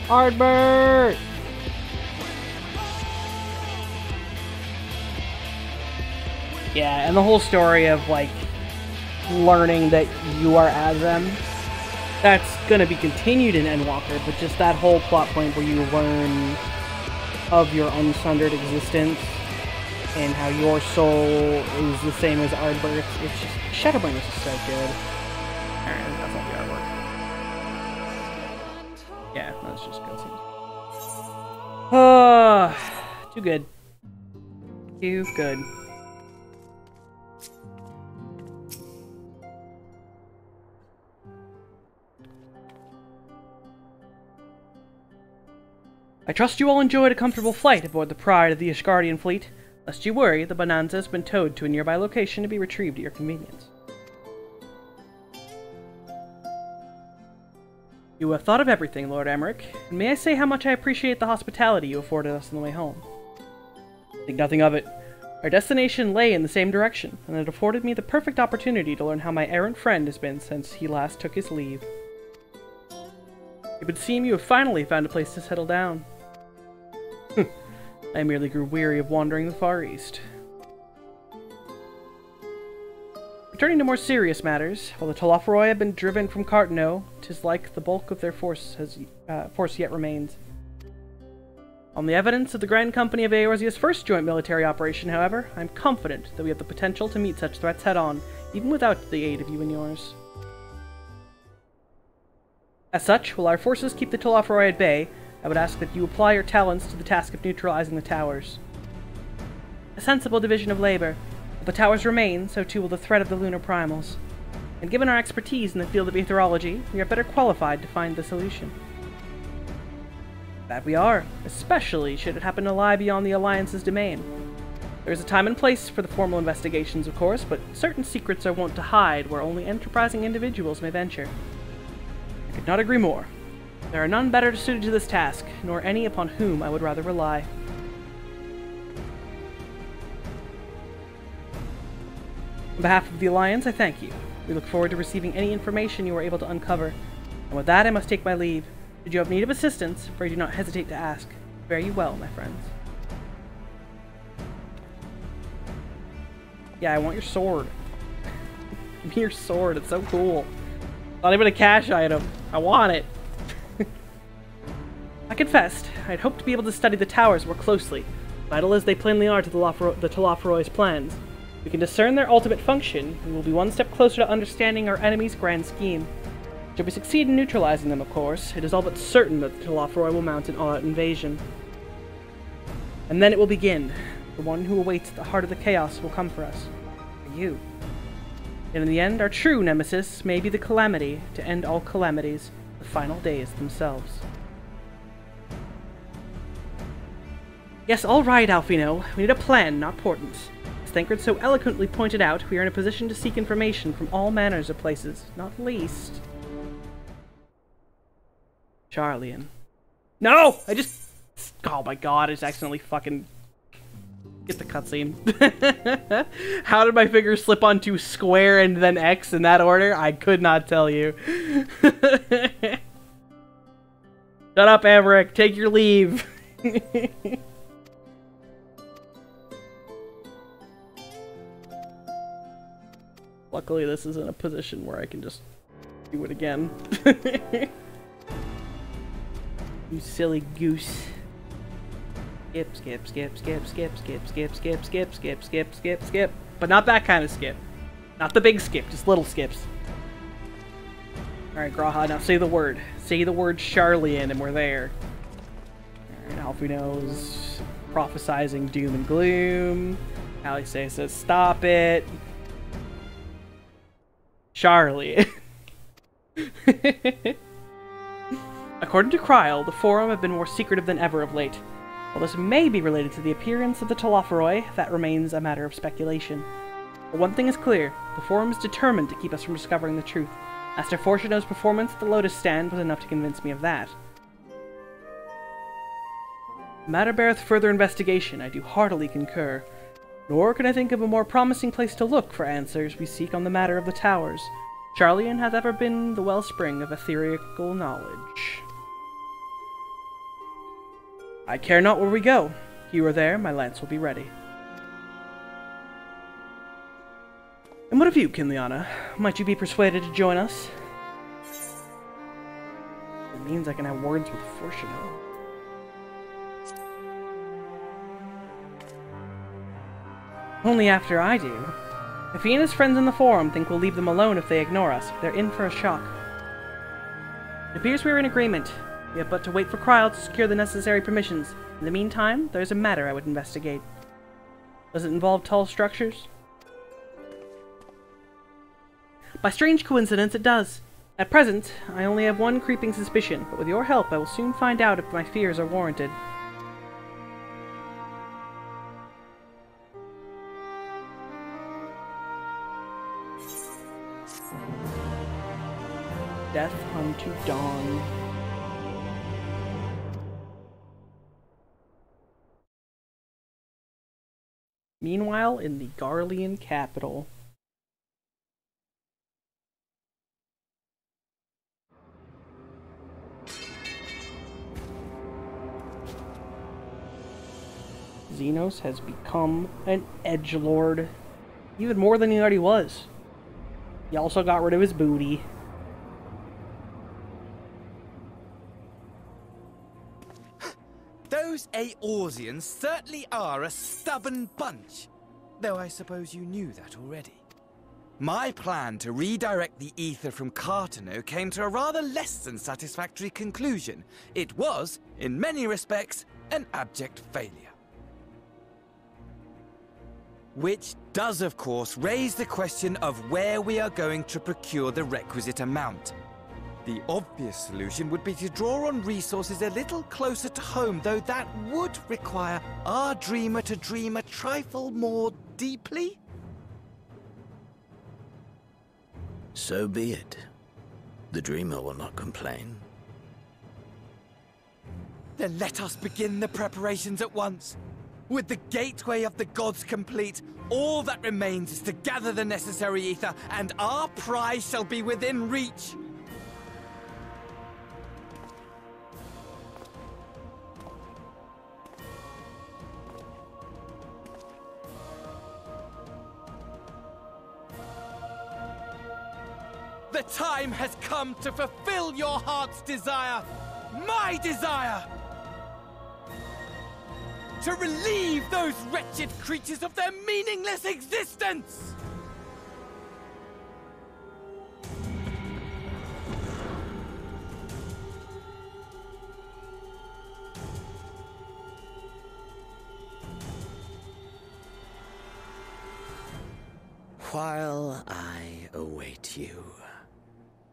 Ardbert! Yeah, and the whole story of, like, learning that you are Azem, that's gonna be continued in Endwalker, but just that whole plot point where you learn of your unsundered existence and how your soul is the same as Ardbert's. It's just, Shadowbringers is so good. Alright, that's not the artwork. Yeah, that's just good. Too good. Too good. I trust you all enjoyed a comfortable flight aboard the Pride of the Ishgardian fleet. Lest you worry, the Bonanza has been towed to a nearby location to be retrieved at your convenience. You have thought of everything, Lord Emmerich, and may I say how much I appreciate the hospitality you afforded us on the way home. Think nothing of it. Our destination lay in the same direction, and it afforded me the perfect opportunity to learn how my errant friend has been since he last took his leave. It would seem you have finally found a place to settle down. I merely grew weary of wandering the Far East. Returning to more serious matters, while the Telophoroi have been driven from Cartano, 'tis like the bulk of their force yet remains. On the evidence of the Grand Company of Eorzea's first joint military operation, however, I am confident that we have the potential to meet such threats head-on, even without the aid of you and yours. As such, while our forces keep the Telophoroi at bay, I would ask that you apply your talents to the task of neutralizing the towers. A sensible division of labor. If the towers remain, so too will the threat of the lunar primals. And given our expertise in the field of aetherology, we are better qualified to find the solution. That we are, especially should it happen to lie beyond the Alliance's domain. There is a time and place for the formal investigations, of course, but certain secrets are wont to hide where only enterprising individuals may venture. I could not agree more. There are none better suited to this task, nor any upon whom I would rather rely. On behalf of the Alliance, I thank you. We look forward to receiving any information you are able to uncover, and And with that, I must take my leave. Should you have need of assistance, pray do not hesitate to ask. Fare you well, my friends. Yeah, I want your sword. Give me your sword, it's so cool. Not even a cash item. I want it. I confessed, I'd hoped to be able to study the towers more closely, vital as they plainly are to the Telophoroi's plans. We can discern their ultimate function, and we'll be one step closer to understanding our enemy's grand scheme. Should we succeed in neutralizing them, of course, it is all but certain that the Telophoroi will mount an all-out invasion. And then it will begin. The one who awaits at the heart of the chaos will come for us. For you. And in the end, our true nemesis may be the calamity to end all calamities, the final days themselves. Yes, all right, Alfino. We need a plan, not portents. As Thancred so eloquently pointed out, we are in a position to seek information from all manners of places, not least... Charlian. No! I just... Oh my god, I just accidentally fucking... Get the cutscene. How did my finger slip onto square and then X in that order? I could not tell you. Shut up, Emmerich. Take your leave. Luckily, this is in a position where I can just do it again. You silly goose. Skip, skip, skip, skip, skip, skip, skip, skip, skip, skip, skip, skip, skip. But not that kind of skip. Not the big skip, just little skips. Alright, Graha, now say the word. Say the word Charlian and we're there. Alright, Alfino's prophesizing doom and gloom. Alisaie says stop it. Charlie. According to Kryl, the Forum have been more secretive than ever of late. While this may be related to the appearance of the Telophoroi, that remains a matter of speculation. But one thing is clear, the Forum is determined to keep us from discovering the truth. Master Fortuno's performance at the Lotus Stand was enough to convince me of that. The matter beareth further investigation, I do heartily concur. Nor can I think of a more promising place to look for answers we seek on the matter of the towers. Charlian has ever been the wellspring of ethereal knowledge. I care not where we go. You are there, my lance will be ready. And what of you, Kinliana? Might you be persuaded to join us? It means I can have words with Fortuno. Only after I do. If he and his friends in the Forum think we'll leave them alone if they ignore us, they're in for a shock. It appears we're in agreement. We have but to wait for Kryl to secure the necessary permissions. In the meantime, there's a matter I would investigate. Does it involve tall structures? By strange coincidence, it does. At present, I only have one creeping suspicion, but with your help I will soon find out if my fears are warranted. Death unto dawn. Meanwhile, in the Garlean capital. Xenos has become an edgelord. Even more than he already was. He also got rid of his booty. Those Eorzeans certainly are a stubborn bunch. Though I suppose you knew that already. My plan to redirect the ether from Cartano came to a rather less than satisfactory conclusion. It was, in many respects, an abject failure. Which does, of course, raise the question of where we are going to procure the requisite amount. The obvious solution would be to draw on resources a little closer to home, though that would require our dreamer to dream a trifle more deeply. So be it. The dreamer will not complain. Then let us begin the preparations at once. With the gateway of the gods complete, all that remains is to gather the necessary ether, and our prize shall be within reach. The time has come to fulfill your heart's desire, my desire! To relieve those wretched creatures of their meaningless existence! While I await you,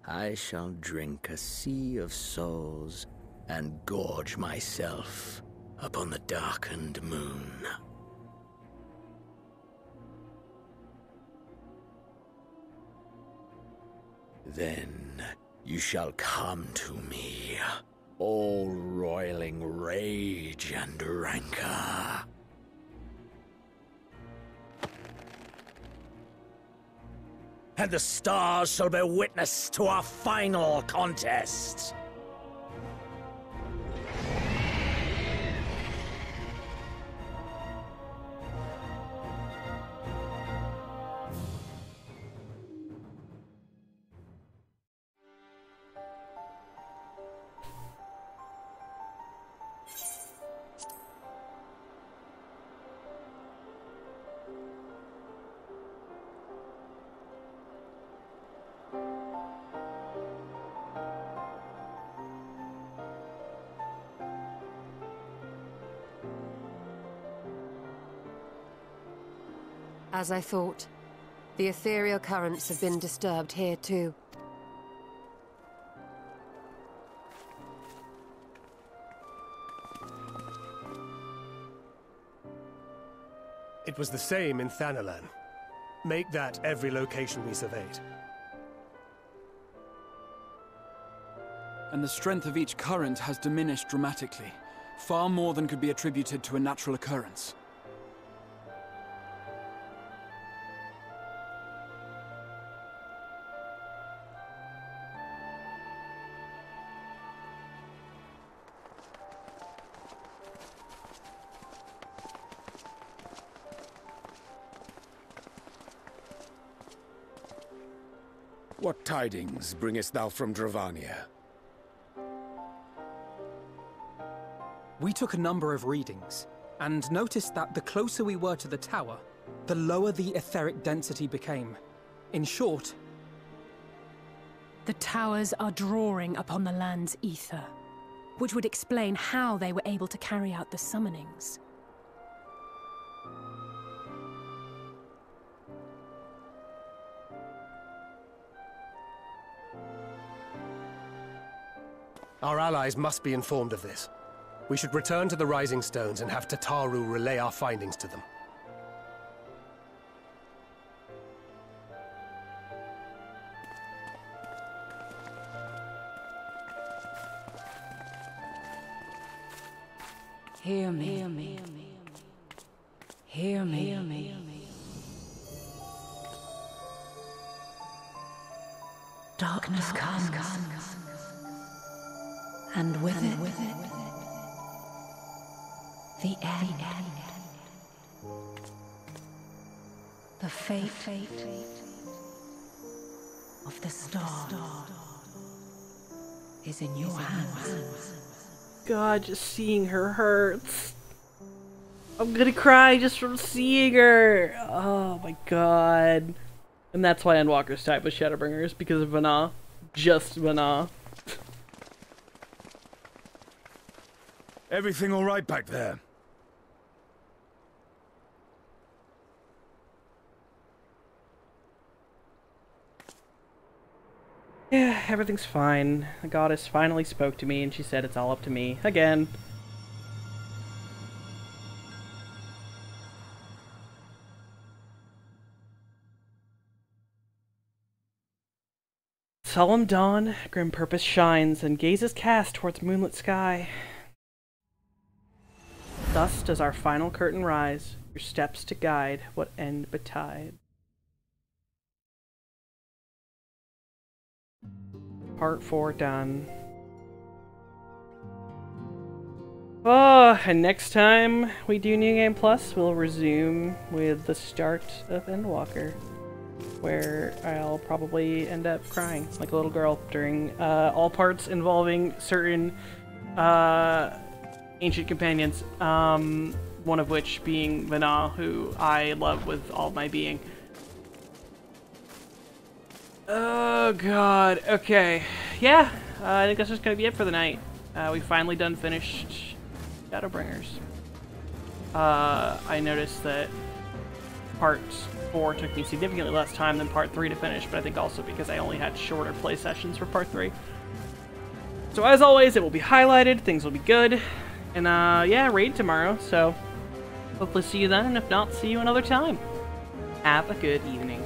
I shall drink a sea of souls and gorge myself upon the darkened moon. Then you shall come to me, all roiling rage and rancor. And the stars shall bear witness to our final contest. As I thought, the ethereal currents have been disturbed here too. It was the same in Thanalan. Make that every location we surveyed. And the strength of each current has diminished dramatically, far more than could be attributed to a natural occurrence. What tidings bringest thou from Dravania? We took a number of readings, and noticed that the closer we were to the tower, the lower the etheric density became. In short, the towers are drawing upon the land's ether, which would explain how they were able to carry out the summonings. Our allies must be informed of this. We should return to the Rising Stones and have Tataru relay our findings to them. Hear me. Hear me. Hear me. Hear me. Darkness comes. And with it, the end. The fate of the star is in your hands. God, just seeing her hurts. I'm gonna cry just from seeing her. Oh my god. And that's why Endwalker's tied with Shadowbringers, because of Vana. Just Vana. Everything all right back there? Yeah, everything's fine. The goddess finally spoke to me and she said it's all up to me. Again. Solemn dawn, grim purpose shines, and gazes cast towards moonlit sky. Thus does our final curtain rise, your steps to guide what end betide. Part 4 done. Oh, and next time we do New Game Plus, we'll resume with the start of Endwalker. where I'll probably end up crying like a little girl during all parts involving certain ancient companions, one of which being Vana, who I love with all my being. Oh god, okay. Yeah, I think that's just gonna be it for the night. We finally finished Shadowbringers. I noticed that part 4 took me significantly less time than part 3 to finish, but I think also because I only had shorter play sessions for part 3. So as always, it will be highlighted, things will be good, and yeah, raid tomorrow, so hopefully see you then, and if not, see you another time. Have a good evening.